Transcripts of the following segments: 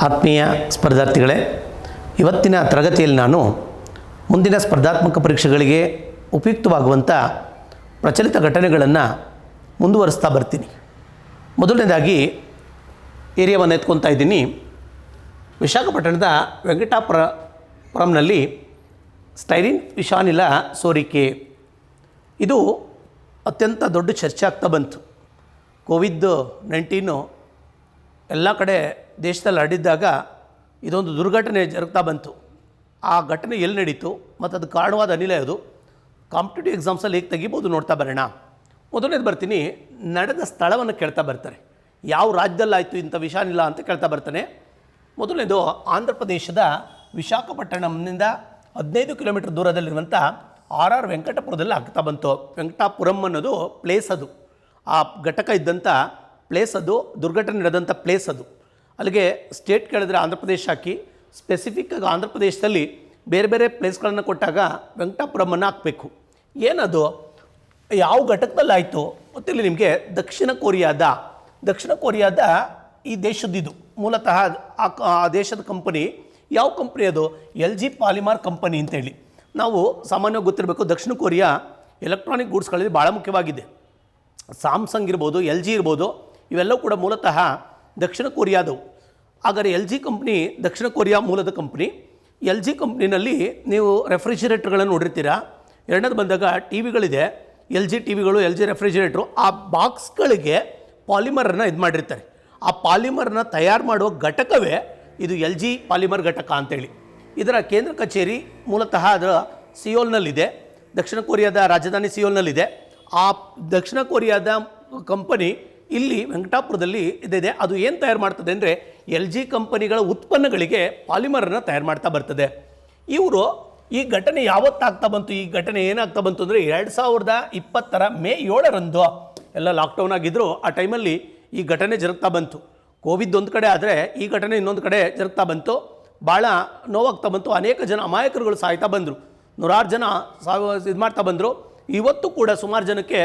ಆತ್ಮೀಯ ಸ್ಪರ್ಧಾರ್ಥಿಗಳೇ, ಇವತ್ತಿನ ತರಗತಿಯಲ್ಲಿ ನಾನು ಮುಂದಿನ ಸ್ಪರ್ಧಾತ್ಮಕ ಪರೀಕ್ಷೆಗಳಿಗೆ ಉಪಯುಕ್ತವಾಗುವಂಥ ಪ್ರಚಲಿತ ಘಟನೆಗಳನ್ನು ಮುಂದುವರಿಸ್ತಾ ಬರ್ತೀನಿ. ಮೊದಲನೇದಾಗಿ ಏರಿಯಾವನ್ನು ಎತ್ಕೊತಾ ಇದ್ದೀನಿ. ವಿಶಾಖಪಟ್ಟಣದ ವೆಂಕಟಾಪುರಂನಲ್ಲಿ ಸ್ಟೈರಿನ್ ವಿಷಾನಿಲ ಸೋರಿಕೆ ಇದು ಅತ್ಯಂತ ದೊಡ್ಡ ಚರ್ಚೆ ಆಗ್ತಾ ಬಂತು. ಕೋವಿಡ್-19 ಎಲ್ಲ ಕಡೆ ದೇಶದಲ್ಲಿ ಹರಡಿದ್ದಾಗ ಇದೊಂದು ದುರ್ಘಟನೆ ಜರುಗ್ತಾ ಬಂತು. ಆ ಘಟನೆ ಎಲ್ಲಿ ನಡೀತು ಮತ್ತು ಅದು ಕಾರಣವಾದ ಅನಿಲ ಯಾವುದು, ಕಾಂಪಿಟೇಟಿವ್ ಎಕ್ಸಾಮ್ಸಲ್ಲಿ ಹೇಗೆ ತೆಗಿಬೋದು ನೋಡ್ತಾ ಬರೋಣ. ಮೊದಲನೇದು ಬರ್ತೀನಿ, ನಡೆದ ಸ್ಥಳವನ್ನು ಕೇಳ್ತಾ ಬರ್ತಾರೆ. ಯಾವ ರಾಜ್ಯದಲ್ಲಾಯಿತು ಇಂಥ ವಿಷಾನಿಲ ಅಂತ ಕೇಳ್ತಾ ಬರ್ತಾನೆ. ಮೊದಲನೇದು ಆಂಧ್ರ ಪ್ರದೇಶದ ವಿಶಾಖಪಟ್ಟಣಂನಿಂದ 15 ಕಿಲೋಮೀಟರ್ ದೂರದಲ್ಲಿರುವಂಥ RR ವೆಂಕಟಪುರದಲ್ಲಿ ಆಗ್ತಾ ಬಂತು. ವೆಂಕಟಾಪುರಂ ಅನ್ನೋದು ಪ್ಲೇಸ್, ಅದು ಆ ಘಟಕ ಇದ್ದಂಥ ಪ್ಲೇಸ್, ಅದು ದುರ್ಘಟನೆ ನಡೆದಂಥ ಪ್ಲೇಸ್. ಅದು ಅಲ್ಲಿಗೆ ಸ್ಟೇಟ್ ಕೇಳಿದ್ರೆ ಆಂಧ್ರ ಪ್ರದೇಶ ಹಾಕಿ, ಸ್ಪೆಸಿಫಿಕ್ಕಾಗಿ ಆಂಧ್ರ ಪ್ರದೇಶದಲ್ಲಿ ಬೇರೆ ಬೇರೆ ಪ್ಲೇಸ್ಗಳನ್ನು ಕೊಟ್ಟಾಗ ವೆಂಕಟಾಪುರಮನ್ನು ಹಾಕಬೇಕು. ಏನದು, ಯಾವ ಘಟಕದಲ್ಲಾಯಿತು ಗೊತ್ತಿಲ್ಲ ನಿಮಗೆ. ದಕ್ಷಿಣ ಕೊರಿಯಾದ ಈ ದೇಶದ್ದಿದು ಮೂಲತಃ ಆ ದೇಶದ ಕಂಪನಿ. ಯಾವ ಕಂಪ್ನಿ ಅದು? LG ಪಾಲಿಮರ್ ಕಂಪನಿ ಅಂತೇಳಿ. ನಾವು ಸಾಮಾನ್ಯವಾಗಿ ಗೊತ್ತಿರಬೇಕು, ದಕ್ಷಿಣ ಕೊರಿಯಾ ಎಲೆಕ್ಟ್ರಾನಿಕ್ ಗೂಡ್ಸ್ಗಳಲ್ಲಿ ಭಾಳ ಮುಖ್ಯವಾಗಿದೆ. ಸ್ಯಾಮ್ಸಂಗ್ ಇರ್ಬೋದು, LG ಇರ್ಬೋದು, ಇವೆಲ್ಲವೂ ಕೂಡ ಮೂಲತಃ ದಕ್ಷಿಣ ಕೊರಿಯಾದವು. ಹಾಗಾದರೆ LG ಕಂಪ್ನಿ ದಕ್ಷಿಣ ಕೊರಿಯಾ ಮೂಲದ ಕಂಪ್ನಿ. LG ಕಂಪ್ನಿನಲ್ಲಿ ನೀವು ರೆಫ್ರಿಜಿರೇಟರ್ಗಳನ್ನು ನೋಡಿರ್ತೀರ. ಎರಡನೇದು ಬಂದಾಗ ಟಿ ವಿಗಳಿದೆ, LG ಟಿ ವಿಗಳು, LG ರೆಫ್ರಿಜಿರೇಟ್ರು. ಆ ಬಾಕ್ಸ್ಗಳಿಗೆ ಪಾಲಿಮರನ್ನು ಇದು ಮಾಡಿರ್ತಾರೆ. ಆ ಪಾಲಿಮರ್ನ ತಯಾರು ಮಾಡುವ ಘಟಕವೇ ಇದು LG ಪಾಲಿಮರ್ ಘಟಕ ಅಂತೇಳಿ. ಇದರ ಕೇಂದ್ರ ಕಚೇರಿ ಮೂಲತಃ ಅದರ ಸಿಯೋಲ್ನಲ್ಲಿದೆ, ದಕ್ಷಿಣ ಕೊರಿಯಾದ ರಾಜಧಾನಿ ಸಿಯೋಲ್ನಲ್ಲಿದೆ. ಆ ದಕ್ಷಿಣ ಕೊರಿಯಾದ ಕಂಪನಿ ಇಲ್ಲಿ ವೆಂಕಟಾಪುರದಲ್ಲಿ ಇದೆ. ಅದು ಏನು ತಯಾರು ಮಾಡ್ತದೆ ಅಂದರೆ LG ಕಂಪನಿಗಳ ಉತ್ಪನ್ನಗಳಿಗೆ ಪಾಲಿಮರನ್ನು ತಯಾರು ಮಾಡ್ತಾ ಬರ್ತದೆ. ಇವರು ಈ ಘಟನೆ ಯಾವತ್ತಾಗ್ತಾ ಬಂತು, ಈ ಘಟನೆ ಏನಾಗ್ತಾ ಬಂತು ಅಂದರೆ 2020 ಮೇ 7 ಎಲ್ಲ ಲಾಕ್ಡೌನ್ ಆಗಿದ್ದರು. ಆ ಟೈಮಲ್ಲಿ ಈ ಘಟನೆ ಜರುಗ್ತಾ ಬಂತು. ಕೋವಿಡ್ ಒಂದು ಕಡೆ ಆದರೆ ಈ ಘಟನೆ ಇನ್ನೊಂದು ಕಡೆ ಜರುಗ್ತಾ ಬಂತು. ಭಾಳ ನೋವಾಗ್ತಾ ಬಂತು. ಅನೇಕ ಜನ ಅಮಾಯಕರುಗಳು ಸಾಯ್ತಾ ಬಂದರು, ನೂರಾರು ಜನ ಇದು ಮಾಡ್ತಾ ಬಂದರು. ಇವತ್ತು ಕೂಡ ಸುಮಾರು ಜನಕ್ಕೆ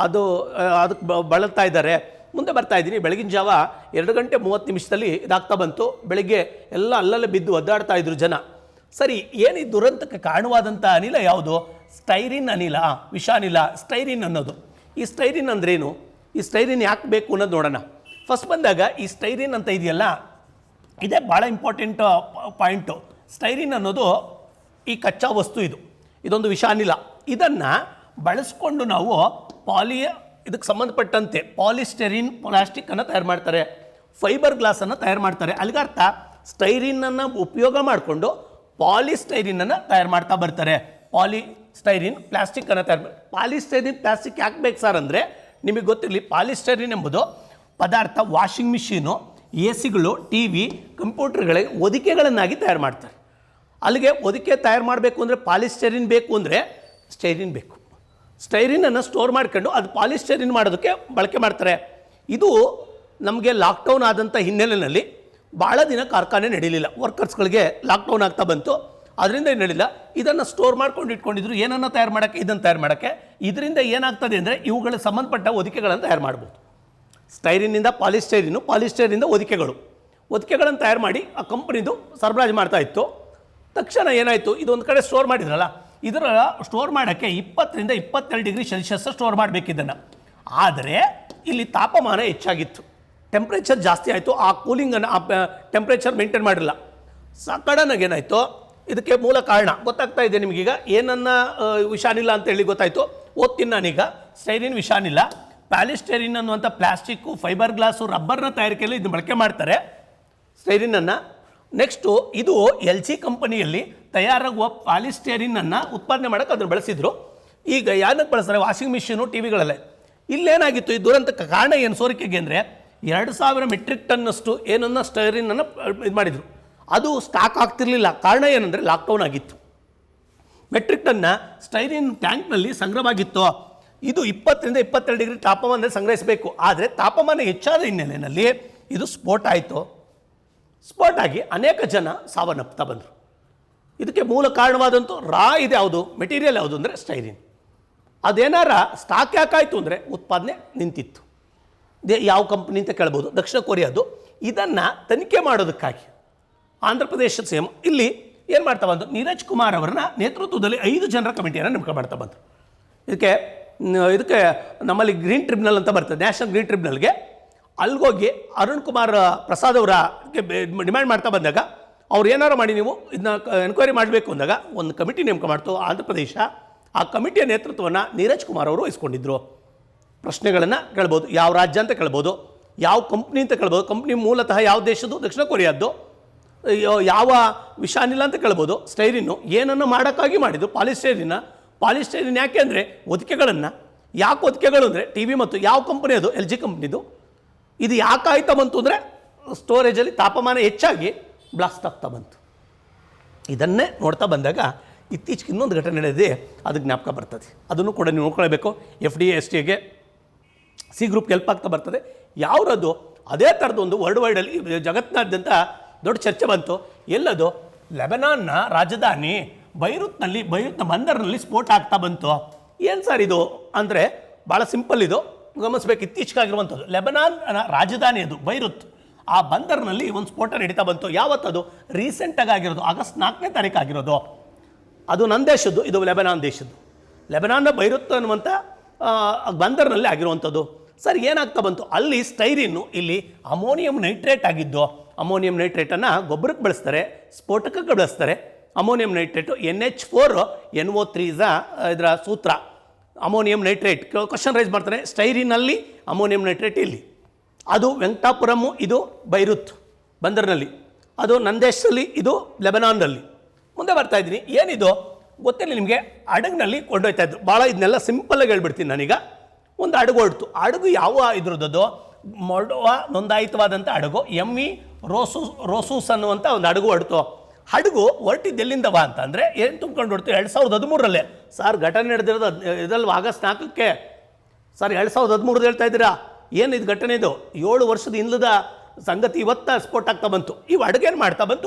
ಅದಕ್ಕೆ ಬಳಲ್ತಾ ಇದ್ದಾರೆ. ಮುಂದೆ ಬರ್ತಾ ಇದ್ದೀನಿ. ಬೆಳಗಿನ ಜಾವ 2:30 ಇದಾಗ್ತಾ ಬಂತು. ಬೆಳಗ್ಗೆ ಎಲ್ಲ ಅಲ್ಲಲ್ಲೇ ಬಿದ್ದು ಒದ್ದಾಡ್ತಾ ಇದ್ರು ಜನ. ಸರಿ, ಏನು ಈ ದುರಂತಕ್ಕೆ ಕಾರಣವಾದಂಥ ಅನಿಲ ಯಾವುದು? ಸ್ಟೈರಿನ್ ಅನಿಲ, ವಿಷಾನಿಲ, ಸ್ಟೈರಿನ್ ಅನ್ನೋದು. ಈ ಸ್ಟೈರಿನ್ ಅಂದ್ರೇನು, ಈ ಸ್ಟೈರಿನ್ ಯಾಕೆ ಬೇಕು ಅನ್ನೋದು ನೋಡೋಣ. ಫಸ್ಟ್ ಬಂದಾಗ ಈ ಸ್ಟೈರಿನ್ ಅಂತ ಇದೆಯಲ್ಲ, ಇದೇ ಭಾಳ ಇಂಪಾರ್ಟೆಂಟ್ ಪಾಯಿಂಟು. ಸ್ಟೈರಿನ್ ಅನ್ನೋದು ಈ ಕಚ್ಚಾ ವಸ್ತು, ಇದೊಂದು ವಿಷಾನಿಲ. ಇದನ್ನು ಬಳಸ್ಕೊಂಡು ನಾವು ಇದಕ್ಕೆ ಸಂಬಂಧಪಟ್ಟಂತೆ ಪಾಲಿಸ್ಟೆರಿನ್ ಪ್ಲಾಸ್ಟಿಕ್ಕನ್ನು ತಯಾರು ಮಾಡ್ತಾರೆ, ಫೈಬರ್ ಗ್ಲಾಸನ್ನು ತಯಾರು ಮಾಡ್ತಾರೆ. ಅಲ್ಲಿಗರ್ಥ ಸ್ಟೈರಿನನ್ನು ಉಪಯೋಗ ಮಾಡಿಕೊಂಡು ಪಾಲಿಸ್ಟೈರಿನನ್ನು ತಯಾರು ಮಾಡ್ತಾ ಬರ್ತಾರೆ. ಪಾಲಿಸ್ಟೈರಿನ್ ಪ್ಲಾಸ್ಟಿಕ್ಕನ್ನು ಪಾಲಿಸ್ಟೈರಿನ್ ಪ್ಲಾಸ್ಟಿಕ್ ಯಾಕೆ ಬೇಕು ಸರ್ ಅಂದರೆ, ನಿಮಗೆ ಗೊತ್ತಿರಲಿ, ಪಾಲಿಸ್ಟೈರಿನ್ ಎಂಬುದು ಪದಾರ್ಥ ವಾಷಿಂಗ್ ಮಿಷಿನು, AC ಗಳು, TV, ಕಂಪ್ಯೂಟರ್ಗಳಿಗೆ ಹೊದಿಕೆಗಳನ್ನಾಗಿ ತಯಾರು ಮಾಡ್ತಾರೆ. ಅಲ್ಲಿಗೆ ಹೊದಿಕೆ ತಯಾರು ಮಾಡಬೇಕು ಅಂದರೆ ಪಾಲಿಸ್ಟೈರಿನ್ ಬೇಕು, ಅಂದರೆ ಸ್ಟೈರಿನ್ ಬೇಕು. ಸ್ಟೈರಿನನ್ನು ಸ್ಟೋರ್ ಮಾಡ್ಕೊಂಡು ಅದು ಪಾಲಿಸ್ಟೈರಿನ್ ಮಾಡೋದಕ್ಕೆ ಬಳಕೆ ಮಾಡ್ತಾರೆ. ಇದು ನಮಗೆ ಲಾಕ್ಡೌನ್ ಆದಂಥ ಹಿನ್ನೆಲೆಯಲ್ಲಿ ಭಾಳ ದಿನ ಕಾರ್ಖಾನೆ ನಡೀಲಿಲ್ಲ, ವರ್ಕರ್ಸ್ಗಳಿಗೆ ಲಾಕ್ಡೌನ್ ಆಗ್ತಾ ಬಂತು. ಅದರಿಂದ ಏನು ನಡೀಲಿಲ್ಲ. ಇದನ್ನು ಸ್ಟೋರ್ ಮಾಡ್ಕೊಂಡು ಇಟ್ಕೊಂಡಿದ್ರು. ಏನನ್ನು ತಯಾರು ಮಾಡೋಕ್ಕೆ, ಇದನ್ನು ತಯಾರು ಮಾಡೋಕ್ಕೆ. ಇದರಿಂದ ಏನಾಗ್ತದೆ ಅಂದರೆ ಇವುಗಳಿಗೆ ಸಂಬಂಧಪಟ್ಟ ಹೊದಿಕೆಗಳನ್ನು ತಯಾರು ಮಾಡ್ಬೋದು. ಸ್ಟೈರಿನಿಂದ ಪಾಲಿಸ್ಟೈರಿಂದ ಹೊದಿಕೆಗಳನ್ನು ತಯಾರು ಮಾಡಿ ಆ ಕಂಪನಿದು ಸರಬರಾಜು ಮಾಡ್ತಾ ಇತ್ತು. ತಕ್ಷಣ ಏನಾಯಿತು, ಇದೊಂದು ಕಡೆ ಸ್ಟೋರ್ ಮಾಡಿದ್ರಲ್ಲ, ಇದರ ಸ್ಟೋರ್ ಮಾಡೋಕ್ಕೆ 20-22 ಡಿಗ್ರಿ ಸೆಲ್ಸಿಯಸ್ ಸ್ಟೋರ್ ಮಾಡಬೇಕಿದ್ದನ್ನು. ಆದರೆ ಇಲ್ಲಿ ತಾಪಮಾನ ಹೆಚ್ಚಾಗಿತ್ತು, ಟೆಂಪ್ರೇಚರ್ ಜಾಸ್ತಿ ಆಯಿತು. ಆ ಕೂಲಿಂಗನ್ನು, ಆ ಟೆಂಪ್ರೇಚರ್ ಮೇಂಟೈನ್ ಮಾಡಿರಲ್ಲ. ಸಡನ್ನಾಗಿ ಏನಾಯಿತು, ಇದಕ್ಕೆ ಮೂಲ ಕಾರಣ ಗೊತ್ತಾಗ್ತಾ ಇದೆ ನಿಮಗೀಗ. ಏನನ್ನ ವಿಷಾನಿಲ ಅಂತೇಳಿ ಗೊತ್ತಾಯಿತು. ಓದ್ತೀನಿ ನಾನೀಗ. ಸ್ಟೈರಿನ್ ವಿಷಾನಿಲ, ಪಾಲಿಸ್ಟೈರಿನ್ ಅನ್ನುವಂಥ ಪ್ಲಾಸ್ಟಿಕ್ಕು, ಫೈಬರ್ ಗ್ಲಾಸು, ರಬ್ಬರ್ನ ತಯಾರಿಕೆಯಲ್ಲಿ ಇದನ್ನು ಬಳಕೆ ಮಾಡ್ತಾರೆ, ಸ್ಟೈರಿನನ್ನು. ನೆಕ್ಸ್ಟು ಇದು LG ಕಂಪನಿಯಲ್ಲಿ ತಯಾರಾಗುವ ಪಾಲಿಸ್ಟೈರಿನನ್ನು ಉತ್ಪಾದನೆ ಮಾಡೋಕ್ಕೆ ಅದನ್ನು ಬಳಸಿದರು. ಈಗ ಏನಕ್ಕೆ ಬಳಸ್ತಾರೆ? Washing machine, TVಗಳಲ್ಲೇ. ಇಲ್ಲೇನಾಗಿತ್ತು, ಈ ದುರಂತಕ್ಕೆ ಕಾರಣ ಏನು ಸೋರಿಕೆಗೆ ಅಂದರೆ 2000 ಮೆಟ್ರಿಕ್ ಟನ್ನಷ್ಟು ಏನನ್ನ ಸ್ಟೈರಿನನ್ನು ಇದು ಮಾಡಿದರು. ಅದು ಸ್ಟಾಕ್ ಆಗ್ತಿರಲಿಲ್ಲ. ಕಾರಣ ಏನಂದರೆ ಲಾಕ್ಡೌನ್ ಆಗಿತ್ತು. ಮೆಟ್ರಿಕ್ ಟನ್ನ ಸ್ಟೈರಿನ್ ಟ್ಯಾಂಕ್ನಲ್ಲಿ ಸಂಗ್ರಹವಾಗಿತ್ತು. ಇದು 20-22 ಡಿಗ್ರಿ ತಾಪಮಾನದಲ್ಲಿ ಸಂಗ್ರಹಿಸಬೇಕು. ಆದರೆ ತಾಪಮಾನ ಹೆಚ್ಚಾದ ಹಿನ್ನೆಲೆಯಲ್ಲಿ ಇದು ಸ್ಫೋಟ ಆಯಿತು. ಸ್ಫೋಟ ಆಗಿ ಅನೇಕ ಜನ ಸಾವನ್ನಪ್ತಾ ಬಂದರು. ಇದಕ್ಕೆ ಮೂಲ ಕಾರಣವಾದಂಥ ಇದೆ ಯಾವುದು, ಮೆಟೀರಿಯಲ್ ಯಾವುದು ಅಂದರೆ ಸ್ಟೈರಿನ್. ಅದೇನಾರ ಸ್ಟಾಕ್ ಯಾಕಾಯಿತು ಅಂದರೆ ಉತ್ಪಾದನೆ ನಿಂತಿತ್ತು. ಯಾವ ಕಂಪ್ನಿ ಅಂತ ಕೇಳ್ಬೋದು, ದಕ್ಷಿಣ ಕೊರಿಯಾದು. ಇದನ್ನು ತನಿಖೆ ಮಾಡೋದಕ್ಕಾಗಿ ಆಂಧ್ರ ಪ್ರದೇಶದ ಸಿಎಂ ಇಲ್ಲಿ ಏನು ಮಾಡ್ತಾ ಬಂದು, ನೀರಜ್ ಕುಮಾರ್ ಅವರನ್ನ ನೇತೃತ್ವದಲ್ಲಿ 5 ಜನರ ಕಮಿಟಿಯನ್ನು ನೇಮಕ ಮಾಡ್ತಾ ಬಂದರು. ಇದಕ್ಕೆ ನಮ್ಮಲ್ಲಿ ಗ್ರೀನ್ ಟ್ರಿಬ್ಯುನಲ್ ಅಂತ ಬರ್ತದೆ, ನ್ಯಾಷನಲ್ ಗ್ರೀನ್ ಟ್ರಿಬ್ಯುನಲ್ಗೆ ಅಲ್ಲಿಗೋಗಿ ಅರುಣ್ ಕುಮಾರ್ ಪ್ರಸಾದ್ ಅವರ ಡಿಮ್ಯಾಂಡ್ ಮಾಡ್ತಾ ಬಂದಾಗ ಅವ್ರು ಏನಾರು ಮಾಡಿ ನೀವು ಇದನ್ನ ಎನ್ಕ್ವೈರಿ ಮಾಡಬೇಕು ಅಂದಾಗ ಒಂದು ಕಮಿಟಿ ನೇಮಕ ಮಾಡ್ತು ಆಂಧ್ರ ಪ್ರದೇಶ. ಆ ಕಮಿಟಿಯ ನೇತೃತ್ವವನ್ನು ನೀರಜ್ ಕುಮಾರ್ ಅವರು ವಹಿಸ್ಕೊಂಡಿದ್ದರು. ಪ್ರಶ್ನೆಗಳನ್ನು ಕೇಳ್ಬೋದು, ಯಾವ ರಾಜ್ಯ ಅಂತ ಕೇಳ್ಬೋದು, ಯಾವ ಕಂಪ್ನಿ ಅಂತ ಕೇಳ್ಬೋದು, ಕಂಪ್ನಿ ಮೂಲತಃ ಯಾವ ದೇಶದ್ದು, ದಕ್ಷಿಣ ಕೊರಿಯಾದ್ದು, ಯಾವ ವಿಷಾನಿಲ ಅಂತ ಕೇಳ್ಬೋದು, ಸ್ಟೈರಿನ್ನು ಏನನ್ನು ಮಾಡೋಕ್ಕಾಗಿ ಮಾಡಿದ್ದು, ಪಾಲಿಸ್ಟೈರಿನ್ ಯಾಕೆ ಅಂದರೆ ಹೊದಿಕೆಗಳನ್ನು, ಯಾಕೆ ಹೊದಿಕೆಗಳು ಅಂದರೆ ಟಿ ವಿ ಮತ್ತು ಯಾವ ಕಂಪ್ನಿ ಅದು, LG ಕಂಪ್ನಿದು. ಇದು ಯಾಕೆ ಆಯ್ತಾ ಬಂತು ಅಂದರೆ ಸ್ಟೋರೇಜಲ್ಲಿ ತಾಪಮಾನ ಹೆಚ್ಚಾಗಿ ಬ್ಲಾಸ್ಟ್ ಆಗ್ತಾ ಬಂತು. ಇದನ್ನೇ ನೋಡ್ತಾ ಬಂದಾಗ ಇತ್ತೀಚೆಗೆ ಇನ್ನೊಂದು ಘಟನೆ ನಡೆದಿದೆ, ಅದು ಜ್ಞಾಪಕ ಬರ್ತದೆ. ಅದನ್ನು ಕೂಡ ನೀವು ನೋಡ್ಕೊಳ್ಬೇಕು. FDA STAಗೆ ಸಿ ಗ್ರೂಪ್ಗೆ ಹೆಲ್ಪ್ ಆಗ್ತಾ ಬರ್ತದೆ. ಯಾವುದದು ಅದೇ ಥರದೊಂದು ವರ್ಲ್ಡ್ ವೈಡಲ್ಲಿ ಜಗತ್ತಿನಾದ್ಯಂತ ದೊಡ್ಡ ಚರ್ಚೆ ಬಂತು. ಎಲ್ಲದು ಲೆಬನಾನ್ನ ರಾಜಧಾನಿ ಬೈರುತ್ನ ಬಂದರಿನಲ್ಲಿ ಸ್ಫೋಟ ಆಗ್ತಾ ಬಂತು. ಏನು ಸರ್ ಇದು ಅಂದರೆ ಭಾಳ ಸಿಂಪಲ್, ಇದು ಗಮನಿಸಬೇಕು. ಇತ್ತೀಚೆಗಾಗಿರುವಂಥದ್ದು ಲೆಬನಾನ್ ರಾಜಧಾನಿ ಅದು ಬೈರುತ್, ಆ ಬಂದರಿನಲ್ಲಿ ಒಂದು ಸ್ಫೋಟ ನಡೀತಾ ಬಂತು. ಯಾವತ್ತದು ರೀಸೆಂಟಾಗಿ ಆಗಿರೋದು, ಆಗಸ್ಟ್ 4ನೇ ತಾರೀಕು ಆಗಿರೋದು. ಅದು ನನ್ನ ದೇಶದ್ದು, ಇದು ಲೆಬನಾನ್ ದೇಶದ್ದು. ಲೆಬನಾನ್ನ ಬೈರುತ್ ಅನ್ನುವಂಥ ಬಂದರಿನಲ್ಲಿ ಆಗಿರುವಂಥದ್ದು. ಸರ್ ಏನಾಗ್ತಾ ಬಂತು, ಅಲ್ಲಿ ಸ್ಟೈರಿನ್ನು, ಇಲ್ಲಿ ಅಮೋನಿಯಂ ನೈಟ್ರೇಟ್ ಆಗಿದ್ದು. ಅಮೋನಿಯಂ ನೈಟ್ರೇಟನ್ನು ಗೊಬ್ಬರಕ್ಕೆ ಬಳಸ್ತಾರೆ, ಸ್ಫೋಟಕಕ್ಕೆ ಬಳಸ್ತಾರೆ. ಅಮೋನಿಯಂ ನೈಟ್ರೇಟು NH4NO3 ಇದರ ಸೂತ್ರ. ಅಮೋನಿಯಂ ನೈಟ್ರೇಟ್ ಕ್ವಶನ್ ರೈಸ್ ಮಾಡ್ತಾರೆ, ಸ್ಟೈರಿನಲ್ಲಿ ಅಮೋನಿಯಂ ನೈಟ್ರೇಟ್ ಇಲ್ಲಿ, ಅದು ವೆಂಕಟಾಪುರಮ್ಮು, ಇದು ಬೈರುತ್ ಬಂದರಿನಲ್ಲಿ, ಅದು ನನ್ನ ದೇಶದಲ್ಲಿ, ಇದು ಲೆಬನಾನ್ನಲ್ಲಿ. ಮುಂದೆ ಬರ್ತಾ ಇದ್ದೀನಿ. ಏನಿದು ಗೊತ್ತಿಲ್ಲ ನಿಮಗೆ, ಹಡಗಿನಲ್ಲಿ ಕೊಂಡೊಯ್ತಾ ಇದ್ದು. ಭಾಳ ಇದನ್ನೆಲ್ಲ ಸಿಂಪಲ್ಲಾಗಿ ಹೇಳ್ಬಿಡ್ತೀನಿ ನಾನೀಗ. ಒಂದು ಹಡಗು ಹೊರಟು. ಹಡಗು ಯಾವ ಇದ್ರದ್ದು, ಮೊಲ್ಡೋವಾ ನೋಂದಾಯಿತವಾದಂಥ ಹಡಗು, MV ರೋಸೂಸ್ ಅನ್ನುವಂಥ ಒಂದು ಹಡಗು ಹೊರಟು. ಹಡಗು ಹೊರಟಿದ್ದು ಎಲ್ಲಿಂದವ ಅಂತಂದರೆ ಏನು ತುಂಬ್ಕೊಂಡು ಹೊರಟು 2013 ಸರ್. ಘಟನೆ ನಡೆದಿರೋದು ಇದರಲ್ಲಿ ಆಗಸ್ಟ್ 4ಕ್ಕೆ. ಸರ್ 2013 ಹೇಳ್ತಾ ಇದ್ದೀರಾ, ಏನು ಇದು ಘಟನೆ? ಇದು 7 ವರ್ಷದ ಹಿಂದದ ಸಂಗತಿ. ಇವತ್ತ ಸ್ಫೋಟ ಆಗ್ತಾ ಬಂತು. ಇವು ಅಡುಗೇನು ಮಾಡ್ತಾ ಬಂತು,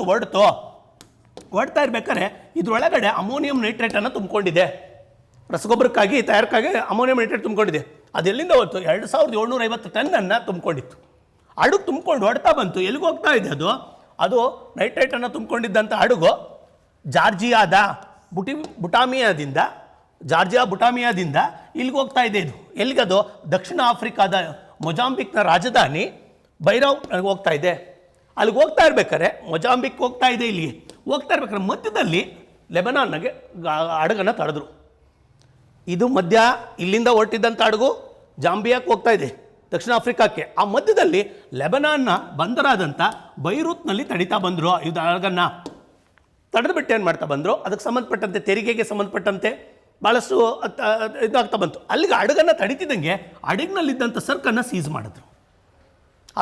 ಹೊರಡ್ತಾ ಇರ್ಬೇಕಾದ್ರೆ ಇದರೊಳಗಡೆ ಅಮೋನಿಯಂ ನೈಟ್ರೇಟನ್ನು ತುಂಬಿಕೊಂಡಿದೆ. ರಸಗೊಬ್ಬರಕ್ಕಾಗಿ ತಯಾರಕ್ಕಾಗಿ ಅಮೋನಿಯಂ ನೈಟ್ರೇಟ್ ತುಂಬಿಕೊಂಡಿದೆ. ಅದೆಲ್ಲಿಂದ ಹೊತ್ತು 2750 ಟನ್ನನ್ನು ತುಂಬಿಕೊಂಡಿತ್ತು. ಹಡಗು ತುಂಬಿಕೊಂಡು ಹೊಡ್ತಾ ಬಂತು. ಎಲ್ಲಿಗೆ ಹೋಗ್ತಾ ಇದೆ ಅದು ನೈಟ್ರೇಟನ್ನು ತುಂಬಿಕೊಂಡಿದ್ದಂಥ ಹಡಗು ಜಾರ್ಜಿಯಾ ಬುಟಾಮಿಯಾದಿಂದ ಇಲ್ಲಿಗೆ ಹೋಗ್ತಾ ಇದೆ. ಇದು ಎಲ್ಲಿಗದು? ದಕ್ಷಿಣ ಆಫ್ರಿಕಾದ ಮೊಜಾಂಬಿಕ್ನ ರಾಜಧಾನಿ ಬೈರಾವ್ ಹೋಗ್ತಾ ಇದೆ. ಅಲ್ಲಿಗೆ ಹೋಗ್ತಾ ಇರ್ಬೇಕಾದ್ರೆ ಮೊಜಾಂಬಿಕ್ ಹೋಗ್ತಾ ಇದೆ. ಇಲ್ಲಿ ಹೋಗ್ತಾ ಇರ್ಬೇಕಾದ್ರೆ ಮಧ್ಯದಲ್ಲಿ ಲೆಬನಾನ್ಗೆ ಹಡಗನ್ನು ತಡೆದ್ರು. ಇದು ಮಧ್ಯ ಇಲ್ಲಿಂದ ಹೊರಟಿದ್ದಂಥ ಹಡಗು ಜಾಂಬಿಯಾಕ್ಕೆ ಹೋಗ್ತಾ ಇದೆ, ದಕ್ಷಿಣ ಆಫ್ರಿಕಾಕ್ಕೆ. ಆ ಮಧ್ಯದಲ್ಲಿ ಲೆಬನಾನ್ನ ಬಂದರಾದಂಥ ಬೈರೂತ್ನಲ್ಲಿ ತಡಿತಾ ಬಂದರು. ಇದು ಹಡಗನ್ನು ತಡೆದುಬಿಟ್ಟು ಏನು ಮಾಡ್ತಾ ಬಂದರು, ಅದಕ್ಕೆ ಸಂಬಂಧಪಟ್ಟಂತೆ ತೆರಿಗೆಗೆ ಸಂಬಂಧಪಟ್ಟಂತೆ ಭಾಳಷ್ಟು ಇದಾಗ್ತಾ ಬಂತು. ಅಲ್ಲಿಗೆ ಹಡಗನ್ನು ತಡಿತಿದ್ದಂಗೆ ಹಡಗಿನಲ್ಲಿದ್ದಂಥ ಸರ್ಕನ್ನು ಸೀಸ್ ಮಾಡಿದ್ರು.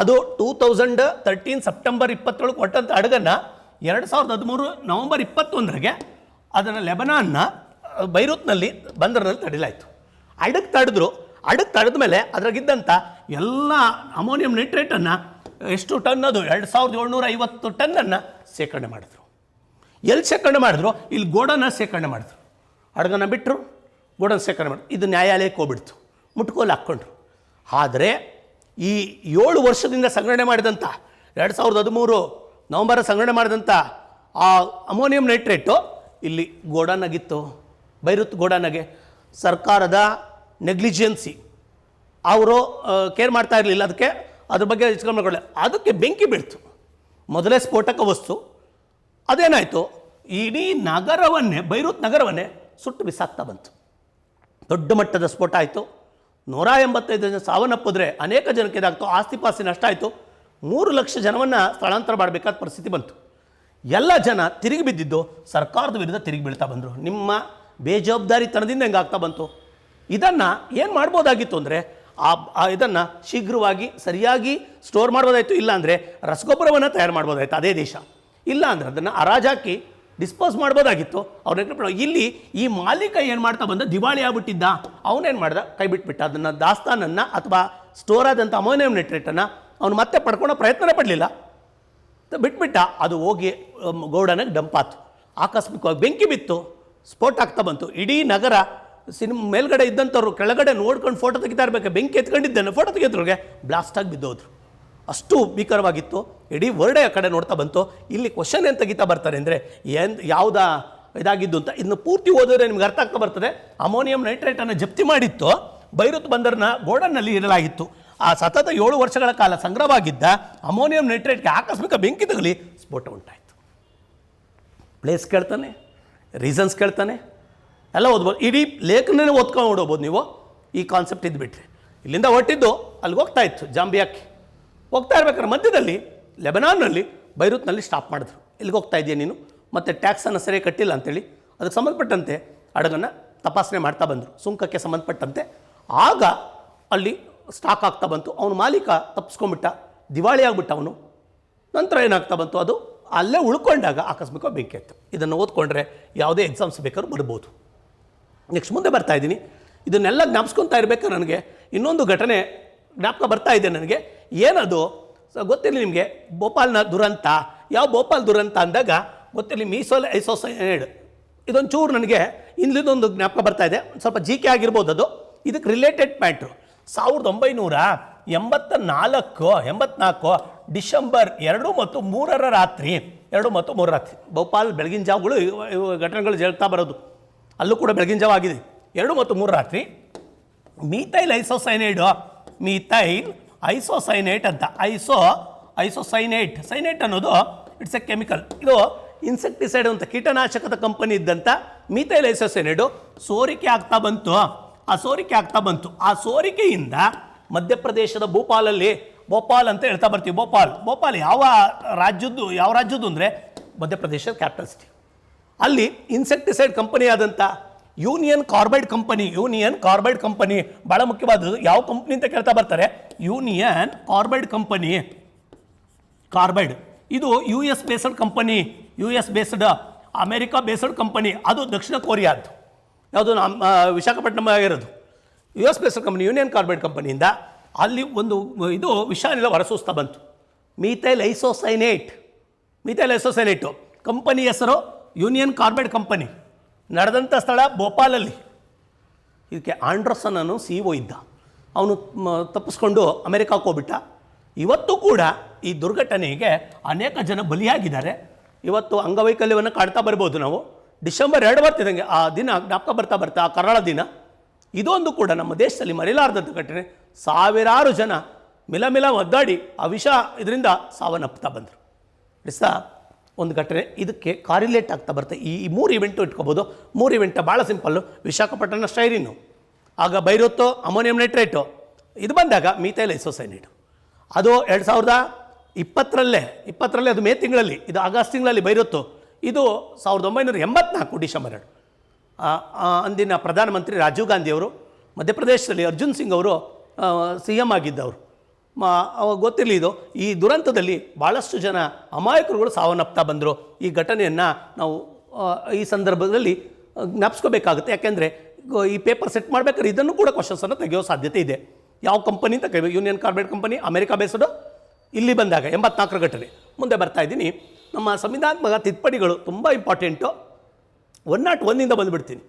ಅದು 2013 ಸೆಪ್ಟೆಂಬರ್ 27 ಕೊಟ್ಟಂಥ ಹಡಗನ್ನು 2013 ನವಂಬರ್ 21 ಅದನ್ನು ಲೆಬನಾನ್ನ ಬೈರೂತ್ನಲ್ಲಿ ಬಂದರಿನಲ್ಲಿ ತಡಿಲಾಯಿತು. ಹಡಗು ತಡೆದ ಮೇಲೆ ಅದ್ರಾಗಿದ್ದಂಥ ಎಲ್ಲ ಅಮೋನಿಯಂ ನೈಟ್ರೇಟನ್ನು ಎಷ್ಟು ಟನ್, ಅದು 2750 ಟನ್ನನ್ನು ಶೇಖರಣೆ ಮಾಡಿದ್ರು. ಎಲ್ಲಿ ಶೇಖರಣೆ ಮಾಡಿದ್ರು? ಇಲ್ಲಿ ಗೋಡನ ಶೇಖರಣೆ ಮಾಡಿದ್ರು. ಹಡಗನ್ನು ಬಿಟ್ಟರು, ಗೋಡನ ಶೇಖರಣೆ ಮಾಡಿದ್ರು. ಇದು ನ್ಯಾಯಾಲಯಕ್ಕೆ ಹೋಗ್ಬಿಡ್ತು, ಮುಟ್ಕೋಲು ಹಾಕ್ಕೊಂಡ್ರು. ಆದರೆ ಈ 7 ವರ್ಷದಿಂದ ಸಂಗ್ರಹಣೆ ಮಾಡಿದಂಥ 2013 ನವಂಬರ್ ಸಂಗ್ರಹಣೆ ಮಾಡಿದಂಥ ಆ ಅಮೋನಿಯಂ ನೈಟ್ರೇಟು ಇಲ್ಲಿ ಗೋಡಾನಾಗಿತ್ತು, ಬೈರುತ್ ಗೋಡಾನಾಗೆ. ಸರ್ಕಾರದ ನೆಗ್ಲಿಜೆನ್ಸಿ, ಅವರು ಕೇರ್ ಮಾಡ್ತಾ ಇರಲಿಲ್ಲ, ಅದಕ್ಕೆ ಅದ್ರ ಬಗ್ಗೆ ಇಸ್ಕೊಂಡು ಮಾಡ್ಕೊಳ್ಳಿ. ಅದಕ್ಕೆ ಬೆಂಕಿ ಬೀಳ್ತು. ಮೊದಲೇ ಸ್ಫೋಟಕ ವಸ್ತು ಅದೇನಾಯಿತು, ಇಡೀ ನಗರವನ್ನೇ, ಬೈರೂತ್ ನಗರವನ್ನೇ ಸುಟ್ಟು ಬಿಸಾಕ್ತಾ ಬಂತು. ದೊಡ್ಡ ಮಟ್ಟದ ಸ್ಫೋಟ ಆಯಿತು. 185 ಜನ ಸಾವನ್ನಪ್ಪಿದ್ರೆ, ಅನೇಕ ಜನಕ್ಕೆ ಇದಾಗ್ತು, ಆಸ್ತಿಪಾಸ್ತಿ ನಷ್ಟ ಆಯಿತು. 3 ಲಕ್ಷ ಜನವನ್ನು ಸ್ಥಳಾಂತರ ಮಾಡಬೇಕಾದ ಪರಿಸ್ಥಿತಿ ಬಂತು. ಎಲ್ಲ ಜನ ತಿರುಗಿ ಬಿದ್ದಿದ್ದು ಸರ್ಕಾರದ ವಿರುದ್ಧ ತಿರುಗಿ ಬೀಳ್ತಾ ಬಂದರು. ನಿಮ್ಮ ಬೇಜವಾಬ್ದಾರಿತನದಿಂದ ಹೆಂಗಾಗ್ತಾ ಬಂತು. ಇದನ್ನು ಏನು ಮಾಡ್ಬೋದಾಗಿತ್ತು ಅಂದರೆ ಇದನ್ನು ಶೀಘ್ರವಾಗಿ ಸರಿಯಾಗಿ ಸ್ಟೋರ್ ಮಾಡ್ಬೋದಾಯಿತು. ಇಲ್ಲಾಂದರೆ ರಸಗೊಬ್ಬರವನ್ನು ತಯಾರು ಮಾಡ್ಬೋದಾಯಿತು ಅದೇ ದೇಶ. ಇಲ್ಲ ಅಂದರೆ ಅದನ್ನು ಹರಾಜಾಕಿ ಡಿಸ್ಪೋಸ್ ಮಾಡ್ಬೋದಾಗಿತ್ತು. ಅವ್ರನ್ನ ಇಲ್ಲಿ ಈ ಮಾಲೀಕ ಏನು ಮಾಡ್ತಾ ಬಂದ, ದಿವಾಳಿ ಆಗ್ಬಿಟ್ಟಿದ್ದ. ಅವನೇನು ಮಾಡ್ದ, ಕೈ ಬಿಟ್ಬಿಟ್ಟ. ಅದನ್ನು ದಾಸ್ತಾನನ್ನು ಅಥವಾ ಸ್ಟೋರ್ ಆದಂಥ ಅಮೋನಿಯಂ ನೈಟ್ರೇಟನ್ನು ಅವನು ಮತ್ತೆ ಪಡ್ಕೊಳ್ಳೋ ಪ್ರಯತ್ನನೇ ಪಡಲಿಲ್ಲ, ಬಿಟ್ಬಿಟ್ಟ. ಅದು ಹೋಗಿ ಗೌಡನಿಗೆ ಡಂಪ್ ಆಯ್ತು. ಆಕಸ್ಮಿಕವಾಗಿ ಬೆಂಕಿ ಬಿತ್ತು, ಸ್ಫೋಟ ಆಗ್ತಾ ಬಂತು. ಇಡೀ ನಗರ ಮೇಲ್ಗಡೆ ಇದ್ದಂಥವ್ರು ಕೆಳಗಡೆ ನೋಡ್ಕೊಂಡು ಫೋಟೋ ತೆಗಿತಾ ಇರಬೇಕು, ಬೆಂಕಿ ಎತ್ಕೊಂಡಿದ್ದಾನೆ, ಫೋಟೋ ತೆಗೆದ್ರಿಗೆ ಬ್ಲಾಸ್ಟ್ ಆಗಿ ಬಿದ್ದೋದ್ರು. ಅಷ್ಟು ಭೀಕರವಾಗಿತ್ತು. ಇಡೀ ವರ್ಲ್ಡೇ ಆ ಕಡೆ ನೋಡ್ತಾ ಬಂತು. ಇಲ್ಲಿ ಕ್ವಶನ್ ಏನು ತೆಗಿತಾ ಬರ್ತಾರೆ ಅಂದರೆ ಯಾವುದ ಇದಾಗಿದ್ದು ಅಂತ. ಇದನ್ನು ಪೂರ್ತಿ ಓದಿದ್ರೆ ನಿಮ್ಗೆ ಅರ್ಥ ಆಗ್ತಾ ಬರ್ತದೆ. ಅಮೋನಿಯಂ ನೈಟ್ರೇಟನ್ನು ಜಪ್ತಿ ಮಾಡಿತ್ತು, ಬೈರುತ್ ಬಂದರ್ನ ಗೋಡನ್ನಲ್ಲಿ ಇಡಲಾಗಿತ್ತು. ಆ ಸತತ 7 ವರ್ಷಗಳ ಕಾಲ ಸಂಗ್ರಹವಾಗಿದ್ದ ಅಮೋನಿಯಂ ನೈಟ್ರೇಟ್ಗೆ ಆಕಸ್ಮಿಕ ಬೆಂಕಿ ತಗಲಿ ಸ್ಫೋಟ ಉಂಟಾಯಿತು. ಪ್ಲೇಸ್ ಕೇಳ್ತಾನೆ, ರೀಸನ್ಸ್ ಕೇಳ್ತಾನೆ, ಎಲ್ಲ ಓದ್ಬೋದು. ಇಡೀ ಲೇಖನೇ ಓದ್ಕೊಂಡು ಓಡೋಬೋದು ನೀವು. ಈ ಕಾನ್ಸೆಪ್ಟ್ ಇದ್ದುಬಿಟ್ರೆ ಇಲ್ಲಿಂದ ಹೊಟ್ಟಿದ್ದು ಅಲ್ಲಿಗೆ ಹೋಗ್ತಾ ಇತ್ತು, ಜಾಂಬಿಯಾಕ್ಕೆ ಹೋಗ್ತಾ ಇರ್ಬೇಕಾದ್ರೆ ಮಧ್ಯದಲ್ಲಿ ಲೆಬನಾನ್ನಲ್ಲಿ ಬೈರುತ್ನಲ್ಲಿ ಸ್ಟಾಪ್ ಮಾಡಿದ್ರು. ಇಲ್ಲಿಗೆ ಹೋಗ್ತಾ ಇದೆಯಾ ನೀನು, ಮತ್ತು ಟ್ಯಾಕ್ಸನ್ನು ಸರಿಯಾಗಿ ಕಟ್ಟಿಲ್ಲ ಅಂತೇಳಿ ಅದಕ್ಕೆ ಸಂಬಂಧಪಟ್ಟಂತೆ ಹಡಗನ್ನು ತಪಾಸಣೆ ಮಾಡ್ತಾ ಬಂದರು, ಸುಂಕಕ್ಕೆ ಸಂಬಂಧಪಟ್ಟಂತೆ. ಆಗ ಅಲ್ಲಿ ಸ್ಟಾಕ್ ಆಗ್ತಾ ಬಂತು. ಅವನು ಮಾಲೀಕ ತಪ್ಪಿಸ್ಕೊಂಡ್ಬಿಟ್ಟ, ದಿವಾಳಿ ಆಗಿಬಿಟ್ಟ ಅವನು. ನಂತರ ಏನಾಗ್ತಾ ಬಂತು, ಅದು ಅಲ್ಲೇ ಉಳ್ಕೊಂಡಾಗ ಆಕಸ್ಮಿಕ ಬೆಂಕಿ ಆಯಿತು. ಇದನ್ನು ಓದ್ಕೊಂಡ್ರೆ ಯಾವುದೇ ಎಕ್ಸಾಮ್ಸ್ ಬೇಕಾದ್ರೂ ಬರ್ಬೋದು. ನೆಕ್ಸ್ಟ್ ಮುಂದೆ ಬರ್ತಾ ಇದ್ದೀನಿ. ಇದನ್ನೆಲ್ಲ ಜ್ಞಾಪಿಸ್ಕೊತಾ ಇರಬೇಕಾದ್ರೆ ನನಗೆ ಇನ್ನೊಂದು ಘಟನೆ ಜ್ಞಾಪಕ ಬರ್ತಾ ಇದೆ ನನಗೆ. ಏನದು ಗೊತ್ತಿರಲಿ ನಿಮಗೆ, ಭೋಪಾಲ್ನ ದುರಂತ. ಯಾವ ಭೋಪಾಲ್ ದುರಂತ ಅಂದಾಗ ಗೊತ್ತಿರಲಿ, ಮೀಸೋಲ್ ಐಸೋಸೈನೈಡ್. ಇದೊಂದು ಚೂರು ನನಗೆ ಇಲ್ಲಿದೊಂದು ಜ್ಞಾಪಕ ಬರ್ತಾ ಇದೆ, ಸ್ವಲ್ಪ ಜಿ ಕೆ ಆಗಿರ್ಬೋದು ಅದು. ಇದಕ್ಕೆ ರಿಲೇಟೆಡ್ ಪ್ಯಾಟ್ರು 1984 ಡಿಸೆಂಬರ್ 2 ಮತ್ತು 3 ರಾತ್ರಿ, 2 ಮತ್ತು 3 ರಾತ್ರಿ ಭೋಪಾಲ್ ಬೆಳಗಿನ ಜಾವಗಳು ಘಟನೆಗಳು ಹೇಳ್ತಾ ಬರೋದು. ಅಲ್ಲೂ ಕೂಡ ಬೆಳಗಿನ ಜಾವ ಆಗಿದೆ. 2 ಮತ್ತು 3 ರಾತ್ರಿ ಮೀಥೈಲ್ ಐಸೋಸೈನೇಟ್ ಅಂತ, ಐಸೋಸೈನೇಟ್. ಸೈನೇಟ್ ಅನ್ನೋದು ಇಟ್ಸ್ ಎ ಕೆಮಿಕಲ್. ಇದು ಇನ್ಸೆಕ್ಟಿಸೈಡ್ ಅಂತ ಕೀಟನಾಶಕದ ಕಂಪನಿ ಇದ್ದಂಥ ಮೀಥೈಲ್ ಐಸೋಸೈನೇಡು ಸೋರಿಕೆ ಆಗ್ತಾ ಬಂತು. ಆ ಸೋರಿಕೆಯಿಂದ ಮಧ್ಯಪ್ರದೇಶದ ಭೋಪಾಲ್ ಅಂತ ಹೇಳ್ತಾ ಬರ್ತೀವಿ. ಭೋಪಾಲ್ ಯಾವ ರಾಜ್ಯದ್ದು ಅಂದರೆ ಮಧ್ಯಪ್ರದೇಶದ ಕ್ಯಾಪಿಟಲ್ ಸಿಟಿ. ಅಲ್ಲಿ ಇನ್ಸೆಕ್ಟಿಸೈಡ್ ಕಂಪನಿ ಆದಂಥ ಯೂನಿಯನ್ ಕಾರ್ಬೈಡ್ ಕಂಪನಿ ಭಾಳ ಮುಖ್ಯವಾದದ್ದು. ಯಾವ ಕಂಪ್ನಿ ಅಂತ ಕೇಳ್ತಾ ಬರ್ತಾರೆ, ಯೂನಿಯನ್ ಕಾರ್ಬೈಡ್ ಕಂಪನಿ. ಇದು US based America based company. ಅದು ದಕ್ಷಿಣ ಕೊರಿಯಾದ್ದು. ಯಾವುದು ವಿಶಾಖಪಟ್ಟಣಂ ಆಗಿರೋದು. US based company, union carbide ಕಂಪನಿಯಿಂದ ಅಲ್ಲಿ ಒಂದು ಇದು ವಿಷಾನಿಲ ಹೊರಸೂಸ್ತಾ ಬಂತು, ಮೀಥೈಲ್ ಐಸೋಸೈನೇಟು. ಕಂಪನಿ ಹೆಸರು ಯೂನಿಯನ್ ಕಾರ್ಬೈಡ್ ಕಂಪನಿ. ನಡೆದಂಥ ಸ್ಥಳ ಭೋಪಾಲಲ್ಲಿ. ಇದಕ್ಕೆ ಆಂಡ್ರಸನ್ ಅನ್ನೋ CEO ಇದ್ದ. ಅವನು ತಪ್ಪಿಸ್ಕೊಂಡು ಅಮೆರಿಕಕ್ಕೆ ಹೋಗ್ಬಿಟ್ಟ. ಇವತ್ತು ಕೂಡ ಈ ದುರ್ಘಟನೆಗೆ ಅನೇಕ ಜನ ಬಲಿಯಾಗಿದ್ದಾರೆ. ಇವತ್ತು ಅಂಗವೈಕಲ್ಯವನ್ನು ಕಾಡ್ತಾ ಬರ್ಬೋದು ನಾವು. ಡಿಸೆಂಬರ್ 2 ಬರ್ತಿದ್ದಂಗೆ ಆ ದಿನ ಜ್ಞಾಪಕ ಬರ್ತಾ ಆ ಕರಾಳ ದಿನ. ಇದೊಂದು ಕೂಡ ನಮ್ಮ ದೇಶದಲ್ಲಿ ಮರೆಯಲಾರದಂಥ ಘಟನೆ. ಸಾವಿರಾರು ಜನ ಮಿಲ ಒದ್ದಾಡಿ ಆ ವಿಷ ಇದರಿಂದ ಸಾವನ್ನಪ್ತಾ ಬಂದರು. ಇಷ್ಟ ಒಂದು ಘಟನೆ. ಇದಕ್ಕೆ ಕಾರಿಲೇಟ್ ಆಗ್ತಾ ಬರ್ತದೆ. ಈ 3 ಇವೆಂಟು ಇಟ್ಕೋಬೋದು. 3 ಇವೆಂಟ್ ಭಾಳ ಸಿಂಪಲ್ಲು. ವಿಶಾಖಪಟ್ಟಣ ಸ್ಟೈರಿನು, ಆಗ ಬೈರುತ್ತು ಅಮೋನಿಯಂ ನೈಟ್ರೇಟು, ಇದು ಬಂದಾಗ ಮೀಥೈಲ್ ಐಸೋಸೈನೇಟು. ಅದು 2020 ಅದು ಮೇ ತಿಂಗಳಲ್ಲಿ, ಇದು ಆಗಸ್ಟ್ ತಿಂಗಳಲ್ಲಿ ಬೈರುತ್ತು. ಇದು 1984 ಡಿಸೆಂಬರ್ 2. ಅಂದಿನ ಪ್ರಧಾನಮಂತ್ರಿ ರಾಜೀವ್ ಗಾಂಧಿಯವರು, ಮಧ್ಯಪ್ರದೇಶದಲ್ಲಿ ಅರ್ಜುನ್ ಸಿಂಗ್ ಅವರು CM ಆಗಿದ್ದವರು. ಅವಾಗ ಗೊತ್ತಿರಲಿ. ಇದು ಈ ದುರಂತದಲ್ಲಿ ಭಾಳಷ್ಟು ಜನ ಅಮಾಯಕರುಗಳು ಸಾವನ್ನಪ್ತಾ ಬಂದರು. ಈ ಘಟನೆಯನ್ನು ನಾವು ಈ ಸಂದರ್ಭದಲ್ಲಿ ಜ್ಞಾಪಿಸ್ಕೋಬೇಕಾಗುತ್ತೆ. ಯಾಕೆಂದರೆ ಈ ಪೇಪರ್ ಸೆಟ್ ಮಾಡಬೇಕಾದ್ರೆ ಇದನ್ನು ಕೂಡ ಕ್ವಶನ್ಸನ್ನು ತೆಗೆಯೋ ಸಾಧ್ಯತೆ ಇದೆ. ಯಾವ ಕಂಪನಿ ಅಂತ ಕೇಳಬೇಕು, union carbide company, America based. ಇಲ್ಲಿ ಬಂದಾಗ 84 ಘಟನೆ. ಮುಂದೆ ಬರ್ತಾ ಇದ್ದೀನಿ. ನಮ್ಮ ಸಂವಿಧಾನಾತ್ಮಕ ತಿದ್ದುಪಡಿಗಳು ತುಂಬ ಇಂಪಾರ್ಟೆಂಟು. 101 ಬಂದುಬಿಡ್ತೀನಿ.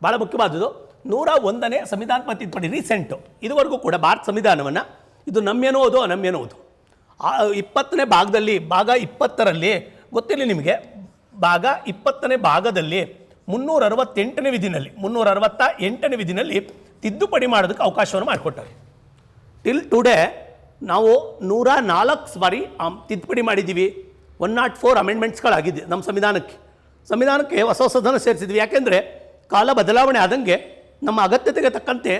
ಭಾಳ ಮುಖ್ಯವಾದದ್ದು 101ನೇ ಸಂವಿಧಾನಾತ್ಮಕ ತಿದ್ದುಪಡಿ ರೀಸೆಂಟು. ಇದುವರೆಗೂ ಕೂಡ ಭಾರತ ಸಂವಿಧಾನವನ್ನು ಇದು ನಮ್ಯನೋದು ಅನಮ್ಯನೋದು 20ನೇ ಭಾಗದಲ್ಲಿ, ಭಾಗ 20ರಲ್ಲಿ ಗೊತ್ತಿರಲಿ ನಿಮಗೆ, ಭಾಗ 20ನೇ ಭಾಗದಲ್ಲಿ 368ನೇ ವಿಧಿನಲ್ಲಿ ತಿದ್ದುಪಡಿ ಮಾಡೋದಕ್ಕೆ ಅವಕಾಶವನ್ನು ಮಾಡಿಕೊಟ್ಟಾರೆ. ಟಿಲ್ ಟುಡೇ ನಾವು 104 ಬಾರಿ ತಿದ್ದುಪಡಿ ಮಾಡಿದ್ದೀವಿ. 104 ಅಮೆಂಡ್ಮೆಂಟ್ಸ್ಗಳಾಗಿದೆ ನಮ್ಮ ಸಂವಿಧಾನಕ್ಕೆ ಹೊಸದನ್ನು ಸೇರಿಸಿದ್ವಿ. ಯಾಕೆಂದರೆ ಕಾಲ ಬದಲಾವಣೆ ಆದಂಗೆ ನಮ್ಮ ಅಗತ್ಯತೆಗೆ ತಕ್ಕಂತೆ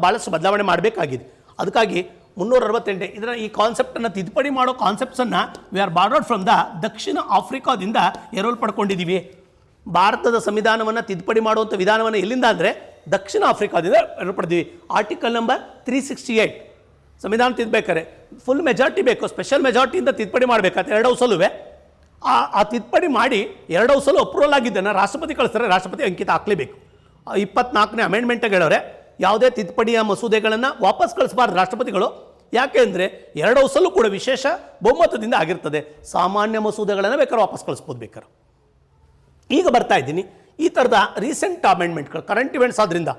ಭಾಳಷ್ಟು ಬದಲಾವಣೆ ಮಾಡಬೇಕಾಗಿದೆ. ಅದಕ್ಕಾಗಿ 368 ಇದರ ಈ ಕಾನ್ಸೆಪ್ಟನ್ನು ತಿದ್ದುಪಡಿ ಮಾಡೋ ಕಾನ್ಸೆಪ್ಟ್ಸನ್ನು ವಿ ಆರ್ ಬಾರ್ಡರ್ಡ್ ಫ್ರಮ್ ದ ದಕ್ಷಿಣ ಆಫ್ರಿಕಾದಿಂದ ಎರವಲು ಪಡ್ಕೊಂಡಿದ್ದೀವಿ. ಭಾರತದ ಸಂವಿಧಾನವನ್ನು ತಿದ್ದುಪಡಿ ಮಾಡುವಂಥ ವಿಧಾನವನ್ನು ಎಲ್ಲಿಂದ ಅಂದರೆ ದಕ್ಷಿಣ ಆಫ್ರಿಕಾದಿಂದ ಎರವಲು ಪಡೆದಿವಿ. ಆರ್ಟಿಕಲ್ ನಂಬರ್ 368 ಸಂವಿಧಾನ ತಿದ್ದಬೇಕಾದ್ರೆ ಫುಲ್ ಮೆಜಾರಿಟಿ ಬೇಕು, ಸ್ಪೆಷಲ್ ಮೆಜಾರಿಟಿಯಿಂದ ತಿದ್ದುಪಡಿ ಮಾಡಬೇಕಾದ್ರೆ 2 ಹೌಸಲ್ಲೂ ಆ ತಿದ್ದುಪಡಿ ಮಾಡಿ 2 ಹೌಸಲ್ಲೂ ಅಪ್ರೂವಲ್ ಆಗಿದ್ದನ್ನು ರಾಷ್ಟ್ರಪತಿ ಕಳಿಸ್ತಾರೆ. ರಾಷ್ಟ್ರಪತಿ ಅಂಕಿತ ಹಾಕಲೇಬೇಕು. 24ನೇ ಅಮೆಂಡ್ಮೆಂಟ್ಗೆ ಹೇಳೋರೆ ಯಾವುದೇ ತಿದ್ದುಪಡಿಯ ಮಸೂದೆಗಳನ್ನು ವಾಪಸ್ ಕಳಿಸಬಾರ್ದು ರಾಷ್ಟ್ರಪತಿಗಳು. ಯಾಕೆ ಅಂದರೆ 2 ಹೌಸಲ್ಲೂ ಕೂಡ ವಿಶೇಷ ಬಹುಮತದಿಂದ ಆಗಿರ್ತದೆ. ಸಾಮಾನ್ಯ ಮಸೂದೆಗಳನ್ನು ಬೇಕಾದ್ರೆ ವಾಪಸ್ ಕಳಿಸ್ಬೋದು ಬೇಕಾದ್ರೆ. ಈಗ ಬರ್ತಾ ಇದ್ದೀನಿ ಈ ಥರದ ರೀಸೆಂಟ್ ಅಮೆಂಡ್ಮೆಂಟ್ಗಳು, ಕರೆಂಟ್ ಇವೆಂಟ್ಸ್ ಆದ್ದರಿಂದ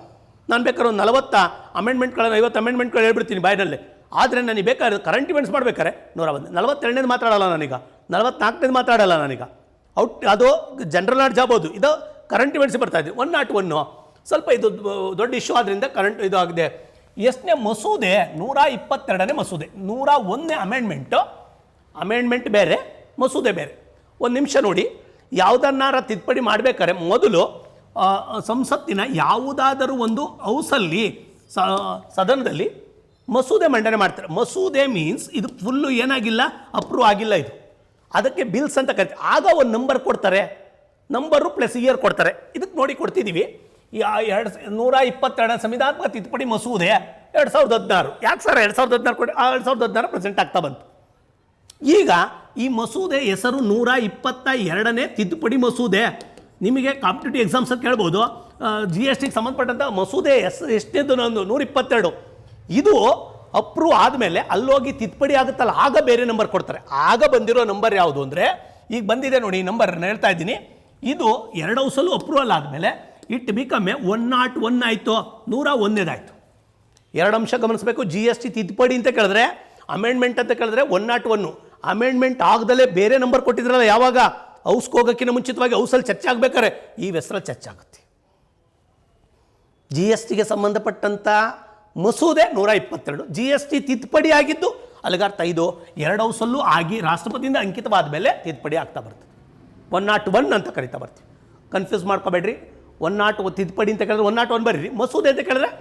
ನಾನು ಬೇಕಾದ್ರೆ ಒಂದು 40 ಅಮೆಂಡ್ಮೆಂಟ್ಗಳನ್ನು 50 ಅಮೆಂಡ್ಮೆಂಟ್ಗಳು ಹೇಳ್ಬಿಡ್ತೀನಿ ಬಾಯಿನಲ್ಲಿ. ಆದರೆ ನನಗೆ ಬೇಕಾದ್ರೆ ಕರೆಂಟ್ ಇವೆಂಟ್ಸ್ ಮಾಡಬೇಕಾದ್ರೆ 101 42ನೇದು ಮಾತಾಡಲ್ಲ ನಾನೀಗ, 44ನೇದು ಮಾತಾಡಲ್ಲ ನಾನೀಗ. ಅದು ಜನರಲ್ ನಾಲೆಡ್ಜ್ ಆಗ್ಬೋದು, ಇದು ಕರೆಂಟ್ ಇವೆಂಟ್ಸ್ ಬರ್ತಾಯಿದೆ. 101 ಸ್ವಲ್ಪ ಇದು ದೊಡ್ಡ ಇಶ್ಯೂ ಆದ್ದರಿಂದ ಕರೆಂಟ್ ಇದು ಆಗಿದೆ. ಎಷ್ಟನೇ ಮಸೂದೆ? 122ನೇ ಮಸೂದೆ. 101ನೇ ಅಮೆಂಡ್ಮೆಂಟ್ ಬೇರೆ, ಮಸೂದೆ ಬೇರೆ. ಒಂದು ನಿಮಿಷ ನೋಡಿ, ಯಾವುದನ್ನಾರ ತಿದ್ದುಪಡಿ ಮಾಡಬೇಕಾದ್ರೆ ಮೊದಲು ಸಂಸತ್ತಿನ ಯಾವುದಾದರೂ ಒಂದು ಹೌಸಲ್ಲಿ ಸದನದಲ್ಲಿ ಮಸೂದೆ ಮಂಡನೆ ಮಾಡ್ತಾರೆ. ಮಸೂದೆ ಮೀನ್ಸ್ ಇದು ಫುಲ್ಲು ಏನಾಗಿಲ್ಲ, ಅಪ್ರೂವ್ ಆಗಿಲ್ಲ, ಇದು ಅದಕ್ಕೆ ಬಿಲ್ಸ್ ಅಂತ ಕರಿತೀವಿ. ಆಗ ಒಂದು ನಂಬರ್ ಕೊಡ್ತಾರೆ, ನಂಬರು ಪ್ಲಸ್ ಇಯರ್ ಕೊಡ್ತಾರೆ. ಇದಕ್ಕೆ ನೋಡಿ ಕೊಡ್ತಿದ್ದೀವಿ 122ನೇ ಸಂವಿಧಾನಾತ್ಮಕ ತಿದ್ದುಪಡಿ ಮಸೂದೆ 2016. ಯಾಕೆ ಸರ್ 2016 ಕೊಡಿ? 2016 ಪ್ರೆಸೆಂಟ್ ಆಗ್ತಾ ಬಂತು. ಈಗ ಈ ಮಸೂದೆ ಹೆಸರು 122ನೇ ತಿದ್ದುಪಡಿ ಮಸೂದೆ. ನಿಮಗೆ ಕಾಂಪಿಟೇಟಿವ್ ಎಕ್ಸಾಮ್ಸ್ ಅಂತ ಕೇಳ್ಬೋದು, GSTಗೆ ಸಂಬಂಧಪಟ್ಟಂಥ ಮಸೂದೆ ಎಷ್ಟನೇದು? 122. ಇದು ಅಪ್ರೂವ್ ಆದಮೇಲೆ ಅಲ್ಲೋಗಿ ತಿದ್ದುಪಡಿ ಆಗುತ್ತಲ್ಲ, ಆಗ ಬೇರೆ ನಂಬರ್ ಕೊಡ್ತಾರೆ. ಆಗ ಬಂದಿರೋ ನಂಬರ್ ಯಾವುದು ಅಂದರೆ, ಈಗ ಬಂದಿದೆ ನೋಡಿ ಈ ನಂಬರ್ ಹೇಳ್ತಾ ಇದ್ದೀನಿ. ಇದು 2 ಹೌಸಲ್ಲೂ ಅಪ್ರೂವಲ್ ಆದಮೇಲೆ ಇಟ್ ಬಿಕಮ್ಮೆ 101 ಆಯಿತು, 101ನೇದಾಯಿತು. 2 ಅಂಶ ಗಮನಿಸಬೇಕು. GST ತಿದ್ದುಪಡಿ ಅಂತ ಕೇಳಿದ್ರೆ, ಅಮೆಂಡ್ಮೆಂಟ್ ಅಂತ ಕೇಳಿದ್ರೆ 101. ಅಮೆಂಡ್ಮೆಂಟ್ ಆಗದಲ್ಲೇ ಬೇರೆ ನಂಬರ್ ಕೊಟ್ಟಿದ್ರಲ್ಲ, ಯಾವಾಗ ಹೌಸ್ಗೆ ಹೋಗೋಕ್ಕಿಂತ ಮುಂಚಿತವಾಗಿ ಹೌಸಲ್ಲಿ ಚರ್ಚೆ ಆಗಬೇಕಾರೆ ಈ ಹೆಸರಲ್ಲಿ ಚರ್ಚೆ ಆಗುತ್ತೆ. GSTಗೆ ಸಂಬಂಧಪಟ್ಟಂಥ ಮಸೂದೆ 122. GST ತಿದ್ದುಪಡಿ ಆಗಿದ್ದು ಅಲ್ಲಿಗಾರ್ಥ ಇದು 2 ಹೌಸಲ್ಲೂ ಆಗಿ ರಾಷ್ಟ್ರಪತಿಯಿಂದ ಅಂಕಿತವಾದ ಮೇಲೆ ತಿದ್ದುಪಡಿ ಆಗ್ತಾ ಬರ್ತದೆ. 101 ಅಂತ ಕರಿತಾ ಬರ್ತೀವಿ. ಕನ್ಫ್ಯೂಸ್ ಮಾಡ್ಕೋಬೇಡ್ರಿ. 101 ತಿದ್ದುಪಡಿ ಅಂತ ಕೇಳಿದ್ರೆ 101 ಬರೀರಿ. ಮಸೂದೆ ಅಂತ ಕೇಳಿದ್ರೆ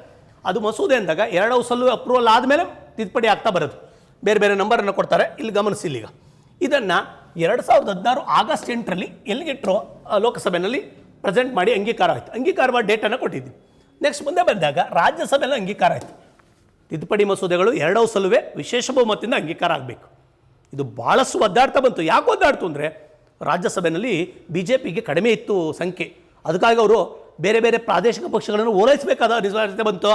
ಅದು ಮಸೂದೆ ಅಂದಾಗ 2 ಹೌಸಲ್ಲೂ ಅಪ್ರೂವಲ್ ಆದಮೇಲೆ ತಿದ್ದುಪಡಿ ಆಗ್ತಾ ಬರೋದು. ಬೇರೆ ಬೇರೆ ನಂಬರನ್ನು ಕೊಡ್ತಾರೆ. ಇಲ್ಲಿ ಗಮನಿಸಿ, ಇಲ್ಲಿಗ ಇದನ್ನು 2016 ಆಗಸ್ಟ್ 8ರಲ್ಲಿ ಎಲ್ಲಿಗಿಟ್ಟರು ಲೋಕಸಭೆಯಲ್ಲಿ ಪ್ರೆಸೆಂಟ್ ಮಾಡಿ ಅಂಗೀಕಾರ ಆಯಿತು. ಅಂಗೀಕಾರವಾದ ಡೇಟನ್ನು ಕೊಟ್ಟಿದ್ವಿ. ನೆಕ್ಸ್ಟ್ ಮುಂದೆ ಬಂದಾಗ ರಾಜ್ಯಸಭೆಯಲ್ಲಿ ಅಂಗೀಕಾರ ಆಯಿತು. ತಿದ್ದುಪಡಿ ಮಸೂದೆಗಳು 2 ಹೌಸಲ್ಲೂ ವಿಶೇಷ ಬಹುಮತದಿಂದ ಅಂಗೀಕಾರ ಆಗಬೇಕು. ಇದು ಭಾಳಷ್ಟು ಒದ್ದಾಡ್ತಾ ಬಂತು. ಯಾಕೆ ಒದ್ದಾಡ್ತು ಅಂದರೆ, ರಾಜ್ಯಸಭೆಯಲ್ಲಿ BJPಗೆ ಕಡಿಮೆ ಇತ್ತು ಸಂಖ್ಯೆ. ಅದಕ್ಕಾಗಿ ಅವರು ಬೇರೆ ಬೇರೆ ಪ್ರಾದೇಶಿಕ ಪಕ್ಷಗಳನ್ನು ಓಲೈಸಬೇಕಾದ ಅನಿವಾರ್ಯತೆ ಬಂತು.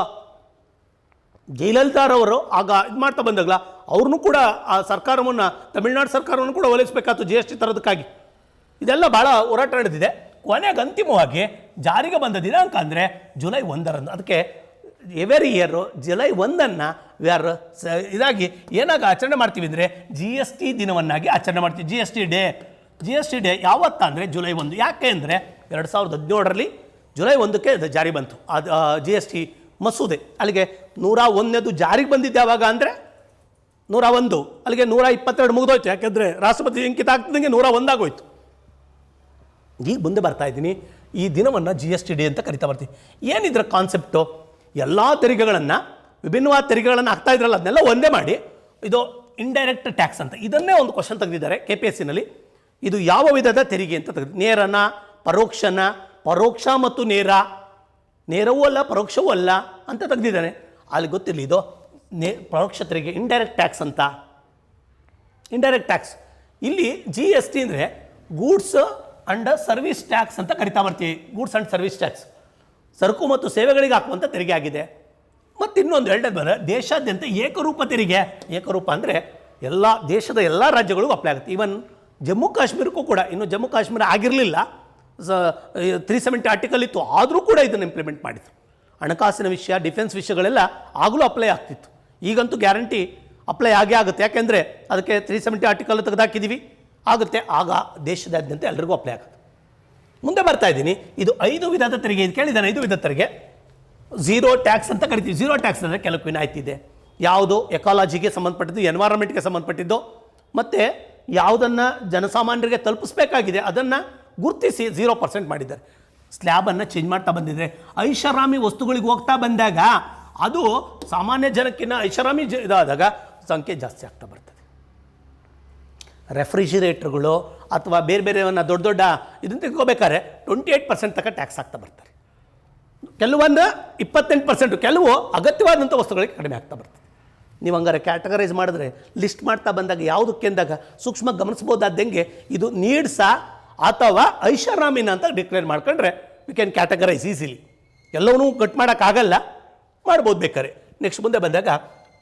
ಜಯಲಲಿತಾರವರು ಆಗ ಇದು ಮಾಡ್ತಾ ಬಂದಾಗಲ ಅವ್ರನ್ನೂ ಕೂಡ ಆ ಸರ್ಕಾರವನ್ನು, ತಮಿಳುನಾಡು ಸರ್ಕಾರವನ್ನು ಕೂಡ ಓಲೈಸಬೇಕಾಯ್ತು GST ತರೋದಕ್ಕಾಗಿ. ಇದೆಲ್ಲ ಭಾಳ ಹೋರಾಟ ನಡೆದಿದೆ. ಕೊನೆಗೆ ಅಂತಿಮವಾಗಿ ಜಾರಿಗೆ ಬಂದ ದಿನಾಂಕ ಅಂದರೆ ಜುಲೈ 1ರಂದು. ಅದಕ್ಕೆ ಎವರಿ ಇಯರು ಜುಲೈ 1 ಇದಾಗಿ ಏನಾಗ ಆಚರಣೆ ಮಾಡ್ತೀವಿ ಅಂದರೆ GST ದಿನವನ್ನಾಗಿ ಆಚರಣೆ ಮಾಡ್ತೀವಿ. GST ಡೇ ಯಾವತ್ತ ಅಂದರೆ ಜುಲೈ 1. ಯಾಕೆ ಅಂದರೆ 2017ರಲ್ಲಿ ಜುಲೈ 1ಕ್ಕೆ ಜಾರಿ ಬಂತು ಅದು GST ಮಸೂದೆ. ಅಲ್ಲಿಗೆ 101ನೇದು ಜಾರಿಗೆ ಬಂದಿದ್ದೆ ಯಾವಾಗ ಅಂದರೆ 101. ಅಲ್ಲಿಗೆ 122 ಮುಗಿದೋಯ್ತು. ಯಾಕೆಂದರೆ ರಾಷ್ಟ್ರಪತಿ ಅಂಕಿತ ಆಗ್ತದಂಗೆ 101 ಆಗೋಯ್ತು. ಈಗ ಮುಂದೆ ಬರ್ತಾ ಇದ್ದೀನಿ. ಈ ದಿನವನ್ನು GST ಡೇ ಅಂತ ಕರಿತಾ ಬರ್ತೀವಿ. ಏನಿದ್ರ ಕಾನ್ಸೆಪ್ಟು? ಎಲ್ಲ ತೆರಿಗೆಗಳನ್ನು, ವಿಭಿನ್ನವಾದ ತೆರಿಗೆಗಳನ್ನು ಹಾಕ್ತಾ ಇದ್ರಲ್ಲ, ಅದನ್ನೆಲ್ಲ ಒಂದೇ ಮಾಡಿ ಇದು ಇಂಡೈರೆಕ್ಟ್ ಟ್ಯಾಕ್ಸ್ ಅಂತ ಇದನ್ನೇ ಒಂದು ಕ್ವಶನ್ ತೆಗೆದಿದ್ದಾರೆ KPSCನಲ್ಲಿ. ಇದು ಯಾವ ವಿಧದ ತೆರಿಗೆ ಅಂತ ತೆಗೆದು, ನೇರನ, ಪರೋಕ್ಷನ, ಪರೋಕ್ಷ ಮತ್ತು ನೇರವೂ ಅಲ್ಲ ಪರೋಕ್ಷವೂ ಅಲ್ಲ ಅಂತ ತೆಗೆದಿದ್ದಾನೆ. ಅಲ್ಲಿ ಗೊತ್ತಿಲ್ಲ, ಇದು ಪರೋಕ್ಷ ತೆರಿಗೆ ಇಂಡೈರೆಕ್ಟ್ ಟ್ಯಾಕ್ಸ್ ಅಂತ. ಇಂಡೈರೆಕ್ಟ್ ಟ್ಯಾಕ್ಸ್ ಇಲ್ಲಿ GST ಅಂದರೆ ಗೂಡ್ಸ್ ಅಂಡ್ ಸರ್ವಿಸ್ ಟ್ಯಾಕ್ಸ್ ಅಂತ ಕರಿತಾ ಬರ್ತೀವಿ. ಗೂಡ್ಸ್ ಆ್ಯಂಡ್ ಸರ್ವಿಸ್ ಟ್ಯಾಕ್ಸ್ ಸರಕು ಮತ್ತು ಸೇವೆಗಳಿಗೆ ಹಾಕುವಂಥ ತೆರಿಗೆ ಆಗಿದೆ. ಮತ್ತು ಇನ್ನೊಂದು ಎರಡನೇದು ಬಂದರೆ ದೇಶಾದ್ಯಂತ ಏಕರೂಪ ತೆರಿಗೆ. ಏಕರೂಪ ಅಂದರೆ ಎಲ್ಲ ದೇಶದ ಎಲ್ಲ ರಾಜ್ಯಗಳಿಗೂ ಅಪ್ಲೈ ಆಗುತ್ತೆ. ಈವನ್ ಜಮ್ಮು ಕಾಶ್ಮೀರಕ್ಕೂ ಕೂಡ, ಇನ್ನು ಜಮ್ಮು ಕಾಶ್ಮೀರ ಆಗಿರಲಿಲ್ಲ, 370 ಆರ್ಟಿಕಲ್ ಇತ್ತು, ಆದರೂ ಕೂಡ ಇದನ್ನು ಇಂಪ್ಲಿಮೆಂಟ್ ಮಾಡಿದ್ರು. ಹಣಕಾಸಿನ ವಿಷಯ, ಡಿಫೆನ್ಸ್ ವಿಷಯಗಳೆಲ್ಲ ಆಗಲೂ ಅಪ್ಲೈ ಆಗ್ತಿತ್ತು. ಈಗಂತೂ ಗ್ಯಾರಂಟಿ ಅಪ್ಲೈ ಆಗೇ ಆಗುತ್ತೆ. ಯಾಕೆಂದರೆ ಅದಕ್ಕೆ 370 ಆರ್ಟಿಕಲ್ ತೆಗೆದಾಕಿದ್ದೀವಿ, ಆಗುತ್ತೆ. ಆಗ ದೇಶದಾದ್ಯಂತ ಎಲ್ರಿಗೂ ಅಪ್ಲೈ ಆಗುತ್ತೆ. ಮುಂದೆ ಬರ್ತಾ ಇದ್ದೀನಿ. ಇದು 5 ವಿಧದ ತೆರಿಗೆ. ಇದು ಕೇಳಿದ್ದಾನೆ, 5 ವಿಧದ ತೆರಿಗೆ. ಝೀರೋ ಟ್ಯಾಕ್ಸ್ ಅಂತ ಕರಿತೀವಿ. ಝೀರೋ ಟ್ಯಾಕ್ಸ್ ಅಂದರೆ ಕೆಲವು ವಿನಾಯಿತಿ ಇದೆ. ಯಾವುದು ಎಕಾಲಜಿಗೆ ಸಂಬಂಧಪಟ್ಟಿದ್ದು, ಎನ್ವೈರನ್ಮೆಂಟ್ಗೆ ಸಂಬಂಧಪಟ್ಟಿದ್ದು, ಮತ್ತು ಯಾವುದನ್ನು ಜನಸಾಮಾನ್ಯರಿಗೆ ತಲುಪಿಸಬೇಕಾಗಿದೆ ಅದನ್ನು ಗುರುತಿಸಿ 0% ಮಾಡಿದ್ದಾರೆ. ಸ್ಲ್ಯಾಬನ್ನು ಚೇಂಜ್ ಮಾಡ್ತಾ ಬಂದಿದ್ದಾರೆ. ಐಷಾರಾಮಿ ವಸ್ತುಗಳಿಗೆ ಹೋಗ್ತಾ ಬಂದಾಗ ಅದು ಸಾಮಾನ್ಯ ಜನಕ್ಕಿಂತ ಐಷಾರಾಮಿ ಇದಾದಾಗ ಸಂಖ್ಯೆ ಜಾಸ್ತಿ ಆಗ್ತಾ ಬರ್ತದೆ. ರೆಫ್ರಿಜಿರೇಟ್ರ್ಗಳು ಅಥವಾ ಬೇರೆ ಬೇರೆವನ್ನು ದೊಡ್ಡ ದೊಡ್ಡ ಇದನ್ನು ತೆಗೆದುಕೋಬೇಕಾದ್ರೆ 28% ತನಕ ಟ್ಯಾಕ್ಸ್ ಆಗ್ತಾ ಬರ್ತಾರೆ. ಕೆಲವೊಂದು 28%, ಕೆಲವು ಅಗತ್ಯವಾದಂಥ ವಸ್ತುಗಳಿಗೆ ಕಡಿಮೆ ಆಗ್ತಾ ಬರ್ತದೆ. ನೀವು ಹಂಗಾರೆ ಕ್ಯಾಟಗರೈಸ್ ಮಾಡಿದ್ರೆ, ಲಿಸ್ಟ್ ಮಾಡ್ತಾ ಬಂದಾಗ ಯಾವುದಕ್ಕೆ ಅಂದಾಗ ಸೂಕ್ಷ್ಮ ಗಮನಿಸ್ಬೋದಾದಂಗೆ ಇದು ನೀಡ್ಸಾ ಅಥವಾ ಐಷಾರಾಮಿನ ಅಂತ ಡಿಕ್ಲೇರ್ ಮಾಡ್ಕೊಂಡ್ರೆ ವಿ ಕ್ಯಾನ್ ಕ್ಯಾಟಗರೈಸ್ ಈಸಿಲಿ. ಎಲ್ಲವನ್ನೂ ಕಟ್ ಮಾಡೋಕ್ಕಾಗಲ್ಲ, ಮಾಡ್ಬೋದು ಬೇಕಾರೆ. ನೆಕ್ಸ್ಟ್ ಮುಂದೆ ಬಂದಾಗ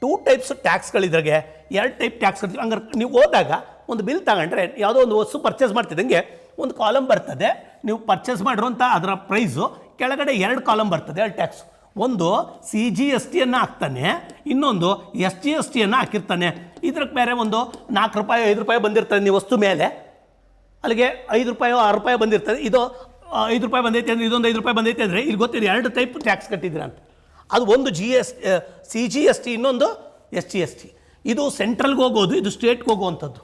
2 ಟೈಪ್ಸ್ ಟ್ಯಾಕ್ಸ್ಗಳಿದ್ರಾಗೆ 2 ಟೈಪ್ ಟ್ಯಾಕ್ಸ್ ಇರ್ತೀವಿ. ಹಂಗಾರೆ ನೀವು ಹೋದಾಗ ಒಂದು ಬಿಲ್ ತಗೊಂಡ್ರೆ ಯಾವುದೋ ಒಂದು ವಸ್ತು ಪರ್ಚೇಸ್ ಮಾಡ್ತಿದ್ದಂಗೆ ಒಂದು ಕಾಲಮ್ ಬರ್ತದೆ. ನೀವು ಪರ್ಚೇಸ್ ಮಾಡಿರೋಂಥ ಅದರ ಪ್ರೈಸು ಕೆಳಗಡೆ 2 ಕಾಲಮ್ ಬರ್ತದೆ. 2 ಟ್ಯಾಕ್ಸ್. ಒಂದು CGSTಯನ್ನು ಹಾಕ್ತಾನೆ, ಇನ್ನೊಂದು SGSTಯನ್ನು ಹಾಕಿರ್ತಾನೆ. ಇದಕ್ಕೆ ಬೇರೆ ಒಂದು 4 ರೂಪಾಯಿ 5 ರೂಪಾಯಿ ಬಂದಿರ್ತಾನೆ ನೀವು ವಸ್ತು ಮೇಲೆ, ಅಲ್ಲಿಗೆ 5 ರೂಪಾಯೋ 6 ರೂಪಾಯಿ ಬಂದಿರ್ತದೆ. ಇದು 5 ರೂಪಾಯಿ ಬಂದೈತೆ ಅಂದರೆ ಇದೊಂದು 5 ರೂಪಾಯಿ ಬಂದೈತೆ ಅಂದರೆ ಇಲ್ಲಿ ಗೊತ್ತಿದೆ 2 ಟೈಪ್ ಟ್ಯಾಕ್ಸ್ ಕಟ್ಟಿದ್ದೀರ ಅಂತ. ಅದು ಒಂದು CGST, ಇನ್ನೊಂದು SGST. ಇದು ಸೆಂಟ್ರಲ್ಗೆ ಹೋಗೋದು, ಇದು ಸ್ಟೇಟ್ಗೆ ಹೋಗುವಂಥದ್ದು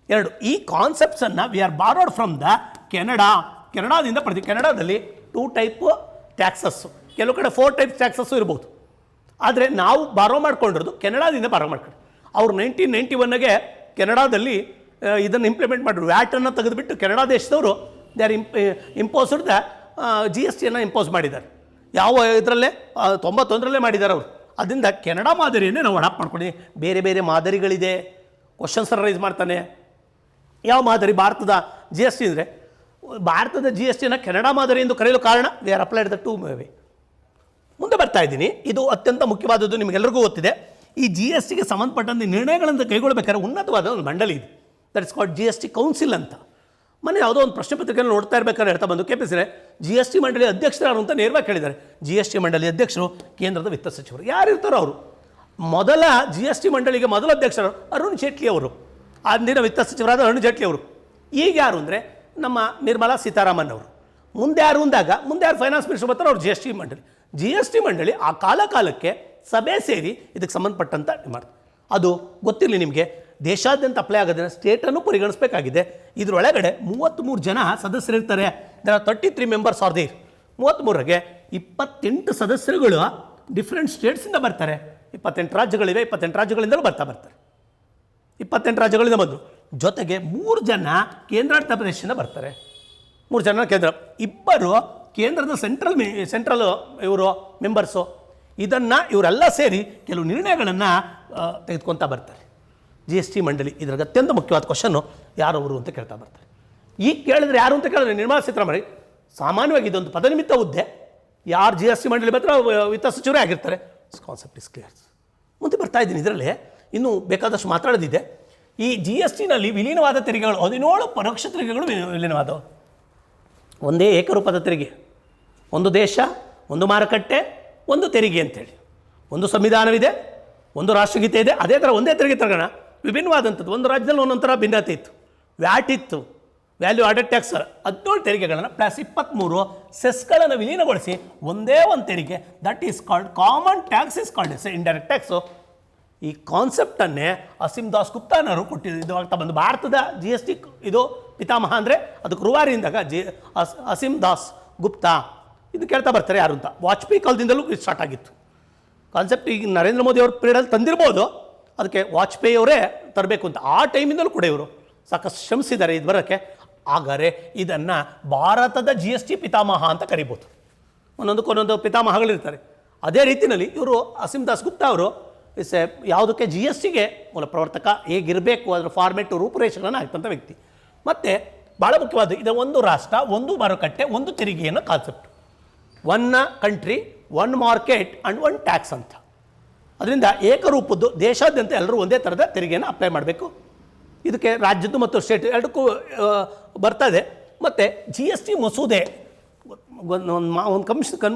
2. ಈ ಕಾನ್ಸೆಪ್ಟ್ಸನ್ನು we are borrowed from the ಕೆನಡಾದಿಂದ ಕೆನಡಾದಲ್ಲಿ 2 ಟೈಪ್ ಟ್ಯಾಕ್ಸಸ್ಸು, ಕೆಲವು ಕಡೆ 4 ಟೈಪ್ ಟ್ಯಾಕ್ಸಸ್ಸು ಇರ್ಬೋದು. ಆದರೆ ನಾವು ಬಾರೋ ಮಾಡ್ಕೊಂಡಿರೋದು ಕೆನಡಾದಿಂದ ಬಾರೋ ಮಾಡ್ಕೊಂಡು. ಅವರು 1991ಗೆ ಕೆನಡಾದಲ್ಲಿ ಇದನ್ನು ಇಂಪ್ಲಿಮೆಂಟ್ ಮಾಡಿದ್ರು. ವ್ಯಾಟನ್ನು ತೆಗೆದುಬಿಟ್ಟು ಕೆನಡಾ ದೇಶದವರು ದೇ ಆರ್ ಇಂಪೋಸ್ಡ್ ದ GSTಯನ್ನು ಇಂಪೋಸ್ ಮಾಡಿದ್ದಾರೆ. ಯಾವ ಇದರಲ್ಲೇ 91ರಲ್ಲೇ ಮಾಡಿದ್ದಾರೆ ಅವರು. ಅದರಿಂದ ಕೆನಡಾ ಮಾದರಿಯನ್ನೇ ನಾವು ಅಡಾಪ್ಟ್ ಮಾಡ್ಕೊಂಡಿದ್ದೀವಿ. ಬೇರೆ ಬೇರೆ ಮಾದರಿಗಳಿದೆ, ಕ್ವಶನ್ಸ್ ರೈಸ್ ಮಾಡ್ತಾನೆ. ಯಾವ ಮಾದರಿ ಭಾರತದ GST ಅಂದರೆ, ಭಾರತದ GSTಯನ್ನು ಕೆನಡಾ ಮಾದರಿ ಎಂದು ಕರೆಯಲು ಕಾರಣ we are applied the 2 way. ಮುಂದೆ ಬರ್ತಾ ಇದ್ದೀನಿ. ಇದು ಅತ್ಯಂತ ಮುಖ್ಯವಾದದ್ದು, ನಿಮಗೆಲ್ಲರಿಗೂ ಗೊತ್ತಿದೆ. ಈ GSTಗೆ ಸಂಬಂಧಪಟ್ಟಂತೆ ನಿರ್ಣಯಗಳನ್ನು ಕೈಗೊಳ್ಳಬೇಕಾದ್ರೆ ಉನ್ನತವಾದ ಒಂದು ಮಂಡಳಿ ಇದೆ, that is called GST council ಅಂತ. ಮೊನ್ನೆ ಯಾವುದೋ ಒಂದು ಪ್ರಶ್ನೆ ಪತ್ರಿಕೆಯನ್ನು ನೋಡ್ತಾ ಇರಬೇಕಾದ್ರೆ ಹೇಳ್ತಾ ಬಂದು KPSC GST ಮಂಡಳಿ ಅಧ್ಯಕ್ಷರು ಅಂತ ನೇರವಾಗಿ ಕೇಳಿದ್ದಾರೆ. GST ಮಂಡಳಿ ಅಧ್ಯಕ್ಷರು ಕೇಂದ್ರದ ವಿತ್ತ ಸಚಿವರು ಯಾರಿರ್ತಾರೋ ಅವರು. ಮೊದಲ GST ಮಂಡಳಿಗೆ ಮೊದಲ ಅಧ್ಯಕ್ಷರು ಅರುಣ್ ಜೇಟ್ಲಿ ಅವರು, ಅಂದಿನ ವಿತ್ತ ಸಚಿವರಾದ ಅರುಣ್ ಜೇಟ್ಲಿ ಅವರು. ಈಗ ಯಾರು ಅಂದರೆ ನಮ್ಮ ನಿರ್ಮಲಾ ಸೀತಾರಾಮನ್ ಅವರು. ಮುಂದೆ ಯಾರು ಅಂದಾಗ ಮುಂದೆ ಯಾರು ಫೈನಾನ್ಸ್ ಮಿನಿಸ್ಟರ್ ಬರ್ತಾರೆ ಅವರು GST ಮಂಡಳಿ ಆ ಕಾಲಕ್ಕೆ ಸಭೆ ಸೇರಿ ಇದಕ್ಕೆ ಸಂಬಂಧಪಟ್ಟಂತ ಮಾಡ್ತಾರೆ. ಅದು ಗೊತ್ತಿರಲಿ ನಿಮಗೆ, ದೇಶಾದ್ಯಂತ ಅಪ್ಲೈ ಆಗೋದನ್ನು ಸ್ಟೇಟನ್ನು ಪರಿಗಣಿಸಬೇಕಾಗಿದೆ. ಇದರೊಳಗಡೆ 33 ಜನ ಸದಸ್ಯರಿರ್ತಾರೆ. There are 33 members are there. 33ಗೆ 28 ಸದಸ್ಯರುಗಳು ಡಿಫ್ರೆಂಟ್ ಸ್ಟೇಟ್ಸಿಂದ ಬರ್ತಾರೆ. 28 ರಾಜ್ಯಗಳಿವೆ, 28 ರಾಜ್ಯಗಳಿಂದಲೂ ಬರ್ತಾರೆ. 28 ರಾಜ್ಯಗಳಿಂದ ಬಂದರು. ಜೊತೆಗೆ 3 ಜನ ಕೇಂದ್ರಾಡಳಿತ ಪ್ರದೇಶದಿಂದ ಬರ್ತಾರೆ. 3 ಜನ ಕೇಂದ್ರ, 2 ಕೇಂದ್ರದ ಸೆಂಟ್ರಲ್ ಇವರು ಮೆಂಬರ್ಸು. ಇವರೆಲ್ಲ ಸೇರಿ ಕೆಲವು ನಿರ್ಣಯಗಳನ್ನು ತೆಗೆದುಕೊತಾ ಬರ್ತಾರೆ. GST ಮಂಡಳಿ ಇದ್ರಾಗ ಅತ್ಯಂತ ಮುಖ್ಯವಾದ ಕ್ವಶನ್ನು ಯಾರವರು ಅಂತ ಕೇಳ್ತಾ ಬರ್ತಾರೆ. ಈಗ ಕೇಳಿದ್ರೆ ಯಾರು ಅಂತ ಕೇಳಿದ್ರೆ ನಿರ್ಮಲಾ ಸೀತಾರಾಮನ್. ಸಾಮಾನ್ಯವಾಗಿ ಇದೊಂದು ಪದನಿಮಿತ್ತ ಹುದ್ದೆ. ಯಾರು GST ಮಂಡಳಿ ಮಾತ್ರ ವಿತ್ತ ಸಚಿವರೇ ಆಗಿರ್ತಾರೆ. Concept is clear. ಮುಂದೆ ಬರ್ತಾ ಇದ್ದೀನಿ. ಇದರಲ್ಲಿ ಇನ್ನೂ ಬೇಕಾದಷ್ಟು ಮಾತಾಡೋದಿದೆ. ಈ GSTನಲ್ಲಿ ವಿಲೀನವಾದ ತೆರಿಗೆಗಳು 17 ಪರೋಕ್ಷ ತೆರಿಗೆಗಳು ವಿಲೀನವಾದವು. ಒಂದೇ ಏಕರೂಪದ ತೆರಿಗೆ, ಒಂದು ದೇಶ, ಒಂದು ಮಾರುಕಟ್ಟೆ, ಒಂದು ತೆರಿಗೆ ಅಂತೇಳಿ. ಒಂದು ಸಂವಿಧಾನವಿದೆ, ಒಂದು ರಾಷ್ಟ್ರಗೀತೆ ಇದೆ. ಅದೇ ಥರ ಒಂದೇ ತೆರಿಗೆ ತಗೋಣ, ವಿಭಿನ್ನವಾದಂಥದ್ದು. ಒಂದು ರಾಜ್ಯದಲ್ಲಿ ಒಂದೊಂದು ಥರ ಭಿನ್ನತೆ ಇತ್ತು. ವ್ಯಾಟ್ ಇತ್ತು, ವ್ಯಾಲ್ಯೂ ಆಡೆಡ್ ಟ್ಯಾಕ್ಸ್, 17 ತೆರಿಗೆಗಳನ್ನು ಪ್ಲಸ್ 23 ಸೆಸ್ಗಳನ್ನು ವಿಲೀನಗೊಳಿಸಿ ಒಂದೇ ಒಂದು ತೆರಿಗೆ, that is called common tax is called as indirect tax. ಈ ಕಾನ್ಸೆಪ್ಟನ್ನೇ ಅಸೀಮ್ ದಾಸ್ ಗುಪ್ತಾನವರು ಕೊಟ್ಟಿದ್ದು ಆಗ್ತಾ ಬಂದು. ಭಾರತದ GST ಇದು ಪಿತಾಮಹ ಅಂದರೆ ಅದಕ್ಕೆ ರೂವಾರಿಯಿಂದಾಗ ಅಸೀಮ್ ದಾಸ್ ಗುಪ್ತಾ. ಇದು ಕೇಳ್ತಾ ಬರ್ತಾರೆ ಯಾರು ಅಂತ. ವಾಜಪೇಯಿ ಕಾಲದಿಂದಲೂ ಇದು ಸ್ಟಾರ್ಟ್ ಆಗಿತ್ತು ಕಾನ್ಸೆಪ್ಟ್. ಈಗ ನರೇಂದ್ರ ಮೋದಿ ಅವರು ಪೀರಿಯಡಲ್ಲಿ ತಂದಿರ್ಬೋದು, ಅದಕ್ಕೆ ವಾಜಪೇಯಿ ಅವರೇ ತರಬೇಕು ಅಂತ. ಆ ಟೈಮಿಂದಲೂ ಕೂಡ ಇವರು ಸಾಕಷ್ಟು ಶ್ರಮಿಸಿದ್ದಾರೆ ಇದು ಬರೋಕ್ಕೆ. ಹಾಗಾದರೆ ಇದನ್ನು ಭಾರತದ GST ಪಿತಾಮಹ ಅಂತ ಕರಿಬೋದು. ಒಂದೊಂದು ಪಿತಾಮಹಗಳಿರ್ತಾರೆ. ಅದೇ ರೀತಿಯಲ್ಲಿ ಇವರು ಅಸೀಮ್ ದಾಸ್ ಗುಪ್ತಾ ಅವರು ಯಾವುದಕ್ಕೆ GSTಗೆ ಮೂಲ ಪ್ರವರ್ತಕ, ಹೇಗಿರಬೇಕು ಅದರ ಫಾರ್ಮೆಟ್ ರೂಪುರೇಷೆಗಳನ್ನು ಹಾಕ್ತಂಥ ವ್ಯಕ್ತಿ. ಮತ್ತು ಭಾಳ ಮುಖ್ಯವಾದ ಇದು ಒಂದು ರಾಷ್ಟ್ರ, ಒಂದು ಮಾರುಕಟ್ಟೆ, ಒಂದು ತೆರಿಗೆಯನ್ನು concept. 1 country 1 market and 1 tax ಅಂತ. ಅದರಿಂದ ಏಕರೂಪದ್ದು ದೇಶಾದ್ಯಂತ ಎಲ್ಲರೂ ಒಂದೇ ಥರದ ತೆರಿಗೆಯನ್ನು ಅಪ್ಲೈ ಮಾಡಬೇಕು. ಇದಕ್ಕೆ ರಾಜ್ಯದ್ದು ಮತ್ತು ಸ್ಟೇಟ್ ಎರಡಕ್ಕೂ ಬರ್ತದೆ. ಮತ್ತು GST ಮಸೂದೆ ಒಂದು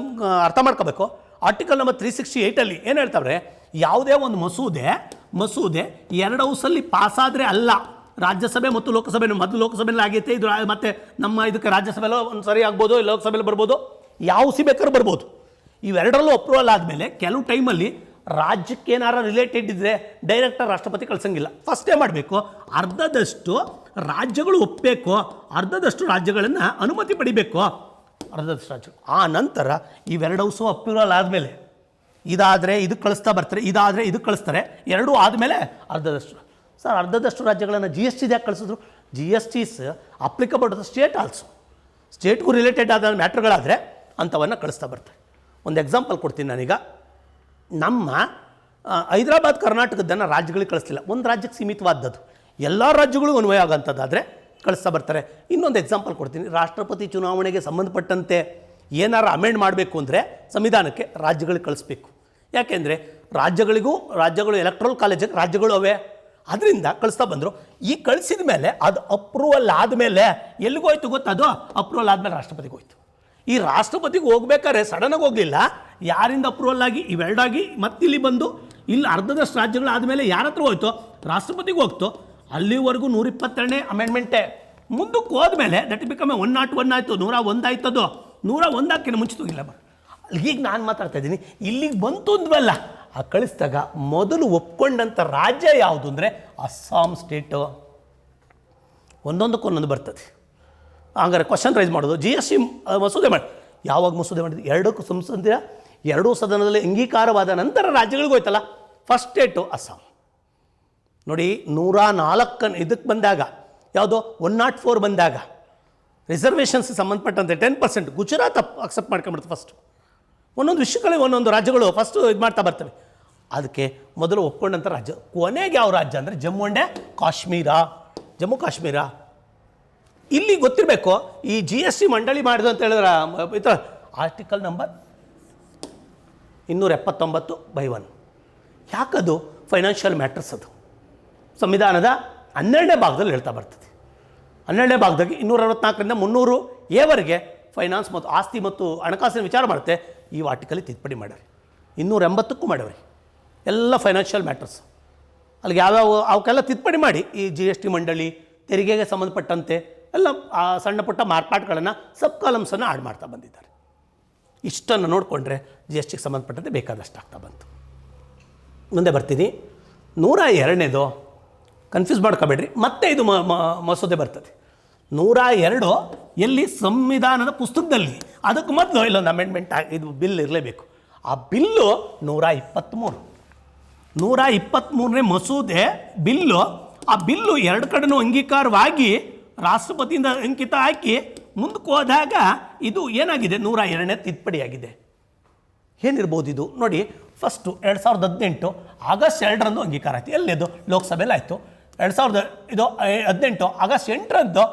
ಅರ್ಥ ಮಾಡ್ಕೋಬೇಕು. ಆರ್ಟಿಕಲ್ ನಂಬರ್ 368 ಏನು ಹೇಳ್ತಾವ್ರೆ, ಯಾವುದೇ ಒಂದು ಮಸೂದೆ 2 ಹೌಸಲ್ಲಿ ಪಾಸಾದರೆ ಅಲ್ಲ, ರಾಜ್ಯಸಭೆ ಮತ್ತು ಲೋಕಸಭೆ. ಮೊದಲು ಲೋಕಸಭೆಯಲ್ಲಿ ಆಗೈತೆ ಇದು, ಮತ್ತು ನಮ್ಮ ಇದಕ್ಕೆ ರಾಜ್ಯಸಭೆಯಲ್ಲೂ ಒಂದು ಸರಿ ಆಗ್ಬೋದು, ಲೋಕಸಭೆಯಲ್ಲಿ ಬರ್ಬೋದು, ಯಾವ ಬೇಕಾದ್ರೂ ಬರ್ಬೋದು. ಇವೆರಡರಲ್ಲೂ ಅಪ್ರೂವಲ್ ಆದಮೇಲೆ ಕೆಲವು ಟೈಮಲ್ಲಿ ರಾಜ್ಯಕ್ಕೆ ಏನಾರು ರಿಲೇಟೆಡ್ ಇದ್ದರೆ ಡೈರೆಕ್ಟಾಗಿ ರಾಷ್ಟ್ರಪತಿ ಕಳಿಸಂಗಿಲ್ಲ. ಫಸ್ಟೇ ಮಾಡಬೇಕು, ಅರ್ಧದಷ್ಟು ರಾಜ್ಯಗಳು ಒಪ್ಪಬೇಕು, ಅರ್ಧದಷ್ಟು ರಾಜ್ಯಗಳನ್ನು ಅನುಮತಿ ಪಡಿಬೇಕು, ಅರ್ಧದಷ್ಟು ರಾಜ್ಯಗಳು. ಆ ನಂತರ ಇವೆರಡು ಹೌಸು ಅಪ್ರೂವಲ್ ಆದಮೇಲೆ ಇದಾದರೆ ಇದಕ್ಕೆ ಕಳಿಸ್ತಾ ಬರ್ತಾರೆ, ಇದಾದರೆ ಇದಕ್ಕೆ ಕಳಿಸ್ತಾರೆ. ಎರಡೂ ಆದಮೇಲೆ ಅರ್ಧದಷ್ಟು. ಸರ್, ಅರ್ಧದಷ್ಟು ರಾಜ್ಯಗಳನ್ನು GST ಯಾಕೆ ಕಳಿಸಿದ್ರು? GSTs applicable to the state also. ಸ್ಟೇಟ್ಗೂ ರಿಲೇಟೆಡ್ ಆದ ಮ್ಯಾಟ್ರ್ಗಳಾದರೆ ಅಂಥವನ್ನು ಕಳಿಸ್ತಾ ಬರ್ತಾರೆ. ಒಂದು ಎಕ್ಸಾಂಪಲ್ ಕೊಡ್ತೀನಿ ನಾನೀಗ. ನಮ್ಮ ಹೈದರಾಬಾದ್ ಕರ್ನಾಟಕದನ್ನು ರಾಜ್ಯಗಳಿಗೆ ಕಳಿಸ್ತಿಲ್ಲ, ಒಂದು ರಾಜ್ಯಕ್ಕೆ ಸೀಮಿತವಾದದ್ದು, ಎಲ್ಲ ರಾಜ್ಯಗಳಿಗೂ ಅನ್ವಯ ಆಗೋಂಥದ್ದಾದರೆ ಕಳಿಸ್ತಾ ಬರ್ತಾರೆ. ಇನ್ನೊಂದು ಎಕ್ಸಾಂಪಲ್ ಕೊಡ್ತೀನಿ. ರಾಷ್ಟ್ರಪತಿ ಚುನಾವಣೆಗೆ ಸಂಬಂಧಪಟ್ಟಂತೆ ಏನಾರು ಅಮೆಂಡ್ ಮಾಡಬೇಕು ಅಂದರೆ ಸಂವಿಧಾನಕ್ಕೆ ರಾಜ್ಯಗಳಿಗೆ ಕಳಿಸ್ಬೇಕು. ಯಾಕೆಂದರೆ ರಾಜ್ಯಗಳು ಎಲೆಕ್ಟ್ರಲ್ ಕಾಲೇಜಿಗೆ ರಾಜ್ಯಗಳು ಅವೆ, ಅದರಿಂದ ಕಳಿಸ್ತಾ ಬಂದರು. ಈ ಕಳಿಸಿದ ಮೇಲೆ ಅದು ಅಪ್ರೂವಲ್ ಆದಮೇಲೆ ಎಲ್ಲಿಗೋಯ್ತು ಗೊತ್ತದು? ಅಪ್ರೂವಲ್ ಆದಮೇಲೆ ರಾಷ್ಟ್ರಪತಿಗೆ ಹೋಯ್ತು. ಈ ರಾಷ್ಟ್ರಪತಿಗೆ ಹೋಗ್ಬೇಕಾದ್ರೆ ಸಡನ್ನಾಗಿ ಹೋಗಲಿಲ್ಲ, ಯಾರಿಂದ ಅಪ್ರೂವಲ್ ಆಗಿ ಇವೆರಡಾಗಿ ಮತ್ತಿಲ್ಲಿ ಬಂದು ಇಲ್ಲಿ ಅರ್ಧದಷ್ಟು ರಾಜ್ಯಗಳಾದಮೇಲೆ ಯಾರ ಹತ್ರ ಹೋಯ್ತೋ ರಾಷ್ಟ್ರಪತಿಗೆ ಹೋಗ್ತೋ ಅಲ್ಲಿವರೆಗೂ 122ನೇ ಅಮೆಂಡ್ಮೆಂಟೇ. ಮುಂದಕ್ಕೆ ಹೋದ್ಮೇಲೆ ದಟ್ ಬಿಕಮ್ 101 ಆಯಿತು, 101 ಆಯ್ತದು. 101 ಹಾಕಿನ ಮುಂಚಿತೋಗಿಲ್ಲ. ಈಗ ನಾನು ಮಾತಾಡ್ತಾ ಇದ್ದೀನಿ, ಇಲ್ಲಿಗೆ ಬಂತು ಅಂದ್ವಲ್ಲ, ಆ ಕಳಿಸಿದಾಗ ಮೊದಲು ಒಪ್ಕೊಂಡಂಥ ರಾಜ್ಯ ಯಾವುದು ಅಂದರೆ ಅಸ್ಸಾಂ ಸ್ಟೇಟು. ಒಂದೊಂದಕ್ಕೊಂದೊಂದು ಬರ್ತದೆ. ಹಂಗಾರೆ ಕ್ವಶನ್ ರೈಸ್ ಮಾಡೋದು, GST ಮಸೂದೆ ಮಾಡಿ ಯಾವಾಗ ಮಸೂದೆ ಮಾಡಿದ್ವಿ? ಎರಡಕ್ಕೂ ಸಂಸದೀಯ ಎರಡೂ ಸದನದಲ್ಲಿ ಅಂಗೀಕಾರವಾದ ನಂತರ ರಾಜ್ಯಗಳಿಗೆ ಹೋಯ್ತಲ್ಲ. First state Assam. ನೋಡಿ 104 ಇದಕ್ಕೆ ಬಂದಾಗ, ಯಾವುದೋ 104 ಬಂದಾಗ ರಿಸರ್ವೇಷನ್ಸ್ ಸಂಬಂಧಪಟ್ಟಂತೆ 10% ಗುಜರಾತ್ ಅಕ್ಸೆಪ್ಟ್ ಮಾಡ್ಕೊಂಡ್ಬಿಡ್ತು. ಫಸ್ಟ್ ಒಂದೊಂದು ವಿಷಯಗಳಿಗೆ ಒಂದೊಂದು ರಾಜ್ಯಗಳು ಫಸ್ಟು ಇದು ಮಾಡ್ತಾ ಬರ್ತವೆ. ಅದಕ್ಕೆ ಮೊದಲು ಒಪ್ಕೊಂಡಂಥ ರಾಜ್ಯ. ಕೊನೆಗೆ ಯಾವ ರಾಜ್ಯ ಅಂದರೆ ಜಮ್ಮು ಆ್ಯಂಡ್ ಕಾಶ್ಮೀರ, ಜಮ್ಮು ಕಾಶ್ಮೀರ. ಇಲ್ಲಿ ಗೊತ್ತಿರಬೇಕು, ಈ GST ಮಂಡಳಿ ಮಾಡಿದ್ರು ಅಂತ ಹೇಳಿದ್ರೆ ಈ ಆರ್ಟಿಕಲ್ ನಂಬರ್ 279/1. ಯಾಕದು ಫೈನಾನ್ಷಿಯಲ್ ಮ್ಯಾಟರ್ಸ್, ಅದು ಸಂವಿಧಾನದ 12ನೇ ಭಾಗದಲ್ಲಿ ಹೇಳ್ತಾ ಬರ್ತದೆ. 12ನೇ ಭಾಗದಾಗಿ 264ರಿಂದ 300A ಫೈನಾನ್ಸ್ ಮತ್ತು ಆಸ್ತಿ ಮತ್ತು ಹಣಕಾಸಿನ ವಿಚಾರ ಮಾಡುತ್ತೆ. ಈ ಆರ್ಟಿಕಲ್ ತಿದ್ದುಪಡಿ ಮಾಡ್ಯಾರೆ. 280ಕ್ಕೂ ಮಾಡವ್ರಿ. ಎಲ್ಲ ಫೈನಾನ್ಷಿಯಲ್ ಮ್ಯಾಟರ್ಸ್ ಅಲ್ಲಿಗೆ ಯಾವ್ಯಾವ ಅವಕ್ಕೆಲ್ಲ ತಿದ್ದುಪಡಿ ಮಾಡಿ ಈ GST ಮಂಡಳಿ, ತೆರಿಗೆಗೆ ಸಂಬಂಧಪಟ್ಟಂತೆ ಎಲ್ಲ ಸಣ್ಣ ಪುಟ್ಟ ಮಾರ್ಪಾಟ್ಗಳನ್ನು ಸಬ್ ಕಾಲಮ್ಸನ್ನು ಆಡ್ ಮಾಡ್ತಾ ಬಂದಿದ್ದಾರೆ. ಇಷ್ಟನ್ನು ನೋಡಿಕೊಂಡ್ರೆ GSTಗೆ ಸಂಬಂಧಪಟ್ಟಂತೆ ಬೇಕಾದಷ್ಟು ಆಗ್ತಾ ಬಂತು. ಮುಂದೆ ಬರ್ತೀನಿ. 102ನೇದು ಕನ್ಫ್ಯೂಸ್ ಮಾಡ್ಕೋಬೇಡ್ರಿ, ಮತ್ತೆ ಇದು ಮಸೂದೆ ಬರ್ತದೆ. 102 ಎಲ್ಲಿ ಸಂವಿಧಾನದ ಪುಸ್ತಕದಲ್ಲಿ, ಅದಕ್ಕೆ ಮೊದಲು ಇಲ್ಲೊಂದು ಅಮೆಂಡ್ಮೆಂಟ್ ಇದು ಬಿಲ್ ಇರಲೇಬೇಕು. ಆ ಬಿಲ್ಲು 123ನೇ ಮಸೂದೆ ಬಿಲ್ಲು. ಆ ಬಿಲ್ಲು ಎರಡು ಕಡೆನೂ ಅಂಗೀಕಾರವಾಗಿ ರಾಷ್ಟ್ರಪತಿಯಿಂದ ಅಂಕಿತ ಹಾಕಿ ಮುಂದಕ್ಕೆ ಹೋದಾಗ ಇದು ಏನಾಗಿದೆ, 102ನೇ ತಿದ್ದುಪಡಿಯಾಗಿದೆ. ಏನಿರ್ಬೋದು ಇದು ನೋಡಿ. ಫಸ್ಟು 2018 ಆಗಸ್ಟ್ 2ರಂದು ಅಂಗೀಕಾರ ಆಯಿತು. ಎಲ್ಲಿದು? ಲೋಕಸಭೆಯಲ್ಲಿ ಆಯಿತು. 2018 ಆಗಸ್ಟ್ 8ರಂದು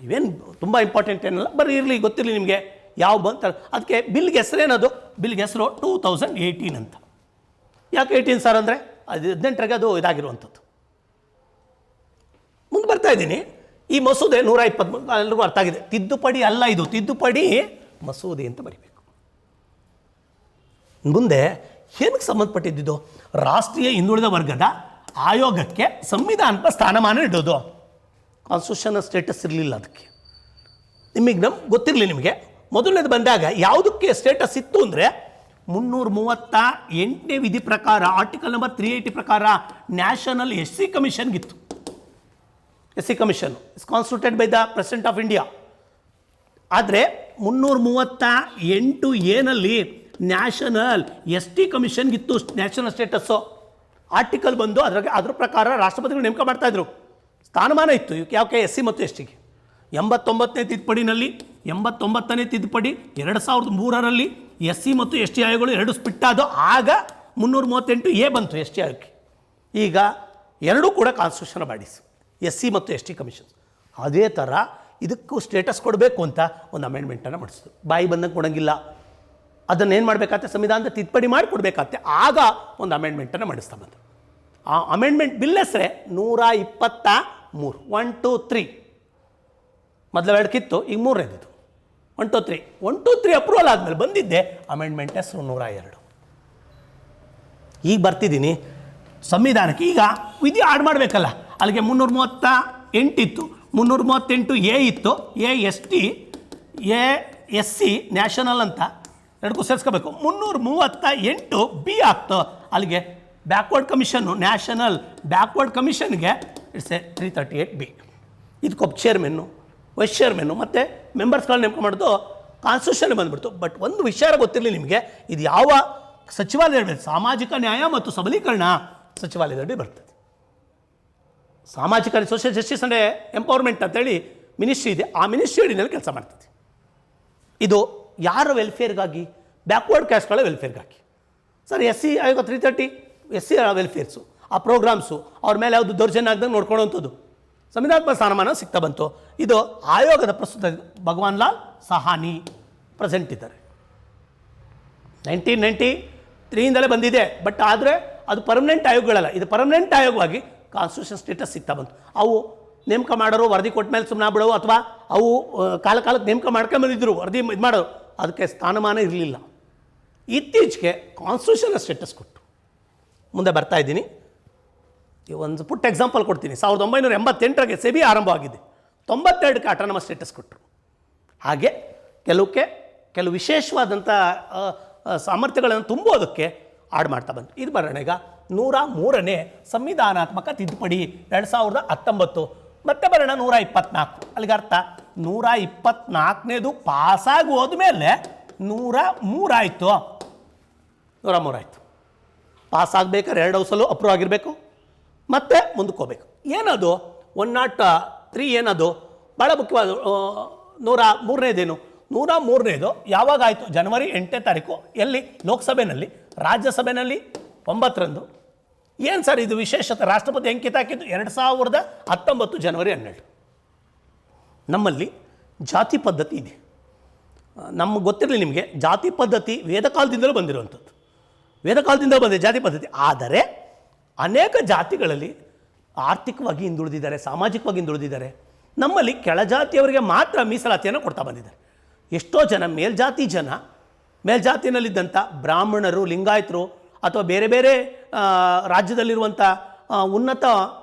ಇವೇನು ತುಂಬ ಇಂಪಾರ್ಟೆಂಟ್ ಏನಲ್ಲ, ಬರೀ ಇರಲಿ, ಗೊತ್ತಿರಲಿ ನಿಮಗೆ ಯಾವ ಬಂತ. ಅದಕ್ಕೆ ಬಿಲ್ಗೆ ಹೆಸರೇನದು? ಬಿಲ್ಗೆ ಹೆಸರು 2018 ಅಂತ. ಯಾಕೆ 18 ಸರ್ ಅಂದರೆ ಅದು 18ರಿಗೆ ಅದು ಇದಾಗಿರುವಂಥದ್ದು. ಮುಂದೆ ಬರ್ತಾ ಇದ್ದೀನಿ. ಈ ಮಸೂದೆ 123 ಎಲ್ರಿಗೂ ಅರ್ಥ ಆಗಿದೆ. ತಿದ್ದುಪಡಿ ಅಲ್ಲ ಇದು, ತಿದ್ದುಪಡಿ ಮಸೂದೆ ಅಂತ ಬರೀಬೇಕು. ಮುಂದೆ ಏನಕ್ಕೆ ಸಂಬಂಧಪಟ್ಟಿದ್ದು? ರಾಷ್ಟ್ರೀಯ ಹಿಂದುಳಿದ ವರ್ಗದ ಆಯೋಗಕ್ಕೆ ಸಂವಿಧಾನದ ಸ್ಥಾನಮಾನ ನೀಡೋದು. ಕಾನ್ಸ್ಟಿಟ್ಯೂಷನಲ್ ಸ್ಟೇಟಸ್ ಇರಲಿಲ್ಲ ಅದಕ್ಕೆ. ನಿಮಗೆ ಗೊತ್ತಿರಲಿ, ನಿಮಗೆ ಮೊದಲನೇದು ಬಂದಾಗ ಯಾವುದಕ್ಕೆ ಸ್ಟೇಟಸ್ ಇತ್ತು ಅಂದರೆ 338ನೇ ವಿಧಿ ಪ್ರಕಾರ ಆರ್ಟಿಕಲ್ ನಂಬರ್ 380 ಪ್ರಕಾರ ನ್ಯಾಷನಲ್ SC ಕಮಿಷನ್ಗಿತ್ತು. SC commission is constituted by the president of India. ಆದರೆ 338A ನ್ಯಾಷನಲ್ ST ಕಮಿಷನ್ಗಿತ್ತು ನ್ಯಾಷನಲ್ ಸ್ಟೇಟಸ್ಸು. ಆರ್ಟಿಕಲ್ ಬಂದು ಅದ್ರ ಪ್ರಕಾರ ರಾಷ್ಟ್ರಪತಿಗಳು ನೇಮಕ ಮಾಡ್ತಾಯಿದ್ರು. ಸ್ಥಾನಮಾನ ಇತ್ತು ಯಾಕೆ? SC ಮತ್ತು STಗೆ. 89ನೇ ತಿದ್ದುಪಡಿನಲ್ಲಿ 89ನೇ ತಿದ್ದುಪಡಿ 2003ರಲ್ಲಿ SC ಮತ್ತು ST ಆಯೋಗಗಳು ಎರಡು ಸ್ಪಿಟ್ ಆದವು. ಆಗ 338A ಬಂತು ST ಆಯೋಗಕ್ಕೆ. ಈಗ ಎರಡೂ ಕೂಡ ಕಾನ್ಸ್ಟಿಟ್ಯೂಷನ್ ಬಾಡೀಸ್, SC ಮತ್ತು ST ಕಮಿಷನ್ಸ್. ಅದೇ ಥರ ಇದಕ್ಕೂ ಸ್ಟೇಟಸ್ ಕೊಡಬೇಕು ಅಂತ ಒಂದು ಅಮೆಂಡ್ಮೆಂಟನ್ನು ಮಾಡಿಸಿದ್ರು. ಬಾಯಿ ಬಂದಂಗೆ ಕೊಡೋಂಗಿಲ್ಲ, ಅದನ್ನೇನು ಮಾಡಬೇಕಾಗತ್ತೆ? ಸಂವಿಧಾನದ ತಿದ್ದುಪಡಿ ಮಾಡಿಕೊಡ್ಬೇಕಾಗತ್ತೆ. ಆಗ ಒಂದು ಅಮೆಂಡ್ಮೆಂಟನ್ನು ಮಾಡಿಸ್ತಾ ಬಂದರು. ಆ ಅಮೆಂಡ್ಮೆಂಟ್ ಬಿಲ್ ಹೆಸರೇ 123. 1 2 3 ಮೊದಲು 2 ಕಿತ್ತು, ಈಗ 3 ಇದು 1 2 3. 1 2 3 ಅಪ್ರೂವಲ್ ಆದಮೇಲೆ ಬಂದಿದ್ದೆ ಅಮೆಂಡ್ಮೆಂಟ್ ಹೆಸರು 102. ಈಗ ಬರ್ತಿದ್ದೀನಿ ಸಂವಿಧಾನಕ್ಕೆ. ಈಗ ವಿಧಿ ಆಡ್ ಮಾಡಬೇಕಲ್ಲ, ಅಲ್ಲಿಗೆ 338 ಇತ್ತು, 338A ಇತ್ತು, ST SC ನ್ಯಾಷನಲ್ ಅಂತ ಎರಡಕ್ಕೂ ಸೇರಿಸ್ಕೋಬೇಕು. 338B ಆಗ್ತು. ಅಲ್ಲಿಗೆ ಬ್ಯಾಕ್ವರ್ಡ್ ಕಮಿಷನ್ನು, ನ್ಯಾಷನಲ್ ಬ್ಯಾಕ್ವರ್ಡ್ ಕಮಿಷನ್ಗೆ ಇಟ್ಸ್ 338B. ಇದಕ್ಕೊಬ್ಬ ಚೇರ್ಮನ್ನು, ವೈಸ್ ಚೇರ್ಮನ್ನು ಮತ್ತು ಮೆಂಬರ್ಸ್ಗಳನ್ನ ನೇಮಕ ಮಾಡೋದು ಕಾನ್ಸ್ಟಿಟ್ಯೂಷನ್ ಬಂದುಬಿಡ್ತು. ಬಟ್ ಒಂದು ವಿಚಾರ ಗೊತ್ತಿರಲಿ ನಿಮಗೆ, ಇದು ಯಾವ ಸಚಿವಾಲಯದಲ್ಲಿ? ಸಾಮಾಜಿಕ ನ್ಯಾಯ ಮತ್ತು ಸಬಲೀಕರಣ ಸಚಿವಾಲಯದಲ್ಲಿ ಬರ್ತದೆ. ಸಾಮಾಜಿಕ ಸೋಷಿಯಲ್ ಜಸ್ಟಿಸ್ ಅಂದರೆ ಎಂಪವರ್ಮೆಂಟ್ ಅಂತೇಳಿ ಮಿನಿಸ್ಟ್ರಿ ಇದೆ. ಆ ಮಿನಿಸ್ಟ್ರಿ ಅಡಿನಲ್ಲಿ ಕೆಲಸ ಮಾಡ್ತದೆ. ಇದು ಯಾರ ವೆಲ್ಫೇರ್ಗಾಗಿ? ಬ್ಯಾಕ್ವರ್ಡ್ ಕ್ಯಾಸ್ಟ್ಗಳ ವೆಲ್ಫೇರ್ಗಾಗಿ. ಸರ್ SC ಆಯೋಗ 330 SC ವೆಲ್ಫೇರ್ಸು, ಆ ಪ್ರೋಗ್ರಾಮ್ಸು, ಅವ್ರ ಮೇಲೆ ಯಾವುದು ದೌರ್ಜನ್ಯ ಆಗ್ದಂಗೆ ನೋಡ್ಕೊಳ್ಳೋವಂಥದ್ದು ಸಂವಿಧಾನಾತ್ಮಕ ಸ್ಥಾನಮಾನ ಸಿಗ್ತಾ ಬಂತು. ಇದು ಆಯೋಗದ ಪ್ರಸ್ತುತ ಭಗವಾನ್ ಲಾಲ್ ಸಹಾನಿ ಪ್ರೆಸೆಂಟ್ ಇದ್ದಾರೆ. 1993ಇಂದಲೇ ಬಂದಿದೆ. ಬಟ್ ಆದರೆ ಅದು ಪರ್ಮನೆಂಟ್ ಆಯೋಗಗಳಲ್ಲ. ಇದು ಪರ್ಮನೆಂಟ್ ಆಯೋಗವಾಗಿ ಕಾನ್ಸ್ಟಿಟ್ಯೂಷನ್ ಸ್ಟೇಟಸ್ ಸಿಗ್ತಾ ಬಂತು. ಅವು ನೇಮಕ ಮಾಡೋರು ವರದಿ ಕೊಟ್ಟ ಮೇಲೆ ಸುಮ್ಮನೆ ಬಿಡೋವು, ಅಥವಾ ಅವು ಕಾಲಕ್ಕೆ ನೇಮಕ ಮಾಡ್ಕೊಂಬಂದಿದ್ರು ವರದಿ ಇದು ಮಾಡೋರು, ಅದಕ್ಕೆ ಸ್ಥಾನಮಾನ ಇರಲಿಲ್ಲ. ಇತ್ತೀಚೆಗೆ ಕಾನ್ಸ್ಟಿಟ್ಯೂಷನಲ್ ಸ್ಟೇಟಸ್ ಕೊಟ್ಟು ಮುಂದೆ ಬರ್ತಾ ಇದ್ದೀನಿ. ಒಂದು ಪುಟ್ಟ ಎಕ್ಸಾಂಪಲ್ ಕೊಡ್ತೀನಿ. 1988ರಲ್ಲಿ ಸೆಬಿ ಆರಂಭವಾಗಿದೆ, 92ಕ್ಕೆ ಆಟಾನಮಸ್ ಸ್ಟೇಟಸ್ ಕೊಟ್ಟರು. ಹಾಗೆ ಕೆಲವು ವಿಶೇಷವಾದಂಥ ಸಾಮರ್ಥ್ಯಗಳನ್ನು ತುಂಬೋದಕ್ಕೆ ಆಡ್ ಮಾಡ್ತಾ ಬಂತು. ಇದು ಬರೋಣ ಈಗ 103ನೇ ಸಂವಿಧಾನಾತ್ಮಕ ತಿದ್ದುಪಡಿ 2019. ಮತ್ತೆ ಬರೋಣ 124. ಅಲ್ಲಿಗೆ ಅರ್ಥ 124ನೇದು ಪಾಸಾಗಿ ಹೋದ್ಮೇಲೆ 103 ಆಯಿತು. 103 ಆಯಿತು. ಪಾಸ್ ಆಗಬೇಕಾದ್ರೆ 2 ಹೌಸಲ್ಲೂ ಅಪ್ರೂವ್ ಆಗಿರಬೇಕು, ಮತ್ತೆ ಮುಂದಕ್ಕೆ ಹೋಗ್ಬೇಕು. ಏನದು 103 ಏನದು ಭಾಳ ಮುಖ್ಯವಾದ 103ನೇದೇನು? 103ನೇದು ಯಾವಾಗ ಆಯಿತು? ಜನವರಿ 8ನೇ ತಾರೀಕು. ಎಲ್ಲಿ? ಲೋಕಸಭೆಯಲ್ಲಿ. ರಾಜ್ಯಸಭೆಯಲ್ಲಿ 9ರಂದು. ಏನು ಸರ್ ಇದು ವಿಶೇಷತೆ? ರಾಷ್ಟ್ರಪತಿ ಅಂಕಿತ ಹಾಕಿದ್ದು 2019 ಜನವರಿ 12. ನಮ್ಮಲ್ಲಿ ಜಾತಿ ಪದ್ಧತಿ ಇದೆ. ನಮಗೆ ಗೊತ್ತಿರಲಿ ನಿಮಗೆ, ಜಾತಿ ಪದ್ಧತಿ ವೇದಕಾಲದಿಂದಲೂ ಬಂದಿರುವಂಥದ್ದು. ವೇದಕಾಲದಿಂದ ಬಂದಿದೆ ಜಾತಿ ಪದ್ಧತಿ. ಆದರೆ ಅನೇಕ ಜಾತಿಗಳಲ್ಲಿ ಆರ್ಥಿಕವಾಗಿ ಹಿಂದುಳಿದಿದ್ದಾರೆ, ಸಾಮಾಜಿಕವಾಗಿ ಹಿಂದುಳಿದಿದ್ದಾರೆ. ನಮ್ಮಲ್ಲಿ ಕೆಳಜಾತಿಯವರಿಗೆ ಮಾತ್ರ ಮೀಸಲಾತಿಯನ್ನು ಕೊಡ್ತಾ ಬಂದಿದ್ದಾರೆ. ಎಷ್ಟೋ ಜನ ಮೇಲ್ಜಾತಿನಲ್ಲಿದ್ದಂಥ ಬ್ರಾಹ್ಮಣರು, ಲಿಂಗಾಯತರು ಅಥವಾ ಬೇರೆ ಬೇರೆ ರಾಜ್ಯದಲ್ಲಿರುವಂಥ ಉನ್ನತ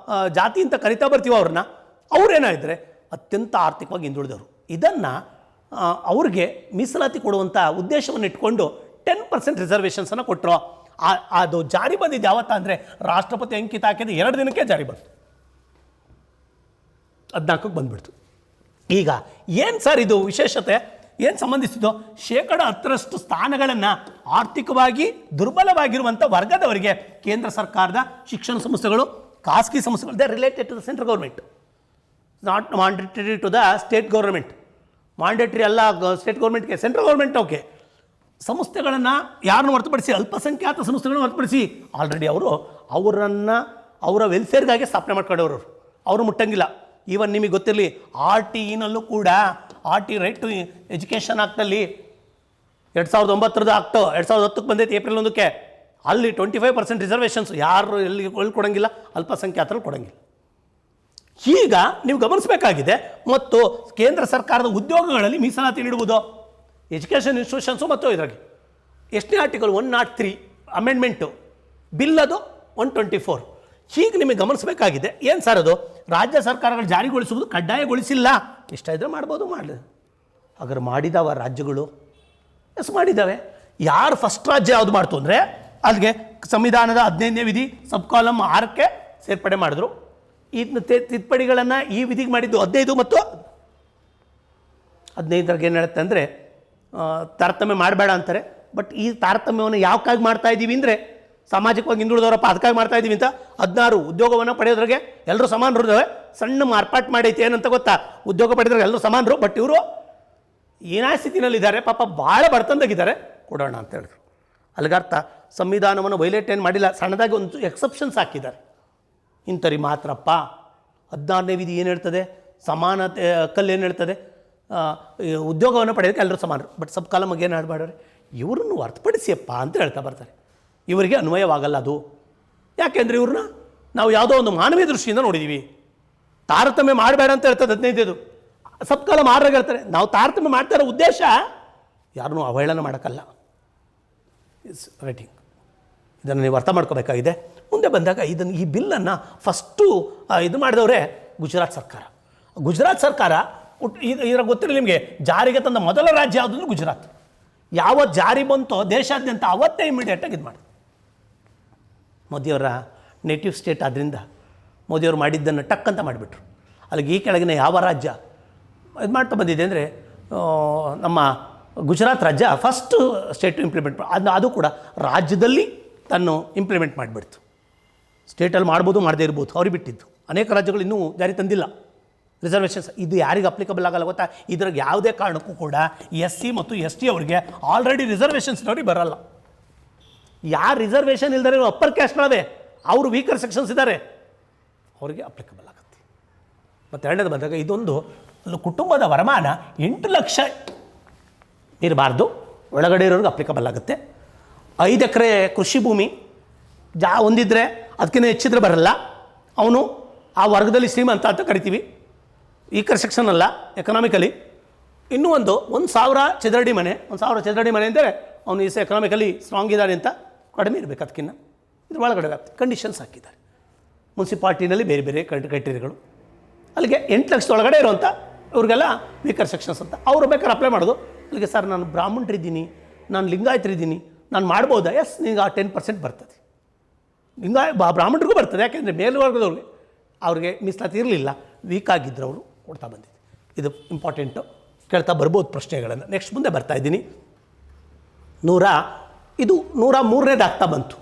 ಜಾತಿ ಅಂತ ಕರಿತಾ ಬರ್ತೀವೋ ಅವ್ರೇನಾಗಿದ್ದರೆ ಅತ್ಯಂತ ಆರ್ಥಿಕವಾಗಿ ಹಿಂದುಳಿದವರು. ಇದನ್ನು ಅವ್ರಿಗೆ ಮೀಸಲಾತಿ ಕೊಡುವಂಥ ಉದ್ದೇಶವನ್ನು ಇಟ್ಕೊಂಡು 10% ರಿಸರ್ವೇಷನ್ಸನ್ನು ಕೊಟ್ಟರು. ಅದು ಜಾರಿ ಬಂದಿದ್ದು ಯಾವತ್ತ ಅಂದರೆ ರಾಷ್ಟ್ರಪತಿ ಅಂಕಿತ ಹಾಕಿದ್ದು 2 ದಿನಕ್ಕೆ ಜಾರಿ ಬಂತು. 14ಕ್ಕೆ ಬಂದುಬಿಡ್ತು. ಈಗ ಏನು ಸರ್ ಇದು ವಿಶೇಷತೆ? ಏನು ಸಂಬಂಧಿಸಿದ್ದು? 10% ಸ್ಥಾನಗಳನ್ನು ಆರ್ಥಿಕವಾಗಿ ದುರ್ಬಲವಾಗಿರುವಂಥ ವರ್ಗದವರಿಗೆ ಕೇಂದ್ರ ಸರ್ಕಾರದ ಶಿಕ್ಷಣ ಸಂಸ್ಥೆಗಳು, ಖಾಸಗಿ ಸಂಸ್ಥೆಗಳು, they related to the central government, not mandatory to the state government. Mandatory ಅಲ್ಲ ಸ್ಟೇಟ್ ಗೌರ್ಮೆಂಟ್ಗೆ, ಸೆಂಟ್ರಲ್ ಗೌರ್ಮೆಂಟ್. ಓಕೆ, ಸಂಸ್ಥೆಗಳನ್ನು ಯಾರನ್ನು ಹೊರತುಪಡಿಸಿ, ಅಲ್ಪಸಂಖ್ಯಾತ ಸಂಸ್ಥೆಗಳನ್ನು ಹೊರತುಪಡಿಸಿ ಆಲ್ರೆಡಿ ಅವರ ವೆಲ್ಫೇರ್ಗಾಗಿ ಸ್ಥಾಪನೆ ಮಾಡ್ಕೊಂಡವರು. ಅವರು ಮುಟ್ಟಂಗಿಲ್ಲ. ಈವನ್ ನಿಮಗೆ ಗೊತ್ತಿರಲಿ, RTEನಲ್ಲೂ ಕೂಡ RT ರೈಟ್ ಟು ಎಜುಕೇಷನ್ ಆ್ಯಕ್ಟಲ್ಲಿ 2009 ಆಕ್ಟು 2010ಕ್ಕೆ ಬಂದೈತೆ ಏಪ್ರಿಲ್ 1ಕ್ಕೆ. ಅಲ್ಲಿ 25% ರಿಸರ್ವೇಷನ್ಸ್ ಯಾರು ಎಲ್ಲಿ ಕೊಡೋಂಗಿಲ್ಲ, ಅಲ್ಪಸಂಖ್ಯಾತರು ಕೊಡೋಂಗಿಲ್ಲ. ಈಗ ನೀವು ಗಮನಿಸಬೇಕಾಗಿದೆ. ಮತ್ತು ಕೇಂದ್ರ ಸರ್ಕಾರದ ಉದ್ಯೋಗಗಳಲ್ಲಿ ಮೀಸಲಾತಿ ನೀಡುವುದು ಎಜುಕೇಷನ್ ಇನ್ಸ್ಟಿಟ್ಯೂಷನ್ಸು. ಮತ್ತು ಇದರಾಗೆ ಎಷ್ಟನೇ ಆರ್ಟಿಕಲ್? 103 ಅಮೆಂಡ್ಮೆಂಟು. ಬಿಲ್ ಅದು 124. ಹೀಗೆ ನಿಮಗೆ ಗಮನಿಸಬೇಕಾಗಿದೆ. ಏನು ಸರ್ ಅದು? ರಾಜ್ಯ ಸರ್ಕಾರಗಳು ಜಾರಿಗೊಳಿಸುವುದು ಕಡ್ಡಾಯಗೊಳಿಸಿಲ್ಲ. ಇಷ್ಟ ಇದ್ದರೆ ಮಾಡ್ಬೋದು, ಮಾಡಲಿ. ಹಾಗಾದ್ರೆ ಮಾಡಿದಾವ ರಾಜ್ಯಗಳು? ಎಸ್ ಮಾಡಿದ್ದಾವೆ. ಯಾರು ಫಸ್ಟ್ ರಾಜ್ಯ ಯಾವುದು ಮಾಡ್ತು ಅಂದರೆ ಅಲ್ಲಿಗೆ ಸಂವಿಧಾನದ 15ನೇ ವಿಧಿ ಸಬ್ ಕಾಲಮ್ 6ಕ್ಕೆ ಸೇರ್ಪಡೆ ಮಾಡಿದ್ರು. ಇದನ್ನ ತಿದ್ದುಪಡಿಗಳನ್ನು ಈ ವಿಧಿಗೆ ಮಾಡಿದ್ದು 15 ಮತ್ತು 15ರಾಗ ಏನು ಹೇಳುತ್ತೆ ಅಂದರೆ ತಾರತಮ್ಯ ಮಾಡಬೇಡ ಅಂತಾರೆ. ಬಟ್ ಈ ತಾರತಮ್ಯವನ್ನು ಯಾವಕ್ಕಾಗಿ ಮಾಡ್ತಾ ಇದ್ದೀವಿ ಅಂದರೆ ಸಾಮಾಜಿಕವಾಗಿ ಹಿಂದುಳಿದವರಪ್ಪ ಅದಕ್ಕಾಗಿ ಮಾಡ್ತಾ ಇದ್ದೀವಿ ಅಂತ 16 ಉದ್ಯೋಗವನ್ನು ಪಡೆಯೋದ್ರಾಗೆ ಎಲ್ಲರೂ ಸಮಾನರು ಇದ್ದಾವೆ. ಸಣ್ಣ ಮಾರ್ಪಾಟ್ ಮಾಡೈತೆ ಏನಂತ ಗೊತ್ತಾ? ಉದ್ಯೋಗ ಪಡೆದ್ರೆ ಎಲ್ಲರೂ ಸಮಾನರು, ಬಟ್ ಇವರು ಏನೇ ಸ್ಥಿತಿನಲ್ಲಿದ್ದಾರೆ, ಪಾಪ ಭಾಳ ಬಡತನದಾಗಿದ್ದಾರೆ, ಕೊಡೋಣ ಅಂತ ಹೇಳಿದ್ರು. ಅಲ್ಲಿಗರ್ಥ ಸಂವಿಧಾನವನ್ನು ವೈಲೇಟ್ ಏನು ಮಾಡಿಲ್ಲ, ಸಣ್ಣದಾಗಿ ಒಂದು ಎಕ್ಸೆಪ್ಷನ್ಸ್ ಹಾಕಿದ್ದಾರೆ. ಇಂಥವ್ರಿಗೆ ಮಾತ್ರಪ್ಪ. 16ನೇ ವಿಧಿ ಏನು ಹೇಳ್ತದೆ? ಸಮಾನತೆ ಹಕ್ಕಲ್ಲಿ ಏನು ಹೇಳ್ತದೆ? ಉದ್ಯೋಗವನ್ನು ಪಡೆಯೋದಕ್ಕೆ ಎಲ್ಲರೂ ಸಮಾನರು. ಬಟ್ ಸಬ್ ಕಾಲಮ್ಗೆ ಏನು ಮಾಡ್ಬಾರ್ರೆ, ಇವ್ರನ್ನು ಹೊರತುಪಡಿಸಿಯಪ್ಪ ಅಂತ ಹೇಳ್ತಾ ಬರ್ತಾರೆ. ಇವರಿಗೆ ಅನ್ವಯವಾಗಲ್ಲ ಅದು. ಯಾಕೆಂದರೆ ಇವ್ರನ್ನ ನಾವು ಯಾವುದೋ ಒಂದು ಮಾನವೀಯ ದೃಷ್ಟಿಯಿಂದ ನೋಡಿದ್ದೀವಿ. ತಾರತಮ್ಯ ಮಾಡಬೇಡ ಅಂತ ಹೇಳ್ತದೆ 15. ಸಬ್ ಕಾಲಮ್ 6ರಾಗ ಹೇಳ್ತಾರೆ. ನಾವು ತಾರತಮ್ಯ ಮಾಡ್ತಾ ಇರೋ ಉದ್ದೇಶ ಯಾರನ್ನೂ ಅವಹೇಳನ ಮಾಡೋಕ್ಕಲ್ಲ. Is writing. ಇದನ್ನು ನೀವು ಅರ್ಥ ಮಾಡ್ಕೋಬೇಕಾಗಿದೆ. ಮುಂದೆ ಬಂದಾಗ ಈ ಬಿಲ್ಲನ್ನು ಫಸ್ಟು ಇದು ಮಾಡಿದವರೇ ಗುಜರಾತ್ ಸರ್ಕಾರ. ಗುಜರಾತ್ ಸರ್ಕಾರ ಇದರ ಗೊತ್ತಿರಲಿ ನಿಮಗೆ, ಜಾರಿಗೆ ತಂದ ಮೊದಲ ರಾಜ್ಯ ಯಾವುದಂದ್ರೆ ಗುಜರಾತ್. ಯಾವತ್ತು ಜಾರಿ ಬಂತೋ ದೇಶಾದ್ಯಂತ ಅವತ್ತೇ ಇಮಿಡಿಯೇಟಾಗಿ ಇದು ಮಾಡಿ. ಮೋದಿಯವರ ನೇಟಿವ್ ಸ್ಟೇಟ್ ಆದ್ದರಿಂದ ಮೋದಿಯವರು ಮಾಡಿದ್ದನ್ನು ಟಕ್ ಅಂತ ಮಾಡಿಬಿಟ್ರು. ಅಲ್ಲಿಗೆ ಈ ಕೆಳಗಿನ ಯಾವ ರಾಜ್ಯ ಇದು ಮಾಡ್ತಾ ಬಂದಿದೆ ಅಂದರೆ ನಮ್ಮ ಗುಜರಾತ್ ರಾಜ್ಯ ಫಸ್ಟ್ ಸ್ಟೇಟ್ ಇಂಪ್ಲಿಮೆಂಟ್ ಅದು ಕೂಡ ರಾಜ್ಯದಲ್ಲಿ ತನ್ನು ಇಂಪ್ಲಿಮೆಂಟ್ ಮಾಡಿಬಿಡ್ತು. ಸ್ಟೇಟಲ್ಲಿ ಮಾಡ್ಬೋದು, ಮಾಡದೇ ಇರ್ಬೋದು, ಅವ್ರಿಗೆ ಬಿಟ್ಟಿದ್ದು. ಅನೇಕ ರಾಜ್ಯಗಳು ಇನ್ನೂ ಜಾರಿ ತಂದಿಲ್ಲ ರಿಸರ್ವೇಷನ್ಸ್. ಇದು ಯಾರಿಗೆ ಅಪ್ಲಿಕಬಲ್ ಆಗಲ್ಲ ಗೊತ್ತಾ? ಇದ್ರಾಗ ಯಾವುದೇ ಕಾರಣಕ್ಕೂ ಕೂಡ SC ಮತ್ತು ST ಅವರಿಗೆ ಆಲ್ರೆಡಿ ರಿಸರ್ವೇಷನ್ಸ್ನವ್ರಿಗೆ ಬರಲ್ಲ. ಯಾರು ರಿಸರ್ವೇಷನ್ ಇಲ್ದರೆ ಅಪ್ಪರ್ ಕ್ಯಾಸ್ಟ್ನವೇ, ಅವರು ವೀಕರ್ ಸೆಕ್ಷನ್ಸ್ ಇದ್ದಾರೆ, ಅವರಿಗೆ ಅಪ್ಲಿಕಬಲ್ ಆಗುತ್ತೆ. ಮತ್ತು ಎರಡನೇದು ಬಂದಾಗ ಇದೊಂದು ಕುಟುಂಬದ ವರಮಾನ 8 ಲಕ್ಷ ಇರಬಾರ್ದು, ಒಳಗಡೆ ಇರೋರಿಗೆ ಅಪ್ಲಿಕಬಲ್ ಆಗುತ್ತೆ. 5 ಎಕರೆ ಕೃಷಿ ಭೂಮಿ ಹೊಂದಿದ್ರೆ ಅದಕ್ಕಿಂತ ಹೆಚ್ಚಿದ್ರೆ ಬರಲ್ಲ, ಅವನು ಆ ವರ್ಗದಲ್ಲಿ ಶ್ರೀಮಂತ ಅಂತ ಕರಿತೀವಿ. ವೀಕರ್ ಸೆಕ್ಷನ್ ಅಲ್ಲ ಎಕನಾಮಿಕಲಿ. ಇನ್ನೂ 1,000 ಚದರಡಿ ಮನೆ, 1,000 ಚದರಡಿ ಮನೆ ಅಂದರೆ ಅವನು ಈಸ್ ಎಕನಾಮಿಕಲಿ ಸ್ಟ್ರಾಂಗ್ ಇದ್ದಾನೆ ಅಂತ ಕಡಿಮೆ ಇರಬೇಕು, ಅದಕ್ಕಿಂತ ಇದ್ರ ಒಳಗಡೆ ವ್ಯಾಪ್ತಿ ಕಂಡೀಷನ್ಸ್ ಹಾಕಿದ್ದಾರೆ. ಮುನ್ಸಿಪಾಲ್ಟಿನಲ್ಲಿ ಬೇರೆ ಬೇರೆ ಕ್ರೈಟೀರಿಯಾಗಳು, ಅಲ್ಲಿಗೆ 8 ಲಕ್ಷದೊಳಗಡೆ ಇರುವಂಥ ಇವ್ರಿಗೆಲ್ಲ ವೀಕರ್ ಸೆಕ್ಷನ್ಸ್ ಅಂತ ಅವ್ರು ಬೇಕಾದ್ರೆ ಅಪ್ಲೈ ಮಾಡೋದು. ಅಲ್ಲಿಗೆ ಸರ್ ನಾನು ಬ್ರಾಹ್ಮಣರಿದ್ದೀನಿ, ನಾನು ಲಿಂಗಾಯತರಿದ್ದೀನಿ, ನಾನು ಮಾಡ್ಬೋದಾ? ಎಸ್, ನಿಮಗೆ ಆ 10% ಬರ್ತದೆ. ಬ್ರಾಹ್ಮಣರಿಗೂ ಬರ್ತದೆ, ಯಾಕೆಂದರೆ ಮೇಲ್ವರ್ಗದವ್ರಿಗೆ ಅವ್ರಿಗೆ ಮೀಸಲಾತಿ ಇರಲಿಲ್ಲ, ವೀಕ್ ಆಗಿದ್ದರು, ಅವರು ಕೊಡ್ತಾ ಬಂದಿದೆ. ಇದು ಇಂಪಾರ್ಟೆಂಟು, ಕೇಳ್ತಾ ಬರ್ಬೋದು ಪ್ರಶ್ನೆಗಳನ್ನು. ನೆಕ್ಸ್ಟ್ ಮುಂದೆ ಬರ್ತಾ ಇದ್ದೀನಿ. 103ನೇದು ಆಗ್ತಾ ಬಂತು.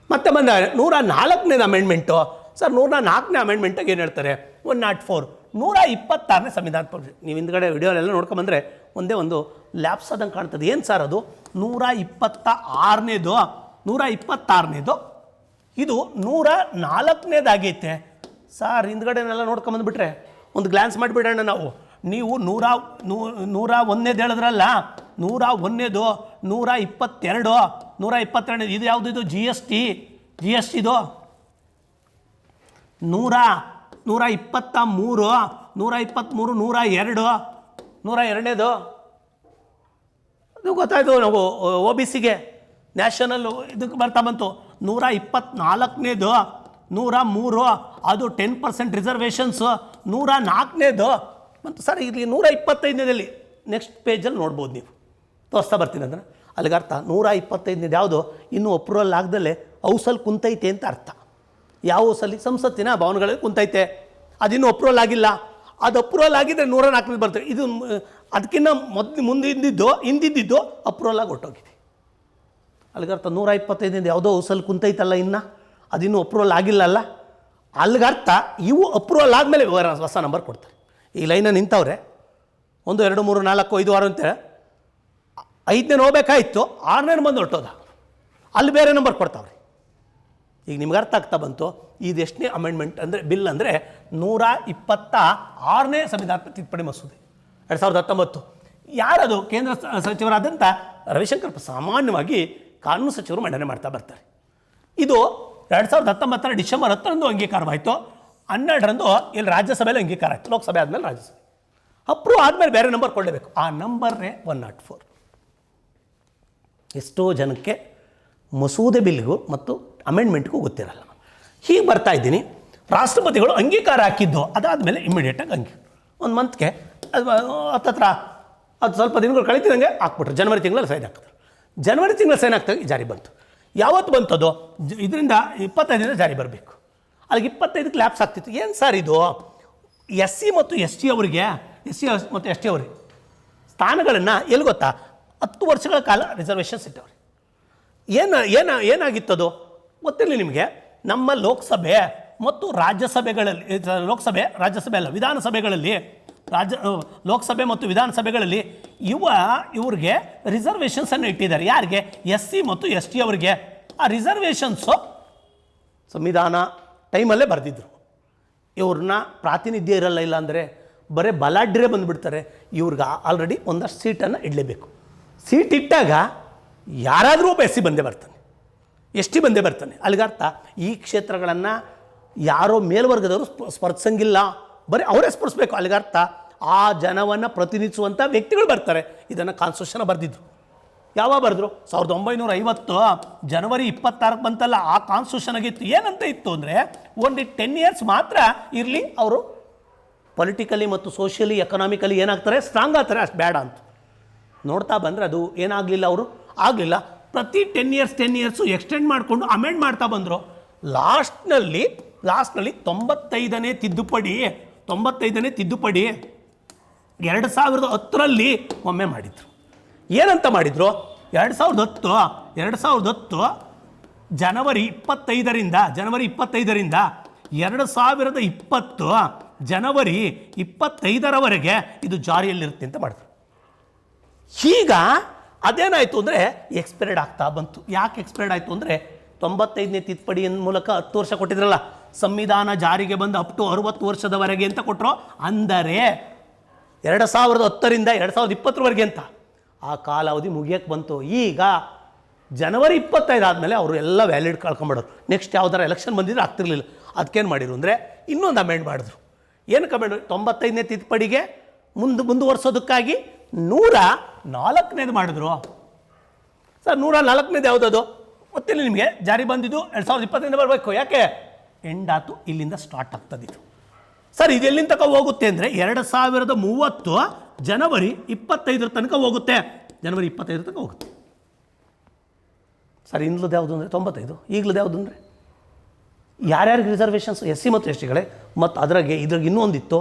ಮತ್ತೆ ಬಂದ 104ನೇದು ಅಮೆಂಡ್ಮೆಂಟು. ಸರ್ 104ನೇ ಅಮೆಂಡ್ಮೆಂಟಾಗಿ ಏನು ಹೇಳ್ತಾರೆ? 104 126ನೇ ಸಂವಿಧಾನ ಪರಿಷತ್. ನೀವು ಹಿಂದ್ಗಡೆ ವಿಡಿಯೋನೆಲ್ಲ ನೋಡ್ಕೊಂಬಂದರೆ ಒಂದೇ ಒಂದು ಲ್ಯಾಪ್ಸ್ ಆದಂಗೆ ಕಾಣ್ತದೆ. ಏನು ಸರ್ ಅದು? 126ನೇದು ಇದು 104ನೇದಾಗೈತೆ ಸರ್. ಹಿಂದ್ಗಡೆನೆಲ್ಲ ನೋಡ್ಕೊಂಬಂದುಬಿಟ್ರೆ ಒಂದು ಗ್ಲಾನ್ಸ್ ಮಾಡಿಬಿಡೋಣ ನಾವು. ನೀವು 101ನೇದು ಹೇಳಿದ್ರಲ್ಲ, 101ನೇದು 122 122 ಇದು ಯಾವುದು? ಇದು ಜಿ ಎಸ್ ಟಿ ಇದು 123 102 102ನೇದು ಅದು ಗೊತ್ತಾಯಿತು. ನಾವು ಒ ಬಿ ಸಿಗೆ ನ್ಯಾಷನಲ್ ಇದಕ್ಕೆ ಬರ್ತಾ ಬಂತು. 124ನೇದು 103 ಅದು 10% ರಿಸರ್ವೇಷನ್ಸು. 104ನೇದು ಮತ್ತು ಸರ್ ಇಲ್ಲಿ 125ನೇದಲ್ಲಿ ನೆಕ್ಸ್ಟ್ ಪೇಜಲ್ಲಿ ನೋಡ್ಬೋದು, ನೀವು ತೋರಿಸ್ತಾ ಬರ್ತೀನಿ ಅಂದರೆ ಅಲ್ಲಿಗೆ ಅರ್ಥ. 125ನೇದು ಯಾವುದು? ಇನ್ನೂ ಅಪ್ರೂವಲ್ ಆಗದಲ್ಲೇ ಹೌಸಲ್ಲಿ ಕುಂತೈತೆ ಅಂತ ಅರ್ಥ. ಯಾವ ಹೌಸಲ್ಲಿ? ಸಂಸತ್ತಿನ ಭವನಗಳಲ್ಲಿ ಕುಂತೈತೆ, ಅದಿನ್ನೂ ಅಪ್ರೂವಲ್ ಆಗಿಲ್ಲ. ಅದು ಅಪ್ರೂವಲ್ ಆಗಿದ್ದರೆ 104ನೇದು ಬರ್ತದೆ. ಇದು ಅದಕ್ಕಿಂತ ಹಿಂದಿದ್ದು ಅಪ್ರೂವಲ್ ಆಗಿ ಹೊಟ್ಟೋಗಿದೆ. ಅಲ್ಲಿಗರ್ಥ 125ನೇದು ಯಾವುದೋ ಹೌಸಲ್ಲಿ ಕುಂತೈತಲ್ಲ, ಇನ್ನು ಅದಿನ್ನೂ ಅಪ್ರೂವಲ್ ಆಗಿಲ್ಲಲ್ಲ. ಅಲ್ಲಿಗರ್ಥ ಇವು ಅಪ್ರೂವಲ್ ಆದಮೇಲೆ ಹೊಸ ನಂಬರ್ ಕೊಡ್ತಾರೆ. ಈ ಲೈನಲ್ಲಿ ನಿಂತವ್ರೆ 1 2 3 4 5 6 ಅಂತೇಳಿ 5ನೇ ಹೋಗ್ಬೇಕಾಯ್ತು, 6ನೇ ಬಂದು ಹೊರಟೋದ, ಅಲ್ಲಿ ಬೇರೆ ನಂಬರ್ ಕೊಡ್ತಾವ್ರಿ. ಈಗ ನಿಮ್ಗೆ ಅರ್ಥ ಆಗ್ತಾ ಬಂತು ಇದು ಎಷ್ಟನೇ ಅಮೆಂಡ್ಮೆಂಟ್ ಅಂದರೆ ಬಿಲ್ ಅಂದರೆ 126ನೇ ಸಂವಿಧಾನ ತಿದ್ದುಪಡಿ ಮಸೂದೆ 2019. ಯಾರದು? ಕೇಂದ್ರ ಸಚಿವರಾದಂಥ ರವಿಶಂಕರ್ ಸಾಮಾನ್ಯವಾಗಿ ಕಾನೂನು ಸಚಿವರು ಮಂಡನೆ ಮಾಡ್ತಾ ಬರ್ತಾರೆ. ಇದು 2019 ಡಿಸೆಂಬರ್ 10ರಂದು ಅಂಗೀಕಾರವಾಯಿತು. 12ರಂದು ಇಲ್ಲಿ ರಾಜ್ಯಸಭೆಯಲ್ಲಿ ಅಂಗೀಕಾರ ಆಯಿತು. ಲೋಕಸಭೆ ಆದಮೇಲೆ ರಾಜ್ಯಸಭೆ ಅಪ್ರೂವ್ ಆದಮೇಲೆ ಬೇರೆ ನಂಬರ್ ಕೊಡಲೇಬೇಕು. ಆ ನಂಬರ್ನೇ 104. ಎಷ್ಟೋ ಜನಕ್ಕೆ ಮಸೂದೆ ಬಿಲ್ಗೂ ಮತ್ತು ಅಮೆಂಡ್ಮೆಂಟ್ಗೂ ಗೊತ್ತಿರಲ್ಲ. ಹೀಗೆ ಬರ್ತಾ ಇದ್ದೀನಿ. ರಾಷ್ಟ್ರಪತಿಗಳು ಅಂಗೀಕಾರ ಹಾಕಿದ್ದು ಅದಾದಮೇಲೆ ಇಮಿಡಿಯೇಟಾಗಿ ಒಂದು ಮಂತ್ಗೆ ಹತ್ತತ್ರ ಅದು ಸ್ವಲ್ಪ ದಿನಗಳು ಕಳಿತಿದಂಗೆ ಹಾಕ್ಬಿಟ್ರು. ಜನವರಿ ತಿಂಗಳಲ್ಲಿ ಸೈನ್ ಹಾಕಿದ್ರು. ಜನವರಿ ತಿಂಗಳಲ್ಲಿ ಸೈನ್ ಹಾಕ್ತಾಗ ಜಾರಿ ಬಂತು. ಯಾವತ್ತು ಬಂತದು? ಇದರಿಂದ 25ರಿಂದ ಜಾರಿ ಬರಬೇಕು. ಅಲ್ಲಿಗೆ 25ಕ್ಕೆ ಲ್ಯಾಪ್ಸ್ ಆಗ್ತಿತ್ತು. ಏನು ಸರ್ ಇದು? ಎಸ್ ಸಿ ಮತ್ತು ಎಸ್ ಟಿ ಅವರಿಗೆ ಸ್ಥಾನಗಳನ್ನು ಎಲ್ಲಿ ಗೊತ್ತಾ? 10 ವರ್ಷಗಳ ಕಾಲ ರಿಸರ್ವೇಷನ್ಸ್ ಇಟ್ಟವ್ರಿ. ಏನಾಗಿತ್ತದು ಗೊತ್ತಿರಲಿ ನಿಮಗೆ. ನಮ್ಮ ಲೋಕಸಭೆ ಮತ್ತು ರಾಜ್ಯಸಭೆಗಳಲ್ಲಿ, ರಾಜ್ಯಸಭೆ ಅಲ್ಲ, ವಿಧಾನಸಭೆಗಳಲ್ಲಿ, ಲೋಕಸಭೆ ಮತ್ತು ವಿಧಾನಸಭೆಗಳಲ್ಲಿ ಇವ್ರಿಗೆ ರಿಸರ್ವೇಷನ್ಸನ್ನು ಇಟ್ಟಿದ್ದಾರೆ. ಯಾರಿಗೆ? ಎಸ್ ಸಿ ಮತ್ತು ಎಸ್ ಟಿ ಅವರಿಗೆ. ಆ ರಿಸರ್ವೇಷನ್ಸು ಸಂವಿಧಾನ ಟೈಮಲ್ಲೇ ಬರೆದಿದ್ರು. ಇವ್ರನ್ನ ಪ್ರಾತಿನಿಧ್ಯ ಇರಲ್ಲ, ಇಲ್ಲ ಅಂದರೆ ಬರೀ ಬಲಾಢ್ಯರೇ ಬಂದುಬಿಡ್ತಾರೆ. ಇವ್ರಿಗೆ ಆಲ್ರೆಡಿ ಒಂದಷ್ಟು ಸೀಟನ್ನು ಇಡಲೇಬೇಕು. ಸೀಟ್ ಇಟ್ಟಾಗ ಯಾರಾದರೂ ಒಬ್ಬ ಎಸ್ ಸಿ ಬಂದೇ ಬರ್ತಾನೆ, ಎಸ್ ಟಿ ಬಂದೇ ಬರ್ತಾನೆ. ಅಲ್ಲಿಗರ್ಥ ಈ ಕ್ಷೇತ್ರಗಳನ್ನು ಯಾರೋ ಮೇಲ್ವರ್ಗದವರು ಸ್ಪರ್ಶಿಸಂಗಿಲ್ಲ, ಬರೀ ಅವರೇ ಸ್ಪರ್ಶಿಸಬೇಕು. ಅಲ್ಲಿಗರ್ಥ ಆ ಜನವನ್ನು ಪ್ರತಿನಿಧಿಸುವಂಥ ವ್ಯಕ್ತಿಗಳು ಬರ್ತಾರೆ. ಇದನ್ನು ಕಾನ್ಸ್ಟಿಟ್ಯೂಷನ್ ಬರೆದಿದ್ರು. ಯಾವಾಗ ಬರೆದ್ರು? 1950 ಜನವರಿ 26ಕ್ಕೆ ಬಂತಲ್ಲ, ಆ ಕಾನ್ಸ್ಟಿಟ್ಯೂಷನ್ ಆಗಿತ್ತು. ಏನಂತ ಇತ್ತು ಅಂದರೆ ಓನ್ಲಿ 10 ಇಯರ್ಸ್ ಮಾತ್ರ ಇರಲಿ, ಅವರು ಪೊಲಿಟಿಕಲಿ ಮತ್ತು ಸೋಷಿಯಲಿ ಎಕನಾಮಿಕಲಿ ಏನಾಗ್ತಾರೆ? ಸ್ಟ್ರಾಂಗ್ ಆಗ್ತಾರೆ. ಅಷ್ಟು ಬೇಡ ಅಂತ ನೋಡ್ತಾ ಬಂದರೆ ಅದು ಏನಾಗಲಿಲ್ಲ, ಅವರು ಆಗಲಿಲ್ಲ. ಪ್ರತಿ 10 ಇಯರ್ಸು ಎಕ್ಸ್ಟೆಂಡ್ ಮಾಡಿಕೊಂಡು ಅಮೆಂಡ್ ಮಾಡ್ತಾ ಬಂದರು. ಲಾಸ್ಟ್ನಲ್ಲಿ 95ನೇ ತಿದ್ದುಪಡಿ 2010ರಲ್ಲಿ ಒಮ್ಮೆ ಮಾಡಿದರು. ಏನಂತ ಮಾಡಿದರು? 2010 ಜನವರಿ 25ರಿಂದ 2020 ಜನವರಿ 25ರವರೆಗೆ ಇದು ಜಾರಿಯಲ್ಲಿರುತ್ತೆ ಅಂತ ಮಾಡಿದ್ರು. ಈಗ ಅದೇನಾಯಿತು ಅಂದರೆ ಎಕ್ಸ್ಪೈರ್ಡ್ ಆಗ್ತಾ ಬಂತು. ಯಾಕೆ ಎಕ್ಸ್ಪೈರ್ಡ್ ಆಯಿತು ಅಂದರೆ 95ನೇ ತಿದ್ದುಪಡಿ ಮೂಲಕ 10 ವರ್ಷ ಕೊಟ್ಟಿದ್ರಲ್ಲ, ಸಂವಿಧಾನ ಜಾರಿಗೆ ಬಂದು ಅಪ್ ಟು 60 ವರ್ಷದವರೆಗೆ ಅಂತ ಕೊಟ್ಟರು. ಅಂದರೆ 2010ರಿಂದ 2020ರವರೆಗೆ ಅಂತ ಆ ಕಾಲಾವಧಿ ಮುಗಿಯೋಕ್ಕೆ ಬಂತು. ಈಗ ಜನವರಿ 25 ಆದಮೇಲೆ ಅವರು ಎಲ್ಲ ವ್ಯಾಲಿಡ್ ಕಳ್ಕೊಂಬಿಡೋರು. ನೆಕ್ಸ್ಟ್ ಯಾವ್ದಾರ ಎಲೆಕ್ಷನ್ ಬಂದಿದ್ರೆ ಆಗ್ತಿರ್ಲಿಲ್ಲ. ಅದಕ್ಕೇನು ಮಾಡಿದ್ರು ಅಂದರೆ ಇನ್ನೊಂದು ಅಮೆಂಡ್ ಮಾಡಿದ್ರು. ಏನಕ್ಕೆ ಅಮೆಂಡ್? 95ನೇ ತಿದ್ದುಪಡಿಗೆ ಮುಂದುವರ್ಸೋದಕ್ಕಾಗಿ 104ನೇದು ಮಾಡಿದ್ರು. ಸರ್ 104ನೇದು ಯಾವುದದು ಗೊತ್ತಿಲ್ಲ ನಿಮಗೆ, ಜಾರಿ ಬಂದಿದ್ದು 2020 ಬರಬೇಕು. ಯಾಕೆ ಎಂಡ್ ಆಯ್ತು, ಇಲ್ಲಿಂದ ಸ್ಟಾರ್ಟ್ ಆಗ್ತದೆ ಇದು. ಸರ್ ಇದು ಎಲ್ಲಿಂದ ತನಕ ಹೋಗುತ್ತೆ ಅಂದರೆ 2030 ಜನವರಿ 25 ತನಕ ಹೋಗುತ್ತೆ. ಜನವರಿ 25 ತನಕ ಹೋಗುತ್ತೆ. ಸರ್ ಇಂದ್ಲದ್ದು ಯಾವುದು ಅಂದರೆ 95, ಈಗಲದು ಯಾವುದು ಅಂದರೆ ಯಾರ್ಯಾರಿಗೆ ರಿಸರ್ವೇಷನ್ಸ್ SC ಮತ್ತು STಗಳೇ, ಮತ್ತು ಇದ್ರಾಗೆ ಇನ್ನೂ ಒಂದಿತ್ತು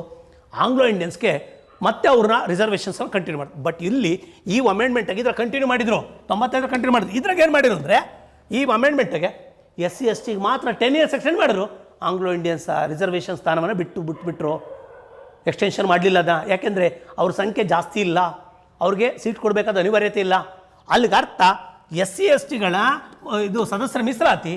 ಆಂಗ್ಲೋ ಇಂಡಿಯನ್ಸ್ಗೆ ಮತ್ತೆ ಅವ್ರನ್ನ ರಿಸರ್ವೇಷನ್ಸ್ನ ಕಂಟಿನ್ಯೂ ಮಾಡ್ತಾರೆ. ಬಟ್ ಇಲ್ಲಿ ಈ ಅಮೆಂಡ್ಮೆಂಟಾಗಿ ಇದ್ರ ಕಂಟಿನ್ಯೂ ಮಾಡಿದರು, 95 ಕಂಟಿನ್ಯೂ ಮಾಡಿದ್ರು. ಇದ್ರಾಗ ಏನು ಮಾಡಿದ್ರು ಅಂದರೆ ಈ ಅಮೆಂಡ್ಮೆಂಟ್ಗೆ SC STಗೆ ಮಾತ್ರ 10 years ಎಕ್ಸ್ಟೆಂಡ್ ಮಾಡಿದ್ರು. ಆಂಗ್ಲೋ ಇಂಡಿಯನ್ಸ್ ರಿಸರ್ವೇಷನ್ ಸ್ಥಾನವನ್ನು ಬಿಟ್ಬಿಟ್ರು, ಎಕ್ಸ್ಟೆನ್ಷನ್ ಮಾಡಲಿಲ್ಲ ಅದ. ಯಾಕೆಂದರೆ ಅವ್ರ ಸಂಖ್ಯೆ ಜಾಸ್ತಿ ಇಲ್ಲ, ಅವ್ರಿಗೆ ಸೀಟ್ ಕೊಡಬೇಕಾದ ಅನಿವಾರ್ಯತೆ ಇಲ್ಲ. ಅಲ್ಲಿಗೆ ಅರ್ಥ SC STಗಳ ಇದು ಸದಸ್ಯರ ಮೀಸಲಾತಿ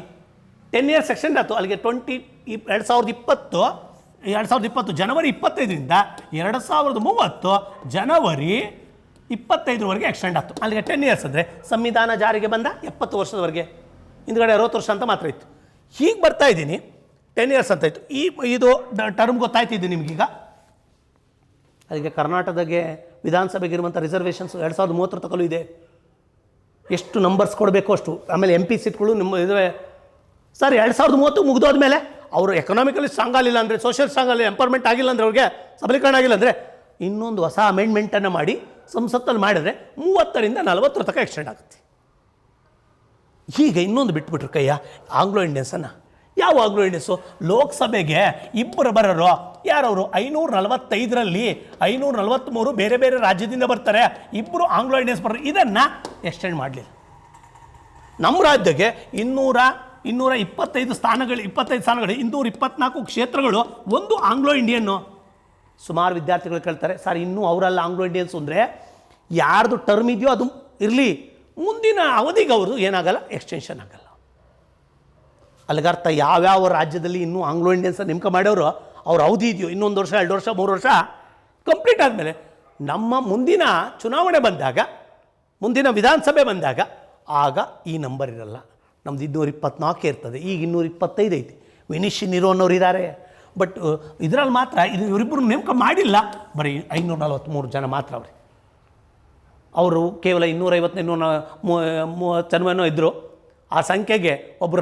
10 years ಎಕ್ಸ್ಟೆಂಡ್ ಆಯಿತು. ಅಲ್ಲಿಗೆ 2020 ಜನವರಿ 25ರಿಂದ 2030 ಜನವರಿ 25ರವರೆಗೆ ಎಕ್ಸ್ಟೆಂಡ್ ಆಯಿತು. ಅಲ್ಲಿಗೆ 10 years ಅಂದರೆ ಸಂವಿಧಾನ ಜಾರಿಗೆ ಬಂದ 70 ವರ್ಷದವರೆಗೆ, ಹಿಂದ್ಗಡೆ 60 ವರ್ಷ ಅಂತ ಮಾತ್ರ ಇತ್ತು. ಹೀಗೆ ಬರ್ತಾ ಇದ್ದೀನಿ, 10 years ಅಂತ ಇತ್ತು. ಇದು ಟರ್ಮ್ ಗೊತ್ತಾಯ್ತಿದ್ದು ನಿಮಗೀಗ. ಅದಕ್ಕೆ ಕರ್ನಾಟಕದಾಗೆ ವಿಧಾನಸಭೆಗೆ ಇರುವಂಥ ರಿಸರ್ವೇಷನ್ಸ್ 2030 ತನಕಲೂ ಇದೆ. ಎಷ್ಟು ನಂಬರ್ಸ್ ಕೊಡಬೇಕು ಅಷ್ಟು. ಆಮೇಲೆ MP ಸೀಟ್ಗಳು ನಿಮ್ಮ ಇದುವೆ. ಸರ್ 2030 ಮುಗಿದೋದ್ಮೇಲೆ ಅವರು ಎಕನಾಮಿಕಲಿ ಸ್ಟ್ರಾಂಗ್ ಆಗಲಿಲ್ಲ ಅಂದರೆ, ಸೋಷಿಯಲ್ ಸ್ಟ್ರಾಂಗ್ ಆಗಲಿ, ಎಂಪವರ್ಮೆಂಟ್ ಆಗಿಲ್ಲ ಅಂದರೆ, ಅವ್ರಿಗೆ ಸಬಲೀಕರಣ ಆಗಿಲ್ಲ ಅಂದರೆ ಇನ್ನೊಂದು ಹೊಸ ಅಮೆಂಡ್ಮೆಂಟನ್ನು ಮಾಡಿ ಸಂಸತ್ತಲ್ಲಿ ಮಾಡಿದ್ರೆ 30ರಿಂದ 40 ತನಕ ಎಕ್ಸ್ಟೆಂಡ್ ಆಗುತ್ತೆ. ಈಗ ಇನ್ನೊಂದು ಬಿಟ್ಬಿಟ್ರು ಕೈಯ ಆಂಗ್ಲೋ ಇಂಡಿಯನ್ಸನ್ನು. ಯಾವ ಆಂಗ್ಲೋ ಇಂಡಿಯನ್ಸು? ಲೋಕಸಭೆಗೆ ಇಬ್ಬರು ಬರೋರು ಯಾರವರು? 545ರಲ್ಲಿ 543 ಬೇರೆ ಬೇರೆ ರಾಜ್ಯದಿಂದ ಬರ್ತಾರೆ, ಇಬ್ಬರು ಆಂಗ್ಲೋ ಇಂಡಿಯನ್ಸ್ ಬರೋರು. ಇದನ್ನು ಎಕ್ಸ್ಟೆಂಡ್ ಮಾಡಲಿಲ್ಲ. ನಮ್ಮ ರಾಜ್ಯಕ್ಕೆ 225 ಸ್ಥಾನಗಳು, 224 ಕ್ಷೇತ್ರಗಳು, ಒಂದು ಆಂಗ್ಲೋ ಇಂಡಿಯನ್ನು. ಸುಮಾರು ವಿದ್ಯಾರ್ಥಿಗಳು ಕೇಳ್ತಾರೆ, ಸರ್ ಇನ್ನೂ ಅವರಲ್ಲ ಆಂಗ್ಲೋ ಇಂಡಿಯನ್ಸ್ ಅಂದರೆ ಯಾರ್ದು ಟರ್ಮ್ ಇದೆಯೋ ಅದು ಇರಲಿ, ಮುಂದಿನ ಅವಧಿಗೆ ಅವ್ರದ್ದು ಏನಾಗಲ್ಲ, ಎಕ್ಸ್ಟೆನ್ಷನ್ ಆಗಲ್ಲ. ಅಲ್ಲಿಗರ್ಥ ಯಾವ್ಯಾವ ರಾಜ್ಯದಲ್ಲಿ ಇನ್ನೂ ಆಂಗ್ಲೋ ಇಂಡಿಯನ್ಸ್ ನೇಮಕ ಮಾಡೋರು ಅವ್ರ ಅವಧಿ ಇದೆಯೋ, ಇನ್ನೊಂದು ವರ್ಷ, 2 ವರ್ಷ, 3 ವರ್ಷ ಕಂಪ್ಲೀಟ್ ಆದಮೇಲೆ ನಮ್ಮ ಮುಂದಿನ ಚುನಾವಣೆ ಬಂದಾಗ, ಮುಂದಿನ ವಿಧಾನಸಭೆ ಬಂದಾಗ ಆಗ ಈ ನಂಬರ್ ಇರಲ್ಲ. ನಮ್ದು 224 ಇರ್ತದೆ, ಈಗ 225 ಐತಿ. ವಿನಿಶ್ ನೀರು ಅನ್ನೋರು ಇದ್ದಾರೆ. ಬಟ್ ಇದರಲ್ಲಿ ಮಾತ್ರ ಇವರಿಬ್ಬರು ನೇಮಕ ಮಾಡಿಲ್ಲ, ಬರೀ 543 ಜನ ಮಾತ್ರ ಅವ್ರಿ. ಅವರು ಕೇವಲ 250 230 ಇದ್ದರು. ಆ ಸಂಖ್ಯೆಗೆ ಇಬ್ಬರು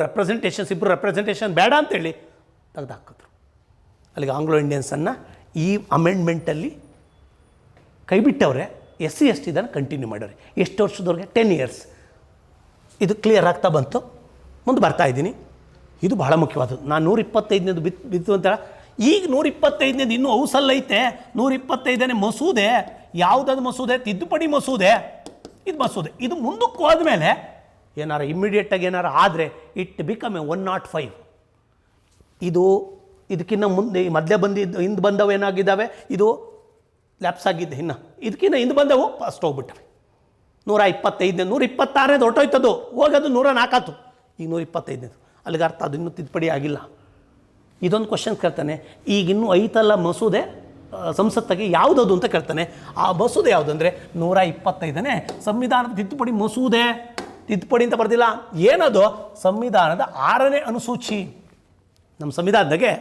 ರೆಪ್ರೆಸೆಂಟೇಷನ್ ಬೇಡ ಅಂತೇಳಿ ತೆಗೆದುಹಾಕಿದ್ರು. ಅಲ್ಲಿಗೆ ಆಂಗ್ಲೋ ಇಂಡಿಯನ್ಸನ್ನು ಈ ಅಮೆಂಡ್ಮೆಂಟಲ್ಲಿ ಕೈಬಿಟ್ಟವ್ರೆ. SC ST ಇದನ್ನು ಕಂಟಿನ್ಯೂ ಮಾಡ್ಯವ್ರೆ. ಎಷ್ಟು ವರ್ಷದವ್ರಿಗೆ? 10 years. ಇದು ಕ್ಲಿಯರ್ ಆಗ್ತಾ ಬಂತು. ಮುಂದೆ ಬರ್ತಾ ಇದ್ದೀನಿ. ಇದು ಬಹಳ ಮುಖ್ಯವಾದದ್ದು. ನಾನು 125ನೇದು ಬಿತ್ತು ಅಂತ. ಈಗ 125ನೇದು ಇನ್ನೂ ಹೌಸಲ್ಲೈತೆ. 125ನೇ ಮಸೂದೆ. ಯಾವುದಾದ್ರು ಮಸೂದೆ? ತಿದ್ದುಪಡಿ ಮಸೂದೆ. ಇದು ಮಸೂದೆ. ಇದು ಮುಂದಕ್ಕೆ ಹೋದ್ಮೇಲೆ ಏನಾರು ಇಮ್ಮಿಡಿಯೇಟಾಗಿ ಏನಾರು ಆದರೆ ಇಟ್ ಬಿಕಮ್ ಎ 105. ಇದಕ್ಕಿಂತ ಮುಂದೆ ಮೊದಲೇ ಹಿಂದೆ ಬಂದವು ಏನಾಗಿದ್ದಾವೆ, ಇದು ಲ್ಯಾಪ್ಸ್ ಆಗಿದ್ದೆ. ಇದಕ್ಕಿಂತ ಹಿಂದೆ ಬಂದವು ಫಸ್ಟ್ ಹೋಗ್ಬಿಟ್ಟವೆ. 125ನೇ 126ನೇದು ಹೊರಟೋಯ್ತದು, ಹೋಗೋದು 104 ಆಯ್ತು. ಈಗ 125ನೇದು. ಅಲ್ಲಿಗೆ ಅರ್ಥ ಅದು ಇನ್ನೂ ತಿದ್ದುಪಡಿ ಆಗಿಲ್ಲ. ಇದೊಂದು ಕ್ವಶನ್ ಕೇಳ್ತಾನೆ, ಈಗ ಇನ್ನೂ ಐತಲ್ಲ ಮಸೂದೆ ಸಂಸತ್ತಿಗೆ, ಯಾವುದದು ಅಂತ ಕೇಳ್ತಾನೆ. ಆ ಮಸೂದೆ ಯಾವುದಂದರೆ 125ನೇ ಸಂವಿಧಾನದ ತಿದ್ದುಪಡಿ ಮಸೂದೆ. ತಿದ್ದುಪಡಿ ಅಂತ ಬರ್ದಿಲ್ಲ, ಏನದು? ಸಂವಿಧಾನದ 6ನೇ ಅನುಸೂಚಿ. ನಮ್ಮ ಸಂವಿಧಾನದಾಗೆ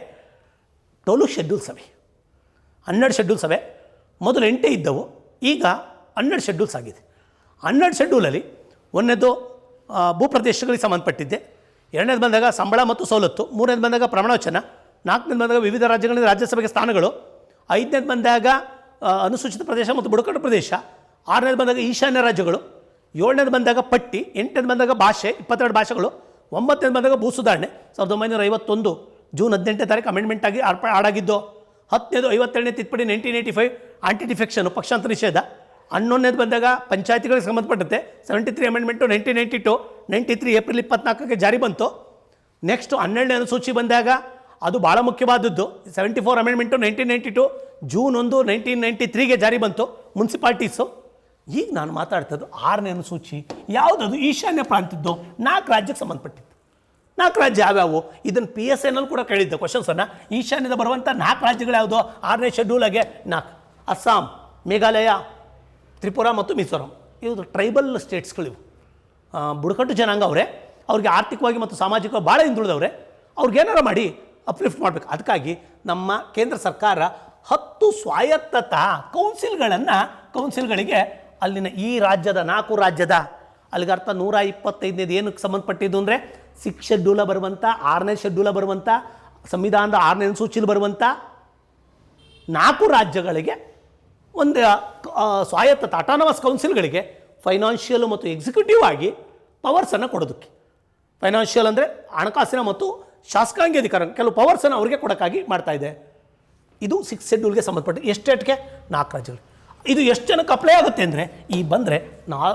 12 ಶೆಡ್ಯೂಲ್ಸ್ ಅವೆ, 12 ಶೆಡ್ಯೂಲ್ಸ್ ಅವೆ. ಮೊದಲು 8 ಇದ್ದವು, ಈಗ 12 ಶೆಡ್ಯೂಲ್ಸ್ ಆಗಿದೆ. 12 ಶೆಡ್ಯೂಲಲ್ಲಿ ಒಂದನೇದು ಭೂಪ್ರದೇಶಗಳಿಗೆ ಸಂಬಂಧಪಟ್ಟಿದ್ದೆ, 2ನೇದು ಬಂದಾಗ ಸಂಬಳ ಮತ್ತು ಸವಲತ್ತು, 3ನೇದು ಬಂದಾಗ ಪ್ರಮಾಣವಚನ, 4ನೇದು ಬಂದಾಗ ವಿವಿಧ ರಾಜ್ಯಗಳಲ್ಲಿ ರಾಜ್ಯಸಭೆಗೆ ಸ್ಥಾನಗಳು, 5ನೇದು ಬಂದಾಗ ಅನುಸೂಚಿತ ಪ್ರದೇಶ ಮತ್ತು ಬುಡಕಟ್ಟು ಪ್ರದೇಶ, 6ನೇದು ಬಂದಾಗ ಈಶಾನ್ಯ ರಾಜ್ಯಗಳು, 7ನೇದು ಬಂದಾಗ ಪಟ್ಟಿ, 8ನೇದು ಬಂದಾಗ ಭಾಷೆ 22 ಭಾಷೆಗಳು, 9ನೇದು ಬಂದಾಗ ಭೂ ಸುಧಾರಣೆ 1951 ಜೂನ್ 18ನೇ ತಾರೀಕು ಅಮೆಂಡ್ಮೆಂಟ್ ಆಗಿ ಆಡಾಗಿದ್ದು, 10ನೇದು 57ನೇ ತಿದ್ದುಪಡಿ 1985 ಆಂಟಿ ಡಿಫೆಕ್ಷನು ಪಕ್ಷಾಂತರ ನಿಷೇಧ, 11ನೇದು ಬಂದಾಗ ಪಂಚಾಯತಿಗಳಿಗೆ ಸಂಬಂಧಪಟ್ಟಂತೆ 73 ಅಮೆಂಡ್ಮೆಂಟು 1992, 93 ಏಪ್ರಿಲ್ 24ಕ್ಕೆ ಜಾರಿ ಬಂತು. ನೆಕ್ಸ್ಟು 12ನೇ ಅನುಸೂಚಿ ಬಂದಾಗ ಅದು ಭಾಳ ಮುಖ್ಯವಾದದ್ದು 74 ಅಮೆಂಡ್ಮೆಂಟು 1992 ಜೂನ್ 1 1993ಗೆ ಜಾರಿ ಬಂತು ಮುನ್ಸಿಪಾಲ್ಟೀಸು. ಈಗ ನಾನು ಮಾತಾಡ್ತದ್ದು 6ನೇ ಅನುಸೂಚಿ. ಯಾವುದದು? ಈಶಾನ್ಯ ಪ್ರಾಂತ್ಯದ್ದು 4 ರಾಜ್ಯಕ್ಕೆ ಸಂಬಂಧಪಟ್ಟಿದ್ದು. 4 ರಾಜ್ಯ ಯಾವ್ಯಾವು? ಇದನ್ನು PSNಲ್ಲಿ ಕೂಡ ಕೇಳಿದ್ದೆ ಕ್ವಶನ್ಸನ್ನು. ಈಶಾನ್ಯದ ಬರುವಂಥ 4 ರಾಜ್ಯಗಳು ಯಾವುದು? 6ನೇ ಶೆಡ್ಯೂಲಾಗೆ 4: ಅಸ್ಸಾಂ, ಮೇಘಾಲಯ, ತ್ರಿಪುರಾ ಮತ್ತು ಮಿಜೋರಾಂ. ಇವು ಟ್ರೈಬಲ್ ಸ್ಟೇಟ್ಸ್ಗಳಿವು. ಬುಡಕಟ್ಟು ಜನಾಂಗ ಅವರೇ, ಅವ್ರಿಗೆ ಆರ್ಥಿಕವಾಗಿ ಮತ್ತು ಸಾಮಾಜಿಕವಾಗಿ ಭಾಳ ಹಿಂದುಳಿದವ್ರೆ. ಅವ್ರಿಗೇನಾರು ಮಾಡಿ ಅಪ್ಲಿಫ್ಟ್ ಮಾಡಬೇಕು. ಅದಕ್ಕಾಗಿ ನಮ್ಮ ಕೇಂದ್ರ ಸರ್ಕಾರ 10 ಸ್ವಾಯತ್ತತಾ ಕೌನ್ಸಿಲ್ಗಳಿಗೆ ಅಲ್ಲಿನ ಈ ರಾಜ್ಯದ 4 ರಾಜ್ಯದ ಅಲ್ಲಿಗೆ ಅರ್ಥ 125ನೇದು ಏನಕ್ಕೆ ಸಂಬಂಧಪಟ್ಟಿದ್ದು ಅಂದರೆ 6 ಶೆಡ್ಯೂಲ ಬರುವಂಥ 6ನೇ ಶೆಡ್ಯೂಲ ಬರುವಂಥ ಸಂವಿಧಾನದ 6ನೇ ಅನುಸೂಚಿಯಲ್ಲಿ ಬರುವಂಥ 4 ರಾಜ್ಯಗಳಿಗೆ ಒಂದು ಸ್ವಾಯತ್ತ ಅಟಾನಮಸ್ ಕೌನ್ಸಿಲ್ಗಳಿಗೆ ಫೈನಾನ್ಷಿಯಲ್ ಮತ್ತು ಎಕ್ಸಿಕ್ಯೂಟಿವ್ ಆಗಿ ಪವರ್ಸನ್ನು ಕೊಡೋದಕ್ಕೆ. ಫೈನಾನ್ಷಿಯಲ್ ಅಂದರೆ ಹಣಕಾಸಿನ ಮತ್ತು ಶಾಸಕಾಂಗ ಅಧಿಕಾರ ಕೆಲವು ಪವರ್ಸನ್ನು ಅವರಿಗೆ ಕೊಡೋಕ್ಕಾಗಿ ಮಾಡ್ತಾ ಇದೆ. ಇದು 6 ಶೆಡ್ಯೂಲ್ಗೆ ಸಂಬಂಧಪಟ್ಟ ಎಷ್ಟೇಟ್ಗೆ 4 ರಾಜ್ಯಗಳು. ಇದು ಎಷ್ಟು ಜನಕ್ಕೆ ಅಪ್ಲೈ ಆಗುತ್ತೆ ಅಂದರೆ ಈ ಬಂದರೆ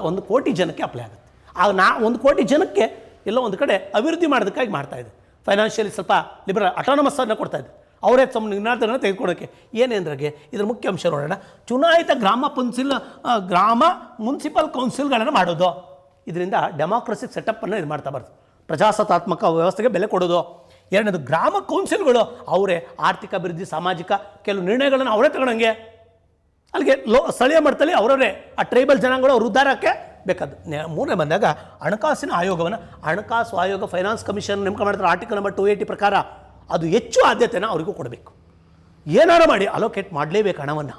1 ಕೋಟಿ ಜನಕ್ಕೆ ಅಪ್ಲೈ ಆಗುತ್ತೆ. ಆಗ 1 ಕೋಟಿ ಜನಕ್ಕೆ ಎಲ್ಲ ಒಂದು ಕಡೆ ಅಭಿವೃದ್ಧಿ ಮಾಡೋದಕ್ಕಾಗಿ ಮಾಡ್ತಾ ಇದೆ. ಫೈನಾನ್ಷಿಯಲಿ ಸ್ವಲ್ಪ ಲಿಬರಲ್ ಅಟಾನಮಸ್ಸನ್ನು ಕೊಡ್ತಾ ಇದೆ. ಅವರೇ ತಮ್ಮ ನಿರ್ಧಾರಗಳನ್ನು ತೆಗೆದುಕೊಳ್ಳೋಕ್ಕೆ ಏನೇಂದ್ರಾಗೆ ಇದರ ಮುಖ್ಯ ಅಂಶ ನೋಡೋಣ. ಚುನಾಯಿತ ಗ್ರಾಮ ಮುನ್ಸಿಪಲ್ ಕೌನ್ಸಿಲ್ಗಳನ್ನು ಮಾಡೋದು. ಇದರಿಂದ ಡೆಮಾಕ್ರಸಿ ಸೆಟಪ್ಪನ್ನು ಇದು ಮಾಡ್ತಾ ಬರೋದು. ಪ್ರಜಾಸತ್ತಾತ್ಮಕ ವ್ಯವಸ್ಥೆಗೆ ಬೆಲೆ ಕೊಡೋದು. ಎರಡನೇದು ಗ್ರಾಮ ಕೌನ್ಸಿಲ್ಗಳು ಅವರೇ ಆರ್ಥಿಕ ಅಭಿವೃದ್ಧಿ ಸಾಮಾಜಿಕ ಕೆಲವು ನಿರ್ಣಯಗಳನ್ನು ಅವರೇ ತಗೊಳಂಗೆ ಅಲ್ಲಿಗೆ ಸ್ಥಳೀಯ ಮಟ್ಟದಲ್ಲಿ ಅವರವರೇ ಆ ಟ್ರೈಬಲ್ ಜನಾಂಗಗಳು ಅವ್ರ ಉದ್ಧಾರಕ್ಕೆ ಬೇಕಾದ. ಮೂರನೇ ಬಂದಾಗ ಹಣಕಾಸಿನ ಆಯೋಗವನ್ನು ಹಣಕಾಸು ಆಯೋಗ ಫೈನಾನ್ಸ್ ಕಮಿಷನ್ ನೇಮಕ ಮಾಡ್ತಾರೆ. ಆರ್ಟಿಕಲ್ ನಂಬರ್ 280 ಪ್ರಕಾರ ಅದು ಹೆಚ್ಚು ಆದ್ಯತೆನ ಅವರಿಗೂ ಕೊಡಬೇಕು. ಏನಾರು ಮಾಡಿ ಅಲೋಕೇಟ್ ಮಾಡಲೇಬೇಕು ಹಣವನ್ನು.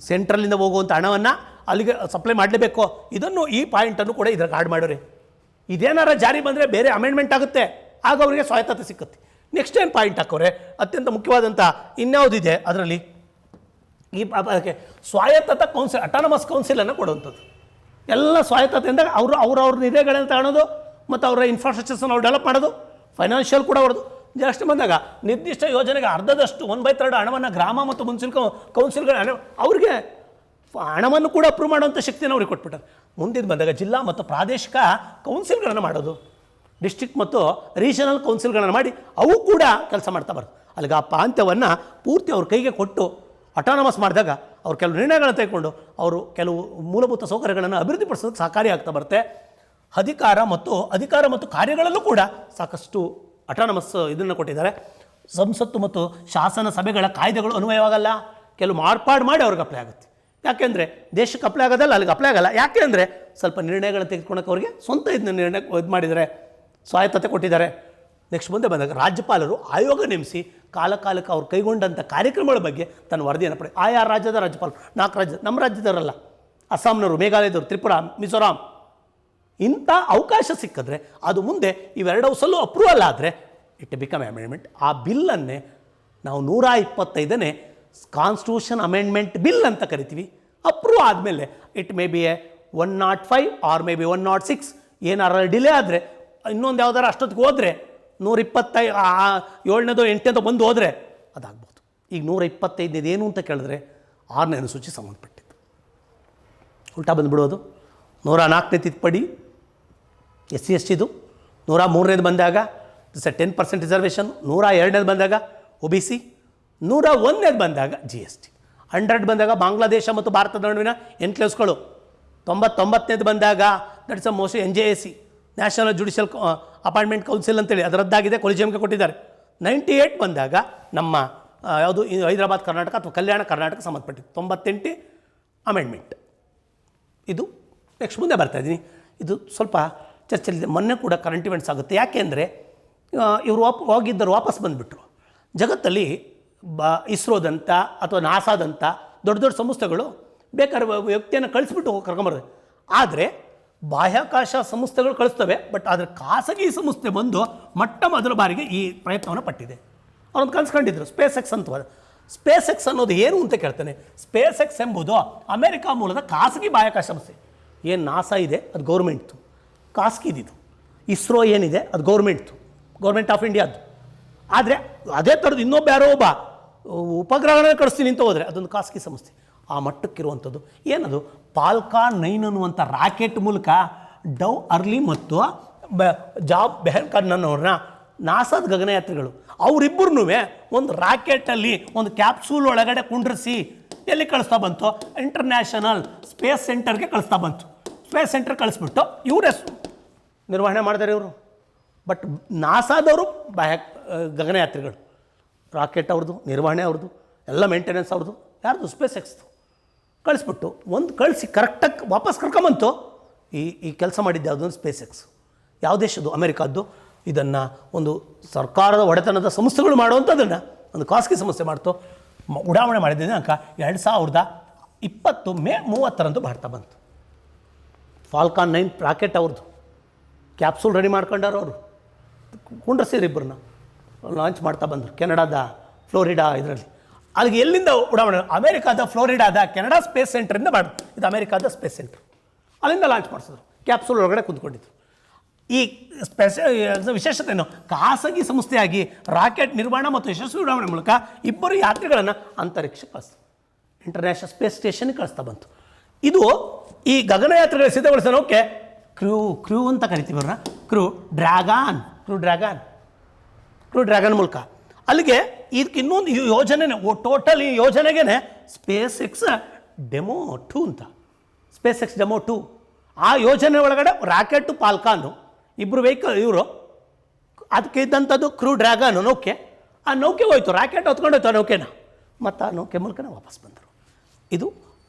ಸೆಂಟ್ರಲಿಂದ ಹೋಗುವಂಥ ಹಣವನ್ನು ಅಲ್ಲಿಗೆ ಸಪ್ಲೈ ಮಾಡಲೇಬೇಕು. ಇದನ್ನು ಈ ಪಾಯಿಂಟನ್ನು ಕೂಡ ಇದ್ರಾಗ ಆಡ್ ಮಾಡೋರೆ. ಇದೇನಾರ ಜಾರಿ ಬಂದರೆ ಬೇರೆ ಅಮೆಂಡ್ಮೆಂಟ್ ಆಗುತ್ತೆ, ಆಗ ಅವರಿಗೆ ಸ್ವಾಯತ್ತತೆ ಸಿಕ್ಕುತ್ತೆ. ನೆಕ್ಸ್ಟ್ ಏನು ಪಾಯಿಂಟ್ ಹಾಕೋರೆ ಅತ್ಯಂತ ಮುಖ್ಯವಾದಂಥ ಇನ್ಯಾವುದಿದೆ ಅದರಲ್ಲಿ ಈ ಅದಕ್ಕೆ ಸ್ವಾಯತ್ತತಾ ಕೌನ್ಸಿಲ್ ಅಟಾನಮಸ್ ಕೌನ್ಸಿಲನ್ನು ಕೊಡುವಂಥದ್ದು. ಎಲ್ಲ ಸ್ವಾಯತ್ತತೆಯಿಂದ ಅವ್ರ ನಿರ್ಣಯಗಳನ್ನು ತಗೊಳ್ಳೋದು ಮತ್ತು ಅವರ ಇನ್ಫ್ರಾಸ್ಟ್ರಕ್ಚರ್ಸನ್ನು ಅವ್ರು ಡೆವಲಪ್ ಮಾಡೋದು. ಫೈನಾನ್ಷಿಯಲ್ ಕೂಡ ಹೊಡೆದು ಜಾಸ್ತಿ ಬಂದಾಗ ನಿರ್ದಿಷ್ಟ ಯೋಜನೆಗೆ ಅರ್ಧದಷ್ಟು 1/3 ಹಣವನ್ನು ಗ್ರಾಮ ಮತ್ತು ಮುನ್ಸಿಪಲ್ ಕೌನ್ಸಿಲ್ಗಳ ಅವ್ರಿಗೆ ಹಣವನ್ನು ಕೂಡ ಅಪ್ರೂವ್ ಮಾಡುವಂಥ ಶಕ್ತಿಯನ್ನು ಅವ್ರಿಗೆ ಕೊಟ್ಬಿಟ್ಟಾರೆ. ಮುಂದಿನ ಬಂದಾಗ ಜಿಲ್ಲಾ ಮತ್ತು ಪ್ರಾದೇಶಿಕ ಕೌನ್ಸಿಲ್ಗಳನ್ನು ಮಾಡೋದು. ಡಿಸ್ಟ್ರಿಕ್ಟ್ ಮತ್ತು ರೀಜನಲ್ ಕೌನ್ಸಿಲ್ಗಳನ್ನು ಮಾಡಿ ಅವು ಕೂಡ ಕೆಲಸ ಮಾಡ್ತಾ ಬರೋದು. ಅಲ್ಲಿಗೆ ಆ ಪ್ರಾಂತ್ಯವನ್ನು ಪೂರ್ತಿ ಅವ್ರ ಕೈಗೆ ಕೊಟ್ಟು ಅಟಾನಮಸ್ ಮಾಡಿದಾಗ ಅವ್ರು ಕೆಲವು ನಿರ್ಣಯಗಳನ್ನು ತೆಗೆದುಕೊಂಡು ಅವರು ಕೆಲವು ಮೂಲಭೂತ ಸೌಕರ್ಯಗಳನ್ನು ಅಭಿವೃದ್ಧಿಪಡಿಸೋದಕ್ಕೆ ಸಹಕಾರಿ ಆಗ್ತಾ ಬರುತ್ತೆ. ಅಧಿಕಾರ ಮತ್ತು ಕಾರ್ಯಗಳಲ್ಲೂ ಕೂಡ ಸಾಕಷ್ಟು ಅಟಾನಮಸ್ ಇದನ್ನು ಕೊಟ್ಟಿದ್ದಾರೆ. ಸಂಸತ್ತು ಮತ್ತು ಶಾಸನ ಸಭೆಗಳ ಕಾಯ್ದೆಗಳು ಅನ್ವಯವಾಗಲ್ಲ. ಕೆಲವು ಮಾರ್ಪಾಡು ಮಾಡಿ ಅವ್ರಿಗೆ ಅಪ್ಲೈ ಆಗುತ್ತೆ. ಯಾಕೆಂದರೆ ದೇಶಕ್ಕೆ ಅಪ್ಲೈ ಆಗೋದಲ್ಲ, ಅಲ್ಲಿಗೆ ಅಪ್ಲೈ ಆಗಲ್ಲ. ಯಾಕೆ ಅಂದರೆ ಸ್ವಲ್ಪ ನಿರ್ಣಯಗಳನ್ನು ತೆಗೆದುಕೊಳ್ಳೋಕೆ ಅವ್ರಿಗೆ ಸ್ವಂತ ಇದನ್ನ ನಿರ್ಣಯ ಇದು ಮಾಡಿದ್ದಾರೆ, ಸ್ವಾಯತ್ತತೆ ಕೊಟ್ಟಿದ್ದಾರೆ. ನೆಕ್ಸ್ಟ್ ಮುಂದೆ ಬಂದಾಗ ರಾಜ್ಯಪಾಲರು ಆಯೋಗ ನೇಮಿಸಿ ಕಾಲಕಾಲಕ್ಕೆ ಅವ್ರು ಕೈಗೊಂಡಂಥ ಕಾರ್ಯಕ್ರಮಗಳ ಬಗ್ಗೆ ತನ್ನ ವರದಿಯನ್ನು ಪಡೆ. ಆಯಾ ರಾಜ್ಯದ ರಾಜ್ಯಪಾಲರು 4 ರಾಜ್ಯ ನಮ್ಮ ರಾಜ್ಯದವರಲ್ಲ, ಅಸ್ಸಾಂನವರು, ಮೇಘಾಲಯದವರು, ತ್ರಿಪುರಾ, ಮಿಜೋರಾಂ ಇಂಥ ಅವಕಾಶ ಸಿಕ್ಕಿದ್ರೆ ಅದು ಮುಂದೆ ಇವೆರಡು ಹೌಸಲ್ಲೂ ಅಪ್ರೂವಲ್ ಆದರೆ ಇಟ್ ಬಿಕಮ್ ಅಮೆಂಡ್ಮೆಂಟ್. ಆ ಬಿಲ್ಲನ್ನೇ ನಾವು 125ನೇ ಕಾನ್ಸ್ಟಿಟ್ಯೂಷನ್ ಅಮೆಂಡ್ಮೆಂಟ್ ಬಿಲ್ ಅಂತ ಕರಿತೀವಿ. ಅಪ್ರೂವ್ ಆದಮೇಲೆ it may be 105 or may be 106. ಏನಾರ ಡಿಲೇ ಆದರೆ ಇನ್ನೊಂದು ಯಾವ್ದಾರು ಅಷ್ಟೊತ್ತಿಗೆ ಹೋದರೆ 125 8ನೇದೋ ಬಂದು ಹೋದರೆ ಅದಾಗ್ಬೋದು. ಈಗ 125ನೇದು ಏನು ಅಂತ ಕೇಳಿದ್ರೆ 6ನೇ ಅನುಸೂಚಿ ಸಂಬಂಧಪಟ್ಟಿದ್ದು ಉಲ್ಟಾ ಬಂದುಬಿಡೋದು. 104ನೇ ತಿದ್ದುಪಡಿ SC STದು, 103ನೇದು ಬಂದಾಗ 10% ರಿಸರ್ವೇಷನ್, 102ನೇದು ಬಂದಾಗ OBC, 101ನೇದು ಬಂದಾಗ GST, 100 ಬಂದಾಗ ಬಾಂಗ್ಲಾದೇಶ ಮತ್ತು ಭಾರತದ ನಡುವಿನ ಎನ್ಕ್ಲೇವ್ಸ್ಗಳು, 99ನೇದು ಬಂದಾಗ that is a most NJAC national judicial appointment council ಅಂತೇಳಿ ಅದು ರದ್ದಾಗಿದೆ, ಕೊಲಿಜಿಯಮ್ಗೆ ಕೊಟ್ಟಿದ್ದಾರೆ. 98 ಬಂದಾಗ ನಮ್ಮ ಯಾವುದು ಹೈದರಾಬಾದ್ ಕರ್ನಾಟಕ ಅಥವಾ ಕಲ್ಯಾಣ ಕರ್ನಾಟಕ ಸಂಬಂಧಪಟ್ಟಿದ್ದು 98 ಅಮೆಂಡ್ಮೆಂಟ್. ಇದು ನೆಕ್ಸ್ಟ್ ಮುಂದೆ ಬರ್ತಾಯಿದ್ದೀನಿ. ಇದು ಸ್ವಲ್ಪ ಚರ್ಚೆಲಿದೆ. ಮೊನ್ನೆ ಕೂಡ ಕರೆಂಟ್ ಇವೆಂಟ್ಸ್ ಆಗುತ್ತೆ. ಯಾಕೆ ಅಂದರೆ ಇವರು ಹೋಗಿದ್ದರು ವಾಪಸ್ ಬಂದುಬಿಟ್ರು. ಜಗತ್ತಲ್ಲಿ ಇಸ್ರೋದಂಥ ಅಥವಾ ನಾಸಾದಂಥ ದೊಡ್ಡ ದೊಡ್ಡ ಸಂಸ್ಥೆಗಳು ಬೇಕಾದ್ರೆ ವ್ಯಕ್ತಿಯನ್ನು ಕಳಿಸ್ಬಿಟ್ಟು ಕರ್ಕೊಂಬರೋದು. ಆದರೆ ಬಾಹ್ಯಾಕಾಶ ಸಂಸ್ಥೆಗಳು ಕಳಿಸ್ತವೆ, ಬಟ್ ಆದರೆ ಖಾಸಗಿ ಸಂಸ್ಥೆ ಬಂದು ಮೊದಲ ಬಾರಿಗೆ ಈ ಪ್ರಯತ್ನವನ್ನು ಪಟ್ಟಿದೆ. ಅವರೊಂದು ಕನ್ಸ್ಕೊಂಡಿದ್ರು ಸ್ಪೇಸ್ ಎಕ್ಸ್ ಅಂತ. ಸ್ಪೇಸ್ ಎಕ್ಸ್ ಅನ್ನೋದು ಏನು ಅಂತ ಕೇಳ್ತಾನೆ. ಸ್ಪೇಸ್ ಎಕ್ಸ್ ಎಂಬುದು ಅಮೆರಿಕಾ ಮೂಲದ ಖಾಸಗಿ ಬಾಹ್ಯಾಕಾಶ ಸಂಸ್ಥೆ. ಏನು ನಾಸಾ ಇದೆ ಅದು ಗೌರ್ಮೆಂಟ್ದು, ಖಾಸಗಿದಿದು. ಇಸ್ರೋ ಏನಿದೆ ಅದು ಗೌರ್ಮೆಂಟ್ ಆಫ್ ಇಂಡಿಯಾದ್ದು. ಆದರೆ ಅದೇ ಥರದ್ದು ಇನ್ನೊಬ್ಬ ಯಾರೋ ಒಬ್ಬ ಉಪಗ್ರಹಗಳನ್ನ ಕಳಿಸ್ತೀನಿ ಅಂತ ಹೋದರೆ ಅದೊಂದು ಖಾಸಗಿ ಸಂಸ್ಥೆ. ಆ ಮಟ್ಟಕ್ಕಿರುವಂಥದ್ದು ಏನದು ಪಾಲ್ಕಾ 9 ಅನ್ನುವಂಥ ರಾಕೆಟ್ ಮೂಲಕ ಡವ್ ಅರ್ಲಿ ಮತ್ತು ಜಾಬ್ ಬೆಹಲ್ಕರ್ನ್ ಅನ್ನೋರನ್ನ ನಾಸಾದ ಗಗನಯಾತ್ರಿಗಳು ಅವರಿಬ್ಬರನ್ನೂ ಒಂದು ರಾಕೆಟಲ್ಲಿ ಒಂದು ಕ್ಯಾಪ್ಸೂಲ್ ಒಳಗಡೆ ಕುಂಡ್ರಿಸಿ ಎಲ್ಲಿ ಕಳಿಸ್ತಾ ಬಂತು, ಇಂಟರ್ನ್ಯಾಷನಲ್ ಸ್ಪೇಸ್ ಸೆಂಟರ್ಗೆ ಕಳಿಸ್ತಾ ಬಂತು. ಸ್ಪೇಸ್ ಸೆಂಟರ್ ಕಳಿಸ್ಬಿಟ್ಟು ಇವರೇ ನಿರ್ವಹಣೆ ಮಾಡಿದ್ದಾರೆ ಇವರು. ಬಟ್ ನಾಸಾದವರು ಗಗನಯಾತ್ರಿಗಳು, ರಾಕೆಟ್ ಅವ್ರದ್ದು, ನಿರ್ವಹಣೆ ಅವ್ರದ್ದು, ಎಲ್ಲ ಮೇಂಟೆನೆನ್ಸ್ ಅವ್ರದ್ದು, ಯಾರ್ದು ಸ್ಪೇಸ್ ಎಕ್ಸ್ದು ಕಳಿಸ್ಬಿಟ್ಟು ಕಳಿಸಿ ಕರೆಕ್ಟಾಗಿ ವಾಪಸ್ ಕರ್ಕೊಂಬಂತು. ಈ ಕೆಲಸ ಮಾಡಿದ್ದು ಯಾವುದೊಂದು ಸ್ಪೇಸ್ ಎಕ್ಸ್. ಯಾವ ದೇಶದ್ದು? ಅಮೆರಿಕದ್ದು. ಇದನ್ನು ಒಂದು ಸರ್ಕಾರದ ಒಡೆತನದ ಸಂಸ್ಥೆಗಳು ಮಾಡುವಂಥದ್ದನ್ನು ಒಂದು ಖಾಸಗಿ ಸಂಸ್ಥೆ ಮಾಡ್ತು. ಉಡಾವಣೆ ಮಾಡಿದ್ದ ದಿನಾಂಕ 2020 ಮೇ 30ರಂದು ಭಾರತ ಬಂತು. ಫಾಲ್ಕಾನ್ 9 ರಾಕೆಟ್ ಅವ್ರದ್ದು, ಕ್ಯಾಪ್ಸೂಲ್ ರೆಡಿ ಮಾಡ್ಕೊಂಡಾರ ಅವರು, ಕುಂಡ್ರಸೀರಿ ಇಬ್ಬರನ್ನ ಲಾಂಚ್ ಮಾಡ್ತಾ ಬಂದರು ಕೆನಡಾದ ಫ್ಲೋರಿಡಾ ಇದರಲ್ಲಿ. ಅಲ್ಲಿಗೆ ಎಲ್ಲಿಂದ ಉಡಾವಣೆ? ಅಮೇರಿಕಾದ ಫ್ಲೋರಿಡಾದ ಕೆನಡಾ ಸ್ಪೇಸ್ ಸೆಂಟ್ರಿಂದ ಮಾಡಿದ್ರು. ಇದು ಅಮೇರಿಕಾದ ಸ್ಪೇಸ್ ಸೆಂಟ್ರ್, ಅಲ್ಲಿಂದ ಲಾಂಚ್ ಮಾಡಿಸಿದ್ರು. ಕ್ಯಾಪ್ಸೂಲ್ ಒಳಗಡೆ ಕುಂತ್ಕೊಂಡಿದ್ರು. ಈ ವಿಶೇಷತೆ ಏನು? ಖಾಸಗಿ ಸಂಸ್ಥೆಯಾಗಿ ರಾಕೆಟ್ ನಿರ್ಮಾಣ ಮತ್ತು ಯಶಸ್ವಿ ಉಡಾವಣೆ ಮೂಲಕ ಇಬ್ಬರು ಯಾತ್ರಿಗಳನ್ನು ಅಂತರಿಕ್ಷಕ್ಕೆ ಕಳಿಸ್ತು, ಇಂಟರ್ನ್ಯಾಷನಲ್ ಸ್ಪೇಸ್ ಸ್ಟೇಷನ್ಗೆ ಕಳಿಸ್ತಾ ಬಂತು. ಇದು ಈ ಗಗನಯಾತ್ರೆಗಳ ಸಿದ್ಧಗೊಳಿಸೋಕೆ ಕ್ರೂ ಅಂತ ಕರಿತೀವಿ ಅವ್ರನ್ನ, ಕ್ರೂ ಡ್ರ್ಯಾಗನ್ ಮೂಲಕ. ಅಲ್ಲಿಗೆ ಇದಕ್ಕೆ ಇನ್ನೊಂದು ಯೋಜನೆ, ಟೋಟಲ್ ಈ ಯೋಜನೆಗೇ ಸ್ಪೇಸ್ ಎಕ್ಸ್ ಡೆಮೋ 2 ಅಂತ, ಸ್ಪೇಸ್ ಎಕ್ಸ್ ಡೆಮೋ 2. ಆ ಯೋಜನೆ ಒಳಗಡೆ ರಾಕೆಟು ಫಾಲ್ಕಾನು ಇಬ್ಬರು ವೆಹಿಕಲ್ ಇವರು, ಅದಕ್ಕೆ ಇದ್ದಂಥದ್ದು ಕ್ರೂ ಡ್ರ್ಯಾಗನ್ ನೌಕೆ. ಆ ನೌಕೆ ಹೋಯ್ತು, ರಾಕೆಟ್ ಹೊತ್ಕೊಂಡೋಯ್ತು ಆ ನೌಕೆನ, ಮತ್ತು ಆ ನೌಕೆ ಮೂಲಕನೇ ವಾಪಸ್ ಬಂದರು. ಇದು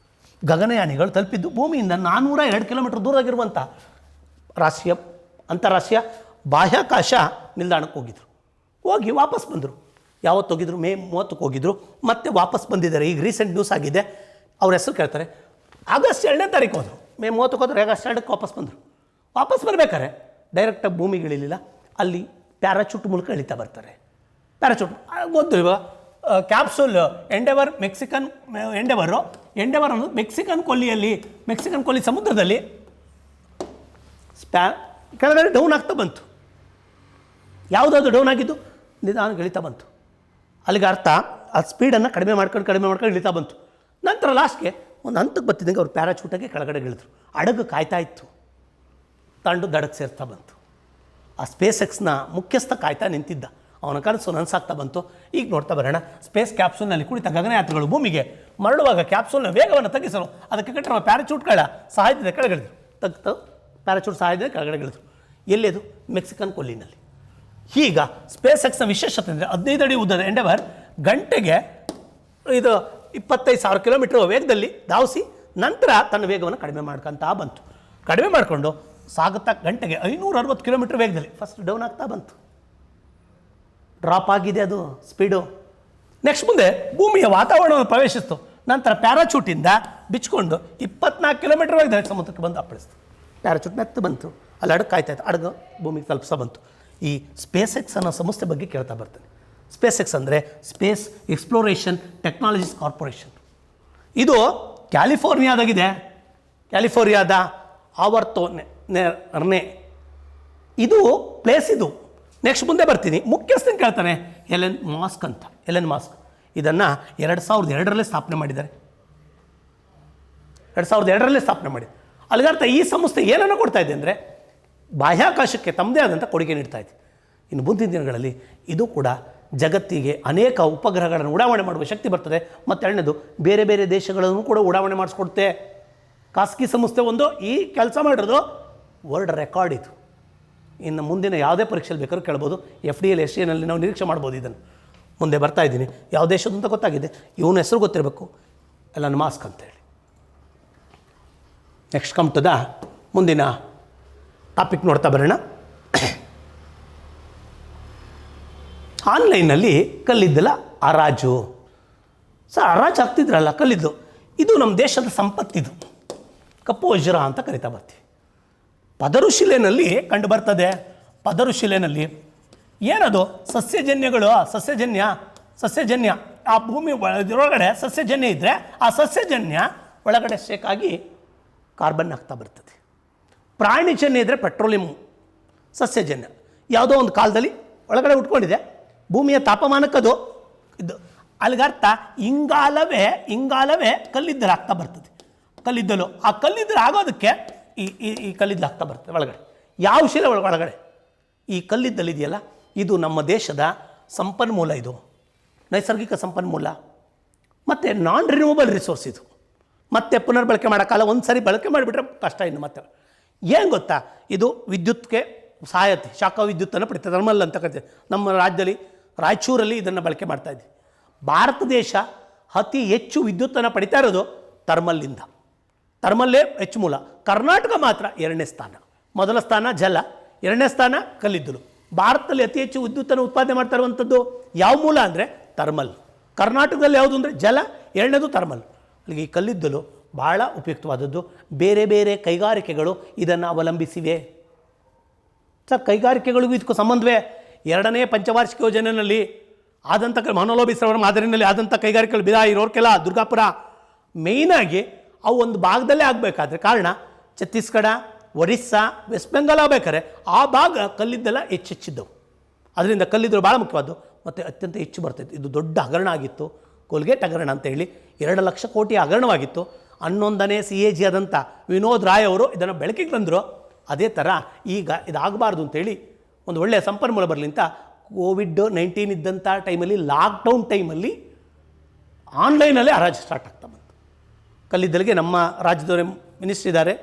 ಗಗನಯಾನಿಗಳು ತಲುಪಿದ್ದು ಭೂಮಿಯಿಂದ 402 ಕಿಲೋಮೀಟರ್ ದೂರವಾಗಿರುವಂಥ ಅಂತಾರಾಷ್ಟ್ರೀಯ ಬಾಹ್ಯಾಕಾಶ ನಿಲ್ದಾಣಕ್ಕೆ ಹೋಗಿದ್ರು. ಹೋಗಿ ವಾಪಸ್ ಬಂದರು. ಯಾವತ್ತು ಹೋಗಿದ್ರು? ಮೇ 30ಕ್ಕೆ ಹೋಗಿದ್ರು, ಮತ್ತೆ ವಾಪಸ್ ಬಂದಿದ್ದಾರೆ. ಈಗ ರೀಸೆಂಟ್ ನ್ಯೂಸ್ ಆಗಿದೆ. ಅವ್ರ ಹೆಸರು ಕೇಳ್ತಾರೆ. ಆಗಸ್ಟ್ 2ನೇ ತಾರೀಕು ಹೋದರು. ಮೇ 30ಕ್ಕೆ ಹೋದ್ರು, ಆಗಸ್ಟ್ 2ಕ್ಕೆ ವಾಪಸ್ ಬಂದರು. ವಾಪಸ್ ಬರ್ಬೇಕಾರೆ ಡೈರೆಕ್ಟಾಗಿ ಭೂಮಿಗೆ ಇಳಿಲಿಲ್ಲ, ಅಲ್ಲಿ ಪ್ಯಾರಾಚೂಟ್ ಮೂಲಕ ಇಳಿತಾ ಬರ್ತಾರೆ. ಪ್ಯಾರಾಚೂಟ್ ಗೊತ್ತು ಇವಾಗ. ಕ್ಯಾಪ್ಸೂಲ್ ಎಂಡೆವರ್ ಅನ್ನೋದು ಮೆಕ್ಸಿಕನ್ ಕೊಲ್ಲಿ ಸಮುದ್ರದಲ್ಲಿ ಕೆಳಗಡೆ ಡೌನ್ ಆಗ್ತಾ ಬಂತು. ಯಾವುದಾದ್ರು ಡೌನ್ ಆಗಿದ್ದು ನಿಧಾನಕ್ಕೆ ಇಳಿತಾ ಬಂತು. ಅಲ್ಲಿಗೆ ಅರ್ಥ ಆ ಸ್ಪೀಡನ್ನು ಕಡಿಮೆ ಮಾಡ್ಕೊಂಡು ಇಳಿತಾ ಬಂತು. ನಂತರ ಲಾಸ್ಟ್ಗೆ ಒಂದು ಹಂತಕ್ಕೆ ಬರ್ತಿದ್ದಂಗೆ ಅವ್ರು ಪ್ಯಾರಾಚೂಟಾಗೆ ಕೆಳಗಡೆ ಇಳಿದ್ರು. ಹಡಗು ಕಾಯ್ತಾ ಇತ್ತು, ತಂಡು ದಡಕ್ಕೆ ಸೇರ್ತಾ ಬಂತು. ಆ ಸ್ಪೇಸ್ ಎಕ್ಸ್ನ ಮುಖ್ಯಸ್ಥ ಕಾಯ್ತಾ ನಿಂತಿದ್ದ, ಅವನ ಕನಸು ನನಸಾಗ್ತಾ ಬಂತು. ಈಗ ನೋಡ್ತಾ ಬರೋಣ, ಸ್ಪೇಸ್ ಕ್ಯಾಪ್ಸೂಲ್ನಲ್ಲಿ ಕುಳಿತ ಗಗನಯಾತ್ರಿಗಳು ಭೂಮಿಗೆ ಮರಳುವಾಗ ಕ್ಯಾಪ್ಸೂಲ್ನ ವೇಗವನ್ನು ತಗ್ಗಿಸಲು ಅದಕ್ಕೆ ಕಟ್ಟಿರುವ ಪ್ಯಾರಾಚೂಟ್ಗಳ ಸಹಾಯದಿಂದ ಕೆಳಗಿಳಿದ್ರು. ಪ್ಯಾರಾಚೂಟ್ ಸಹಾಯದಿಂದ ಕೆಳಗಡೆಗಿಳಿದ್ರು. ಎಲ್ಲಿದು? ಮೆಕ್ಸಿಕನ್ ಕೊಲ್ಲಿನಲ್ಲಿ. ಈಗ ಸ್ಪೇಸ್ ಎಕ್ಸ್ನ ವಿಶೇಷತೆ ಅಂದರೆ 15 ಅಡಿ ಉದ್ದದ ಎಂಡೆವರ್ ಗಂಟೆಗೆ 25,000 ಕಿಲೋಮೀಟರ್ ವೇಗದಲ್ಲಿ ಧಾವಿಸಿ ನಂತರ ತನ್ನ ವೇಗವನ್ನು ಕಡಿಮೆ ಮಾಡ್ಕೊತಾ ಬಂತು. ಕಡಿಮೆ ಮಾಡಿಕೊಂಡು ಸಾಗುತ್ತಾ ಗಂಟೆಗೆ 560 ಕಿಲೋಮೀಟರ್ ವೇಗದಲ್ಲಿ ಫಸ್ಟ್ ಡೌನ್ ಆಗ್ತಾ ಬಂತು. ಡ್ರಾಪ್ ಆಗಿದೆ ಅದು ಸ್ಪೀಡು. ನೆಕ್ಸ್ಟ್ ಮುಂದೆ ಭೂಮಿಯ ವಾತಾವರಣವನ್ನು ಪ್ರವೇಶಿಸ್ತು. ನಂತರ ಪ್ಯಾರಾಚೂಟಿಂದ ಬಿಚ್ಕೊಂಡು 24 ಕಿಲೋಮೀಟರ್ ವೇಗದಲ್ಲಿ ಸಮುದ್ರಕ್ಕೆ ಬಂದು ಅಪ್ಪಳಿಸ್ತು. ಪ್ಯಾರಾಚೂಟ್ ಮೆತ್ತು ಬಂತು, ಅಲ್ಲಿ ಹಡಗು ಕಾಯ್ತಾಯಿತ್ತು, ಹಡಗು ಭೂಮಿಗೆ ತಲುಪಿಸ ಬಂತು. ಈ ಸ್ಪೇಸ್ ಎಕ್ಸ್ ಅನ್ನೋ ಸಂಸ್ಥೆ ಬಗ್ಗೆ ಕೇಳ್ತಾ ಬರ್ತಾನೆ. ಸ್ಪೇಸ್ ಎಕ್ಸ್ ಅಂದರೆ ಸ್ಪೇಸ್ ಎಕ್ಸ್ಪ್ಲೋರೇಷನ್ ಟೆಕ್ನಾಲಜೀಸ್ ಕಾರ್ಪೊರೇಷನ್. ಇದು ಕ್ಯಾಲಿಫೋರ್ನಿಯಾದಾಗಿದೆ. ಕ್ಯಾಲಿಫೋರ್ನಿಯಾದ ಆವರ್ತೋನೆ ಇದು ಪ್ಲೇಸ್ ಇದು. ನೆಕ್ಸ್ಟ್ ಮುಂದೆ ಬರ್ತೀನಿ. ಮುಖ್ಯಸ್ಥನ ಕೇಳ್ತಾನೆ ಎಲೆನ್ ಮಾಸ್ಕ್ ಅಂತ. ಎಲೆನ್ ಮಾಸ್ಕ್ ಇದನ್ನು 2002ರಲ್ಲಿ ಸ್ಥಾಪನೆ ಮಾಡಿದ್ದಾರೆ. 2002ರಲ್ಲಿ ಸ್ಥಾಪನೆ ಮಾಡಿ ಅಲ್ಲಿಗರ್ಥ ಈ ಸಂಸ್ಥೆ ಏನನ್ನು ಕೊಡ್ತಾ ಇದೆ ಅಂದರೆ ಬಾಹ್ಯಾಕಾಶಕ್ಕೆ ತಮ್ಮದೇ ಆದಂಥ ಕೊಡುಗೆ ನೀಡ್ತಾ ಇದೆ. ಇನ್ನು ಮುಂದಿನ ದಿನಗಳಲ್ಲಿ ಇದು ಕೂಡ ಜಗತ್ತಿಗೆ ಅನೇಕ ಉಪಗ್ರಹಗಳನ್ನು ಉಡಾವಣೆ ಮಾಡುವ ಶಕ್ತಿ ಬರ್ತದೆ. ಮತ್ತು ಎರಡನೇದು ಬೇರೆ ಬೇರೆ ದೇಶಗಳನ್ನು ಕೂಡ ಉಡಾವಣೆ ಮಾಡಿಸ್ಕೊಡುತ್ತೆ. ಖಾಸಗಿ ಸಂಸ್ಥೆ ಒಂದು ಈ ಕೆಲಸ ಮಾಡಿರೋದು ವರ್ಲ್ಡ್ ರೆಕಾರ್ಡ್ ಇದು. ಇನ್ನು ಮುಂದಿನ ಯಾವುದೇ ಪರೀಕ್ಷೆಯಲ್ಲಿ ಬೇಕಾದ್ರೂ ಕೇಳ್ಬೋದು. FDL SDನಲ್ಲಿ ನಾವು ನಿರೀಕ್ಷೆ ಮಾಡ್ಬೋದು. ಇದನ್ನು ಮುಂದೆ ಬರ್ತಾ ಇದ್ದೀನಿ. ಯಾವ ದೇಶದ್ದು ಅಂತ ಗೊತ್ತಾಗಿದೆ, ಇವನ ಹೆಸರು ಗೊತ್ತಿರಬೇಕು, ಎಲನ್ ಮಾಸ್ಕ್ ಅಂತೇಳಿ. ನೆಕ್ಸ್ಟ್ ಕಮ್ ಟು ದ ಮುಂದಿನ ಟಾಪಿಕ್ ನೋಡ್ತಾ ಬರೋಣ. ಆನ್ಲೈನಲ್ಲಿ ಕಲ್ಲಿದ್ದಲ ಹರಾಜು. ಹರಾಜು ಆಗ್ತಿದ್ರಲ್ಲ ಕಲ್ಲಿದ್ದು, ಇದು ನಮ್ಮ ದೇಶದ ಸಂಪತ್ತಿದು. ಕಪ್ಪು ವಜ್ರ ಅಂತ ಕರಿತಾ ಬರ್ತೀವಿ. ಪದರು ಶಿಲೆನಲ್ಲಿ ಕಂಡು ಬರ್ತದೆ. ಪದರು ಶಿಲೆನಲ್ಲಿ ಏನದು? ಸಸ್ಯಜನ್ಯಗಳು. ಸಸ್ಯಜನ್ಯ ಆ ಭೂಮಿ ಒಳಗಡೆ ಸಸ್ಯಜನ್ಯ ಇದ್ದರೆ ಆ ಸಸ್ಯಜನ್ಯ ಒಳಗಡೆ ಶೇಕಾಗಿ ಕಾರ್ಬನ್ ಆಗ್ತಾ ಬರ್ತದೆ. ಪ್ರಾಣಿಜನ್ಯ ಇದ್ದರೆ ಪೆಟ್ರೋಲಿಯಂ. ಸಸ್ಯಜನ್ಯ ಯಾವುದೋ ಒಂದು ಕಾಲದಲ್ಲಿ ಒಳಗಡೆ ಉಟ್ಕೊಂಡಿದೆ, ಭೂಮಿಯ ತಾಪಮಾನಕ್ಕದು ಇದು. ಅಲ್ಲಿಗರ್ಥ ಇಂಗಾಲವೇ ಕಲ್ಲಿದ್ದಲು ಆಗ್ತಾ ಬರ್ತದೆ. ಕಲ್ಲಿದ್ದಲು ಆ ಕಲ್ಲಿದ್ದಲು ಆಗೋದಕ್ಕೆ ಈ ಕಲ್ಲಿದ್ದಲು ಆಗ್ತಾ ಬರ್ತದೆ ಒಳಗಡೆ. ಯಾವ ಶಿಲೆ ಒಳಗಡೆ ಈ ಕಲ್ಲಿದ್ದಲು ಇದೆಯಲ್ಲ, ಇದು ನಮ್ಮ ದೇಶದ ಸಂಪನ್ಮೂಲ. ಇದು ನೈಸರ್ಗಿಕ ಸಂಪನ್ಮೂಲ ಮತ್ತು ನಾನ್ ರಿನ್ಯೂವಬಲ್ ರಿಸೋರ್ಸ್. ಇದು ಮತ್ತೆ ಪುನರ್ಬಳಕೆ ಮಾಡೋಕ್ಕಲ್ಲ. ಒಂದು ಸಾರಿ ಬಳಕೆ ಮಾಡಿಬಿಟ್ರೆ ಕಷ್ಟ. ಇನ್ನು ಮತ್ತೆ ಏನು ಗೊತ್ತಾ, ಇದು ವಿದ್ಯುತ್ಗೆ ಸಹಾಯತೆ, ಶಾಖ ವಿದ್ಯುತ್ತನ್ನು ಪಡಿತದೆ. ಥರ್ಮಲ್ ಅಂತ ಕರಿತೀವಿ. ನಮ್ಮ ರಾಜ್ಯದಲ್ಲಿ ರಾಯಚೂರಲ್ಲಿ ಇದನ್ನು ಬಳಕೆ ಮಾಡ್ತಾಯಿದ್ವಿ. ಭಾರತ ದೇಶ ಅತಿ ಹೆಚ್ಚು ವಿದ್ಯುತ್ತನ್ನು ಪಡಿತಾ ಇರೋದು ಥರ್ಮಲ್ಲಿಂದ. ಥರ್ಮಲ್ಲೇ ಹೆಚ್ಚು ಮೂಲ. ಕರ್ನಾಟಕ ಮಾತ್ರ 2ನೇ ಸ್ಥಾನ. ಮೊದಲ ಸ್ಥಾನ ಜಲ, 2ನೇ ಸ್ಥಾನ ಕಲ್ಲಿದ್ದಲು. ಭಾರತದಲ್ಲಿ ಅತಿ ಹೆಚ್ಚು ವಿದ್ಯುತ್ತನ್ನು ಉತ್ಪಾದನೆ ಮಾಡ್ತಾ ಇರುವಂಥದ್ದು ಯಾವ ಮೂಲ ಅಂದರೆ ಥರ್ಮಲ್. ಕರ್ನಾಟಕದಲ್ಲಿ ಯಾವುದು ಅಂದರೆ ಜಲ, 2ನೇದು ಥರ್ಮಲ್. ಅಲ್ಲಿಗೆ ಈ ಕಲ್ಲಿದ್ದಲು ಭಾಳ ಉಪಯುಕ್ತವಾದದ್ದು. ಬೇರೆ ಬೇರೆ ಕೈಗಾರಿಕೆಗಳು ಇದನ್ನು ಅವಲಂಬಿಸಿವೆ. ಸರ್, ಕೈಗಾರಿಕೆಗಳಿಗೂ ಇದಕ್ಕೂ ಸಂಬಂಧವೇ. 2ನೇ ಪಂಚವಾರ್ಷಿಕ ಯೋಜನೆಯಲ್ಲಿ ಆದಂಥ ಮನೋಲೋಭಿಸರವರ ಮಾದರಿನಲ್ಲಿ ಆದಂಥ ಕೈಗಾರಿಕೆಗಳು ಬಿದಾಯಿ, ರೂರ್ಕೆಲಾ, ದುರ್ಗಾಪುರ ಮೇಯ್ನಾಗಿ ಅವು ಒಂದು ಭಾಗದಲ್ಲೇ ಆಗಬೇಕಾದ್ರೆ ಕಾರಣ ಛತ್ತೀಸ್ಗಢ, ಒರಿಸ್ಸಾ, ವೆಸ್ಟ್ ಬೆಂಗಾಲ್ ಆಗಬೇಕಾದ್ರೆ ಆ ಭಾಗ ಕಲ್ಲಿದ್ದೆಲ್ಲ ಹೆಚ್ಚಿದ್ದವು. ಅದರಿಂದ ಕಲ್ಲಿದ್ದಲು ಭಾಳ ಮುಖ್ಯವಾದ್ದು ಮತ್ತು ಅತ್ಯಂತ ಹೆಚ್ಚು ಬರ್ತಾಯಿತ್ತು. ಇದು ದೊಡ್ಡ ಹಗರಣ ಆಗಿತ್ತು, ಕೋಲ್ಗೇಟ್ ಹಗರಣ ಅಂತ ಹೇಳಿ 2 ಲಕ್ಷ ಕೋಟಿ ಹಗರಣವಾಗಿತ್ತು. 11ನೇ CAG ಆದಂಥ ವಿನೋದ್ ರಾಯ್ ಅವರು ಇದನ್ನು ಬೆಳಕಿಗೆ ತಂದರು. ಅದೇ ಥರ ಈಗ ಇದಾಗಬಾರ್ದು ಅಂತೇಳಿ ಒಂದು ಒಳ್ಳೆಯ ಸಂಪನ್ಮೂಲ ಬರಲಿ ಅಂತ ಕೋವಿಡ್-19 ಇದ್ದಂಥ ಟೈಮಲ್ಲಿ, ಲಾಕ್ಡೌನ್ ಟೈಮಲ್ಲಿ ಆನ್ಲೈನಲ್ಲೇ ಹರಾಜು ಸ್ಟಾರ್ಟ್ ಆಗ್ತಾ ಬಂತು. ಕಲ್ಲಿದ್ದಲಿಗೆ ನಮ್ಮ ರಾಜ್ಯದವರೇ ಮಿನಿಸ್ಟ್ರ್ ಇದ್ದಾರೆ,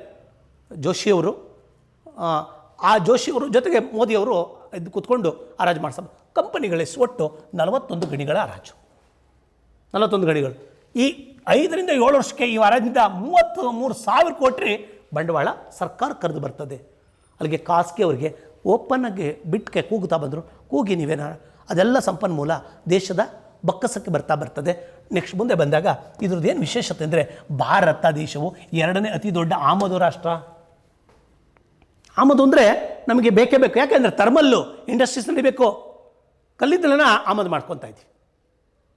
ಜೋಶಿಯವರು. ಆ ಜೋಶಿಯವರು ಜೊತೆಗೆ ಮೋದಿಯವರು ಇದು ಕೂತ್ಕೊಂಡು ಹರಾಜು ಮಾಡಿಸ ಕಂಪನಿಗಳೆಷ್ಟು ಒಟ್ಟು 41 ಗಣಿಗಳ ಹರಾಜು. 41 ಗಣಿಗಳು. ಈ 5 ರಿಂದ 7 ವರ್ಷಕ್ಕೆ ಈ ಹರಾಜಿನಿಂದ 33,000 ಕೋಟಿ ಬಂಡವಾಳ ಸರ್ಕಾರ ಕರೆದು ಬರ್ತದೆ. ಅಲ್ಲಿಗೆ ಖಾಸಗಿ ಅವರಿಗೆ ಓಪನ್ನಾಗಿ ಬಿಟ್ಟಕ್ಕೆ ಕೂಗುತ್ತಾ ಬಂದರು. ಕೂಗಿ ನೀವೇನ, ಅದೆಲ್ಲ ಸಂಪನ್ಮೂಲ ದೇಶದ ಬಕ್ಕಸಕ್ಕೆ ಬರ್ತದೆ. ನೆಕ್ಸ್ಟ್ ಮುಂದೆ ಬಂದಾಗ ಇದ್ರದ್ದೇನು ವಿಶೇಷತೆ ಅಂದರೆ, ಭಾರತ ದೇಶವು 2ನೇ ಅತಿ ದೊಡ್ಡ ಆಮದು ರಾಷ್ಟ್ರ. ಆಮದು ಅಂದರೆ ನಮಗೆ ಬೇಕೇ ಬೇಕು. ಯಾಕೆಂದರೆ ಥರ್ಮಲ್ಲು ಇಂಡಸ್ಟ್ರೀಸ್ ನಡಿಬೇಕು. ಕಲ್ಲಿದ್ದಲನ್ನು ಆಮದು ಮಾಡ್ಕೊತಾ ಇದ್ವಿ.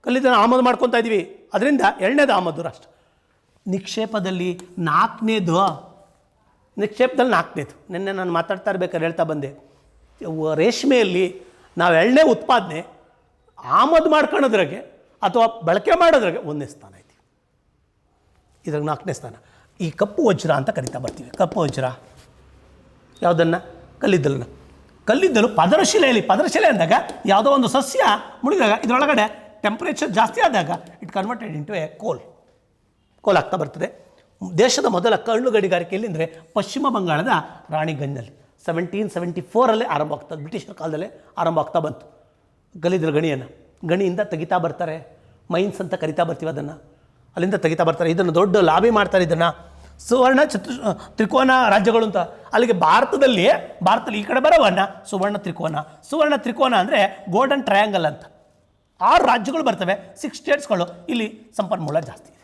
ಕಲ್ಲಿದ್ದಲನ್ನು ಆಮದು ಮಾಡ್ಕೊತಾ ಇದ್ವಿ. ಅದರಿಂದ 2ನೇದು ಆಮದು ರಾಷ್ಟ್ರ. ನಿಕ್ಷೇಪದಲ್ಲಿ 4ನೇದು. ನಿನ್ನೆ ನಾನು ಮಾತಾಡ್ತಾ ಇರ್ಬೇಕಾದ್ರೆ ಹೇಳ್ತಾ ಬಂದೆ, ರೇಷ್ಮೆಯಲ್ಲಿ ನಾವು 2ನೇ ಉತ್ಪಾದನೆ ಆಮದು ಮಾಡ್ಕೊಳ್ಳೋದ್ರಾಗೆ ಅಥವಾ ಬಳಕೆ ಮಾಡೋದ್ರಾಗೆ 1ನೇ ಸ್ಥಾನ ಐತಿ. ಇದ್ರಾಗ 4ನೇ ಸ್ಥಾನ. ಈ ಕಪ್ಪು ವಜ್ರ ಅಂತ ಕರಿತಾ ಬರ್ತೀವಿ. ಕಪ್ಪು ವಜ್ರ ಯಾವುದನ್ನು? ಕಲ್ಲಿದ್ದಲನ್ನು. ಕಲ್ಲಿದ್ದಲು ಪದರಶಿಲೆ ಅಂದಾಗ ಯಾವುದೋ ಒಂದು ಸಸ್ಯ ಮುಳುಗಿದಾಗ ಇದರೊಳಗಡೆ ಟೆಂಪ್ರೇಚರ್ ಜಾಸ್ತಿ ಆದಾಗ ಇಟ್ ಕನ್ವರ್ಟೆಡ್ ಇಂಟು ಎ ಕೋಲ್ ಆಗ್ತಾ ಬರ್ತದೆ. ದೇಶದ ಮೊದಲ ಕಳ್ಳು ಗಣಿಗಾರಿಕೆಯಲ್ಲಿ ಅಂದರೆ ಪಶ್ಚಿಮ ಬಂಗಾಳದ ರಾಣಿಗಂಜ್ನಲ್ಲಿ 1774 ಆರಂಭ ಆಗ್ತದೆ. ಬ್ರಿಟಿಷರ ಕಾಲದಲ್ಲೇ ಆರಂಭ ಆಗ್ತಾ ಬಂತು ಕಲ್ಲಿದ್ದಲು ಗಣಿಯಿಂದ ತೆಗಿತಾ ಬರ್ತಾರೆ. ಮೈನ್ಸ್ ಅಂತ ಕರಿತಾ ಬರ್ತೀವಿ ಅದನ್ನು. ಅಲ್ಲಿಂದ ತೆಗಿತಾ ಬರ್ತಾರೆ. ಇದನ್ನು ದೊಡ್ಡ ಲಾಬಿ ಮಾಡ್ತಾರೆ. ಇದನ್ನು ಸುವರ್ಣ ತ್ರಿಕೋನ ರಾಜ್ಯಗಳು ಅಂತ. ಅಲ್ಲಿಗೆ ಭಾರತದಲ್ಲಿ ಈ ಕಡೆ ಬರೋವನ್ನ ಸುವರ್ಣ ತ್ರಿಕೋನ ಅಂದರೆ ಗೋಲ್ಡನ್ ಟ್ರಯಾಂಗಲ್ ಅಂತ 6 ರಾಜ್ಯಗಳು ಬರ್ತವೆ. 6 ಸ್ಟೇಟ್ಸ್ಗಳು. ಇಲ್ಲಿ ಸಂಪನ್ಮೂಲ ಜಾಸ್ತಿ ಇದೆ.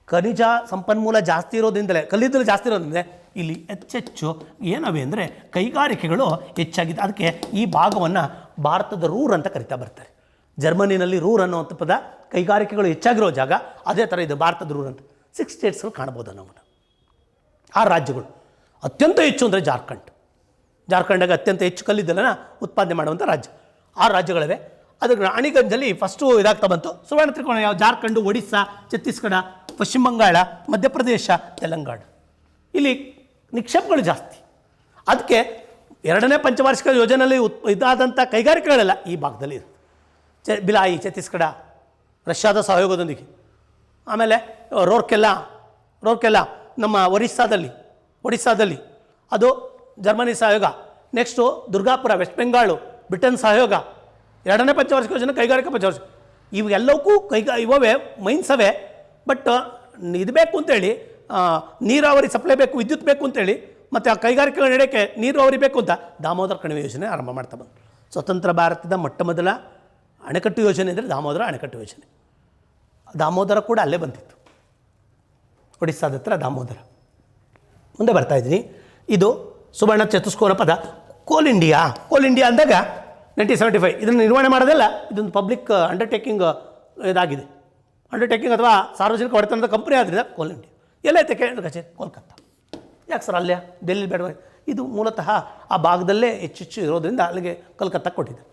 ಖನಿಜ ಸಂಪನ್ಮೂಲ ಜಾಸ್ತಿ ಇರೋದ್ರಿಂದಲೇ, ಕಲ್ಲಿದ್ದಲು ಜಾಸ್ತಿ ಇರೋದ್ರಿಂದ ಇಲ್ಲಿ ಹೆಚ್ಚೆಚ್ಚು ಏನವೆ ಅಂದರೆ ಕೈಗಾರಿಕೆಗಳು ಹೆಚ್ಚಾಗಿದೆ. ಅದಕ್ಕೆ ಈ ಭಾಗವನ್ನು ಭಾರತದ ರೂರ್ ಅಂತ ಕರಿತಾ ಬರ್ತಾರೆ. ಜರ್ಮನಿನಲ್ಲಿ ರೂರ್ ಅನ್ನುವಂಥ ಪದ ಕೈಗಾರಿಕೆಗಳು ಹೆಚ್ಚಾಗಿರೋ ಜಾಗ. ಅದೇ ಥರ ಇದು ಭಾರತದ ರೂರ್ ಅಂತ. 6 ಸ್ಟೇಟ್ಸ್ಗಳು ಕಾಣ್ಬೋದು ನಮ್ಮನ್ನು. 6 ರಾಜ್ಯಗಳು. ಅತ್ಯಂತ ಹೆಚ್ಚು ಅಂದರೆ ಜಾರ್ಖಂಡಾಗ ಅತ್ಯಂತ ಹೆಚ್ಚು ಕಲ್ಲಿದ್ದಲನ್ನು ಉತ್ಪಾದನೆ ಮಾಡುವಂಥ ರಾಜ್ಯ. 6 ರಾಜ್ಯಗಳಿವೆ. ಅದು ರಾಣಿಗಂಜಲ್ಲಿ ಫಸ್ಟು ಇದಾಗ್ತಾ ಬಂತು. ಸುವರ್ಣ ತ್ರಿಕೋನ ಯಾವ? ಜಾರ್ಖಂಡ್, ಒಡಿಸ್ಸಾ, ಛತ್ತೀಸ್ಗಢ, ಪಶ್ಚಿಮ ಬಂಗಾಳ, ಮಧ್ಯಪ್ರದೇಶ, ತೆಲಂಗಾಣ. ಇಲ್ಲಿ ನಿಕ್ಷೇಪಗಳು ಜಾಸ್ತಿ. ಅದಕ್ಕೆ 2ನೇ ಪಂಚವಾರ್ಷಿಕ ಯೋಜನೆಯಲ್ಲಿ ಇದಾದಂಥ ಕೈಗಾರಿಕೆಗಳೆಲ್ಲ ಈ ಭಾಗದಲ್ಲಿ ಇದೆ. ಬಿಲಾಯಿ ಛತ್ತೀಸ್ಗಢ, ರಷ್ಯಾದ ಸಹಯೋಗದೊಂದಿಗೆ. ಆಮೇಲೆ ರೂರ್ಕೆಲಾ ನಮ್ಮ ಒರಿಸ್ಸಾದಲ್ಲಿ ಅದು ಜರ್ಮನಿ ಸಹಯೋಗ. Next Durgapur west Bengal, Britain ಸಹಯೋಗ. 2ನೇ ಪಂಚವಾರ್ಷಿಕ ಯೋಜನೆ ಕೈಗಾರಿಕಾ ಪಂಚವಾರ್ಷಿಕ. ಇವೆಲ್ಲವಕ್ಕೂ ಇವೇ ಮೈನ್ಸ್ ಅವೇ. ಬಟ್ ಇದು ಬೇಕು ಅಂತೇಳಿ, ನೀರಾವರಿ ಸಪ್ಲೈ ಬೇಕು, ವಿದ್ಯುತ್ ಬೇಕು ಅಂತೇಳಿ, ಮತ್ತು ಆ ಕೈಗಾರಿಕೆಗಳು ನಡೆಯೋಕ್ಕೆ ನೀರಾವರಿ ಬೇಕು ಅಂತ ದಾಮೋದರ ಕಣಿವೆ ಯೋಜನೆ ಆರಂಭ ಮಾಡ್ತಾ ಬಂದು. ಸ್ವತಂತ್ರ ಭಾರತದ ಮೊಟ್ಟಮೊದಲ ಅಣೆಕಟ್ಟು ಯೋಜನೆ ಅಂದರೆ ದಾಮೋದರ ಅಣೆಕಟ್ಟು ಯೋಜನೆ. ದಾಮೋದರ ಕೂಡ ಅಲ್ಲೇ ಬಂದಿತ್ತು, ಒಡಿಸ್ಸಾದ ಹತ್ರ ದಾಮೋದರ. ಮುಂದೆ ಬರ್ತಾ ಇದ್ದೀನಿ. ಇದು ಸುವರ್ಣ ಚತುಷ್ಕೋನ ಪದ. ಕೋಲ್ ಇಂಡಿಯಾ ಅಂದಾಗ 1975 ಇದನ್ನು ನಿರ್ವಹಣೆ ಮಾಡೋದಲ್ಲ. ಇದೊಂದು ಪಬ್ಲಿಕ್ ಅಂಡರ್ಟೇಕಿಂಗ್ ಇದಾಗಿದೆ. ಅಂಡರ್ಟೇಕಿಂಗ್ ಅಥವಾ ಸಾರ್ವಜನಿಕ ಒಡೆತನದ ಕಂಪನಿ ಆದ್ದರಿಂದ ಕೋಲ್ ಇಂಡಿಯಾ. ಎಲ್ಲೈತೆ ಕೇಂದ್ರ ಕಚೇರಿ? ಕೋಲ್ಕತ್ತಾ. ಯಾಕೆ ಸರ್ ಅಲ್ಲೇ? ಡೆಲ್ಲಿ ಬೇಡ? ಇದು ಮೂಲತಃ ಆ ಭಾಗದಲ್ಲೇ ಹೆಚ್ಚೆಚ್ಚು ಇರೋದ್ರಿಂದ ಅಲ್ಲಿಗೆ ಕೋಲ್ಕತ್ತಾ ಕೊಟ್ಟಿದೆ.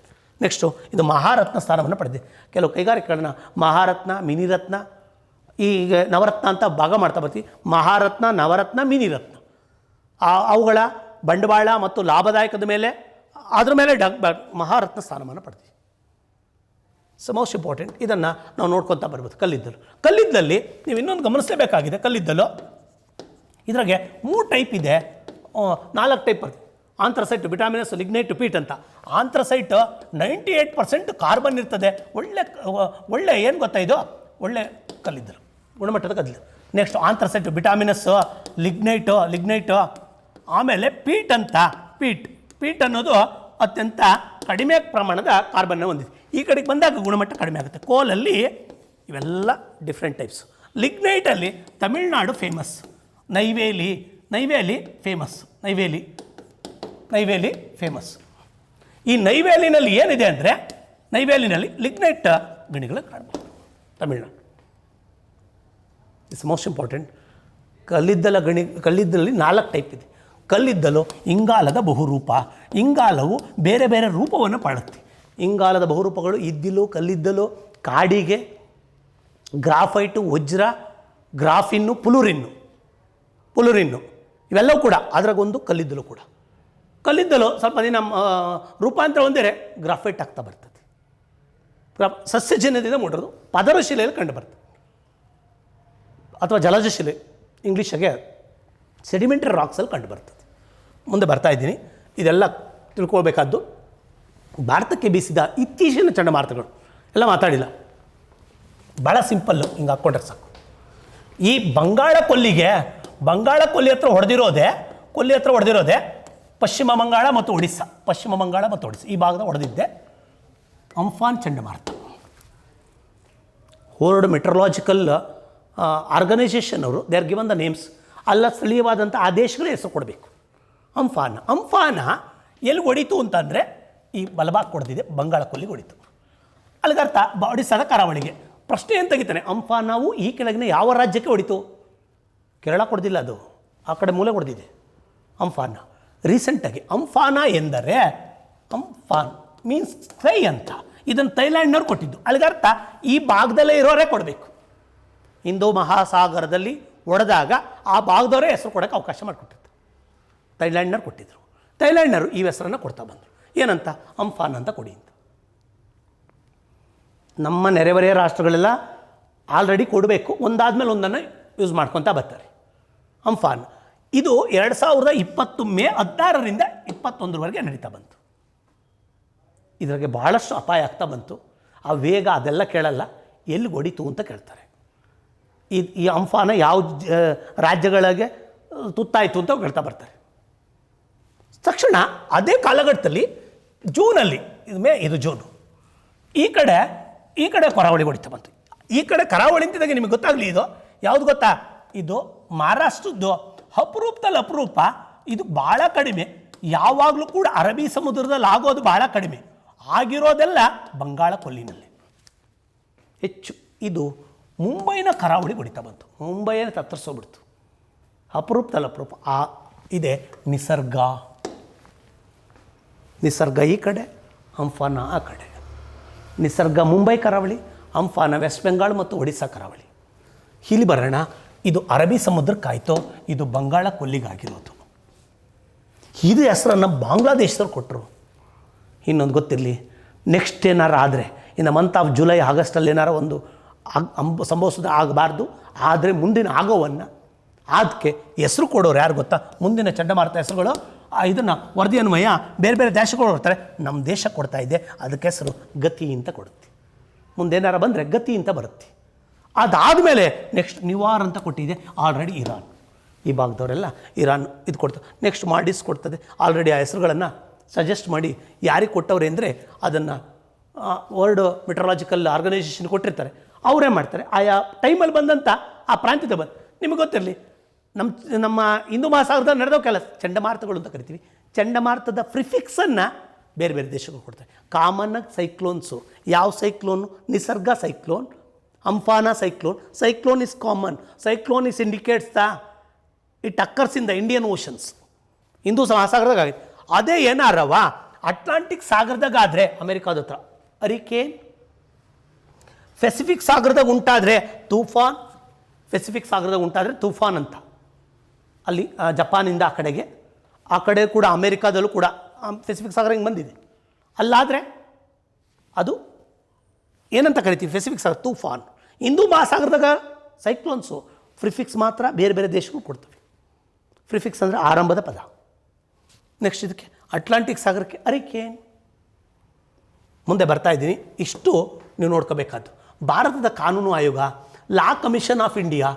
ನೆಕ್ಸ್ಟು ಇದು ಮಹಾರತ್ನ ಸ್ಥಾನವನ್ನು ಪಡೆದಿದೆ. ಕೆಲವು ಕೈಗಾರಿಕೆಗಳನ್ನ ಮಹಾರತ್ನ, ಮಿನಿರತ್ನ, ಈಗ ನವರತ್ನ ಅಂತ ಭಾಗ ಮಾಡ್ತಾ ಬರ್ತೀವಿ. ಮಹಾರತ್ನ, ನವರತ್ನ, ಮಿನಿರತ್ನ. ಅವುಗಳ ಬಂಡವಾಳ ಮತ್ತು ಲಾಭದಾಯಕದ ಮೇಲೆ ಅದ್ರ ಮೇಲೆ ಮಹಾರತ್ನ ಸ್ಥಾನವನ್ನು ಪಡ್ತೀವಿ. Most important. ಇದನ್ನು ನಾವು ನೋಡ್ಕೊತಾ ಬರ್ಬೋದು. ಕಲ್ಲಿದ್ದಲಲ್ಲಿ ನೀವು ಇನ್ನೊಂದು ಗಮನಿಸಲೇಬೇಕಾಗಿದೆ. ಕಲ್ಲಿದ್ದಲು ಇದ್ರಾಗೆ 3 ಟೈಪ್ ಇದೆ, 4 ಟೈಪ್ ಬರ್ತದೆ. ಆಂಥ್ರಸೈಟ್, ಬಿಟಾಮಿನಸ್, ಲಿಗ್ನೈಟ್, ಪೀಟ್ ಅಂತ. ಆಂಥ್ರಸೈಟ್ 98% ಕಾರ್ಬನ್ ಇರ್ತದೆ. ಒಳ್ಳೆ ಏನು ಗೊತ್ತಾ, ಇದು ಒಳ್ಳೆ ಕಲ್ಲಿದ್ದಲು, ಗುಣಮಟ್ಟದ ಕಲ್ಲಿದ್ದಲು. Next anthracite, bituminous, lignite. ಆಮೇಲೆ ಪೀಟ್ ಅಂತ. ಪೀಟ್ ಅನ್ನೋದು ಅತ್ಯಂತ ಕಡಿಮೆ ಪ್ರಮಾಣದ ಕಾರ್ಬನ್ನ ಹೊಂದಿದೆ. ಈ ಕಡೆಗೆ ಬಂದಾಗ ಗುಣಮಟ್ಟ ಕಡಿಮೆ ಆಗುತ್ತೆ. ಕೋಲಲ್ಲಿ ಇವೆಲ್ಲ ಡಿಫ್ರೆಂಟ್ ಟೈಪ್ಸ್. ಲಿಗ್ನೈಟಲ್ಲಿ Tamil Nadu famous, Neyveli famous, Neyveli famous. ಈ ನೈವೇಲಿನಲ್ಲಿ ಏನಿದೆ ಅಂದರೆ, ನೈವೇಲಿನಲ್ಲಿ ಲಿಗ್ನೈಟ್ ಗಣಿಗಳು ಕಾಣ್ಬೋದು. Tamil Nadu it's most important. ಕಲ್ಲಿದ್ದಲಲ್ಲಿ 4 ಟೈಪ್ ಇದೆ. ಕಲ್ಲಿದ್ದಲು ಇಂಗಾಲದ ಬಹುರೂಪ. ಇಂಗಾಲವು ಬೇರೆ ಬೇರೆ ರೂಪವನ್ನು ಪಡೆಯುತ್ತೆ. ಇಂಗಾಲದ ಬಹುರೂಪಗಳು ಇದ್ದಿಲು, ಕಲ್ಲಿದ್ದಲು, ಕಾಡಿಗೆ, ಗ್ರಾಫೈಟು, ವಜ್ರ, ಗ್ರಾಫಿನ್ನು, ಪುಲುರಿನ್ನು ಇವೆಲ್ಲವೂ ಕೂಡ ಅದರಾಗೊಂದು ಕಲ್ಲಿದ್ದಲು ಕೂಡ. ಕಲ್ಲಿದ್ದಲು ಸ್ವಲ್ಪ ದಿನ ರೂಪಾಂತರ ಹೊಂದಿದರೆ ಗ್ರಾಫೈಟ್ ಆಗ್ತಾ ಬರ್ತದೆ. ಸಸ್ಯಜನ್ಯದಿಂದ ಮೂಡಿರೋದು ಪದರ ಶಿಲೆಯಲ್ಲಿ ಕಂಡು ಬರ್ತದೆ, ಅಥವಾ ಜಲಜ ಶಿಲೆ, ಇಂಗ್ಲೀಷಾಗೆ ಸೆಡಿಮೆಂಟರಿ ರಾಕ್ಸಲ್ಲಿ ಕಂಡು ಬರ್ತದೆ. ಮುಂದೆ ಬರ್ತಾ ಇದ್ದೀನಿ. ಇದೆಲ್ಲ ತಿಳ್ಕೊಳ್ಬೇಕಾದ್ದು ಭಾರತಕ್ಕೆ ಬೀಸಿದ ಇತ್ತೀಚಿನ ಚಂಡಮಾರುತಗಳು ಎಲ್ಲ ಮಾತಾಡಿಲ್ಲ, ಭಾಳ ಸಿಂಪಲ್ಲು, ಹಿಂಗೆ ಹಾಕ್ಕೊಂಡ್ರೆ ಸಾಕು. ಈ ಬಂಗಾಳ ಕೊಲ್ಲಿ ಹತ್ರ ಹೊಡೆದಿರೋದೆ ಪಶ್ಚಿಮ ಬಂಗಾಳ ಮತ್ತು ಒಡಿಸ್ಸಾ ಈ ಭಾಗದ ಹೊಡೆದಿದ್ದೆ ಅಂಫಾನ್ ಚಂಡಮಾರುತ. ವರ್ಲ್ಡ್ ಮೆಟ್ರಲಾಜಿಕಲ್ ಆರ್ಗನೈಸೇಷನ್ ಅವರು they are given the names. ಅಲ್ಲ ಸ್ಥಳೀಯವಾದಂಥ ಆ ದೇಶಗಳೇ ಹೆಸರು ಕೊಡಬೇಕು. ಅಂಫಾನ ಎಲ್ಲಿ ಹೊಡಿತು ಅಂತಂದರೆ ಈ ಬಲಭಾಗ ಹೊಡೆದಿದೆ, ಬಂಗಾಳ ಕೊಲ್ಲಿಗೆ ಹೊಡಿತು. ಅಲ್ಲಿಗರ್ಥ ಒಡಿಸ್ಸಾದ ಕರಾವಳಿಗೆ. ಪ್ರಶ್ನೆ ಏನು ತೆಗಿತಾನೆ, ಅಂಫಾನವು ಈ ಕೆಳಗಿನ ಯಾವ ರಾಜ್ಯಕ್ಕೆ ಹೊಡಿತು? ಕೇರಳ ಕೊಡ್ದಿಲ್ಲ, ಅದು ಆ ಕಡೆ ಮೂಲೆ ಹೊಡೆದಿದೆ ಅಂಫಾನ. ರೀಸೆಂಟಾಗಿ ಅಂಫಾನ ಎಂದರೆ ಅಂಫಾನ್ ಮೀನ್ಸ್ ಸ್ಕೈ ಅಂತ. ಇದನ್ನು ಥೈಲ್ಯಾಂಡ್ನವ್ರು ಕೊಟ್ಟಿದ್ದು. ಅಲ್ಲಿಗರ್ಥ ಈ ಭಾಗದಲ್ಲೇ ಇರೋರೇ ಕೊಡಬೇಕು. ಹಿಂದೂ ಮಹಾಸಾಗರದಲ್ಲಿ ಹೊಡೆದಾಗ ಆ ಭಾಗದವರೇ ಹೆಸರು ಕೊಡೋಕ್ಕೆ ಅವಕಾಶ ಮಾಡಿಕೊಟ್ಟಿತ್ತು. ಥೈಲ್ಯಾಂಡ್ನವ್ರು ಕೊಟ್ಟಿದ್ದರು. ಥೈಲ್ಯಾಂಡ್ನವರು ಈ ಹೆಸರನ್ನು ಕೊಡ್ತಾ ಬಂದರು. ಏನಂತ? ಅಂಫಾನ್ ಅಂತ ಕೊಡಿ ಅಂತ. ನಮ್ಮ ನೆರೆಹೊರೆಯ ರಾಷ್ಟ್ರಗಳೆಲ್ಲ ಆಲ್ರೆಡಿ ಕೊಡಬೇಕು, ಒಂದಾದ್ಮೇಲೆ ಒಂದನ್ನು ಯೂಸ್ ಮಾಡ್ಕೊತಾ ಬರ್ತಾರೆ. ಅಂಫಾನ್ ಇದು 2020 ಮೇ 16ರಿಂದ 21 ನಡೀತಾ ಬಂತು. ಇದಕ್ಕೆ ಬಹಳಷ್ಟು ಅಪಾಯ ಆಗ್ತಾ ಬಂತು. ಆ ವೇಗ ಅದೆಲ್ಲ ಕೇಳಲ್ಲ, ಎಲ್ಲಿ ಹೊಡಿತು ಅಂತ ಕೇಳ್ತಾರೆ. ಈ ಅಂಫಾನ ಯಾವ ರಾಜ್ಯಗಳಿಗೆ ತುತ್ತಾಯಿತು ಅಂತ ಕೇಳ್ತಾ ಬರ್ತಾರೆ. ತಕ್ಷಣ ಅದೇ ಕಾಲಘಟ್ಟದಲ್ಲಿ ಜೂನಲ್ಲಿ, ಇದು ಜೂನು, ಈ ಕಡೆ ಕರಾವಳಿ ಹೊಡಿತಾ ಬಂತು. ಈ ಕಡೆ ಕರಾವಳಿ ಅಂತಿದ್ದಾಗ ನಿಮಗೆ ಗೊತ್ತಾಗಲಿ, ಇದು ಯಾವುದು ಗೊತ್ತಾ? ಇದು ಮಹಾರಾಷ್ಟ್ರದ್ದು ಅಪರೂಪ. ಇದು ಭಾಳ ಕಡಿಮೆ. ಯಾವಾಗಲೂ ಕೂಡ ಅರಬ್ಬಿ ಸಮುದ್ರದಲ್ಲಿ ಆಗೋದು ಭಾಳ ಕಡಿಮೆ. ಆಗಿರೋದೆಲ್ಲ ಬಂಗಾಳ ಕೊಲ್ಲಿನಲ್ಲಿ ಹೆಚ್ಚು. ಇದು ಮುಂಬೈನ ಕರಾವಳಿ ಹೊಡಿತಾ ಬಂತು. ಮುಂಬೈಯನ್ನು ತತ್ತರಿಸೋಗ್ಬಿಡ್ತು. ಅಪರೂಪ ಇದೆ ನಿಸರ್ಗ ಈ ಕಡೆ, ಅಂಫಾನ ಆ ಕಡೆ. ನಿಸರ್ಗ ಮುಂಬೈ ಕರಾವಳಿ, ಅಂಫಾನ ವೆಸ್ಟ್ ಬೆಂಗಾಲ್ ಮತ್ತು ಒಡಿಸ್ಸಾ ಕರಾವಳಿ. ಇಲ್ಲಿ ಬರೋಣ. ಇದು ಅರಬ್ಬಿ ಸಮುದ್ರಕ್ಕಾಯ್ತು, ಇದು ಬಂಗಾಳ ಕೊಲ್ಲಿಗಾಗಿರೋದು. ಇದು ಹೆಸರನ್ನು ಬಾಂಗ್ಲಾದೇಶದವ್ರು ಕೊಟ್ಟರು. ಇನ್ನೊಂದು ಗೊತ್ತಿರಲಿ, ನೆಕ್ಸ್ಟ್ ಏನಾರು ಆದರೆ in the month of July ಆಗಸ್ಟಲ್ಲಿ ಏನಾರು ಒಂದು ಸಂಭವಿಸೋದು ಆಗಬಾರ್ದು. ಆದರೆ ಮುಂದಿನ ಆಗೋವನ್ನು ಅದಕ್ಕೆ ಹೆಸರು ಕೊಡೋರು ಯಾರು ಗೊತ್ತಾ? ಮುಂದಿನ ಚಂಡಮಾರುತ ಹೆಸರುಗಳು ಇದನ್ನು ವರದಿ ಅನ್ವಯ ಬೇರೆ ಬೇರೆ ದೇಶಗಳು ಕೊಡ್ತಾರೆ. ನಮ್ಮ ದೇಶ ಕೊಡ್ತಾ ಇದೆ, ಅದಕ್ಕೆ ಹೆಸರು ಗತಿ ಅಂತ ಕೊಡುತ್ತೆ. ಮುಂದೇನಾರು ಬಂದರೆ ಗತಿ ಅಂತ ಬರುತ್ತೆ. ಅದಾದಮೇಲೆ ನೆಕ್ಸ್ಟ್ ನಿವಾರ್ ಅಂತ ಕೊಟ್ಟಿದೆ ಆಲ್ರೆಡಿ ಇರಾನ್. ಈ ಭಾಗದವರೆಲ್ಲ ಇರಾನ್ ಇದು ಕೊಡ್ತಾರೆ. ನೆಕ್ಸ್ಟ್ ಮಾಲ್ಡೀವ್ಸ್ ಕೊಡ್ತದೆ. ಆಲ್ರೆಡಿ ಆ ಹೆಸರುಗಳನ್ನು ಸಜೆಸ್ಟ್ ಮಾಡಿ ಯಾರಿಗೆ ಕೊಟ್ಟವ್ರೆ ಅಂದರೆ ಅದನ್ನು ವರ್ಲ್ಡ್ ಮೆಟ್ರಲಾಜಿಕಲ್ ಆರ್ಗನೈಸೇಷನ್ ಕೊಟ್ಟಿರ್ತಾರೆ. ಅವರೇ ಮಾಡ್ತಾರೆ. ಆಯಾ ಟೈಮಲ್ಲಿ ಬಂದಂಥ ಆ ಪ್ರಾಂತ್ಯದ ನಿಮಗೆ ಗೊತ್ತಿರಲಿ, ನಮ್ಮ ಹಿಂದೂ ಮಹಾಸಾಗರದಲ್ಲಿ ನಡೆದೋ ಕೆಲಸ ಚಂಡಮಾರುತಗಳು ಅಂತ ಕರಿತೀವಿ. ಚಂಡಮಾರುತದ ಪ್ರಿಫಿಕ್ಸನ್ನು ಬೇರೆ ಬೇರೆ ದೇಶಗಳು ಕೊಡ್ತಾರೆ. ಕಾಮನ್ನಾಗಿ ಸೈಕ್ಲೋನ್ಸು. ಯಾವ cyclone? Nisarga cyclone, Amphan cyclone is common. Cyclone is indicates it occurs in the Indian oceans. ಹಿಂದೂ ಮಹಾಸಾಗರದಾಗ ಆಗಿದೆ. ಅದೇ ಏನಾರವ ಅಟ್ಲಾಂಟಿಕ್ ಸಾಗರದಾಗಾದರೆ ಅಮೆರಿಕಾದ ಹತ್ರ ಹರಿಕೇನ್, ಪೆಸಿಫಿಕ್ ಸಾಗರದಾಗ ಉಂಟಾದರೆ ತೂಫಾನ್ ಅಂತ. ಅಲ್ಲಿ ಜಪಾನಿಂದ ಆ ಕಡೆ ಕೂಡ ಅಮೇರಿಕಾದಲ್ಲೂ ಕೂಡ ಪೆಸಿಫಿಕ್ ಸಾಗರ ಹಿಂಗೆ ಬಂದಿದೆ. ಅಲ್ಲಾದರೆ ಅದು ಏನಂತ ಕರಿತೀವಿ? ಪೆಸಿಫಿಕ್ ಸಾಗರ ತೂಫಾನ್. ಹಿಂದೂ ಮಹಾಸಾಗರದಾಗ ಸೈಕ್ಲೋನ್ಸು ಪ್ರಿಫಿಕ್ಸ್ ಮಾತ್ರ ಬೇರೆ ಬೇರೆ ದೇಶಗಳು ಕೊಡ್ತವೆ. ಪ್ರಿಫಿಕ್ಸ್ ಅಂದರೆ ಆರಂಭದ ಪದ. ನೆಕ್ಸ್ಟ್ ಇದಕ್ಕೆ ಅಟ್ಲಾಂಟಿಕ್ ಸಾಗರಕ್ಕೆ ಹರಿಕೇನ್. ಮುಂದೆ ಬರ್ತಾ ಇದ್ದೀನಿ. ಇಷ್ಟು ನೀವು ನೋಡ್ಕೋಬೇಕಾದ್ದು. ಭಾರತದ ಕಾನೂನು ಆಯೋಗ, ಲಾ ಕಮಿಷನ್ ಆಫ್ ಇಂಡಿಯಾ,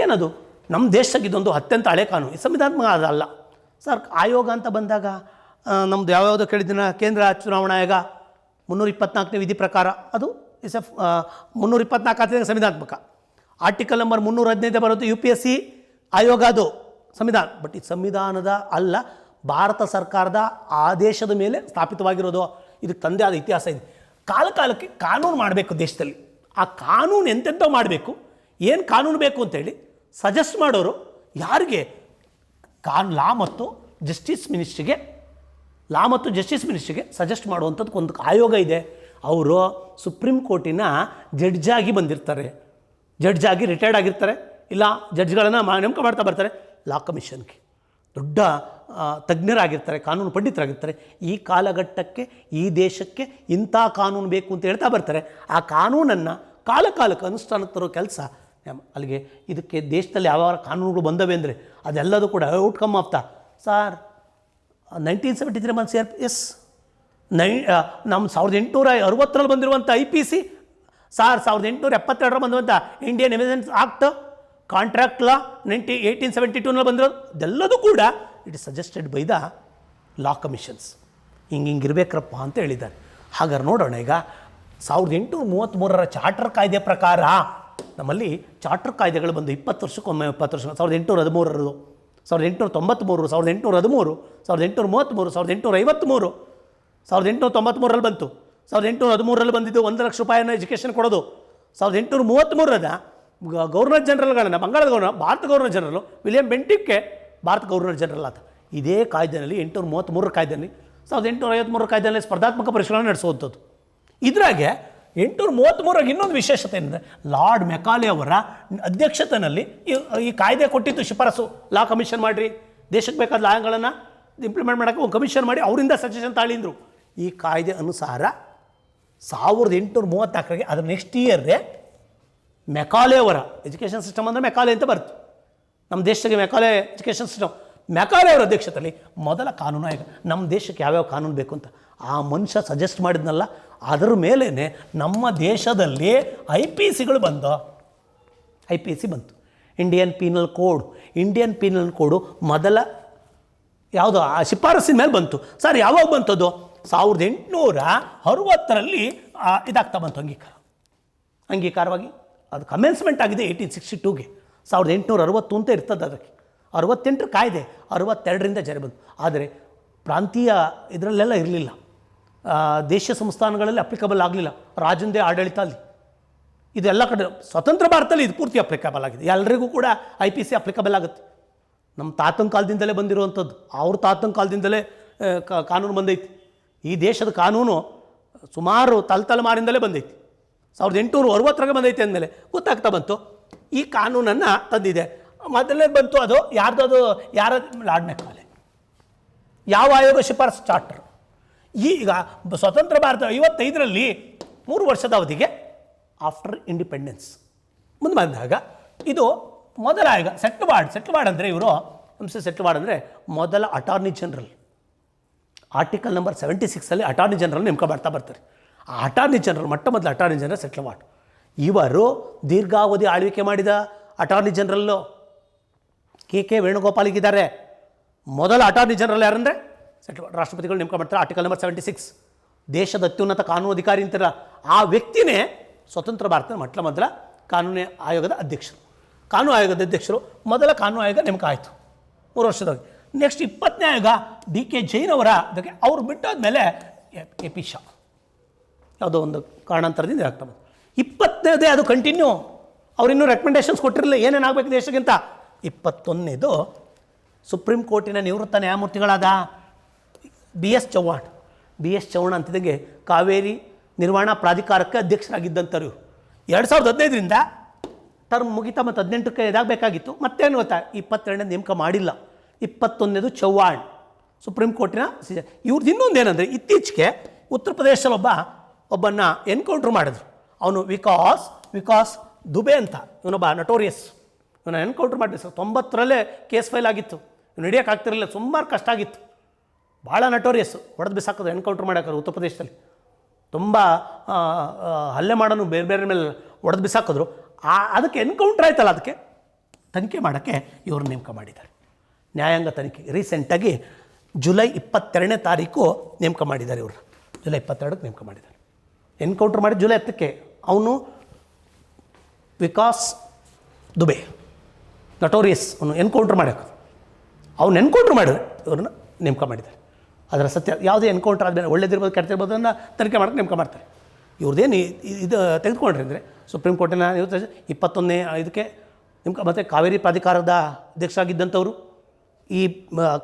ಏನದು? ನಮ್ಮ ದೇಶಕ್ಕೆ ಇದೊಂದು ಅತ್ಯಂತ ಹಳೆ ಕಾನೂನು. ಸಂವಿಧಾನಾತ್ಮಕ ಅದಲ್ಲ ಸರ್. ಆಯೋಗ ಅಂತ ಬಂದಾಗ ನಮ್ಮದು ಯಾವ್ಯಾವುದೋ ಕೇಳಿದಿನ ಕೇಂದ್ರ ಚುನಾವಣಾ ಆಯೋಗ 324ನೇ ವಿಧಿ ಪ್ರಕಾರ ಅದು 324 ಸಂವಿಧಾನಾತ್ಮಕ. ಆರ್ಟಿಕಲ್ ನಂಬರ್ 315 ಬರೋದು UPSC ಆಯೋಗ, ಅದು ಸಂವಿಧಾನ. ಬಟ್ ಇದು ಸಂವಿಧಾನದ ಅಲ್ಲ, ಭಾರತ ಸರ್ಕಾರದ ಆದೇಶದ ಮೇಲೆ ಸ್ಥಾಪಿತವಾಗಿರೋದು. ಇದಕ್ಕೆ ತಂದೆ ಆದ ಇತಿಹಾಸ ಇದೆ. ಕಾಲಕ್ಕೆ ಕಾನೂನು ಮಾಡಬೇಕು ದೇಶದಲ್ಲಿ. ಆ ಕಾನೂನು ಎಂತೆಂಥ ಮಾಡಬೇಕು, ಏನು ಕಾನೂನು ಬೇಕು ಅಂತೇಳಿ ಸಜೆಸ್ಟ್ ಮಾಡೋರು ಯಾರಿಗೆ? ಲಾ ಮತ್ತು ಜಸ್ಟಿಸ್ ಮಿನಿಸ್ಟ್ರಿಗೆ ಸಜೆಸ್ಟ್ ಮಾಡುವಂಥದ್ದು ಒಂದು ಆಯೋಗ ಇದೆ. ಅವರು ಸುಪ್ರೀಂ ಕೋರ್ಟಿನ ಜಡ್ಜಾಗಿ ಬಂದಿರ್ತಾರೆ, ಜಡ್ಜಾಗಿ ರಿಟೈರ್ಡ್ ಆಗಿರ್ತಾರೆ, ಇಲ್ಲ ಜಡ್ಜ್ಗಳನ್ನು ನೇಮಕ ಮಾಡ್ತಾ ಬರ್ತಾರೆ. ಲಾ ಕಮಿಷನ್ಗೆ ದೊಡ್ಡ ತಜ್ಞರಾಗಿರ್ತಾರೆ, ಕಾನೂನು ಪಂಡಿತರಾಗಿರ್ತಾರೆ. ಈ ಕಾಲಘಟ್ಟಕ್ಕೆ, ಈ ದೇಶಕ್ಕೆ ಇಂಥ ಕಾನೂನು ಬೇಕು ಅಂತ ಹೇಳ್ತಾ ಬರ್ತಾರೆ. ಆ ಕಾನೂನನ್ನು ಕಾಲಕ್ಕೆ ಅನುಷ್ಠಾನಕ್ಕೆ ತರೋ ಕೆಲಸ ಅಲ್ಲಿಗೆ. ಇದಕ್ಕೆ ದೇಶದಲ್ಲಿ ಯಾವ ಕಾನೂನುಗಳು ಬಂದವೆ ಅಂದರೆ ಅದೆಲ್ಲದೂ ಕೂಡ outcome of the sir 1973 months yes ನಮ್ಮ 1860 ಬಂದಿರುವಂಥ IPC ಸಾರ್, 1872 ಬಂದಿರುವಂಥ Indian evidence act, contract law 1872 ಬಂದಿರೋದು, ಅದೆಲ್ಲದೂ ಕೂಡ it is suggested by the law commissions. ಹಿಂಗಿರ್ಬೇಕ್ರಪ್ಪ ಅಂತ ಹೇಳಿದ್ದಾರೆ. ಹಾಗಾದ್ರೆ ನೋಡೋಣ, ಈಗ 1833 ಚಾರ್ಟರ್ ಕಾಯ್ದೆ ಪ್ರಕಾರ ನಮ್ಮಲ್ಲಿ ಚಾರ್ಟರ್ ಕಾಯ್ದೆಗಳು ಬಂದು 20 ವರ್ಷಕ್ಕೊಮ್ಮೆ 20 ವರ್ಷ. 1813, 1893, 1813, 1833, 1853 ಬಂತು. 1813 ಬಂದಿದ್ದು 1 ಲಕ್ಷ ರೂಪಾಯಿನ ಎಜುಕೇಷನ್ ಕೊಡೋದು. 1833 ಗವರ್ನರ್ ಜನರಲ್ಗಳನ್ನು, ಬಂಗಾಳದ ಗವರ್ನರ್, ಭಾರತ ಗವರ್ನರ್ ಜನರಲ್ ವಿಲಿಯಂ ಬೆಂಟಿಕ್ಗೆ ಭಾರತ ಗವರ್ನರ್ ಜನರಲ್ ಆತ. ಇದೇ ಕಾಯ್ದೆಯಲ್ಲಿ 1833 ಕಾಯ್ದೆಯಲ್ಲಿ 1853 ಕಾಯ್ದೆಯಲ್ಲಿ ಸ್ಪರ್ಧಾತ್ಮಕ ಪರೀಕ್ಷೆಗಳನ್ನು ನಡೆಸುವಂಥದ್ದು. ಇದ್ರಾಗೆ 1833 ಇನ್ನೊಂದು ವಿಶೇಷತೆ ಏನಂದರೆ, ಲಾರ್ಡ್ ಮೆಕಾಲೆ ಅವರ ಅಧ್ಯಕ್ಷತೆಯಲ್ಲಿ ಈ ಕಾಯ್ದೆ ಕೊಟ್ಟಿತ್ತು ಶಿಫಾರಸು. ಲಾ ಕಮಿಷನ್ ಮಾಡಿರಿ, ದೇಶಕ್ಕೆ ಬೇಕಾದ ಲಾಗಳನ್ನು ಇಂಪ್ಲಿಮೆಂಟ್ ಮಾಡೋಕ್ಕೆ ಒಂದು ಕಮಿಷನ್ ಮಾಡಿ ಅವರಿಂದ ಸಜೆಷನ್ ತಾಳಿಂದರು. ಈ ಕಾಯ್ದೆ ಅನುಸಾರ 1834 ಅದರ ನೆಕ್ಸ್ಟ್ ಇಯರ್ಗೆ ಮೆಕಾಲೆ ಅವರ ಎಜುಕೇಷನ್ ಸಿಸ್ಟಮ್ ಅಂದರೆ ಮೆಕಾಲೆ ಅಂತ ಬರ್ತು ನಮ್ಮ ದೇಶಕ್ಕೆ. ಮೆಕಾಲೆ ಎಜುಕೇಷನ್ ಸಿಸ್ಟಮ್, ಮೆಕಾಲೆ ಅವರ ಅಧ್ಯಕ್ಷತೆಯಲ್ಲಿ ಮೊದಲ ಕಾನೂನು ಆಯೋಗ. ನಮ್ಮ ದೇಶಕ್ಕೆ ಯಾವ್ಯಾವ ಕಾನೂನು ಬೇಕು ಅಂತ ಆ ಮನುಷ್ಯ ಸಜೆಸ್ಟ್ ಮಾಡಿದ್ನಲ್ಲ, ಅದರ ಮೇಲೇ ನಮ್ಮ ದೇಶದಲ್ಲಿ IPCಗಳು ಬಂದು IPC ಬಂತು. ಇಂಡಿಯನ್ ಪೀನಲ್ ಕೋಡು ಮೊದಲ ಯಾವುದು ಆ ಶಿಫಾರಸಿನ ಮೇಲೆ ಬಂತು. ಸರ್ ಯಾವಾಗ ಬಂತದ್ದು? 1860 ಇದಾಗ್ತಾ ಬಂತು ಅಂಗೀಕಾರವಾಗಿ. ಅದು ಕಮೆನ್ಸ್ಮೆಂಟ್ ಆಗಿದೆ 1862ಗೆ. 1860 ಅಂತ ಇರ್ತದೆ, ಅದಕ್ಕೆ 68 ಕಾಯ್ದೆ 62ರಿಂದ ಜಾರಿ ಬಂತು. ಆದರೆ ಪ್ರಾಂತೀಯ ಇದರಲ್ಲೆಲ್ಲ ಇರಲಿಲ್ಲ, ದೇಶ ಸಂಸ್ಥಾನಗಳಲ್ಲಿ ಅಪ್ಲಿಕಬಲ್ ಆಗಲಿಲ್ಲ. ರಾಜಂದೇ ಆಡಳಿತ ಅಲ್ಲಿ. ಇದೆಲ್ಲ ಕಡೆ ಸ್ವತಂತ್ರ ಭಾರತದಲ್ಲಿ ಇದು ಪೂರ್ತಿ ಅಪ್ಲಿಕಬಲ್ ಆಗಿದೆ. ಎಲ್ಲರಿಗೂ ಕೂಡ IPC ಅಪ್ಲಿಕಬಲ್ ಆಗುತ್ತೆ. ನಮ್ಮ ತಾತನ ಕಾಲದಿಂದಲೇ ಬಂದಿರುವಂಥದ್ದು, ಅವ್ರ ತಾತನ ಕಾಲದಿಂದಲೇ ಕಾನೂನು ಬಂದೈತಿ. ಈ ದೇಶದ ಕಾನೂನು ಸುಮಾರು ತಲೆಮಾರಿಂದಲೇ ಬಂದೈತಿ. 1860 ಬಂದೈತಿ ಅಂದಮೇಲೆ ಗೊತ್ತಾಗ್ತಾ ಬಂತು ಈ ಕಾನೂನನ್ನು ತಂದಿದೆ. ಮೊದಲನೇ ಬಂತು ಅದು ಯಾರ ಲಾರ್ಡ್ ಮೆಕಾಲೆ. ಯಾವ ಆಯೋಗ ಶಿಫಾರಸು? ಚಾರ್ಟರ್. ಈಗ ಸ್ವತಂತ್ರ ಭಾರತ 55ರಲ್ಲಿ 3 ವರ್ಷದ ಅವಧಿಗೆ ಆಫ್ಟರ್ ಇಂಡಿಪೆಂಡೆನ್ಸ್ ಮುಂದೆ ಬಂದಾಗ ಇದು ಮೊದಲ ಆಯೋಗ. ಸೆಟ್ಲ್ವಾರ್ಡ್ ಅಂದರೆ ಇವರು ಸೆಟ್ಲ್ವಾರ್ಡ್ ಅಂದರೆ ಮೊದಲ attorney general. Article number 76 attorney general ನೇಮಕ ಮಾಡ್ತಾ ಬರ್ತಾರೆ. ಆ ಅಟಾರ್ನಿ ಜನರಲ್, ಮೊದಲ ಅಟಾರ್ನಿ ಜನರಲ್ ಸೆಟ್ಲ್ವಾರ್ಡ್. ಇವರು ದೀರ್ಘಾವಧಿ ಆಳ್ವಿಕೆ ಮಾಡಿದ ಅಟಾರ್ನಿ ಜನರಲ್ಲು KK ವೇಣುಗೋಪಾಲಿಗಿದ್ದಾರೆ. ಮೊದಲ ಅಟಾರ್ನಿ ಜನರಲ್ ಯಾರಂದರೆ ಸೆಟ್ಲ್ವಾರ್ಡ್. ರಾಷ್ಟ್ರಪತಿಗಳು ನೇಮಕ ಮಾಡ್ತಾರೆ. ಆರ್ಟಿಕಲ್ ನಂಬರ್ 76 ದೇಶದ ಅತ್ಯುನ್ನತ ಕಾನೂನು ಅಧಿಕಾರಿ ಅಂತಾರ ಆ ವ್ಯಕ್ತಿನೇ ಸ್ವತಂತ್ರ ಭಾರತದ ಮೊದಲ ಕಾನೂನು ಆಯೋಗದ ಅಧ್ಯಕ್ಷರು. ಮೊದಲ ಕಾನೂನು ಆಯೋಗ ನೇಮಕ ಆಯಿತು 3 ವರ್ಷದೊಳಗೆ. ನೆಕ್ಸ್ಟ್ 20ನೇ ಆಯೋಗ DK ಜೈನ್ ಅವರ ಅದಕ್ಕೆ ಅವ್ರು ಬಿಟ್ಟಾದ್ಮೇಲೆ AP ಶಾ ಯಾವುದೋ ಒಂದು ಕಾರಣಾಂತರದಿಂದ ಆಗ್ತಾ ಬಂತು. 20ನೇದೇ ಅದು ಕಂಟಿನ್ಯೂ. ಅವರಿನ್ನೂ ರೆಕಮೆಂಡೇಷನ್ಸ್ ಕೊಟ್ಟಿರಲಿಲ್ಲ ಏನೇನಾಗಬೇಕು ದೇಶಕ್ಕಿಂತ. 21ನೇದು ಸುಪ್ರೀಂ ಕೋರ್ಟಿನ ನಿವೃತ್ತ ನ್ಯಾಯಮೂರ್ತಿಗಳಾದ BS ಚೌಹಾಣ್ ಅಂತಿದ್ದಂಗೆ ಕಾವೇರಿ ನಿರ್ವಹಣಾ ಪ್ರಾಧಿಕಾರಕ್ಕೆ ಅಧ್ಯಕ್ಷರಾಗಿದ್ದಂಥವ್ರು. 2015ರಿಂದ ಟರ್ಮ್ ಮುಗಿತಾ ಮತ್ತು 18ಕ್ಕೆ ಇದಾಗಬೇಕಾಗಿತ್ತು. ಮತ್ತೇನು ಗೊತ್ತಾ, 22ನೇ ನೇಮಕ ಮಾಡಿಲ್ಲ. 21ನೇದು ಚೌಹಾಣ್ ಸುಪ್ರೀಂ ಕೋರ್ಟಿನ ಇವ್ರದ್ದು. ಇನ್ನೊಂದು ಏನಂದರೆ, ಇತ್ತೀಚೆಗೆ ಉತ್ತರ ಪ್ರದೇಶದಲ್ಲಿ ಒಬ್ಬನ್ನ ಎನ್ಕೌಂಟ್ರ್ ಮಾಡಿದ್ರು. ಅವನು ವಿಕಾಸ್ ದುಬೆ ಅಂತ, ಇವನೊಬ್ಬ ನಟೋರಿಯಸ್. ಇವನ್ನ ಎನ್ಕೌಂಟ್ರ್ ಮಾಡಿ 90ರಲ್ಲೇ ಕೇಸ್ ಫೈಲ್ ಆಗಿತ್ತು. ಇವ್ನು ಹಿಡಿಯೋಕ್ಕಾಗ್ತಿರಲಿಲ್ಲ, ಸುಮಾರು ಕಷ್ಟ ಆಗಿತ್ತು. ಭಾಳ ನಟೋರಿಯಸ್, ಹೊಡೆದು ಬಿಸಾಕೋದು ಎನ್ಕೌಂಟ್ರ್ ಮಾಡೋಕ್ಕಾರೆ ಉತ್ತರ ಪ್ರದೇಶದಲ್ಲಿ. ತುಂಬ ಹಲ್ಲೆ ಮಾಡೋನು ಬೇರೆ ಮೇಲೆ ಹೊಡೆದು ಬಿಸಾಕಿದ್ರು. ಅದಕ್ಕೆ ಎನ್ಕೌಂಟ್ರ್ ಆಯ್ತಲ್ಲ, ಅದಕ್ಕೆ ತನಿಖೆ ಮಾಡೋಕ್ಕೆ ಇವರು ನೇಮಕ ಮಾಡಿದ್ದಾರೆ. ನ್ಯಾಯಾಂಗ ತನಿಖೆ ರೀಸೆಂಟಾಗಿ ಜುಲೈ 22ನೇ ತಾರೀಕು ನೇಮಕ ಮಾಡಿದ್ದಾರೆ. ಇವರು ಜುಲೈ 22ಕ್ಕೆ ನೇಮಕ ಮಾಡಿದ್ದಾರೆ. ಎನ್ಕೌಂಟ್ರ್ ಮಾಡಿ ಜುಲೈ 10ಕ್ಕೆ. ಅವನು ವಿಕಾಸ್ ದುಬೆ ನಟೋರಿಯಸ್ ಅವನು ಎನ್ಕೌಂಟ್ರ್ ಮಾಡೋಕೆ ಅವ್ನು ಎನ್ಕೌಂಟ್ರ್ ಮಾಡಿದ್ರೆ ಇವ್ರನ್ನ ನೇಮಕ ಮಾಡಿದ್ದಾರೆ. ಅದರ ಸತ್ಯ ಯಾವುದೇ ಎನ್ಕೌಂಟ್ರ್ ಆದಮೇಲೆ ಒಳ್ಳೇದಿರ್ಬೋದು ಕೆಟ್ಟದಿರ್ಬೋದು ಅದನ್ನು ತನಿಖೆ ಮಾಡೋಕ್ಕೆ ನೇಮಕ ಮಾಡ್ತಾರೆ. ಇವ್ರದ್ದೇನು ಇದು ತೆಗೆದುಕೊಂಡ್ರಿ ಅಂದರೆ ಸುಪ್ರೀಂ ಕೋರ್ಟಿನ 21ನೇ ಇದಕ್ಕೆ ನೇಮಕ. ಮತ್ತು ಕಾವೇರಿ ಪ್ರಾಧಿಕಾರದ ಅಧ್ಯಕ್ಷ ಆಗಿದ್ದಂಥವರು ಈ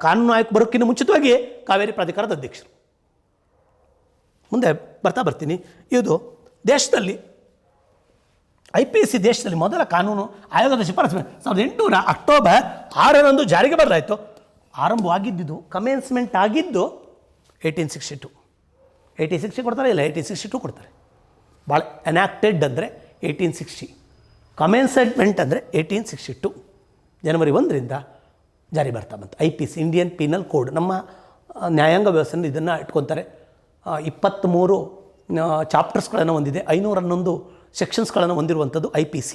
ಕಾನೂನು ಆಯೋಗ ಬರೋಕ್ಕಿಂತ ಮುಂಚಿತವಾಗಿ ಕಾವೇರಿ ಪ್ರಾಧಿಕಾರದ ಅಧ್ಯಕ್ಷರು. ಮುಂದೆ ಬರ್ತೀನಿ. ಇದು ದೇಶದಲ್ಲಿ IPC ದೇಶದಲ್ಲಿ ಮೊದಲ ಕಾನೂನು ಆಯೋಗದ ಶಿಫಾರಸು 1800 ಅಕ್ಟೋಬರ್ 6ರಂದು ಜಾರಿಗೆ ಬರಲಾಯಿತು. ಆರಂಭವಾಗಿದ್ದು ಕಮೆನ್ಸ್ಮೆಂಟ್ ಆಗಿದ್ದು 1862. 1860 ಕೊಡ್ತಾರೆ, ಇಲ್ಲ 1862 ಕೊಡ್ತಾರೆ. ಭಾಳ ಎನಾಕ್ಟೆಡ್ ಅಂದರೆ 1860, ಕಮೆನ್ಸ್ಮೆಂಟ್ ಅಂದರೆ 1862. ಜನವರಿ 1ರಿಂದ ಜಾರಿ ಬರ್ತಾ ಬಂತು. IPC Indian penal code. ನಮ್ಮ ನ್ಯಾಯಾಂಗ ವ್ಯವಸ್ಥೆಯನ್ನು ಇದನ್ನು ಇಟ್ಕೊತಾರೆ. 23 ಚಾಪ್ಟರ್ಸ್ಗಳನ್ನು ಹೊಂದಿದೆ, 511 ಸೆಕ್ಷನ್ಸ್ಗಳನ್ನು ಹೊಂದಿರುವಂಥದ್ದು IPC.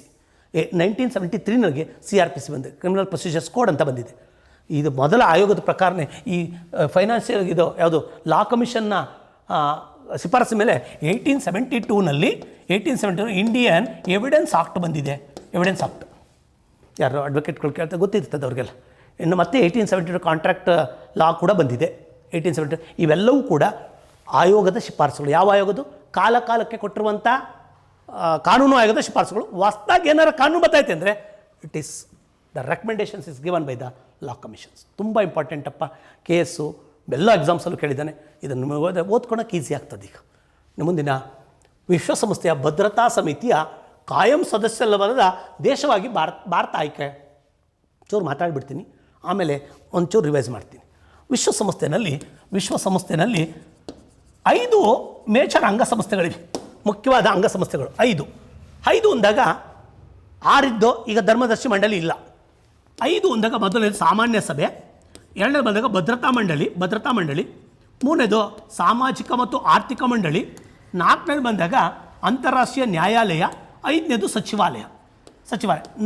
1973 CRPC ಬಂದಿದೆ, ಕ್ರಿಮಿನಲ್ ಪ್ರೊಸೀಜರ್ಸ್ ಕೋಡ್ ಅಂತ ಬಂದಿದೆ. ಇದು ಮೊದಲ ಆಯೋಗದ ಪ್ರಕಾರನೇ ಈ ಫೈನಾನ್ಷಿಯಲ್ ಇದು ಯಾವುದು ಲಾ ಕಮಿಷನ್ನ ಶಿಫಾರಸು ಮೇಲೆ 1872 ಇಂಡಿಯನ್ ಎವಿಡೆನ್ಸ್ ಆಕ್ಟ್ ಬಂದಿದೆ. ಎವಿಡೆನ್ಸ್ ಆಕ್ಟ್ ಯಾರು ಅಡ್ವೊಕೇಟ್ಗಳು ಕೇಳ್ತಾ ಗೊತ್ತಿರ್ತದೆ ಅವ್ರಿಗೆಲ್ಲ. ಇನ್ನು ಮತ್ತೆ 1872 ಕಾಂಟ್ರಾಕ್ಟ್ ಲಾ ಕೂಡ ಬಂದಿದೆ. 1870 ಇವೆಲ್ಲವೂ ಕೂಡ ಆಯೋಗದ ಶಿಫಾರಸುಗಳು. ಯಾವ ಆಯೋಗದ್ದು? ಕಾಲಕ್ಕೆ ಕೊಟ್ಟಿರುವಂಥ ಕಾನೂನು ಆಯೋಗದ ಶಿಫಾರಸುಗಳು. ಹೊಸ್ದಾಗಿ ಏನಾರ ಕಾನೂನು ಬರ್ತೈತೆ ಅಂದರೆ it is the recommendations is given by the law commissions. ತುಂಬ ಇಂಪಾರ್ಟೆಂಟಪ್ಪ. KS ಎಲ್ಲ ಎಕ್ಸಾಮ್ಸಲ್ಲೂ ಕೇಳಿದ್ದಾನೆ. ಇದನ್ನು ನಿಮಗೆ ಓದ್ಕೊಳಕ್ಕೆ ಈಸಿ ಆಗ್ತದೆ. ಈಗ ಮುಂದಿನ ವಿಶ್ವಸಂಸ್ಥೆಯ ಭದ್ರತಾ ಸಮಿತಿಯ ಕಾಯಂ ಸದಸ್ಯರಲ್ಲದ ದೇಶವಾಗಿ ಭಾರತ ಆಯ್ಕೆ. ಚೂರು ಮಾತಾಡಿಬಿಡ್ತೀನಿ, ಆಮೇಲೆ ಒಂಚೂರು ರಿವೈಸ್ ಮಾಡ್ತೀನಿ. ವಿಶ್ವಸಂಸ್ಥೆಯಲ್ಲಿ 5 ಮೇಜರ್ ಅಂಗಸಂಸ್ಥೆಗಳಿವೆ, ಮುಖ್ಯವಾದ ಅಂಗಸಂಸ್ಥೆಗಳು 5 ಅಂದಾಗ 6 ಇದ್ದು ಈಗ ಧರ್ಮದರ್ಶಿ ಮಂಡಳಿ ಇಲ್ಲ. 5 ಅಂದಾಗ ಮೊದಲನೇದು ಸಾಮಾನ್ಯ ಸಭೆ, ಎರಡನೇದು ಬಂದಾಗ ಭದ್ರತಾ ಮಂಡಳಿ, ಮೂರನೇದು ಸಾಮಾಜಿಕ ಮತ್ತು ಆರ್ಥಿಕ ಮಂಡಳಿ, 4ನೇದು ಬಂದಾಗ ಅಂತಾರಾಷ್ಟ್ರೀಯ ನ್ಯಾಯಾಲಯ, 5ನೇದು ಸಚಿವಾಲಯ.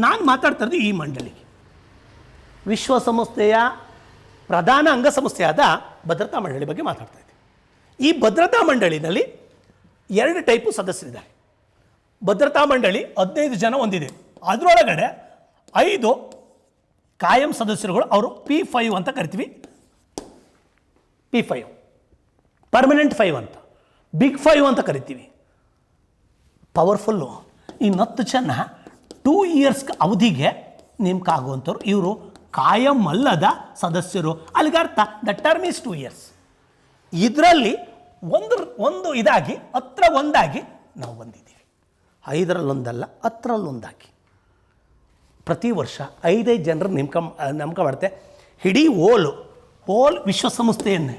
ನಾನು ಮಾತಾಡ್ತಾ ಇರೋದು ಈ ಮಂಡಳಿಗೆ. ವಿಶ್ವಸಂಸ್ಥೆಯ ಪ್ರಧಾನ ಅಂಗಸಂಸ್ಥೆಯಾದ ಭದ್ರತಾ ಮಂಡಳಿ ಬಗ್ಗೆ ಮಾತಾಡ್ತಾ ಇದ್ದೆ. ಈ ಭದ್ರತಾ ಮಂಡಳಿನಲ್ಲಿ 2 ಟೈಪು ಸದಸ್ಯರಿದ್ದಾರೆ. ಭದ್ರತಾ ಮಂಡಳಿ 15 ಜನ ಹೊಂದಿದೆ. ಅದರೊಳಗಡೆ 5 ಕಾಯಂ ಸದಸ್ಯರುಗಳು, ಅವರು P5 ಅಂತ ಕರಿತೀವಿ. P5 ಪರ್ಮನೆಂಟ್ 5 ಅಂತ, ಬಿಗ್ 5 ಅಂತ ಕರಿತೀವಿ. ಪವರ್ಫುಲ್ಲು. ಇನ್ನು 10 ಜನ 2 ಇಯರ್ಸ್ ಅವಧಿಗೆ ನೇಮಕ ಆಗುವಂಥವ್ರು. ಇವರು ಕಾಯಂ ಅಲ್ಲದ ಸದಸ್ಯರು. ಅಲ್ಲಿಗೆ ಅರ್ಥ ದ ಟರ್ಮ್ ಈಸ್ 2 ಇಯರ್ಸ್. ಇದರಲ್ಲಿ ಒಂದು ಇದಾಗಿ ಹತ್ರ ಒಂದಾಗಿ ನಾವು ಬಂದಿದ್ದೀವಿ. 5ರಲ್ಲೊಂದಲ್ಲ, 10ರಲ್ಲೊಂದಾಗಿ ಪ್ರತಿ ವರ್ಷ 5 ಜನರು ನೇಮಕ ಮಾಡುತ್ತೆ. ಇಡೀ ಹೋಲ್ ವಿಶ್ವಸಂಸ್ಥೆಯನ್ನೇ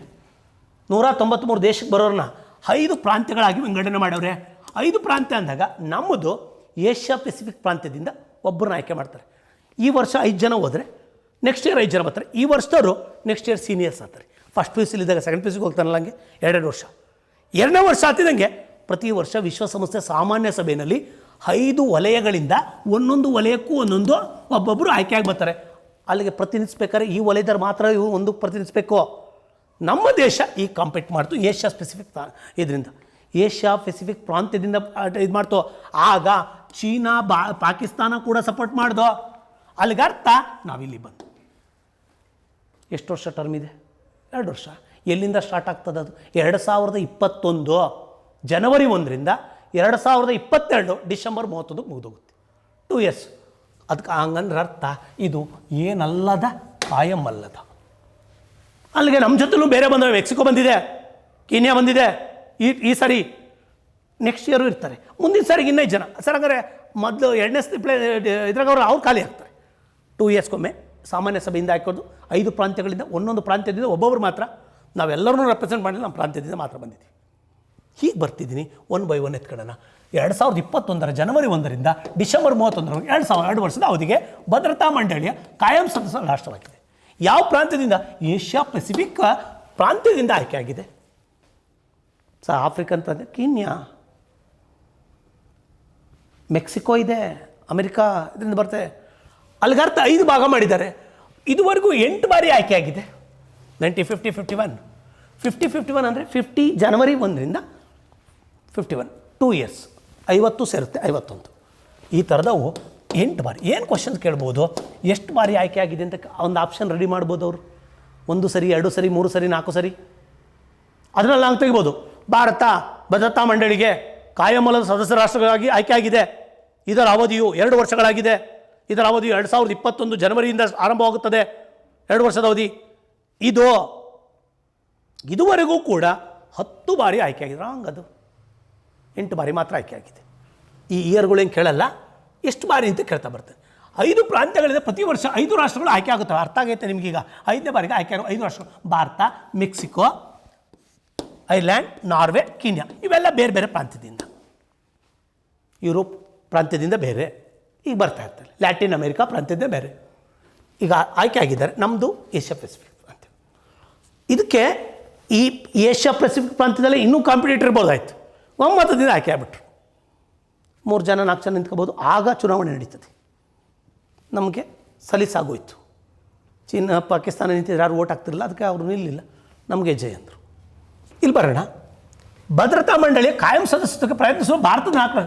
193 ದೇಶಕ್ಕೆ ಬರೋರನ್ನ 5 ಪ್ರಾಂತ್ಯಗಳಾಗಿ ವಿಂಗಡಣೆ ಮಾಡವ್ರೆ. 5 ಪ್ರಾಂತ್ಯ ಅಂದಾಗ ನಮ್ಮದು ಏಷ್ಯಾ ಪೆಸಿಫಿಕ್ ಪ್ರಾಂತ್ಯದಿಂದ ಒಬ್ಬರನ್ನ ಆಯ್ಕೆ ಮಾಡ್ತಾರೆ. ಈ ವರ್ಷ 5 ಜನ ಹೋದರೆ ನೆಕ್ಸ್ಟ್ ಇಯರ್ 5 ಜನ ಬರ್ತಾರೆ. ಈ ವರ್ಷದವರು ನೆಕ್ಸ್ಟ್ ಇಯರ್ ಸೀನಿಯರ್ಸ್ ಆಗ್ತಾರೆ. ಫಸ್ಟ್ PUC ಇದ್ದಾಗ ಸೆಕೆಂಡ್ PUCಗೆ ಹೋಗ್ತಾನಲ್ಲ, ಹಂಗೆ 2 ವರ್ಷ. 2ನೇ ವರ್ಷ ಆಗ್ತಿದ್ದಂಗೆ ಪ್ರತಿ ವರ್ಷ ವಿಶ್ವಸಂಸ್ಥೆ ಸಾಮಾನ್ಯ ಸಭೆಯಲ್ಲಿ 5 ವಲಯಗಳಿಂದ ಒಂದೊಂದು ವಲಯಕ್ಕೂ ಒಬ್ಬೊಬ್ಬರು ಆಯ್ಕೆಯಾಗಿ ಬರ್ತಾರೆ. ಅಲ್ಲಿಗೆ ಪ್ರತಿನಿಧಿಸ್ಬೇಕಾದ್ರೆ ಈ ವಲಯದಲ್ಲಿ ಮಾತ್ರ ಇವು ಒಂದಕ್ಕೆ ಪ್ರತಿನಿಧಿಸಬೇಕು. ನಮ್ಮ ದೇಶ ಈಗ ಕಾಂಪೀಟ್ ಮಾಡ್ತು ಏಷ್ಯಾ ಸ್ಪೆಸಿಫಿಕ್ ಇದರಿಂದ. ಏಷ್ಯಾ ಪೆಸಿಫಿಕ್ ಪ್ರಾಂತ್ಯದಿಂದ ಇದು ಮಾಡ್ತು. ಆಗ ಚೀನಾ ಪಾಕಿಸ್ತಾನ ಕೂಡ ಸಪೋರ್ಟ್ ಮಾಡ್ದೋ. ಅಲ್ಲಿಗೆ ಅರ್ಥ ನಾವಿಲ್ಲಿ ಬಂದು ಎಷ್ಟು ವರ್ಷ ಟರ್ಮ್ ಇದೆ? 2 ವರ್ಷ. ಎಲ್ಲಿಂದ ಸ್ಟಾರ್ಟ್ ಆಗ್ತದೆ ಅದು? 2021 ಜನವರಿ 1ರಿಂದ 2022 ಡಿಸೆಂಬರ್ 31 ಮುಗಿದೋಗುತ್ತೆ. 2 ಇಯರ್ಸ್. ಅದಕ್ಕೆ ಹಂಗಂದ್ರೆ ಅರ್ಥ ಇದು ಏನಲ್ಲದ ಕಾಯಂ ಅಲ್ಲದ. ಅಲ್ಲಿಗೆ ನಮ್ಮ ಜೊತೆಲೂ ಬೇರೆ ಬಂದವೆ. ಮೆಕ್ಸಿಕೋ ಬಂದಿದೆ, ಕೀನ್ಯಾ ಬಂದಿದೆ. ಈ ಸಾರಿ ನೆಕ್ಸ್ಟ್ ಇಯರು ಇರ್ತಾರೆ. ಮುಂದಿನ ಸಾರಿಗೆ 15 ಜನ. ಸರ್ ಹಂಗಾರೆ ಮೊದಲು 2ನೇ ಇದ್ರಾಗ ಅವ್ರು ಖಾಲಿ ಆಗ್ತಾರೆ. 2 ಇಯರ್ಸ್ಗೊಮ್ಮೆ ಸಾಮಾನ್ಯ ಸಭೆಯಿಂದ ಹಾಕೋದು. 5 ಪ್ರಾಂತ್ಯಗಳಿಂದ ಒಂದೊಂದು ಪ್ರಾಂತ್ಯದಿಂದ ಒಬ್ಬೊಬ್ಬರು ಮಾತ್ರ. ನಾವೆಲ್ಲರೂ ರೆಪ್ರೆಸೆಂಟ್ ಮಾಡಿಲ್ಲ, ನಮ್ಮ ಪ್ರಾಂತ್ಯದಿಂದ ಮಾತ್ರ ಬಂದಿದ್ದೀವಿ. ಹೀಗೆ ಬರ್ತಿದ್ದೀನಿ 1 by 1 ಎತ್ಕೊಳ್ಳೋಣ. 2021 ಜನವರಿ 1ರಿಂದ ಡಿಸೆಂಬರ್ 31 2 ವರ್ಷದ ಅವಧಿಗೆ ಭದ್ರತಾ ಮಂಡಳಿಯ ಕಾಯಂ ಸದಸ್ಯ ರಾಷ್ಟ್ರವಾಗಿದೆ. ಯಾವ ಪ್ರಾಂತ್ಯದಿಂದ? ಏಷ್ಯಾ ಪೆಸಿಫಿಕ್ ಪ್ರಾಂತ್ಯದಿಂದ ಆಯ್ಕೆಯಾಗಿದೆ. ಆಫ್ರಿಕನ್ ಪ್ರಾಂತ್ಯ, ಕೀನ್ಯಾ, ಮೆಕ್ಸಿಕೋ ಇದೆ, ಅಮೆರಿಕಾ ಇದರಿಂದ ಬರ್ತದೆ. ಅಲ್ಲಿಗರ್ಥ 5 ಭಾಗ ಮಾಡಿದ್ದಾರೆ. ಇದುವರೆಗೂ 8 ಬಾರಿ ಆಯ್ಕೆಯಾಗಿದೆ. 1950-51 ಅಂದರೆ 50 ಜನವರಿ 1ರಿಂದ 51 2 ಇಯರ್ಸ್ 50 ಸೇರುತ್ತೆ 51. ಈ ಥರದವು 8 ಬಾರಿ. ಏನು ಕ್ವಶನ್ಸ್ ಕೇಳ್ಬೋದು, ಎಷ್ಟು ಬಾರಿ ಆಯ್ಕೆ ಆಗಿದೆ ಅಂತ ಒಂದು ಆಪ್ಷನ್ ರೆಡಿ ಮಾಡ್ಬೋದು ಅವರು. 1 ಸರಿ, 2 ಸರಿ, 3 ಸರಿ, 4 ಸರಿ, ಅದನ್ನೆಲ್ಲ ಹಂಗೆ ತೆಗಿಬೋದು. ಭಾರತ ಭದ್ರತಾ ಮಂಡಳಿಗೆ ಕಾಯಮೂಲದ ಸದಸ್ಯ ರಾಷ್ಟ್ರಗಳಾಗಿ ಆಯ್ಕೆ ಆಗಿದೆ. ಇದರ ಅವಧಿಯು 2 ವರ್ಷಗಳಾಗಿದೆ. ಇದರ ಅವಧಿಯು 2021 ಜನವರಿಯಿಂದ ಆರಂಭವಾಗುತ್ತದೆ. 2 ವರ್ಷದ ಅವಧಿ ಇದು. ಇದುವರೆಗೂ ಕೂಡ 10 ಬಾರಿ ಆಯ್ಕೆ ಆಗಿದೆ. ರಾಂಗ್ ಅದು. 8 ಬಾರಿ ಮಾತ್ರ ಆಯ್ಕೆ ಆಗಿದೆ. ಈ ಇಯರ್ಗಳೇನು ಕೇಳಲ್ಲ, ಎಷ್ಟು ಬಾರಿ ಅಂತ ಕೇಳ್ತಾ ಬರ್ತದೆ. 5 ಪ್ರಾಂತ್ಯಗಳಿದೆ, ಪ್ರತಿ ವರ್ಷ 5 ರಾಷ್ಟ್ರಗಳು ಆಯ್ಕೆ ಆಗುತ್ತವೆ. ಅರ್ಥ ಆಗೈತೆ ನಿಮಗೀಗ? 5ನೇ ಬಾರಿಗೆ ಆಯ್ಕೆ ಆಗೋ 5 ರಾಷ್ಟ್ರಗಳು: Bharat, Mexico, Ireland, Norway, Kenya. ಇವೆಲ್ಲ ಬೇರೆ ಬೇರೆ ಪ್ರಾಂತ್ಯದಿಂದ, ಯುರೋಪ್ ಪ್ರಾಂತ್ಯದಿಂದ ಬೇರೆ ಈಗ ಬರ್ತಾ ಇರ್ತಾರೆ. ಲ್ಯಾಟಿನ್ ಅಮೇರಿಕಾ ಪ್ರಾಂತ್ಯದಿಂದ ಬೇರೆ ಈಗ ಆಯ್ಕೆ ಆಗಿದ್ದಾರೆ. ನಮ್ಮದು ಏಷ್ಯಾ ಪೆಸಿಫಿಕ್ ಪ್ರಾಂತ್ಯ. ಇದಕ್ಕೆ ಈ ಏಷ್ಯಾ ಪೆಸಿಫಿಕ್ ಪ್ರಾಂತ್ಯದಲ್ಲಿ ಇನ್ನೂ ಕಾಂಪಿಟೇಟರ್ ಇರ್ಬೋದಾಯ್ತು. ಒಮ್ಮತದಿಂದ ಆಯ್ಕೆ ಆಗ್ಬಿಟ್ರು. 3 ಜನ 4 ಜನ ನಿಂತ್ಕೋಬೋದು. ಆಗ ಚುನಾವಣೆ ನಡೀತದೆ. ನಮಗೆ ಸಲೀಸಾಗೋಯ್ತು. ಚೀನಾ ಪಾಕಿಸ್ತಾನ ನಿಂತಿದ್ರೆ ಯಾರು ಓಟ್ ಆಗ್ತಿರಲಿಲ್ಲ, ಅದಕ್ಕೆ ಅವರು ನಿಲ್ಲಿಲ್ಲ, ನಮಗೆ ಜಯ ಅಂದರು. ಇಲ್ಲಿ ಬರೋಣ. ಭದ್ರತಾ ಮಂಡಳಿಯ ಕಾಯಂ ಸದಸ್ಯತ್ವಕ್ಕೆ ಪ್ರಯತ್ನಿಸುವ ಭಾರತದ 4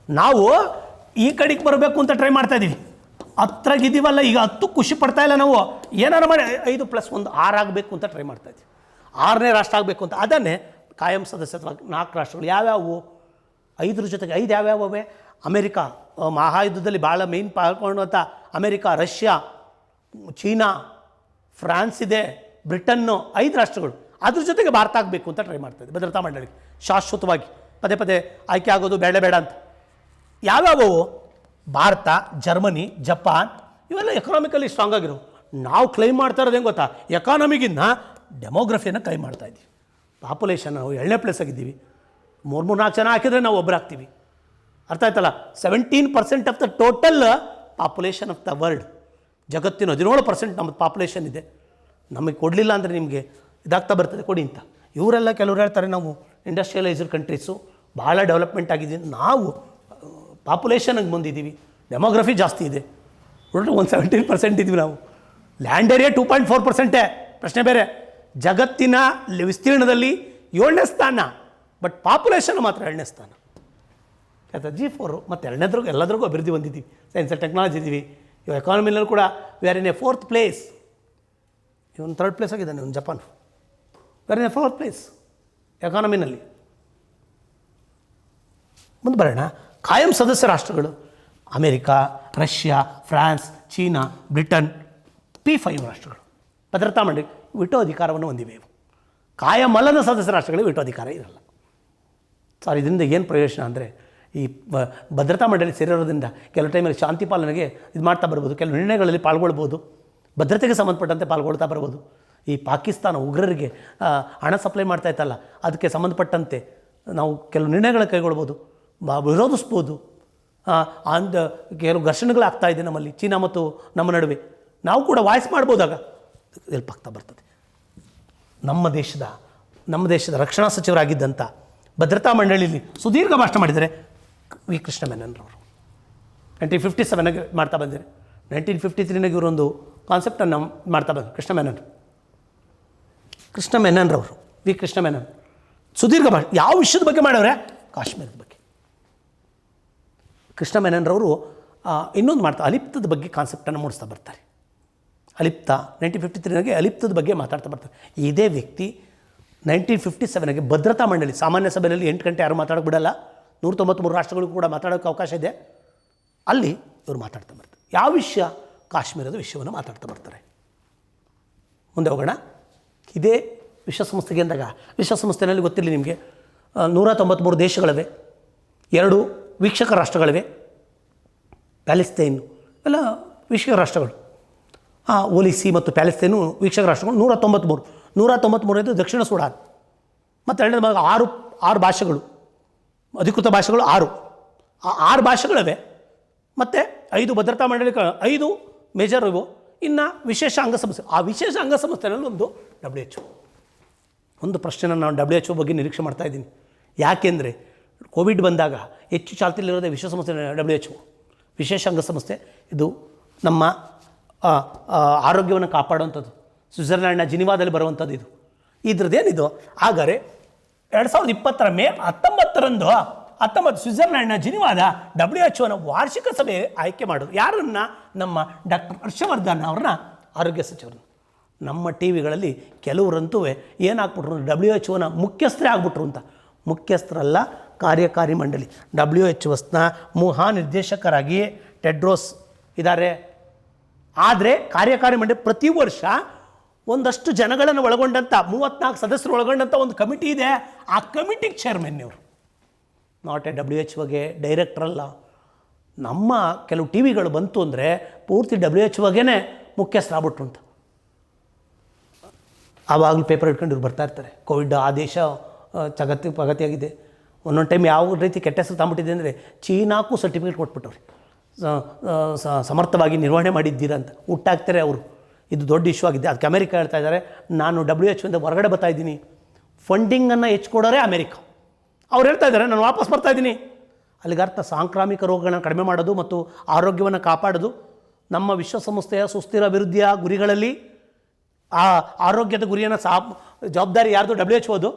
ನಾವು ಈ ಕಡೆಗೆ ಬರಬೇಕು ಅಂತ ಟ್ರೈ ಮಾಡ್ತಾ ಇದ್ದೀವಿ. ಹತ್ರಾಗಿದ್ದೀವಲ್ಲ, ಈಗ 10 ಖುಷಿ ಪಡ್ತಾ ಇಲ್ಲ ನಾವು. ಏನಾರು ಮಾಡಿ 5+1 6 ಆಗಬೇಕು ಅಂತ ಟ್ರೈ ಮಾಡ್ತಾ ಇದ್ದೀವಿ. 6ನೇ ರಾಷ್ಟ್ರ ಆಗಬೇಕು ಅಂತ. ಅದನ್ನೇ ಕಾಯಂ ಸದಸ್ಯತ್ವ 4 ರಾಷ್ಟ್ರಗಳು ಯಾವ್ಯಾವು? 5 ಜೊತೆಗೆ 5 ಯಾವ್ಯಾವೇ? ಅಮೇರಿಕಾ, ಮಹಾಯುದ್ಧದಲ್ಲಿ ಭಾಳ ಮೇನ್ ಪಾಲ್ಗೊಳ್ಳುವಂಥ ಅಮೇರಿಕಾ, ರಷ್ಯಾ, ಚೀನಾ, ಫ್ರಾನ್ಸ್ ಇದೆ, ಬ್ರಿಟನ್ನು, 5 ರಾಷ್ಟ್ರಗಳು. ಅದ್ರ ಜೊತೆಗೆ ಭಾರತ ಆಗಬೇಕು ಅಂತ ಟ್ರೈ ಮಾಡ್ತಾಯಿದೆ ಭದ್ರತಾ ಮಂಡಳಿಗೆ ಶಾಶ್ವತವಾಗಿ. ಪದೇ ಪದೇ ಆಯ್ಕೆ ಆಗೋದು ಬೇಡ ಬೇಡ ಅಂತ. ಯಾವ್ಯಾವು? ಭಾರತ, ಜರ್ಮನಿ, ಜಪಾನ್, ಇವೆಲ್ಲ ಎಕನಾಮಿಕಲಿ ಸ್ಟ್ರಾಂಗ್ ಆಗಿರೋ. ನಾವು ಕ್ಲೈಮ್ ಮಾಡ್ತಾ ಇರೋದು ಹೆಂಗೆ ಗೊತ್ತಾ? ಎಕಾನಮಿಗಿನ್ನ ಡೆಮೋಗ್ರಫಿಯನ್ನು ಕ್ಲೈಮ್ ಮಾಡ್ತಾ ಇದ್ದೀವಿ. ಪಾಪ್ಯುಲೇಷನ್ ನಾವು 2ನೇ ಪ್ಲೇಸ್ ಆಗಿದ್ದೀವಿ. 3-4 ಜನ ಹಾಕಿದರೆ ನಾವು ಒಬ್ಬರು ಆಗ್ತೀವಿ. ಅರ್ಥ ಆಯ್ತಲ್ಲ? 17% of the total population of the world. ಜಗತ್ತಿನ 17% ನಮ್ಮದು ಪಾಪ್ಯುಲೇಷನ್ ಇದೆ. ನಮಗೆ ಕೊಡಲಿಲ್ಲ ಅಂದರೆ ನಿಮಗೆ ಇದಾಗ್ತಾ ಬರ್ತದೆ, ಕೊಡಿ ಅಂತ. ಇವರೆಲ್ಲ ಕೆಲವರು ಹೇಳ್ತಾರೆ ನಾವು ಇಂಡಸ್ಟ್ರಿಯಲೈಸ್ಡ್ ಕಂಟ್ರೀಸು, ಭಾಳ ಡೆವಲಪ್ಮೆಂಟ್ ಆಗಿದ್ದೀವಿ. ನಾವು ಪಾಪ್ಯುಲೇಷನ್ಗೆ ಬಂದಿದ್ದೀವಿ, ಡೆಮೋಗ್ರಫಿ ಜಾಸ್ತಿ ಇದೆ. ಒಂದು 17% ಇದ್ವಿ ನಾವು. Land area 2.4%. ಪ್ರಶ್ನೆ ಬೇರೆ. ಜಗತ್ತಿನ ವಿಸ್ತೀರ್ಣದಲ್ಲಿ 7ನೇ ಸ್ಥಾನ, ಬಟ್ ಪಾಪ್ಯುಲೇಷನ್ ಮಾತ್ರ 2ನೇ ಸ್ಥಾನ. ಆಯ್ತಾ? G4 ಮತ್ತು 2ನೇದ್ರಿಗೂ ಎಲ್ಲದ್ರಿಗೂ ಅಭಿವೃದ್ಧಿ ಹೊಂದಿದ್ದೀವಿ. ಸೈನ್ಸ್ ಆ್ಯಂಡ್ ಟೆಕ್ನಾಲಜಿ ಇದ್ದೀವಿ. ಇವಾಗ ಎಕಾನಮಿನಲ್ಲಿ ಕೂಡ we are in a 4th place. ಇವನು 3rd ಪ್ಲೇಸ್ ಆಗಿದ್ದಾನೆ. ಇವನು Japan. We are in a 4th place ಎಕಾನಮಿನಲ್ಲಿ. ಮುಂದೆ ಬರೋಣ. ಕಾಯಂ ಸದಸ್ಯ ರಾಷ್ಟ್ರಗಳು: America, Russia, France, China, Britain, P5 ರಾಷ್ಟ್ರಗಳು. ಭದ್ರತಾ ಮಂಡಳಿ ವಿಟೋ ಅಧಿಕಾರವನ್ನು ಹೊಂದಿವೆ. ಇವು ಕಾಯಮಲ್ಲದ ಸದಸ್ಯ ರಾಷ್ಟ್ರಗಳಿಗೆ ವಿಟೋ ಅಧಿಕಾರ ಇರಲ್ಲ. ಸರ್, ಇದರಿಂದ ಏನು ಪ್ರಯೋಜನ ಅಂದರೆ, ಈ ಭದ್ರತಾ ಮಂಡಳಿ ಸೇರಿರೋದ್ರಿಂದ ಕೆಲವು ಟೈಮಲ್ಲಿ ಶಾಂತಿ ಪಾಲನೆಗೆ ಇದು ಮಾಡ್ತಾ ಬರ್ಬೋದು, ಕೆಲವು ನಿರ್ಣಯಗಳಲ್ಲಿ ಪಾಲ್ಗೊಳ್ಬೋದು, ಭದ್ರತೆಗೆ ಸಂಬಂಧಪಟ್ಟಂತೆ ಪಾಲ್ಗೊಳ್ತಾ ಬರ್ಬೋದು. ಈ ಪಾಕಿಸ್ತಾನ ಉಗ್ರರಿಗೆ ಹಣ ಸಪ್ಲೈ ಮಾಡ್ತಾ ಇತ್ತಲ್ಲ, ಅದಕ್ಕೆ ಸಂಬಂಧಪಟ್ಟಂತೆ ನಾವು ಕೆಲವು ನಿರ್ಣಯಗಳನ್ನು ಕೈಗೊಳ್ಬೋದು, ವಿರೋಧಿಸ್ಬೋದು. ಕೆಲವು ಘರ್ಷಣೆಗಳಾಗ್ತಾ ಇದೆ ನಮ್ಮಲ್ಲಿ, ಚೀನಾ ಮತ್ತು ನಮ್ಮ ನಡುವೆ. ನಾವು ಕೂಡ ವಾಯ್ಸ್ ಮಾಡ್ಬೋದಾಗ ಹೆಲ್ಪ್ ಆಗ್ತಾ ಬರ್ತದೆ. ನಮ್ಮ ದೇಶದ ರಕ್ಷಣಾ ಸಚಿವರಾಗಿದ್ದಂಥ ಭದ್ರತಾ ಮಂಡಳಿಯಲ್ಲಿ ಸುದೀರ್ಘ ಭಾಷಣ ಮಾಡಿದ್ದಾರೆ ವಿ ಕೃಷ್ಣ ಮೆನನ್ರವರು. 1957 ಮಾಡ್ತಾ ಬಂದಿದ್ದಾರೆ. 1953 ಇವರೊಂದು ಕಾನ್ಸೆಪ್ಟನ್ನು ಮಾಡ್ತಾ ಬಂದರು. ಕೃಷ್ಣ ಮೆನನ್ರವರು, ವಿ ಕೃಷ್ಣ ಮೆನನ್ ಸುದೀರ್ಘ ಭಾಷಣ. ಯಾವ ವಿಷಯದ ಬಗ್ಗೆ ಮಾಡವ್ರೆ? ಕಾಶ್ಮೀರದ ಬಗ್ಗೆ. ಕೃಷ್ಣ ಮೆನನ್ರವರು ಇನ್ನೊಂದು ಮಾಡ್ತಾರೆ, ಅಲಿಪ್ತದ ಬಗ್ಗೆ ಕಾನ್ಸೆಪ್ಟನ್ನು ಮೂಡಿಸ್ತಾ ಬರ್ತಾರೆ. ಅಲಿಪ್ತ 1953 ಅಲಿಪ್ತದ ಬಗ್ಗೆ ಮಾತಾಡ್ತಾ ಬರ್ತಾರೆ. ಇದೇ ವ್ಯಕ್ತಿ 1957 ಭದ್ರತಾ ಮಂಡಳಿ ಸಾಮಾನ್ಯ ಸಭೆಯಲ್ಲಿ 8 ಗಂಟೆ ಯಾರು ಮಾತಾಡೋಕೆ ಬಿಡಲ್ಲ, 193 ರಾಷ್ಟ್ರಗಳಿಗೂ ಕೂಡ ಮಾತಾಡೋಕ್ಕೆ ಅವಕಾಶ ಇದೆ. ಅಲ್ಲಿ ಇವರು ಮಾತಾಡ್ತಾ ಬರ್ತಾರೆ. ಯಾವ ವಿಷಯ? ಕಾಶ್ಮೀರದ ವಿಷಯವನ್ನು ಮಾತಾಡ್ತಾ ಬರ್ತಾರೆ. ಮುಂದೆ ಹೋಗೋಣ. ಇದೇ ವಿಶ್ವಸಂಸ್ಥೆಗೆ ಅಂದಾಗ, ವಿಶ್ವಸಂಸ್ಥೆಯಲ್ಲಿ ಗೊತ್ತಿರಲಿ ನಿಮಗೆ 193 ದೇಶಗಳಿವೆ, 2 ವೀಕ್ಷಕ ರಾಷ್ಟ್ರಗಳಿವೆ. ಪ್ಯಾಲೆಸ್ತೈನ್ ಎಲ್ಲ ವೀಕ್ಷಕ ರಾಷ್ಟ್ರಗಳು. ಒಲಿಸಿ ಮತ್ತು ಪ್ಯಾಲೆಸ್ತೈನು ವೀಕ್ಷಕ ರಾಷ್ಟ್ರಗಳು. 193 ಇದು ದಕ್ಷಿಣ ಸುಡಾನ್. ಮತ್ತು 6 ಭಾಷೆಗಳು, ಅಧಿಕೃತ ಭಾಷೆಗಳು 6 ಭಾಷೆಗಳಿವೆ. ಮತ್ತು 5 ಭದ್ರತಾ ಮಂಡಳಿ, 5 ಮೇಜರ್ ಇವು. ಇನ್ನು ವಿಶೇಷ ಅಂಗಸಂಸ್ಥೆ. ಆ ವಿಶೇಷ ಅಂಗಸಂಸ್ಥೆನಲ್ಲಿ ಒಂದು WHO. ಒಂದು ಪ್ರಶ್ನೆನ ನಾನು WHO ಬಗ್ಗೆ ನಿರೀಕ್ಷೆ ಮಾಡ್ತಾಯಿದ್ದೀನಿ. ಯಾಕೆಂದರೆ ಕೋವಿಡ್ ಬಂದಾಗ ಹೆಚ್ಚು ಚಾಲ್ತಿಯಲ್ಲಿರೋದೇ ವಿಶ್ವಸಂಸ್ಥೆ WHO, ವಿಶೇಷ ಅಂಗಸಂಸ್ಥೆ. ಇದು ನಮ್ಮ ಆರೋಗ್ಯವನ್ನು ಕಾಪಾಡುವಂಥದ್ದು. ಸ್ವಿಟ್ಜರ್ಲ್ಯಾಂಡ್ನ ಜಿನಿವಾದಲ್ಲಿ ಬರುವಂಥದ್ದು ಇದು. ಇದ್ರದ್ದೇನಿದು? ಹಾಗಾದರೆ 2020 ಮೇ 19 19 ಸ್ವಿಟ್ಜರ್ಲ್ಯಾಂಡ್ನ ಜಿನಿವಾದ WHO ವಾರ್ಷಿಕ ಸಭೆ ಆಯ್ಕೆ ಮಾಡೋದು ಯಾರನ್ನ? ನಮ್ಮ ಡಾಕ್ಟರ್ ಹರ್ಷವರ್ಧನ್ ಅವ್ರನ್ನ ಆರೋಗ್ಯ ಸಚಿವರು. ನಮ್ಮ ಟಿ ವಿಗಳಲ್ಲಿ ಕೆಲವರಂತೂ ಏನಾಗ್ಬಿಟ್ರು, WHO ಮುಖ್ಯಸ್ಥರೇ ಆಗ್ಬಿಟ್ರು ಅಂತ. ಮುಖ್ಯಸ್ಥರಲ್ಲ, ಕಾರ್ಯಕಾರಿ ಮಂಡಳಿ. WHO ಮಹಾನಿರ್ದೇಶಕರಾಗಿ ಟೆಡ್ರೋಸ್ ಇದ್ದಾರೆ. ಆದರೆ ಕಾರ್ಯಕಾರಿ ಮಂಡಳಿ ಪ್ರತಿ ವರ್ಷ ಒಂದಷ್ಟು ಜನಗಳನ್ನು ಒಳಗೊಂಡಂಥ 34 ಸದಸ್ಯರು ಒಳಗೊಂಡಂಥ ಒಂದು ಕಮಿಟಿ ಇದೆ. ಆ ಕಮಿಟಿಗೆ ಚೇರ್ಮನ್ ಇವರು. ನಾಟ್ ಎ WHO ಡೈರೆಕ್ಟರ್ ಅಲ್ಲ. ನಮ್ಮ ಕೆಲವು ಟಿ ವಿಗಳು ಬಂತು ಅಂದರೆ ಪೂರ್ತಿ WHO ಮುಖ್ಯಸ್ಥರಾಗ್ಬಿಟ್ರು ಅಂತ. ಆವಾಗಲೂ ಪೇಪರ್ ಇಟ್ಕೊಂಡು ಇವ್ರು ಬರ್ತಾ ಇರ್ತಾರೆ. ಕೋವಿಡ್ ಆದೇಶ ಜಗತ್ತಿಗೆ ಪ್ರಗತಿಯಾಗಿದೆ. ಒಂದೊಂದು ಟೈಮ್ ಯಾವ ರೀತಿ ಕೆಟ್ಟ ಹೆಸರು ತಗೊಂಬಿಟ್ಟಿದೆ ಅಂದರೆ ಚೀನಾಕ್ಕೂ ಸರ್ಟಿಫಿಕೇಟ್ ಕೊಟ್ಬಿಟ್ಟವ್ರಿ, ಸಮರ್ಥವಾಗಿ ನಿರ್ವಹಣೆ ಮಾಡಿದ್ದೀರಾ ಅಂತ. ಹುಟ್ಟಾಕ್ತಾರೆ ಅವರು. ಇದು ದೊಡ್ಡ ಇಶ್ಯೂ ಆಗಿದೆ. ಅದಕ್ಕೆ ಅಮೆರಿಕ ಹೇಳ್ತಾ ಇದ್ದಾರೆ, ನಾನು WHO ಹೊರಗಡೆ ಬರ್ತಾ ಇದ್ದೀನಿ. ಫಂಡಿಂಗನ್ನು ಹೆಚ್ಚಿಕೊಡೋರೇ ಅಮೆರಿಕ. ಅವ್ರು ಹೇಳ್ತಾ ಇದ್ದಾರೆ, ನಾನು ವಾಪಸ್ ಬರ್ತಾ ಇದ್ದೀನಿ. ಅಲ್ಲಿಗೆ ಅರ್ಥ ಸಾಂಕ್ರಾಮಿಕ ರೋಗಗಳನ್ನು ಕಡಿಮೆ ಮಾಡೋದು ಮತ್ತು ಆರೋಗ್ಯವನ್ನು ಕಾಪಾಡೋದು ನಮ್ಮ ವಿಶ್ವಸಂಸ್ಥೆಯ ಸುಸ್ಥಿರ ಅಭಿವೃದ್ಧಿಯ ಗುರಿಗಳಲ್ಲಿ ಆ ಆರೋಗ್ಯದ ಗುರಿಯನ್ನು ಜವಾಬ್ದಾರಿ ಯಾರ್ದು? WHO.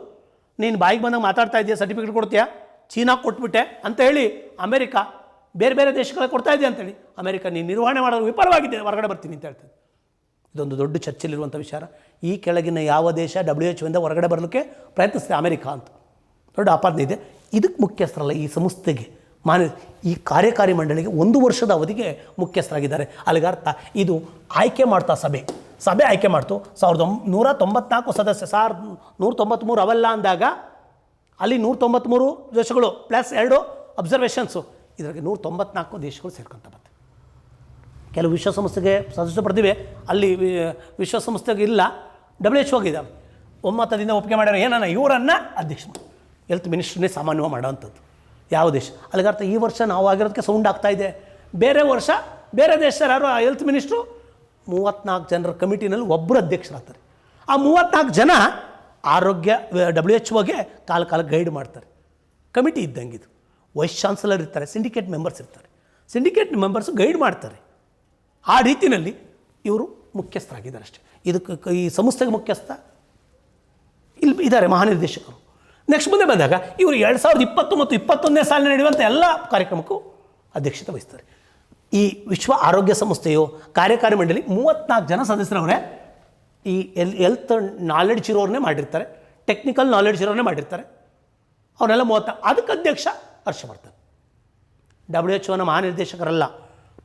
ನೀನು ಬಾಯಿಗೆ ಬಂದಾಗ ಮಾತಾಡ್ತಾ ಇದೆಯಾ, ಸರ್ಟಿಫಿಕೇಟ್ ಕೊಡ್ತೀಯಾ, ಚೀನಾಗೆ ಕೊಟ್ಬಿಟ್ಟೆ ಅಂತ ಹೇಳಿ ಅಮೆರಿಕ ಬೇರೆ ಬೇರೆ ದೇಶಗಳಿಗೆ ಕೊಡ್ತಾ ಇದೆಯಾ ಅಂತೇಳಿ ಅಮೆರಿಕ ನೀನು ನಿರ್ವಹಣೆ ಮಾಡೋದು ವಿಫಲವಾಗಿದೆ, ಹೊರಗಡೆ ಬರ್ತೀನಿ ಅಂತ ಹೇಳ್ತದೆ. ಇದೊಂದು ದೊಡ್ಡ ಚರ್ಚೆಯಲ್ಲಿರುವಂಥ ವಿಚಾರ. ಈ ಕೆಳಗಿನ ಯಾವ ದೇಶ WHO ಹೊರಗಡೆ ಬರಲಿಕ್ಕೆ ಪ್ರಯತ್ನಿಸಿದೆ? ಅಮೆರಿಕ ಅಂತ. ದೊಡ್ಡ ಆಪಾದನೆ ಇದೆ. ಇದಕ್ಕೆ ಮುಖ್ಯಸ್ಥರಲ್ಲ ಈ ಸಂಸ್ಥೆಗೆ, ಈ ಕಾರ್ಯಕಾರಿ ಮಂಡಳಿಗೆ 1 ವರ್ಷದ ಅವಧಿಗೆ ಮುಖ್ಯಸ್ಥರಾಗಿದ್ದಾರೆ. ಅಲ್ಲಿಗೆ ಅರ್ಥ ಇದು ಆಯ್ಕೆ ಮಾಡ್ತಾ ಸಭೆ ಆಯ್ಕೆ ಮಾಡ್ತು. 1994 ಸದಸ್ಯ, 193 ಅವೆಲ್ಲ ಅಂದಾಗ ಅಲ್ಲಿ 193 ದೇಶಗಳು ಪ್ಲಸ್ 2 ಅಬ್ಸರ್ವೇಷನ್ಸು, ಇದರಲ್ಲಿ 194 ದೇಶಗಳು ಸೇರ್ಕೊಂತ ಬರ್ತವೆ. ಕೆಲವು ವಿಶ್ವಸಂಸ್ಥೆಗೆ ಸದಸ್ಯ ಪಡೆದಿವೆ, ಅಲ್ಲಿ ವಿಶ್ವಸಂಸ್ಥೆಗೆ ಇಲ್ಲ, WHO ಇದ್ದಾವೆ. ಒಮ್ಮತದಿಂದ ಒಪ್ಪಿಗೆ ಮಾಡ್ಯಾರ. ಏನನ್ನ ಇವರನ್ನು ಅಧ್ಯಕ್ಷ ಮಾಡಿ, ಹೆಲ್ತ್ ಮಿನಿಸ್ಟ್ರನ್ನೇ ಸಾಮಾನ್ಯವಾಗಿ ಮಾಡೋವಂಥದ್ದು ಯಾವ ದೇಶ. ಅಲ್ಲಿಗರ್ಥ ಈ ವರ್ಷ ನಾವು ಆಗಿರೋದಕ್ಕೆ ಸೌಂಡ್ ಆಗ್ತಾ ಇದೆ. ಬೇರೆ ವರ್ಷ ಬೇರೆ ದೇಶದ ಯಾರು ಹೆಲ್ತ್ ಮಿನಿಸ್ಟ್ರು 34 ಜನರ ಕಮಿಟಿನಲ್ಲಿ ಒಬ್ಬರು ಅಧ್ಯಕ್ಷರಾಗ್ತಾರೆ. ಆ 34 ಜನ ಆರೋಗ್ಯ WHO ಕಾಲ ಗೈಡ್ ಮಾಡ್ತಾರೆ. ಕಮಿಟಿ ಇದ್ದಂಗೆ ಇದು. ವೈಸ್ ಚಾನ್ಸಲರ್ ಇರ್ತಾರೆ, ಸಿಂಡಿಕೇಟ್ ಮೆಂಬರ್ಸ್ ಇರ್ತಾರೆ. ಸಿಂಡಿಕೇಟ್ ಮೆಂಬರ್ಸು ಗೈಡ್ ಮಾಡ್ತಾರೆ. ಆ ರೀತಿಯಲ್ಲಿ ಇವರು ಮುಖ್ಯಸ್ಥರಾಗಿದ್ದಾರೆ ಅಷ್ಟೇ. ಇದಕ್ಕೆ ಈ ಸಂಸ್ಥೆಗೆ ಮುಖ್ಯಸ್ಥ ಇಲ್ಲಿ ಇದ್ದಾರೆ ಮಹಾನಿರ್ದೇಶಕರು. ನೆಕ್ಸ್ಟ್ ಮುಂದೆ ಬಂದಾಗ ಇವರು 2020 ಮತ್ತು 2021ನೇ ಸಾಲಿನ ನಡೆಯುವಂಥ ಎಲ್ಲ ಕಾರ್ಯಕ್ರಮಕ್ಕೂ ಅಧ್ಯಕ್ಷತೆ ವಹಿಸ್ತಾರೆ. ಈ ವಿಶ್ವ ಆರೋಗ್ಯ ಸಂಸ್ಥೆಯು ಕಾರ್ಯಕಾರಿ ಮಂಡಳಿ 34 ಜನ ಸದಸ್ಯರವರೇ. ಈ ಹೆಲ್ತ್ ನಾಲೆಡ್ಜ್ ಇರೋರನ್ನೇ ಮಾಡಿರ್ತಾರೆ, ಟೆಕ್ನಿಕಲ್ ನಾಲೆಡ್ಜ್ ಇರೋರನ್ನೇ ಮಾಡಿರ್ತಾರೆ. ಅವನ್ನೆಲ್ಲ 30. ಅದಕ್ಕೆ ಅಧ್ಯಕ್ಷ ಹರ್ಷವರ್ಧನ್. WHO ಮಹಾನಿರ್ದೇಶಕರಲ್ಲ.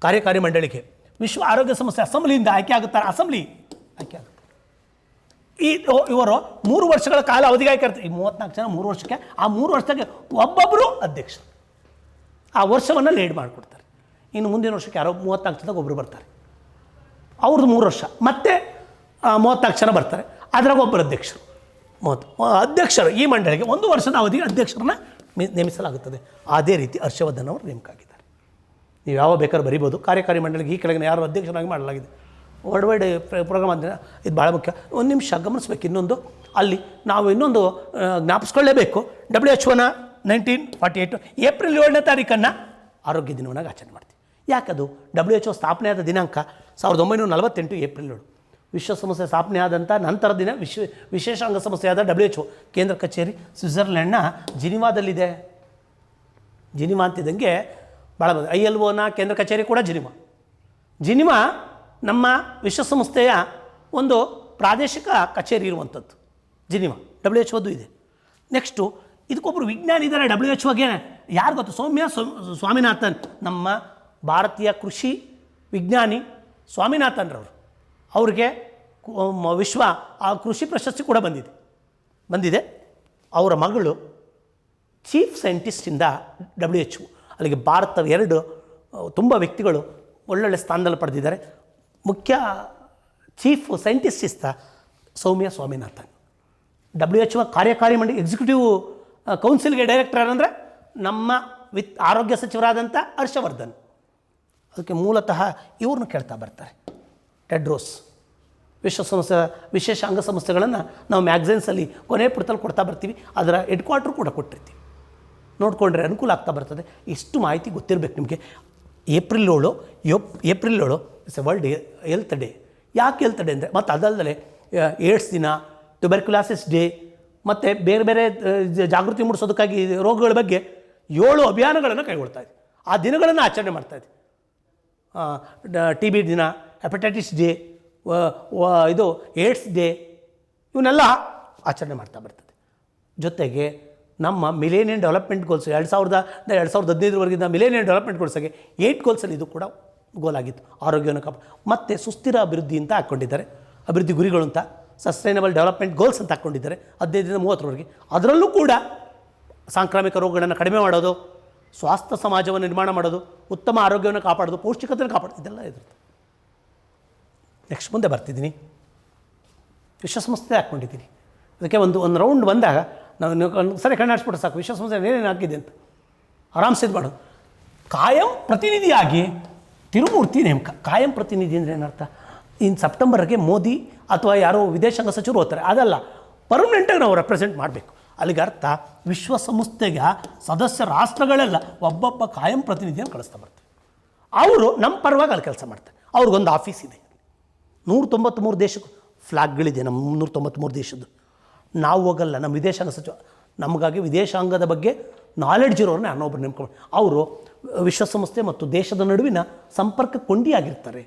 ಕಾರ್ಯಕಾರಿ ಮಂಡಳಿಗೆ ವಿಶ್ವ ಆರೋಗ್ಯ ಸಂಸ್ಥೆ ಅಸೆಂಬ್ಲಿಯಿಂದ ಆಯ್ಕೆ ಆಗುತ್ತಾರೆ. ಅಸೆಂಬ್ಲಿ ಆಯ್ಕೆ ಆಗುತ್ತೆ. ಇವರು 3 ವರ್ಷಗಳ ಕಾಲ ಅವಧಿಗೆ ಆಯ್ಕೆ ಇರ್ತಾರೆ. ಈ 34 ಜನ 3 ವರ್ಷಕ್ಕೆ, ಆ 3 ವರ್ಷಕ್ಕೆ ಒಬ್ಬೊಬ್ಬರು ಅಧ್ಯಕ್ಷ. ಆ ವರ್ಷವನ್ನು ಲೀಡ್ ಮಾಡಿಕೊಡ್ತಾರೆ. ಇನ್ನು ಮುಂದಿನ ವರ್ಷಕ್ಕೆ ಯಾರೋ 34 ಜನದಾಗ ಒಬ್ಬರು ಬರ್ತಾರೆ. ಅವ್ರದ್ದು 3 ವರ್ಷ, ಮತ್ತೆ 34 ಜನ ಬರ್ತಾರೆ. ಅದ್ರಾಗ ಒಬ್ಬರು ಅಧ್ಯಕ್ಷರು. ಅಧ್ಯಕ್ಷರು ಈ ಮಂಡಳಿಗೆ 1 ವರ್ಷದ ಅವಧಿಗೆ ಅಧ್ಯಕ್ಷರನ್ನ ನೇಮಿಸಲಾಗುತ್ತದೆ. ಅದೇ ರೀತಿ ಹರ್ಷವರ್ಧನ್ ಅವರು ನೇಮಕ ಆಗಿದ್ದಾರೆ. ನೀವು ಯಾವ ಬೇಕಾದ್ರೂ ಬರೀಬೋದು. ಕಾರ್ಯಕಾರಿ ಮಂಡಳಿಗೆ ಈ ಕೆಳಗಿನ ಯಾರು ಅಧ್ಯಕ್ಷರಾಗಿ ಮಾಡಲಾಗಿದೆ. ವರ್ಲ್ಡ್ ವೈಡ್ ಪ್ರೋಗ್ರಾಮ್ ಅಂದರೆ ಇದು ಭಾಳ ಮುಖ್ಯ. ಒಂದು ನಿಮಿಷ ಗಮನಿಸ್ಬೇಕು. ಇನ್ನೊಂದು ಅಲ್ಲಿ ನಾವು ಇನ್ನೊಂದು ಜ್ಞಾಪಿಸ್ಕೊಳ್ಳೇಬೇಕು. WHO 1948 ಏಪ್ರಿಲ್ 7ನೇ ತಾರೀಕನ್ನು ಆರೋಗ್ಯ ದಿನವನ್ನಾಗಿ ಆಚರಣೆ ಮಾಡ್ತೀವಿ. ಯಾಕದು? WHO ಸ್ಥಾಪನೆಯಾದ ದಿನಾಂಕ 1948 ಏಪ್ರಿಲ್ 7. ವಿಶ್ವಸಂಸ್ಥೆ ಸ್ಥಾಪನೆ ಆದಂಥ ನಂತರ ದಿನ ವಿಶೇಷ ಅಂಗಸಂಸ್ಥೆಯಾದ WHO ಕೇಂದ್ರ ಕಚೇರಿ ಸ್ವಿಟ್ಜರ್ಲ್ಯಾಂಡ್ನ ಜಿನಿವಾದಲ್ಲಿದೆ. ಜಿನಿವಾ ಅಂತಿದ್ದಂಗೆ ಭಾಳ ILOನ ಕೇಂದ್ರ ಕಚೇರಿ ಕೂಡ ಜಿನಿವಾ ನಮ್ಮ ವಿಶ್ವಸಂಸ್ಥೆಯ ಒಂದು ಪ್ರಾದೇಶಿಕ ಕಚೇರಿ ಇರುವಂಥದ್ದು ಜಿನಿವಾ. WHO ಇದೆ. ನೆಕ್ಸ್ಟು ಇದಕ್ಕೊಬ್ಬರು ವಿಜ್ಞಾನಿ ಇದ್ದಾರೆ WHO. ಯಾರು ಗೊತ್ತು? ಸೌಮ್ಯ ಸ್ವಾಮಿನಾಥನ್. ನಮ್ಮ ಭಾರತೀಯ ಕೃಷಿ ವಿಜ್ಞಾನಿ ಸ್ವಾಮಿನಾಥನ್ರವರು. ಅವ್ರಿಗೆ ವಿಶ್ವ ಕೃಷಿ ಪ್ರಶಸ್ತಿ ಕೂಡ ಬಂದಿದೆ. ಅವರ ಮಗಳು ಚೀಫ್ ಸೈಂಟಿಸ್ಟಿಂದ WHO. ಅಲ್ಲಿಗೆ ಭಾರತದ 2 ತುಂಬ ವ್ಯಕ್ತಿಗಳು ಒಳ್ಳೊಳ್ಳೆ ಸ್ಥಾನದಲ್ಲಿ ಪಡೆದಿದ್ದಾರೆ. ಮುಖ್ಯ ಚೀಫ್ ಸೈಂಟಿಸ್ಟಿಸ್ಟ ಸೌಮ್ಯ ಸ್ವಾಮಿನಾಥನ್. WHO ಕಾರ್ಯಕಾರಿ ಮಂಡಳಿ ಎಕ್ಸಿಕ್ಯೂಟಿವ್ ಕೌನ್ಸಿಲ್ಗೆ ಡೈರೆಕ್ಟರ್ ಅಂದರೆ ನಮ್ಮ ಆರೋಗ್ಯ ಸಚಿವರಾದಂಥ ಹರ್ಷವರ್ಧನ್. ಅದಕ್ಕೆ ಮೂಲತಃ ಇವ್ರನ್ನ ಕೇಳ್ತಾ ಬರ್ತಾರೆ. ಟೆಡ್ರೋಸ್. ವಿಶ್ವಸಂಸ್ಥೆ ವಿಶೇಷ ಅಂಗಸಂಸ್ಥೆಗಳನ್ನು ನಾವು ಮ್ಯಾಗ್ಝಿನ್ಸಲ್ಲಿ ಕೊನೆ ಪುಟದಲ್ಲಿ ಕೊಡ್ತಾ ಬರ್ತೀವಿ. ಅದರ ಹೆಡ್ ಕ್ವಾರ್ಟ್ರು ಕೂಡ ಕೊಟ್ಟಿರ್ತೀವಿ. ನೋಡಿಕೊಂಡ್ರೆ ಅನುಕೂಲ ಆಗ್ತಾ ಬರ್ತದೆ. ಇಷ್ಟು ಮಾಹಿತಿ ಗೊತ್ತಿರಬೇಕು ನಿಮಗೆ. April 7 it's A world health day. ಯಾಕೆ ಹೆಲ್ತ್ ಡೇ ಅಂದರೆ, ಮತ್ತು ಅದಲ್ಲದೆ ಏಡ್ಸ್ ದಿನ, ಟ್ಯುಬರ್ಕ್ಯುಲಾಸಿಸ್ ಡೇ, ಮತ್ತು ಬೇರೆ ಬೇರೆ ಜಾಗೃತಿ ಮೂಡಿಸೋದಕ್ಕಾಗಿ ರೋಗಗಳ ಬಗ್ಗೆ 7 ಅಭಿಯಾನಗಳನ್ನು ಕೈಗೊಳ್ತಾ ಇದೆ. ಆ ದಿನಗಳನ್ನು ಆಚರಣೆ ಮಾಡ್ತಾ ಇದೆ. TB ದಿನ, ಹೆಪಟೈಟಿಸ್ ಡೇ, ಇದು ಏಡ್ಸ್ ಡೇ, ಇವನ್ನೆಲ್ಲ ಆಚರಣೆ ಮಾಡ್ತಾ ಬರ್ತದೆ. ಜೊತೆಗೆ ನಮ್ಮ ಮಿಲೇನಿಯಂ ಡೆವಲಪ್ಮೆಂಟ್ ಗೋಲ್ಸ್ 2015ವರೆಗಿಂದ ಮಿಲೇನಿಯಂ ಡೆವಲಪ್ಮೆಂಟ್ ಗೋಲ್ಸ್ಗೆ 8 ಗೋಲ್ಸಲ್ಲಿ ಇದು ಕೂಡ ಗೋಲ್ ಆಗಿತ್ತು. ಆರೋಗ್ಯವನ್ನು ಮತ್ತು ಸುಸ್ಥಿರ ಅಭಿವೃದ್ಧಿ ಅಂತ ಹಾಕ್ಕೊಂಡಿದ್ದಾರೆ. ಅಭಿವೃದ್ಧಿ ಗುರಿಗಳು ಅಂತ ಸಸ್ಟೈನಬಲ್ ಡೆವಲಪ್ಮೆಂಟ್ ಗೋಲ್ಸ್ ಅಂತ ಹಾಕ್ಕೊಂಡಿದ್ದಾರೆ 15ರಿಂದ 30ರವರೆಗೆ. ಅದರಲ್ಲೂ ಕೂಡ ಸಾಂಕ್ರಾಮಿಕ ರೋಗಗಳನ್ನು ಕಡಿಮೆ ಮಾಡೋದು, ಸ್ವಾಸ್ಥ್ಯ ಸಮಾಜವನ್ನು ನಿರ್ಮಾಣ ಮಾಡೋದು, ಉತ್ತಮ ಆರೋಗ್ಯವನ್ನು ಕಾಪಾಡೋದು, ಪೌಷ್ಟಿಕತೆಯನ್ನು ಕಾಪಾಡೋದು, ಇದೆಲ್ಲ ಇರುತ್ತೆ. ನೆಕ್ಸ್ಟ್ ಮುಂದೆ ಬರ್ತಿದ್ದೀನಿ. ವಿಶ್ವಸಂಸ್ಥೆ ಹಾಕ್ಕೊಂಡಿದ್ದೀನಿ. ಅದಕ್ಕೆ ಒಂದು ರೌಂಡ್ ಬಂದಾಗ ನಾವು ಸರಿ ಕಣ್ಣಾಡಿಸ್ಬಿಟ್ರೆ ಸಾಕು, ವಿಶ್ವಸಂಸ್ಥೆ ಏನೇನು ಹಾಕಿದೆ ಅಂತ ಆರಾಮ್ಸೆ ಇದು ಮಾಡೋದು. ಕಾಯಂ ಪ್ರತಿನಿಧಿಯಾಗಿ ತಿರುಮೂರ್ತಿ ನೇಮಕ. ಕಾಯಂ ಪ್ರತಿನಿಧಿ ಅಂದರೆ ಏನರ್ಥ? ಇನ್ನು ಸೆಪ್ಟೆಂಬರ್ಗೆ ಮೋದಿ ಅಥವಾ ಯಾರೋ ವಿದೇಶಾಂಗ ಸಚಿವರು ಹೋಗ್ತಾರೆ, ಅದಲ್ಲ, ಪರ್ಮನೆಂಟಾಗಿ ನಾವು ರೆಪ್ರೆಸೆಂಟ್ ಮಾಡಬೇಕು. ಅಲ್ಲಿಗೆ ಅರ್ಥ ವಿಶ್ವಸಂಸ್ಥೆಗೆ ಸದಸ್ಯ ರಾಷ್ಟ್ರಗಳೆಲ್ಲ ಒಬ್ಬೊಬ್ಬ ಕಾಯಂ ಪ್ರತಿನಿಧಿಯನ್ನು ಕಳಿಸ್ತಾ ಬರ್ತಾರೆ. ಅವರು ನಮ್ಮ ಪರವಾಗಿ ಅಲ್ಲಿ ಕೆಲಸ ಮಾಡ್ತಾರೆ. ಅವ್ರಿಗೊಂದು ಆಫೀಸ್ ಇದೆ. 193 ದೇಶಕ್ಕೂ ಫ್ಲಾಗ್ಗಳಿದೆ ನಮ್ಮ 193 ದೇಶದ್ದು. ನಾವು ಹೋಗಲ್ಲ, ನಮ್ಮ ವಿದೇಶಾಂಗ ಸಚಿವ ನಮಗಾಗಿ ವಿದೇಶಾಂಗದ ಬಗ್ಗೆ ನಾಲೆಡ್ಜ್ ಇರೋರನ್ನ ಅನ್ನೊಬ್ಬರು ನೇಮಕೊಂಡು, ಅವರು ವಿಶ್ವಸಂಸ್ಥೆ ಮತ್ತು ದೇಶದ ನಡುವಿನ ಸಂಪರ್ಕ ಕೊಂಡಿಯಾಗಿರ್ತಾರೆ.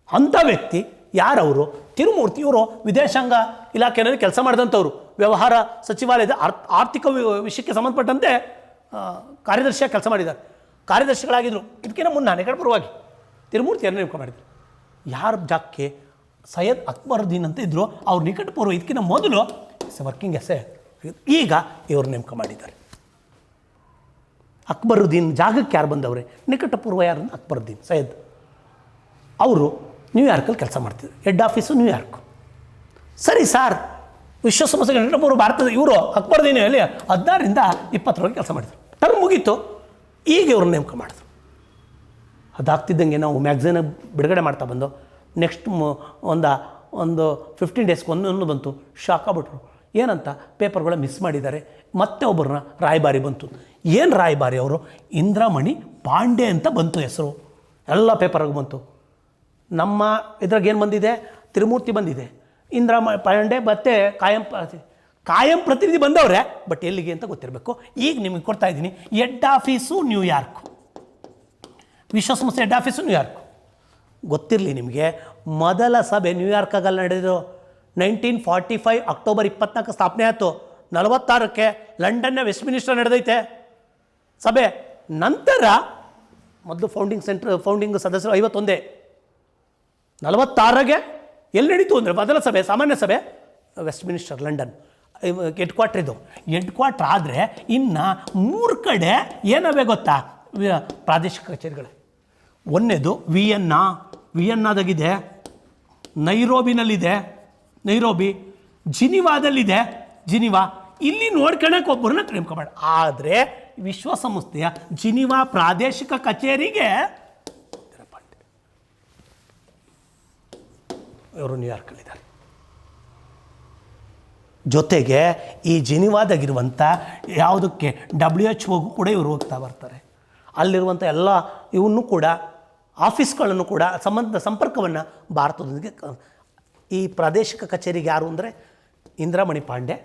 ಅಂಥ ವ್ಯಕ್ತಿ ಯಾರವರು? ತಿರುಮೂರ್ತಿ. ಇವರು ವಿದೇಶಾಂಗ ಇಲಾಖೆಯಲ್ಲಿ ಕೆಲಸ ಮಾಡಿದಂಥವ್ರು. ವ್ಯವಹಾರ ಸಚಿವಾಲಯದ ಆರ್ಥಿಕ ವಿಷಯಕ್ಕೆ ಸಂಬಂಧಪಟ್ಟಂತೆ ಕಾರ್ಯದರ್ಶಿಯಾಗಿ ಕೆಲಸ ಮಾಡಿದ್ದಾರೆ. ಕಾರ್ಯದರ್ಶಿಗಳಾಗಿದ್ದರು. ಇದಕ್ಕಿಂತ ಮುನ್ನ ನೆಗಡ ಪರವಾಗಿ ತಿರುಮೂರ್ತಿಯನ್ನು ನೇಮಕ ಮಾಡಿದರು. ಯಾರ ಜಾಗಕ್ಕೆ? ಸೈಯದ್ ಅಕ್ಬರುದ್ದೀನ್ ಅಂತ ಇದ್ದರು. ಅವ್ರು ನಿಕಟಪೂರ್ವ ಇದಕ್ಕಿಂತ ಮೊದಲು ವರ್ಕಿಂಗ್ ಎಸ್ ಈಗ ಇವರು ನೇಮಕ ಮಾಡಿದ್ದಾರೆ. ಅಕ್ಬರುದ್ದೀನ್ ಜಾಗಕ್ಕೆ ಯಾರು ಬಂದವ್ರೆ? ನಿಕಟಪೂರ್ವ ಯಾರು? ಅಕ್ಬರುದ್ದೀನ್ ಸೈಯದ್. ಅವರು ನ್ಯೂಯಾರ್ಕಲ್ಲಿ ಕೆಲಸ ಮಾಡ್ತಿದ್ರು. Head office New York. ಸರಿ ಸಾರ್, ವಿಶ್ವಸಂಸ್ಥೆಗೆ ನಿಕಟಪೂರ್ವ ಭಾರತದ ಇವರು ಅಕ್ಬರುದ್ದೀನ್ ಅಲ್ಲಿ 16ರಿಂದ 20ರವರೆಗೆ ಕೆಲಸ ಮಾಡಿದರು. ಟರ್ಮ್ ಮುಗೀತು. ಈಗ ಇವ್ರನ್ನ ನೇಮಕ ಮಾಡಿದ್ರು. ಅದಾಗ್ತಿದ್ದಂಗೆ ನಾವು ಮ್ಯಾಗ್ಝಿನ್ ಬಿಡುಗಡೆ ಮಾಡ್ತಾ ಬಂದು ನೆಕ್ಸ್ಟ್ ಒಂದು 15 ಡೇಸ್ಗೆ ಒಂದೊಂದು ಬಂತು. ಶಾಕ್ ಆಗ್ಬಿಟ್ರು. ಏನಂತ ಪೇಪರ್ಗಳ ಮಿಸ್ ಮಾಡಿದ್ದಾರೆ. ಮತ್ತೆ ಒಬ್ಬರನ್ನ ರಾಯಭಾರಿ ಬಂತು. ಏನು ರಾಯಭಾರಿ? ಅವರು ಇಂದ್ರಮಣಿ ಪಾಂಡೆ ಅಂತ ಬಂತು ಹೆಸರು. ಎಲ್ಲ ಪೇಪರ್ಗೆ ಬಂತು. ನಮ್ಮ ಇದ್ರಾಗ ಏನು ಬಂದಿದೆ? ತಿರುಮೂರ್ತಿ ಬಂದಿದೆ, ಇಂದ್ರಮಣಿ ಪಾಂಡೆ ಮತ್ತು ಕಾಯಂ ಪ್ರತಿನಿಧಿ ಬಂದವ್ರೆ. ಬಟ್ ಎಲ್ಲಿಗೆ ಅಂತ ಗೊತ್ತಿರಬೇಕು. ಈಗ ನಿಮಗೆ ಕೊಡ್ತಾ ಇದ್ದೀನಿ. Head office New York. ವಿಶ್ವಸಂಸ್ಥೆ ಹೆಡ್ ಆಫೀಸು ನ್ಯೂಯಾರ್ಕು. ಗೊತ್ತಿರಲಿ ನಿಮಗೆ, ಮೊದಲ ಸಭೆ ನ್ಯೂಯಾರ್ಕಾಗಲ್ಲಿ ನಡೆದು 1945 ಅಕ್ಟೋಬರ್ 24 ಸ್ಥಾಪನೆ ಆಯಿತು. 46ಕ್ಕೆ ಲಂಡನ್ನ ವೆಸ್ಟ್ಮಿನಿಸ್ಟರ್ ನಡೆದೈತೆ ಸಭೆ. ನಂತರ ಮೊದಲು ಫೌಂಡಿಂಗ್ ಸದಸ್ಯರು 51. 46ಗೆ ಎಲ್ಲಿ ನಡೀತು ಅಂದರೆ ಮೊದಲ ಸಭೆ, ಸಾಮಾನ್ಯ ಸಭೆ ವೆಸ್ಟ್ಮಿನಿಸ್ಟರ್ ಲಂಡನ್ ಹೆಡ್ ಕ್ವಾರ್ಟರ್. ಇದು ಹೆಡ್ ಕ್ವಾರ್ಟರ್ ಆದರೆ ಇನ್ನು 3 ಕಡೆ ಏನವೇ ಗೊತ್ತಾ? ಪ್ರಾದೇಶಿಕ ಕಚೇರಿಗಳು. ಒಂದನೇದು ವಿಯನ್ನಾದಾಗಿದೆ, ನೈರೋಬಿನಲ್ಲಿದೆ, ನೈರೋಬಿ, ಜಿನಿವಾದಲ್ಲಿದೆ, ಜಿನಿವಾ. ಇಲ್ಲಿ ನೋಡ್ಕೊಳಕ್ಕೆ ಒಬ್ಬರನ್ನ ನೇಮಕ ಮಾಡಿ. ಆದರೆ ವಿಶ್ವಸಂಸ್ಥೆಯ ಜಿನಿವಾ ಪ್ರಾದೇಶಿಕ ಕಚೇರಿಗೆ ಇವರು ನ್ಯೂಯಾರ್ಕಲ್ಲಿದ್ದಾರೆ. ಜೊತೆಗೆ ಈ ಜಿನಿವಾದಾಗಿರುವಂಥ ಯಾವುದಕ್ಕೆ WHO ಕೂಡ ಇವರು ಹೋಗ್ತಾ ಬರ್ತಾರೆ. ಅಲ್ಲಿರುವಂಥ ಎಲ್ಲ ಇವನ್ನೂ ಕೂಡ ಆಫೀಸ್ಗಳನ್ನು ಕೂಡ ಸಂಪರ್ಕವನ್ನು ಭಾರತದೊಂದಿಗೆ. ಈ ಪ್ರಾದೇಶಿಕ ಕಚೇರಿಗೆ ಯಾರು ಅಂದರೆ ಇಂದ್ರಮಣಿ ಪಾಂಡೆ.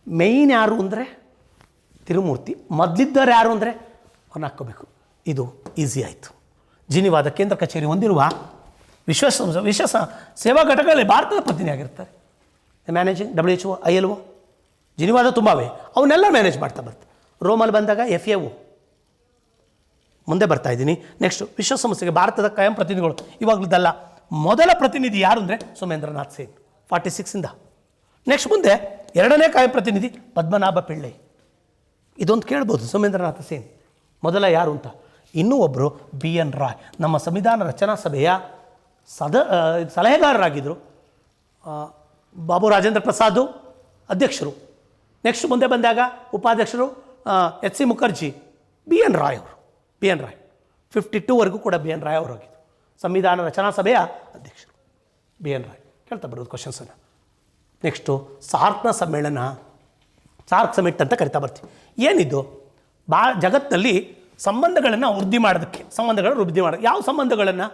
ಮೇಯ್ನ್ ಯಾರು ಅಂದರೆ ತಿರುಮೂರ್ತಿ. ಮೊದಲಿದ್ದವ್ರು ಯಾರು ಅಂದರೆ ಅವ್ರನ್ನ ಹಾಕ್ಕೋಬೇಕು. ಇದು ಈಸಿ ಆಯಿತು. ಜಿನಿವಾದ ಕೇಂದ್ರ ಕಚೇರಿ ಹೊಂದಿರುವ ವಿಶ್ವ ಸೇವಾ ಘಟಕಗಳಲ್ಲಿ ಭಾರತದ ಪ್ರತಿನಿಧಿಯಾಗಿರ್ತಾರೆ. Managing WHO, ILO. ಜಿನಿವಾದ ತುಂಬಾವೆ, ಅವನ್ನೆಲ್ಲ ಮ್ಯಾನೇಜ್ ಮಾಡ್ತಾ ಬರ್ತಾರೆ. ರೋಮಲ್ಲಿ ಬಂದಾಗ FAO. ಮುಂದೆ ಬರ್ತಾ ಇದ್ದೀನಿ. ನೆಕ್ಸ್ಟ್ ವಿಶ್ವಸಂಸ್ಥೆಗೆ ಭಾರತದ ಕಾಯಂ ಪ್ರತಿನಿಧಿಗಳು. ಇವಾಗಲದಲ್ಲ, ಮೊದಲ ಪ್ರತಿನಿಧಿ ಯಾರು ಅಂದರೆ ಸೋಮೇಂದ್ರನಾಥ್ ಸೇನ್ 46ಇಂದ. ನೆಕ್ಸ್ಟ್ ಮುಂದೆ 2ನೇ ಕಾಯಂ ಪ್ರತಿನಿಧಿ ಪದ್ಮನಾಭ ಪಿಳ್ಳೈ. ಇದೊಂದು ಕೇಳ್ಬೋದು, ಸೋಮೇಂದ್ರನಾಥ ಸೇನ್ ಮೊದಲ ಯಾರು ಅಂತ. ಇನ್ನೂ ಒಬ್ಬರು BN ರಾಯ್, ನಮ್ಮ ಸಂವಿಧಾನ ರಚನಾ ಸಭೆಯ ಸಲಹೆಗಾರರಾಗಿದ್ದರು. ಬಾಬು ರಾಜೇಂದ್ರ ಪ್ರಸಾದ್ ಅಧ್ಯಕ್ಷರು. ನೆಕ್ಸ್ಟ್ ಮುಂದೆ ಬಂದಾಗ ಉಪಾಧ್ಯಕ್ಷರು HC ಮುಖರ್ಜಿ. BN ರಾಯ್ ಅವರು. BN ರಾಯ್ 52ವರೆಗೂ ಕೂಡ BN ರಾಯ್ ಅವರು ಹೋಗಿದ್ದು. ಸಂವಿಧಾನ ರಚನಾ ಸಭೆಯ ಅಧ್ಯಕ್ಷರು BN ರಾಯ್. ಕೇಳ್ತಾ ಬರೋದು ಕ್ವಶನ್ಸನ್ನು. ನೆಕ್ಸ್ಟು ಸಾರ್ಕ್ನ ಸಮ್ಮೇಳನ, ಸಾರ್ಕ್ ಸಮಿಟ್ ಅಂತ ಕರಿತಾ ಬರ್ತೀವಿ. ಏನಿದು? ಜಗತ್ತಿನಲ್ಲಿ ಸಂಬಂಧಗಳನ್ನು ವೃದ್ಧಿ ಮಾಡೋದಕ್ಕೆ, ಸಂಬಂಧಗಳನ್ನು ವೃದ್ಧಿ ಮಾಡೋದು. ಯಾವ ಸಂಬಂಧಗಳನ್ನು?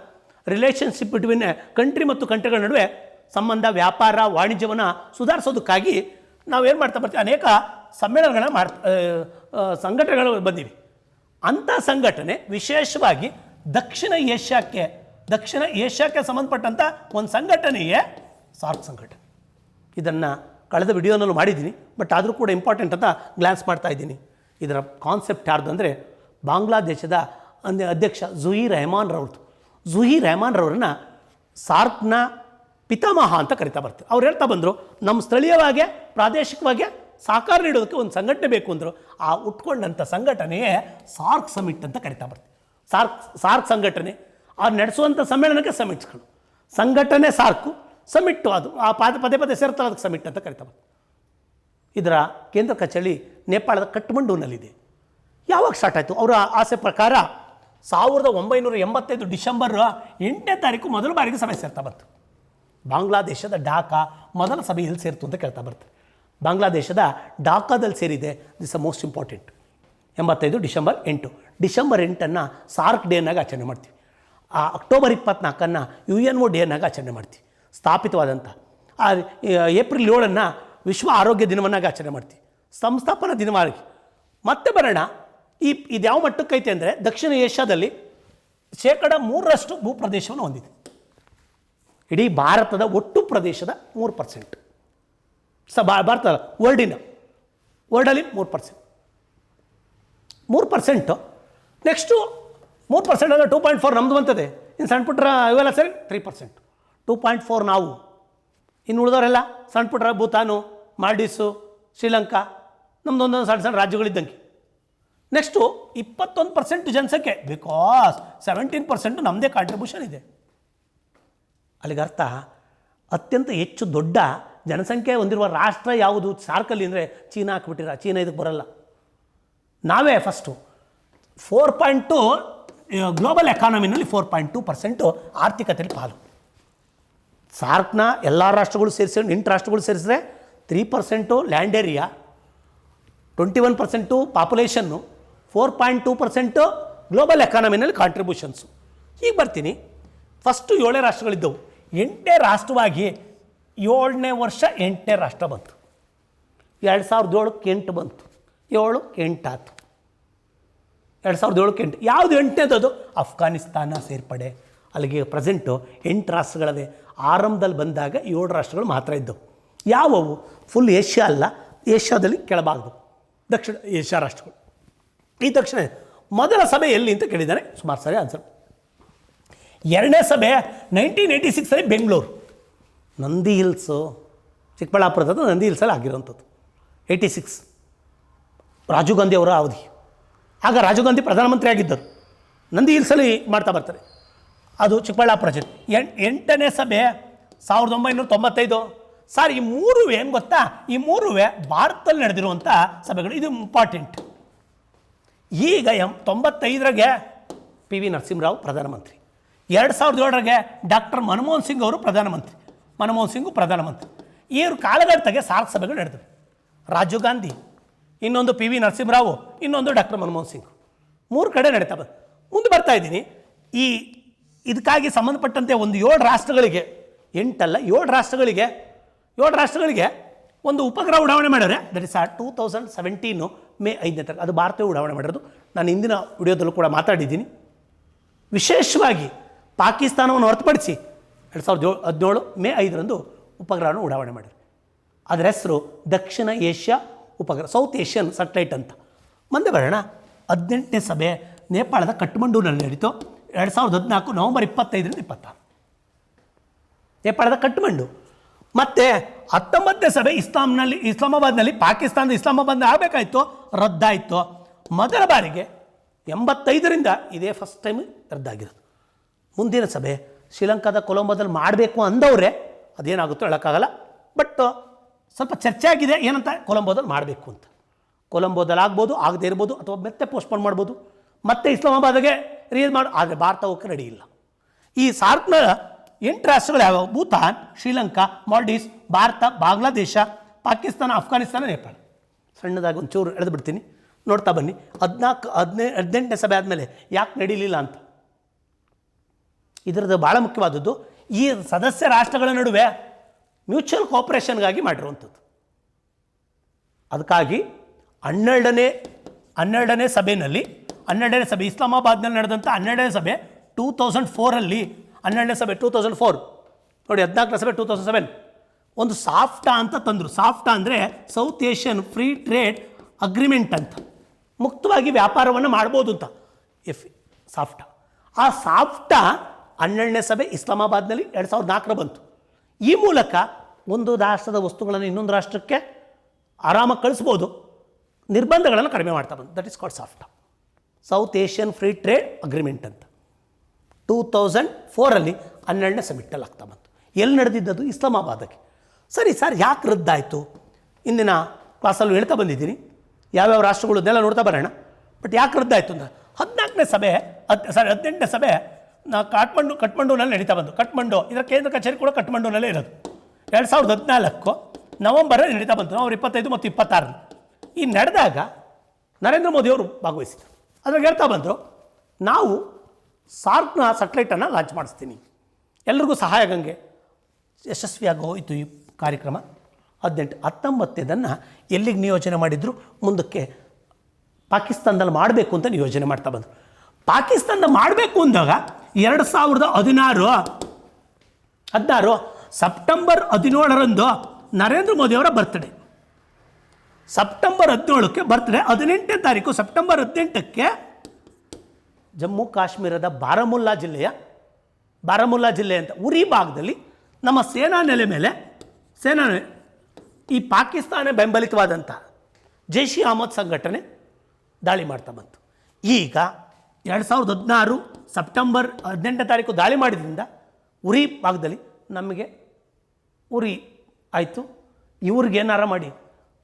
ರಿಲೇಷನ್ಶಿಪ್ ಬಿಟ್ವೀನ್ ಕಂಟ್ರಿ ಮತ್ತು ಕಂಟ್ರಿಗಳ ನಡುವೆ ಸಂಬಂಧ, ವ್ಯಾಪಾರ, ವಾಣಿಜ್ಯವನ್ನು ಸುಧಾರಿಸೋದಕ್ಕಾಗಿ ನಾವೇನು ಮಾಡ್ತಾ ಬರ್ತೀವಿ, ಅನೇಕ ಸಮ್ಮೇಳನಗಳನ್ನ ಸಂಘಟನೆಗಳು ಬಂದಿವೆ. ಅಂಥ ಸಂಘಟನೆ ವಿಶೇಷವಾಗಿ ದಕ್ಷಿಣ ಏಷ್ಯಾಕ್ಕೆ ಸಂಬಂಧಪಟ್ಟಂಥ ಒಂದು ಸಂಘಟನೆಯೇ ಸಾರ್ಕ್ ಸಂಘಟನೆ. ಇದನ್ನು ಕಳೆದ ವಿಡಿಯೋನಲ್ಲೂ ಮಾಡಿದ್ದೀನಿ, ಬಟ್ ಆದರೂ ಕೂಡ ಇಂಪಾರ್ಟೆಂಟ್ ಅಂತ ಗ್ಲಾನ್ಸ್ ಮಾಡ್ತಾ ಇದ್ದೀನಿ. ಇದರ ಕಾನ್ಸೆಪ್ಟ್ ಯಾರ್ದು ಅಂದರೆ ಬಾಂಗ್ಲಾದೇಶದ ಅಧ್ಯಕ್ಷ ಝುಹೀರ್ ರೆಹಮಾನ್ರವ್ರದ್ದು. ಝುಹೀರ್ ರೆಹಮಾನ್ರವ್ರನ್ನ ಸಾರ್ಕ್ನ ಪಿತಾಮಹ ಅಂತ ಕರಿತಾ ಬರ್ತಾರೆ. ಅವ್ರು ಹೇಳ್ತಾ ಬಂದರು, ನಮ್ಮ ಸ್ಥಳೀಯವಾಗಿ ಪ್ರಾದೇಶಿಕವಾಗಿ ಸಹಕಾರ ನೀಡೋದಕ್ಕೆ ಒಂದು ಸಂಘಟನೆ ಬೇಕು ಅಂದರು. ಆ ಉಟ್ಕೊಂಡಂಥ ಸಂಘಟನೆಯೇ ಸಾರ್ಕ್ ಸಮಿಟ್ ಅಂತ ಕರಿತಾ ಬರ್ತೀವಿ. ಸಾರ್ಕ್ ಸಂಘಟನೆ ಅವ್ರು ನಡೆಸುವಂಥ ಸಮ್ಮೇಳನಕ್ಕೆ ಸಮಿಟ್ಸ್ಗಳು, ಸಂಘಟನೆ ಸಾರ್ಕು, ಸಮಿಟ್ಟು ಅದು ಆ ಪದೇ ಸೇರ್ತಾರೆ, ಅದಕ್ಕೆ ಸಮಿಟ್ ಅಂತ ಕರಿತಾ ಬರ್ತೀವಿ. ಇದರ ಕೇಂದ್ರ ಕಚೇರಿ ನೇಪಾಳದ ಕಠ್ಮಂಡುನಲ್ಲಿದೆ. ಯಾವಾಗ ಸ್ಟಾರ್ಟ್ ಆಯಿತು? ಅವರ ಆಸೆ ಪ್ರಕಾರ 1985 ಡಿಸೆಂಬರ್ 8ನೇ ತಾರೀಕು ಮೊದಲ ಬಾರಿಗೆ ಸಭೆ ಸೇರ್ತಾ ಬರ್ತು. ಬಾಂಗ್ಲಾದೇಶದ ಢಾಕಾ ಮೊದಲ ಸಭೆ ಎಲ್ಲಿ ಸೇರ್ತು ಅಂತ ಕೇಳ್ತಾ ಬರ್ತಾರೆ. ಬಾಂಗ್ಲಾದೇಶದ ಢಾಕಾದಲ್ಲಿ ಸೇರಿದೆ. This most important. 85 December 8 SAARC ಡೇನಾಗ ಆಚರಣೆ ಮಾಡ್ತೀವಿ. ಅಕ್ಟೋಬರ್ 24 UNO ಡೇನಾಗ ಆಚರಣೆ ಮಾಡ್ತೀವಿ. ಸ್ಥಾಪಿತವಾದಂಥ ಏಪ್ರಿಲ್ 7 ವಿಶ್ವ ಆರೋಗ್ಯ ದಿನವನ್ನಾಗಿ ಆಚರಣೆ ಮಾಡ್ತೀವಿ, ಸಂಸ್ಥಾಪನಾ ದಿನವಾಗಿ. ಮತ್ತೆ ಬರೋಣ, ಇದು ಯಾವ ಮಟ್ಟಕ್ಕೈತೆ ಅಂದರೆ ದಕ್ಷಿಣ ಏಷ್ಯಾದಲ್ಲಿ 3% ಭೂಪ್ರದೇಶವನ್ನು ಹೊಂದಿದೆ. ಇಡೀ ಭಾರತದ ಒಟ್ಟು ಪ್ರದೇಶದ 3%. ಭಾರತ ವರ್ಲ್ಡಲ್ಲಿ 3%. ನೆಕ್ಸ್ಟು 3% ಅಂದರೆ 2.4 ನಮ್ಮದು ಬಂತದೆ. ಇನ್ನು ಸಣ್ಣ ಪುಟ್ಟ ಇವೆಲ್ಲ ಸರಿ 3%, 2.4 ನಾವು. ಇನ್ನು ಉಳಿದವರೆಲ್ಲ ಸಣ್ಣ ಪುಟ್ಟ ಭೂತಾನು, ಮಾಲ್ಡೀವ್ಸು, ಶ್ರೀಲಂಕಾ, ನಮ್ಮದೊಂದು ಸಣ್ಣ ರಾಜ್ಯಗಳಿದ್ದಂಗೆ. ನೆಕ್ಸ್ಟು 21% ಜನಸಂಖ್ಯೆ, ಬಿಕಾಸ್ 17% ನಮ್ಮದೇ ಕಾಂಟ್ರಿಬ್ಯೂಷನ್ ಇದೆ. ಅಲ್ಲಿಗೆ ಅರ್ಥ, ಅತ್ಯಂತ ಹೆಚ್ಚು ದೊಡ್ಡ ಜನಸಂಖ್ಯೆ ಹೊಂದಿರುವ ರಾಷ್ಟ್ರ ಯಾವುದು ಸಾರ್ಕಲ್ಲಿ ಅಂದರೆ ಚೀನಾ ಹಾಕ್ಬಿಟ್ಟಿರ. ಚೀನಾ ಇದಕ್ಕೆ ಬರಲ್ಲ. ನಾವೇ ಫಸ್ಟು 4.2 ಗ್ಲೋಬಲ್ ಎಕಾನಮಿನಲ್ಲಿ 4.2% ಆರ್ಥಿಕತೆಯಲ್ಲಿ ಪಾಲು. ಸಾರ್ಕ್ನ ಎಲ್ಲ ರಾಷ್ಟ್ರಗಳು ಸೇರಿಸಿ 8 ರಾಷ್ಟ್ರಗಳು ಸೇರಿಸಿದ್ರೆ 3% land area, 21% population, 4.2% global ಎಕಾನಮಿನಲ್ಲಿ contributions. ಈಗ ಬರ್ತೀನಿ. ಫಸ್ಟು 7 ರಾಷ್ಟ್ರಗಳಿದ್ದವು. 8ನೇ ರಾಷ್ಟ್ರವಾಗಿ 7ನೇ ವರ್ಷ 8ನೇ ರಾಷ್ಟ್ರ ಬಂತು. 2007ಕ್ಕೆ 8 ಬಂತು, 7 8 ಆಯಿತು. 2007ಕ್ಕೆ 8. ಯಾವುದು 8ನೇದು? ಅದು ಅಫ್ಘಾನಿಸ್ತಾನ ಸೇರ್ಪಡೆ. ಅಲ್ಲಿಗೆ ಪ್ರೆಸೆಂಟು 8 ರಾಷ್ಟ್ರಗಳವೆ. ಆರಂಭದಲ್ಲಿ ಬಂದಾಗ 7 ರಾಷ್ಟ್ರಗಳು ಮಾತ್ರ ಇದ್ದವು. ಯಾವುವು? ಫುಲ್ ಏಷ್ಯಾ ಅಲ್ಲ, ಏಷ್ಯಾದಲ್ಲಿ ಕೆಳಭಾಗದು ದಕ್ಷಿಣ ಏಷ್ಯಾ ರಾಷ್ಟ್ರಗಳು. ಈ ತಕ್ಷಣ ಮೊದಲ ಸಭೆ ಎಲ್ಲಿ ಅಂತ ಕೇಳಿದ್ದಾನೆ, ಸುಮಾರು ಸರಿ ಆನ್ಸರ್. 2ನೇ ಸಭೆ 1986 ಬೆಂಗಳೂರು, ನಂದಿ ಹಿಲ್ಸು, ಚಿಕ್ಕಬಳ್ಳಾಪುರದ ನಂದಿ ಹಿಲ್ಸಲ್ಲಿ ಆಗಿರೋವಂಥದ್ದು. 86 ರಾಜೀವ್ ಗಾಂಧಿ ಅವರ ಅವಧಿ. ಆಗ ರಾಜೀವ್ ಗಾಂಧಿ ಪ್ರಧಾನಮಂತ್ರಿ ಆಗಿದ್ದರು. ನಂದಿ ಹಿಲ್ಸಲ್ಲಿ ಮಾಡ್ತಾ ಬರ್ತಾರೆ. ಅದು ಚಿಕ್ಕಬಳ್ಳಾಪುರ ಜಿಲ್ಲೆ. 8ನೇ ಸಭೆ 1995. ಸರ್, ಈ 3 ಏನು ಗೊತ್ತಾ? ಈ 3 ಭಾರತದಲ್ಲಿ ನಡೆದಿರುವಂಥ ಸಭೆಗಳು. ಇದು ಇಂಪಾರ್ಟೆಂಟ್. ಈಗ 95 PV ನರಸಿಂಹರಾವ್ ಪ್ರಧಾನಮಂತ್ರಿ, 2007 ಡಾಕ್ಟರ್ ಮನಮೋಹನ್ ಸಿಂಗ್ ಅವರು ಪ್ರಧಾನಮಂತ್ರಿ. ಇವರು ಕಾಲಘಟ್ಟಕ್ಕೆ ಸಾರ್ಕ್ ಸಭೆಗಳು ನಡೆದವು. ರಾಜೀವ್ ಗಾಂಧಿ, ಇನ್ನೊಂದು PV ನರಸಿಂಹರಾವ್, ಇನ್ನೊಂದು ಡಾಕ್ಟರ್ ಮನಮೋಹನ್ ಸಿಂಗ್. 3 ಕಡೆ ನಡೀತಾ ಬಂದು ಮುಂದೆ ಬರ್ತಾ ಇದ್ದೀನಿ. ಇದಕ್ಕಾಗಿ ಸಂಬಂಧಪಟ್ಟಂತೆ ಒಂದು 7 ರಾಷ್ಟ್ರಗಳಿಗೆ, 8 ಅಲ್ಲ 7 ರಾಷ್ಟ್ರಗಳಿಗೆ ಒಂದು ಉಪಗ್ರಹ ಉಡಾವಣೆ ಮಾಡ್ಯಾರೆ. ದಟ್ ಇಸ್ 2017 ಮೇ 5ನೇ ತಾರೀಕು. ಅದು ಭಾರತೀಯ ಉಡಾವಣೆ ಮಾಡಿರೋದು. ನಾನು ಹಿಂದಿನ ವಿಡಿಯೋದಲ್ಲೂ ಕೂಡ ಮಾತಾಡಿದ್ದೀನಿ. ವಿಶೇಷವಾಗಿ ಪಾಕಿಸ್ತಾನವನ್ನು ಹೊರತುಪಡಿಸಿ 2017 ಮೇ 5ರಂದು ಉಪಗ್ರಹವನ್ನು ಉಡಾವಣೆ ಮಾಡಿದ್ರು. ಅದರ ಹೆಸರು ದಕ್ಷಿಣ ಏಷ್ಯಾ ಉಪಗ್ರಹ, ಸೌತ್ ಏಷ್ಯನ್ ಸ್ಯಾಟಲೈಟ್ ಅಂತ. ಮುಂದೆ ಬರೋಣ. 18ನೇ ಸಭೆ ನೇಪಾಳದ ಕಠ್ಮಂಡುನಲ್ಲಿ ನಡೀತು. 2014 ನವೆಂಬರ್ 25ರಿಂದ 26 ನೇಪಾಳದ ಕಠ್ಮಂಡು. ಮತ್ತು 19ನೇ ಸಭೆ ಇಸ್ಲಾಮಾಬಾದ್ನಲ್ಲಿ, ಪಾಕಿಸ್ತಾನದ ಇಸ್ಲಾಮಾಬಾದ್ನಲ್ಲಿ ಆಗಬೇಕಾಯಿತು, ರದ್ದಾಯಿತು. ಮೊದಲ ಬಾರಿಗೆ 85ರಿಂದ ಇದೇ ಫಸ್ಟ್ ಟೈಮ್ ರದ್ದಾಗಿರೋದು. ಮುಂದಿನ ಸಭೆ ಶ್ರೀಲಂಕಾದ ಕೊಲಂಬೋದಲ್ಲಿ ಮಾಡಬೇಕು ಅಂದವ್ರೆ, ಅದೇನಾಗುತ್ತೋ ಹೇಳೋಕ್ಕಾಗಲ್ಲ. ಬಟ್ ಸ್ವಲ್ಪ ಚರ್ಚೆ ಆಗಿದೆ, ಏನಂತ, ಕೊಲಂಬೋದಲ್ಲಿ ಮಾಡಬೇಕು ಅಂತ. ಕೊಲಂಬೋದಲ್ಲಿ ಆಗ್ಬೋದು, ಆಗದೇ ಇರ್ಬೋದು, ಅಥವಾ ಮತ್ತೆ ಪೋಸ್ಟ್ಪೋನ್ ಮಾಡ್ಬೋದು. ಮತ್ತೆ ಇಸ್ಲಾಮಾಬಾದ್ಗೆ ಆದರೆ ಭಾರತ ಹೋಗಕ್ಕೆ ರೆಡಿ ಇಲ್ಲ. ಈ ಸಾರ್ಕ್ನ 8 ರಾಷ್ಟ್ರಗಳು ಯಾವ್ಯಾವು? ಭೂತಾನ್, ಶ್ರೀಲಂಕಾ, ಮಾಲ್ಡೀವ್ಸ್, ಭಾರತ, ಬಾಂಗ್ಲಾದೇಶ, ಪಾಕಿಸ್ತಾನ, ಅಫ್ಘಾನಿಸ್ತಾನ, ನೇಪಾಳ. ಸಣ್ಣದಾಗಿ ಒಂಚೂರು ಎಳೆದು ಬಿಡ್ತೀನಿ, ನೋಡ್ತಾ ಬನ್ನಿ. 18ನೇ ಸಭೆ ಆದಮೇಲೆ ಯಾಕೆ ನಡೀಲಿಲ್ಲ ಅಂತ. ಇದರದ್ದು ಭಾಳ ಮುಖ್ಯವಾದದ್ದು, ಈ ಸದಸ್ಯ ರಾಷ್ಟ್ರಗಳ ನಡುವೆ ಮ್ಯೂಚುವಲ್ ಕೋಆಪರೇಷನ್ಗಾಗಿ ಮಾಡಿರುವಂಥದ್ದು. ಅದಕ್ಕಾಗಿ ಹನ್ನೆರಡನೇ ಸಭೆ ಇಸ್ಲಾಮಾಬಾದ್ನಲ್ಲಿ ನಡೆದಂಥ 12ನೇ ಸಭೆ 2004 12ನೇ ಸಭೆ 2004 ನೋಡಿ, 14ನೇ ಸಭೆ 2007 ಒಂದು ಸಾಫ್ಟಾ ಅಂತ ತಂದರು. ಸಾಫ್ಟಾ ಅಂದರೆ south Asian free trade agreement ಅಂತ, ಮುಕ್ತವಾಗಿ ವ್ಯಾಪಾರವನ್ನು ಮಾಡ್ಬೋದು ಅಂತ ಸಾಫ್ಟಾ. ಆ ಸಾಫ್ಟಾ 12ನೇ ಸಭೆ ಇಸ್ಲಾಮಾಬಾದ್ನಲ್ಲಿ 2004 ಬಂತು. ಈ ಮೂಲಕ ಒಂದು ರಾಷ್ಟ್ರದ ವಸ್ತುಗಳನ್ನು ಇನ್ನೊಂದು ರಾಷ್ಟ್ರಕ್ಕೆ ಆರಾಮಾಗಿ ಕಳಿಸ್ಬೋದು, ನಿರ್ಬಂಧಗಳನ್ನು ಕಡಿಮೆ ಮಾಡ್ತಾ ಬಂತು. That is called SAFTA, South Asian free trade agreement ಅಂತ. 2004 12ನೇ ಸಮಿಟ್ಟಲ್ಲಿ ಆಗ್ತಾ ಬಂತು. ಎಲ್ಲಿ ನಡೆದಿದ್ದದು? ಇಸ್ಲಾಮಾಬಾದಕ್ಕೆ. ಸರಿ ಸರ್, ಯಾಕೆ ರದ್ದಾಯಿತು? ಇಂದಿನ ಕ್ಲಾಸಲ್ಲಿ ಹೇಳ್ತಾ ಬಂದಿದ್ದೀನಿ, ಯಾವ್ಯಾವ ರಾಷ್ಟ್ರಗಳನ್ನೆಲ್ಲ ನೋಡ್ತಾ ಬರೋಣ. ಬಟ್ ಯಾಕೆ ರದ್ದಾಯಿತು ಅಂತ 18ನೇ ಸಭೆ ಕಠ್ಮಂಡುನಲ್ಲಿ ನಡೀತಾ ಬಂತು. ಇದರ ಕೇಂದ್ರ ಕಚೇರಿ ಕೂಡ ಕಠ್ಮಂಡುನಲ್ಲೇ ಇರೋದು. 2014 ನವೆಂಬರಲ್ಲಿ ನಡೀತಾ ಬಂತು, ನವೆಂಬರ್ 25 ಮತ್ತು 26. ಈ ನಡೆದಾಗ ನರೇಂದ್ರ ಮೋದಿಯವರು ಭಾಗವಹಿಸಿದರು. ಅದ್ರಾಗ ಹೇಳ್ತಾ ಬಂದರು, ನಾವು ಸಾರ್ಕ್ನ ಸೆಟಲೈಟನ್ನು ಲಾಂಚ್ ಮಾಡಿಸ್ತೀನಿ, ಎಲ್ರಿಗೂ ಸಹಾಯ ಆಗಂಗೆ. ಯಶಸ್ವಿಯಾಗಿ ಹೋಯಿತು ಈ ಕಾರ್ಯಕ್ರಮ. 19 ಎಲ್ಲಿಗೆ ನಿಯೋಜನೆ ಮಾಡಿದ್ರು? ಮುಂದಕ್ಕೆ ಪಾಕಿಸ್ತಾನದಲ್ಲಿ ಮಾಡಬೇಕು ಅಂತ ನಿಯೋಜನೆ ಮಾಡ್ತಾ ಬಂದರು. ಪಾಕಿಸ್ತಾನದ ಮಾಡಬೇಕು ಅಂದಾಗ 2016 ಸೆಪ್ಟೆಂಬರ್ 17 ನರೇಂದ್ರ ಮೋದಿಯವರ ಬರ್ತ್ಡೇ. ಸೆಪ್ಟೆಂಬರ್ 17ಕ್ಕೆ ಬರ್ತ್ಡೇ. 18ನೇ ತಾರೀಕು ಸೆಪ್ಟೆಂಬರ್ 18ಕ್ಕೆ ಜಮ್ಮು ಕಾಶ್ಮೀರದ ಬಾರಾಮುಲ್ಲಾ ಜಿಲ್ಲೆ ಅಂತ ಉರಿ ಭಾಗದಲ್ಲಿ ನಮ್ಮ ಸೇನಾ ನೆಲೆ ಮೇಲೆ ಈ ಪಾಕಿಸ್ತಾನ ಬೆಂಬಲಿತವಾದಂಥ ಜೈಷ್ ಇ ಮೊಹಮ್ಮದ್ ಸಂಘಟನೆ ದಾಳಿ ಮಾಡ್ತಾ ಬಂತು. ಈಗ 2016 ಸೆಪ್ಟೆಂಬರ್ 18ನೇ ತಾರೀಕು ದಾಳಿ ಮಾಡಿದ್ರಿಂದ ಉರಿ ಭಾಗದಲ್ಲಿ ನಮಗೆ ಉರಿ ಆಯಿತು. ಇವ್ರಿಗೆ ಏನಾರ ಮಾಡಿ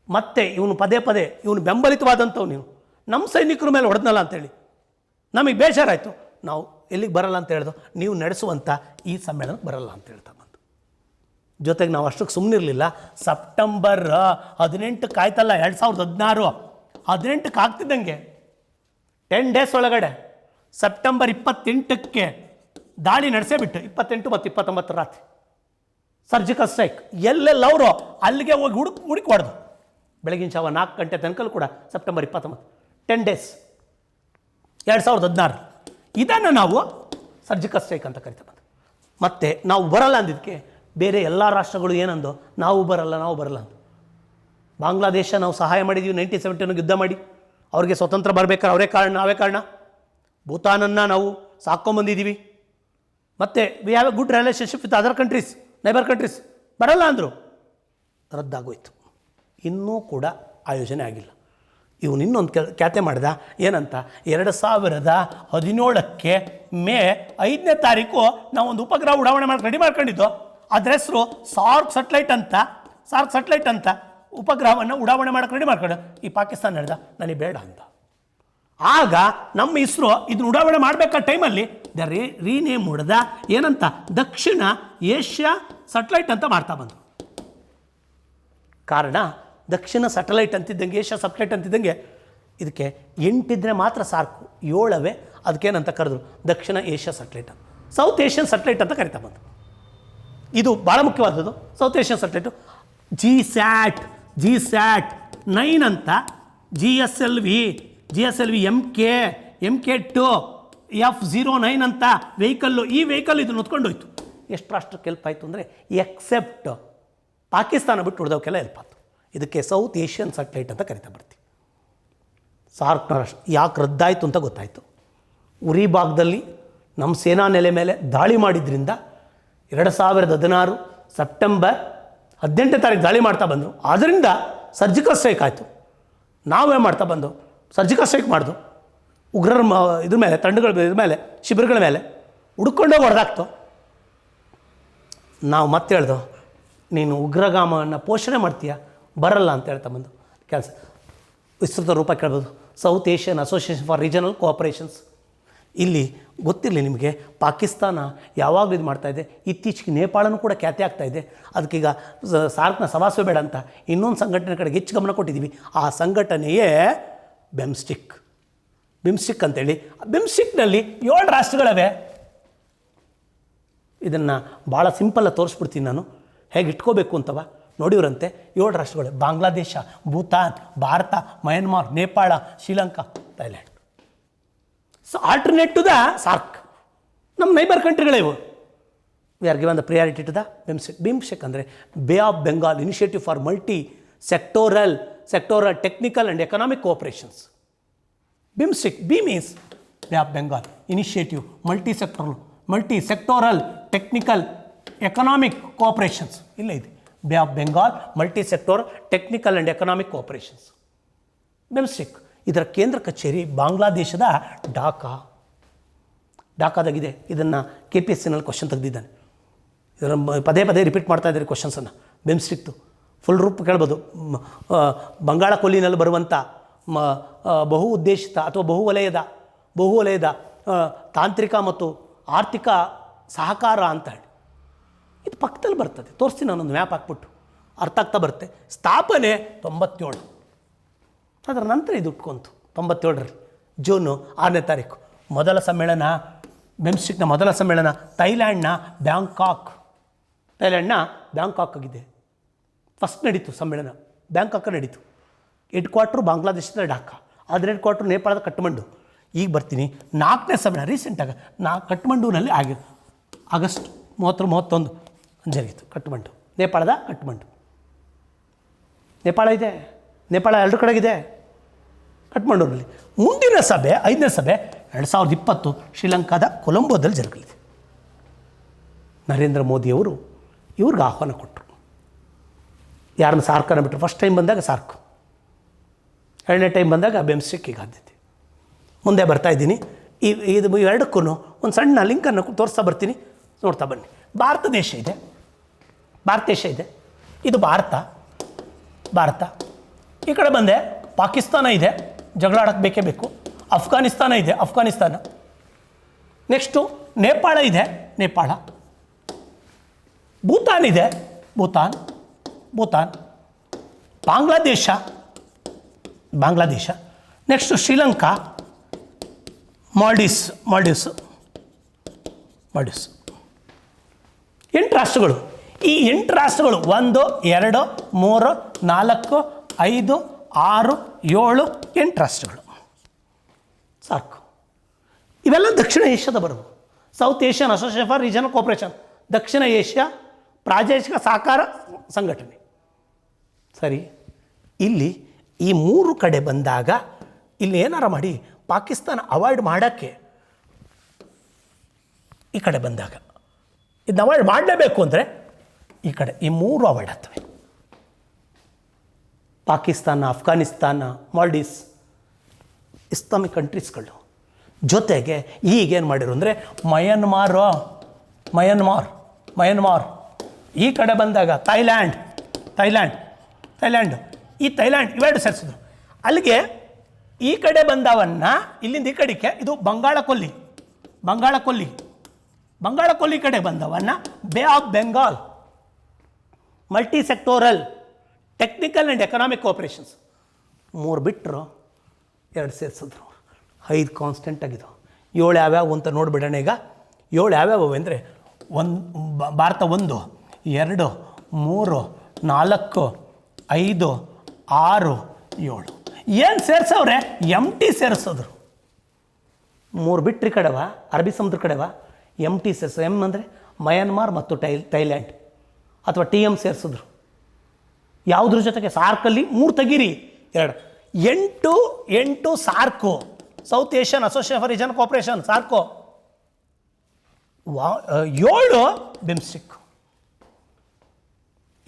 ಮತ್ತೆ ಇವನು ಪದೇ ಇವನು ಬೆಂಬಲಿತವಾದಂಥವು ನೀವು ನಮ್ಮ ಸೈನಿಕರ ಮೇಲೆ ಹೊಡೆದ್ನಲ್ಲ ಅಂತೇಳಿ ನಮಗೆ ಬೇಜಾರಾಯಿತು. ನಾವು ಎಲ್ಲಿಗೆ ಬರಲ್ಲ ಅಂತ ಹೇಳಿದ್ರು, ನೀವು ನಡೆಸುವಂಥ ಈ ಸಮ್ಮೇಳನಕ್ಕೆ ಬರಲ್ಲ ಅಂತ ಹೇಳ್ತಾ ಬಂತು. ಜೊತೆಗೆ ನಾವು ಅಷ್ಟಕ್ಕೆ ಸುಮ್ಮನಿರಲಿಲ್ಲ. ಸೆಪ್ಟೆಂಬರ್ 18ಕ್ಕೆ ಆಯ್ತಲ್ಲ, 2016 ಆಗ್ತಿದ್ದಂಗೆ 10 ಡೇಸ್ ಒಳಗಡೆ ಸೆಪ್ಟೆಂಬರ್ 28ಕ್ಕೆ ದಾಳಿ ನಡೆಸೇಬಿಟ್ಟು 28 ಮತ್ತು 29 ರಾತ್ರಿ ಸರ್ಜಿಕಲ್ ಸ್ಟ್ರೈಕ್. ಎಲ್ಲೆಲ್ಲ ಅವರು ಅಲ್ಲಿಗೆ ಹೋಗಿ ಹುಡುಕಿ ಹೊಡೆದು ಬೆಳಗಿನ ಜಾವ 4 ಗಂಟೆ ತನಕಲ್ಲೂ ಕೂಡ ಸೆಪ್ಟೆಂಬರ್ 29 10 ಡೇಸ್ 2016. ಇದನ್ನು ನಾವು ಸರ್ಜಿಕಲ್ ಸ್ಟ್ರೈಕ್ ಅಂತ ಕರಿತಾ ಬಂದು. ಮತ್ತು ನಾವು ಬರಲ್ಲ ಅಂದಿದ್ದಕ್ಕೆ ಬೇರೆ ಎಲ್ಲ ರಾಷ್ಟ್ರಗಳು ಏನಂದು, ನಾವು ಬರಲ್ಲ ಅಂತ. ಬಾಂಗ್ಲಾದೇಶ ನಾವು ಸಹಾಯ ಮಾಡಿದ್ದೀವಿ 1970 ಯುದ್ಧ ಮಾಡಿ, ಅವ್ರಿಗೆ ಸ್ವತಂತ್ರ ಬರಬೇಕಾದ್ರೆ ನಾವೇ ಕಾರಣ. ಭೂತಾನನ್ನು ನಾವು ಸಾಕೊಂಬಂದಿದ್ದೀವಿ. ಮತ್ತು we have A good relationship with other countries, neighbour countries. ಬರಲ್ಲ ಅಂದರು, ರದ್ದಾಗೋಯ್ತು. ಇನ್ನೂ ಕೂಡ ಆಯೋಜನೆ ಆಗಿಲ್ಲ. ಇವನು ಇನ್ನೊಂದು ಖ್ಯಾತೆ ಮಾಡಿದ, ಏನಂತ 2017ಕ್ಕೆ ಮೇ 5ನೇ ತಾರೀಕು ನಾವೊಂದು ಉಪಗ್ರಹ ಉಡಾವಣೆ ರೆಡಿ ಮಾಡ್ಕೊಂಡಿದ್ದು. ಅದ್ರ ಹೆಸರು ಸಾರ್ಕ್ ಸೆಟಲೈಟ್ ಅಂತ ಉಪಗ್ರಹವನ್ನು ಉಡಾವಣೆ ಮಾಡೋಕ್ಕೆ ರೆಡಿ ಮಾಡ್ಕೊಂಡು ಈ ಪಾಕಿಸ್ತಾನ ನಡೆದ, ನನಗೆ ಬೇಡ ಅಂತ. ಆಗ ನಮ್ಮ ಇಸ್ರೋ ಇದನ್ನ ಉಡಾವಣೆ ಮಾಡಬೇಕಾದ ಟೈಮಲ್ಲಿ ರೀನೇಮ್ ಹೊಡೆದ, ಏನಂತ ದಕ್ಷಿಣ ಏಷ್ಯಾ ಸೆಟಲೈಟ್ ಅಂತ ಮಾಡ್ತಾ ಬಂದರು. ಕಾರಣ ದಕ್ಷಿಣ ಸೆಟಲೈಟ್ ಅಂತಿದ್ದಂಗೆ, ಏಷ್ಯಾ ಸೆಟಲೈಟ್ ಅಂತಿದ್ದಂಗೆ ಇದಕ್ಕೆ 8 ಇದ್ದರೆ ಮಾತ್ರ ಸಾಕು, 7 ಅದಕ್ಕೇನಂತ ಕರೆದ್ರು ದಕ್ಷಿಣ Asia satellite, south Asian satellite ಅಂತ ಕರಿತಾ ಬಂದರು. ಇದು ಭಾಳ ಮುಖ್ಯವಾದದ್ದು. ಸೌತ್ ಏಷ್ಯನ್ ಸೆಟಲೈಟು ಜಿಸ್ಯಾಟ್ 9 ಅಂತ, GSLV MK2 F09 ಅಂತ ವೆಹಿಕಲ್ಲು. ಈ ವೆಹಿಕಲ್ ಇದನ್ನು ಹೊತ್ಕೊಂಡೋಯ್ತು. ಎಷ್ಟು ರಾಷ್ಟ್ರಕ್ಕೆ ಹೆಲ್ಪ್ ಆಯಿತು ಅಂದರೆ ಎಕ್ಸೆಪ್ಟ್ ಪಾಕಿಸ್ತಾನ ಬಿಟ್ಟು ಉಳಿದವಕ್ಕೆಲ್ಲ ಹೆಲ್ಪ್ ಆಯಿತು. ಇದಕ್ಕೆ ಸೌತ್ ಏಷ್ಯನ್ ಸೆಟಲೈಟ್ ಅಂತ ಕರಿತಾ ಬರ್ತೀವಿ. ಸಾರ್ಕ್ನ ರಾಷ್ಟ್ರ ಯಾಕೆ ರದ್ದಾಯಿತು ಅಂತ ಗೊತ್ತಾಯಿತು. ಉರಿ ಭಾಗದಲ್ಲಿ ನಮ್ಮ ಸೇನಾ ನೆಲೆ ಮೇಲೆ ದಾಳಿ ಮಾಡಿದ್ರಿಂದ 2016 ಸೆಪ್ಟೆಂಬರ್ 18ನೇ ತಾರೀಕು ದಾಳಿ ಮಾಡ್ತಾ ಬಂದರು. ಆದ್ದರಿಂದ ಸರ್ಜಿಕಲ್ ಸ್ಟ್ರೈಕ್ ಆಯಿತು. ನಾವೇ ಮಾಡ್ತಾ ಬಂದು ಸರ್ಜಿಕಲ್ ಸ್ಟ್ರೈಕ್ ಮಾಡಿದು. ಉಗ್ರರ ಇದ್ರ ಮೇಲೆ, ತಂಡಗಳ ಮೇಲೆ, ಶಿಬಿರಗಳ ಮೇಲೆ ಹುಡ್ಕೊಂಡೋಗಿ ಹೊಡೆದಾಕ್ತು. ನಾವು ಮತ್ತೆ ಹೇಳ್ದು, ನೀನು ಉಗ್ರಗಾಮವನ್ನು ಪೋಷಣೆ ಮಾಡ್ತೀಯ, ಬರಲ್ಲ ಅಂತ ಹೇಳ್ತಾ ಬಂದು ಕೆಲಸ ವಿಸ್ತೃತ ರೂಪ ಕೇಳ್ಬೋದು. South Asian association for regional cooperations. ಇಲ್ಲಿ ಗೊತ್ತಿರಲಿ ನಿಮಗೆ, ಪಾಕಿಸ್ತಾನ ಯಾವಾಗಲೂ ಇದು ಮಾಡ್ತಾಯಿದೆ. ಇತ್ತೀಚೆಗೆ ನೇಪಾಳನೂ ಕೂಡ ಖ್ಯಾತಿ ಆಗ್ತಾಯಿದೆ. ಅದಕ್ಕೀಗ ಸಾರ್ಕ್ನ ಸವಾಸವೇ ಬೇಡ ಅಂತ ಇನ್ನೊಂದು ಸಂಘಟನೆ ಕಡೆಗೆ ಹೆಚ್ಚು ಗಮನ ಕೊಟ್ಟಿದ್ದೀವಿ. ಆ ಸಂಘಟನೆಯೇ ಬಿಮ್ಸ್ಟಿಕ್ ಅಂತೇಳಿ. ಬಿಮ್ಸ್ಟಿಕ್ನಲ್ಲಿ 7 ರಾಷ್ಟ್ರಗಳವೆ. ಇದನ್ನು ಭಾಳ ಸಿಂಪಲ್ಲಾಗಿ ತೋರಿಸ್ಬಿಡ್ತೀನಿ ನಾನು, ಹೇಗೆ ಇಟ್ಕೋಬೇಕು ಅಂತವ. ನೋಡಿವ್ರಂತೆ 7 ರಾಷ್ಟ್ರಗಳು: Bangladesh, Bhutan, Bharat, Myanmar, Nepal, Sri Lanka, Thailand. So alternate to the SAARC, ನಮ್ಮ ನೈಬರ್ ಕಂಟ್ರಿಗಳೇ ಇವು. We are given the priority to the BIMSTEC. BIMSTEC ಅಂದರೆ bay of Bengal initiative for sectoral technical and economic cooperations. BIMSTEC, B means bay of Bengal initiative multi sectoral technical economic cooperations. ಇಲ್ಲ ಇದೆ bay of Bengal multi sector technical and economic cooperations. BIMSTEC ಇದರ ಕೇಂದ್ರ ಕಚೇರಿ ಬಾಂಗ್ಲಾದೇಶದ ಢಾಕಾದಾಗಿದೆ. ಇದನ್ನು KPSCನಲ್ಲಿ question ತೆಗೆದಿದ್ದಾನೆ. ಇದರ ಪದೇ ಪದೇ ರಿಪೀಟ್ ಮಾಡ್ತಾ ಇದ್ದಾರೆ ಕ್ವಶನ್ಸನ್ನು. ಬಿಮ್ಸ್ಟೆಕ್ದು ಫುಲ್ ರೂಪ ಕೇಳ್ಬೋದು. ಬಂಗಾಳ ಕೊಲ್ಲಿನಲ್ಲಿ ಬರುವಂಥ ಬಹು ಉದ್ದೇಶಿತ ಅಥವಾ ಬಹುವಲಯದ ತಾಂತ್ರಿಕ ಮತ್ತು ಆರ್ಥಿಕ ಸಹಕಾರ ಅಂತ ಹೇಳಿ ಇದು ಪಕ್ಕದಲ್ಲಿ ಬರ್ತದೆ. ತೋರಿಸ್ತೀನಿ ನಾನೊಂದು ಮ್ಯಾಪ್ ಹಾಕ್ಬಿಟ್ಟು, ಅರ್ಥ ಆಗ್ತಾ ಬರುತ್ತೆ. ಸ್ಥಾಪನೆ 97, ಅದರ ನಂತರ ಇದು ಉಟ್ಕೊಂತು 97ರಲ್ಲಿ ಜೂನು 6ನೇ ತಾರೀಕು. ಮೊದಲ ಸಮ್ಮೇಳನ, ಬಿಮ್ಸ್ಟೆಕ್ನ ಮೊದಲ ಸಮ್ಮೇಳನ ಥೈಲ್ಯಾಂಡ್ನ ಬ್ಯಾಂಕಾಕ್ ಆಗಿದೆ. ಫಸ್ಟ್ ನಡೀತು ಸಮ್ಮೇಳನ, ಬ್ಯಾಂಕಾಕ್ ನಡೀತು. ಹೆಡ್ ಕ್ವಾರ್ಟ್ರು ಬಾಂಗ್ಲಾದೇಶದ ಢಾಕಾ, ಅದ್ರ ಹೆಡ್ ಕ್ವಾರ್ಟ್ರು ನೇಪಾಳದ ಕಠ್ಮಂಡು. ಈಗ ಬರ್ತೀನಿ 4ನೇ ಸಮ್ಮೇಳನ ರೀಸೆಂಟಾಗಿ ಕಠ್ಮಂಡುನಲ್ಲಿ ಆಗಿದೆ. ಆಗಸ್ಟ್ 30-31 ಜರುಗಿತು. ಕಠ್ಮಂಡು, ನೇಪಾಳದ ಕಠ್ಮಂಡು. ನೇಪಾಳ ಇದೆ, ನೇಪಾಳ 2 ಕಡೆಗಿದೆ. ಕಠ್ಮಂಡುನಲ್ಲಿ ಮುಂದಿನ ಸಭೆ 5ನೇ ಸಭೆ 2020 ಶ್ರೀಲಂಕಾದ ಕೊಲಂಬೋದಲ್ಲಿ ಜರುಗಲಿದೆ. ನರೇಂದ್ರ ಮೋದಿಯವರು ಇವ್ರಿಗೆ ಆಹ್ವಾನ ಕೊಟ್ಟರು. ಯಾರನ್ನು ಸಾರ್ಕನ್ನು ಬಿಟ್ಟರು. ಫಸ್ಟ್ ಟೈಮ್ ಬಂದಾಗ ಸಾರ್ಕ್, 2ನೇ ಟೈಮ್ ಬಂದಾಗ ಬಿಮ್ಸ್ಟೆಕ್ಕಿಗೆ ಆದ್ಯತೆ. ಮುಂದೆ ಬರ್ತಾ ಇದ್ದೀನಿ. ಇದು ಎರಡಕ್ಕೂ ಒಂದು ಸಣ್ಣ ಲಿಂಕನ್ನು ತೋರಿಸ್ತಾ ಬರ್ತೀನಿ, ನೋಡ್ತಾ ಬನ್ನಿ. ಭಾರತ ದೇಶ ಇದೆ, ಇದು ಭಾರತ. ಈ ಕಡೆ ಬಂದೆ ಪಾಕಿಸ್ತಾನ ಇದೆ, ಜಗಳ ಆಡೋಕ್ಕೆ ಬೇಕೇ ಬೇಕು. ಅಫ್ಘಾನಿಸ್ತಾನ ಇದೆ, ನೆಕ್ಸ್ಟು ನೇಪಾಳ ಇದೆ, ಭೂತಾನ್ ಇದೆ, ಭೂತಾನ್. ಬಾಂಗ್ಲಾದೇಶ. ನೆಕ್ಸ್ಟು ಶ್ರೀಲಂಕಾ, ಮಾಲ್ಡೀವ್ಸ್. 8 ರಾಷ್ಟ್ರಗಳು. ಈ 8 ರಾಷ್ಟ್ರಗಳು 1, 2, 3, 4, 5, 6, 7, 8 ರಾಷ್ಟ್ರಗಳು ಸಾಕು. ಇವೆಲ್ಲ ದಕ್ಷಿಣ ಏಷ್ಯಾದ ಬರುವು. South Asian association for regional cooperation, ದಕ್ಷಿಣ ಏಷ್ಯಾ ಪ್ರಾದೇಶಿಕ ಸಹಕಾರ ಸಂಘಟನೆ. ಸರಿ, ಇಲ್ಲಿ ಈ 3 ಕಡೆ ಬಂದಾಗ ಇಲ್ಲಿ ಏನಾರ ಮಾಡಿ ಪಾಕಿಸ್ತಾನ ಅವಾಯ್ಡ್ ಮಾಡೋಕ್ಕೆ, ಈ ಕಡೆ ಬಂದಾಗ ಇದನ್ನ ಅವಾಯ್ಡ್ ಮಾಡಲೇಬೇಕು ಅಂದರೆ ಈ ಕಡೆ ಈ 3 ಅವಾಯ್ಡ್ ಆಗ್ತವೆ. ಪಾಕಿಸ್ತಾನ, ಅಫ್ಘಾನಿಸ್ತಾನ, ಮಾಲ್ಡೀವ್ಸ್, ಇಸ್ಲಾಮಿಕ್ ಕಂಟ್ರೀಸ್ಗಳು. ಜೊತೆಗೆ ಈಗೇನು ಮಾಡಿರು ಅಂದರೆ ಮಯನ್ಮಾರ್. ಈ ಕಡೆ ಬಂದಾಗ ಥೈಲ್ಯಾಂಡ್. ಈ ಥೈಲ್ಯಾಂಡ್ ಇವೆರಡು ಸೇರಿಸಿದ್ರು. ಅಲ್ಲಿಗೆ ಈ ಕಡೆ ಬಂದವನ್ನು ಇಲ್ಲಿಂದ ಈ ಕಡೆಗೆ ಇದು ಬಂಗಾಳ ಕೊಲ್ಲಿ ಕಡೆ ಬಂದವನ್ನು ಬೇ of Bengal multi sectoral technical and economic cooperations. 3 ಬಿಟ್ಟರು, 2 ಸೇರಿಸಿದ್ರು. 5 ಕಾನ್ಸ್ಟೆಂಟ್ ಆಗಿದ್ದು. 7 ಯಾವ್ಯಾವು ಅಂತ ನೋಡಿಬಿಡೋಣ. ಈಗ 7 ಯಾವ್ಯಾವು ಅಂದರೆ ಭಾರತ 1, 2, 3, 4, 5, 6, 7. ಏನು ಸೇರಿಸವ್ರೆ? MT ಸೇರಿಸೋದ್ರು. 3 ಬಿಟ್ರಿ ಕಡೆವ, ಅರಬ್ಬಿ ಸಮುದ್ರ ಕಡೆವ MT ಸೇರಿಸೋ. ಎಮ್ ಅಂದರೆ ಮಯನ್ಮಾರ್ ಮತ್ತು ಥೈಲ್ಯಾಂಡ್ ಅಥವಾ TM ಸೇರಿಸಿದ್ರು. ಯಾವುದ್ರ ಜೊತೆಗೆ? ಸಾರ್ಕಲ್ಲಿ 3 ತೆಗೀರಿ, 2. 8 SAARC, South Asian association for regional cooperation ಸಾರ್ಕೋ. 7 ಬಿಮ್ಸ್ಟೆಕ್.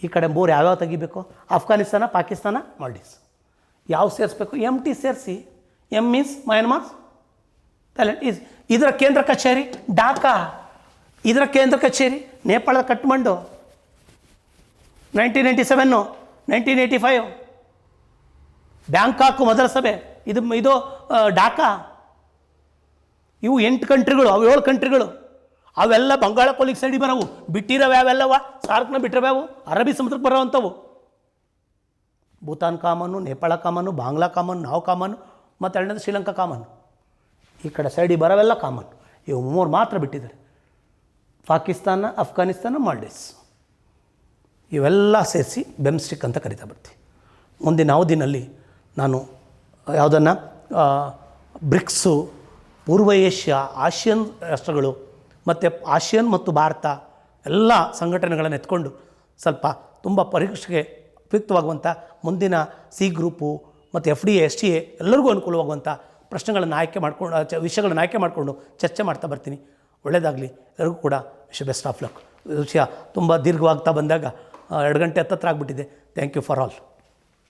ಈ ಕಡೆ 3 ಯಾವ್ಯಾವ ತೆಗಿಬೇಕು? ಅಫ್ಘಾನಿಸ್ತಾನ, ಪಾಕಿಸ್ತಾನ, ಮಾಲ್ಡೀವ್ಸ್. ಯಾವ ಸೇರಿಸ್ಬೇಕು? MT ಸೇರಿಸಿ. M means Myanmar, Thailand. ಇದರ ಕೇಂದ್ರ ಕಚೇರಿ ಢಾಕಾ. ಇದರ ಕೇಂದ್ರ ಕಚೇರಿ ನೇಪಾಳದ ಕಠ್ಮಂಡು. 1997, 1985 ಬ್ಯಾಂಕಾಕ್ ಮೊದಲ ಸಭೆ. ಇದು ಢಾಕಾ. ಇವು 8 ಕಂಟ್ರಿಗಳು, ಅವು 7 ಕಂಟ್ರಿಗಳು. ಅವೆಲ್ಲ ಬಂಗಾಳ ಕೊಲ್ಲಿಗೆ ಸೈಡಿ ಬರೋವು. ಬಿಟ್ಟಿರೋವು ಯಾವೆಲ್ಲವ? ಸಾರ್ಕ್ನ ಬಿಟ್ಟಿರೋವು ಅರಬ್ಬಿ ಸಮುದ್ರಕ್ಕೆ ಬರೋವಂಥವು. ಭೂತಾನ್ ಕಾಮನ್ನು, ನೇಪಾಳ ಕಾಮನ್ನು, ಬಾಂಗ್ಲಾ ಕಾಮನ್ನು, ನಾವು ಕಾಮನ್ನು, ಮತ್ತು 2ನೇದು ಶ್ರೀಲಂಕಾ ಕಾಮನ್ನು. ಈ ಕಡೆ ಸೈಡಿ ಬರೋವೆಲ್ಲ ಕಾಮನ್. ಇವು 3 ಮಾತ್ರ ಬಿಟ್ಟಿದ್ದಾರೆ: ಪಾಕಿಸ್ತಾನ, ಅಫ್ಘಾನಿಸ್ತಾನ, ಮಾಲ್ಡೀವ್ಸ್. ಇವೆಲ್ಲ ಸೇರಿಸಿ ಬೆಮ್ಸ್ಟಿಕ್ ಅಂತ ಕರಿತಾ ಬರ್ತೀವಿ. ಮುಂದಿನ ಅವಧಿನಲ್ಲಿ ನಾನು ಯಾವುದನ್ನು ಬ್ರಿಕ್ಸು, ಪೂರ್ವ ಏಷ್ಯಾ, ಆಸಿಯನ್ ರಾಷ್ಟ್ರಗಳು ಮತ್ತು ಆಸಿಯನ್ ಮತ್ತು ಭಾರತ ಎಲ್ಲ ಸಂಘಟನೆಗಳನ್ನು ಎತ್ಕೊಂಡು ಸ್ವಲ್ಪ ತುಂಬ ಪರೀಕ್ಷೆಗೆ ಉಪಯುಕ್ತವಾಗುವಂಥ ಮುಂದಿನ ಸಿ ಗ್ರೂಪು ಮತ್ತು FDA STA ಎಲ್ಲರಿಗೂ ಅನುಕೂಲವಾಗುವಂಥ ಪ್ರಶ್ನೆಗಳನ್ನು ಆಯ್ಕೆ ಮಾಡಿಕೊಂಡು ವಿಷಯಗಳನ್ನು ಆಯ್ಕೆ ಮಾಡಿಕೊಂಡು ಚರ್ಚೆ ಮಾಡ್ತಾ ಬರ್ತೀನಿ. ಒಳ್ಳೆಯದಾಗಲಿ ಎಲ್ಲರಿಗೂ ಕೂಡ. Best of luck. ವಿಷಯ ತುಂಬ ದೀರ್ಘವಾಗ್ತಾ ಬಂದಾಗ 2 ಗಂಟೆ ಹತ್ತತ್ರ ಆಗಿಬಿಟ್ಟಿದೆ. Thank you for all.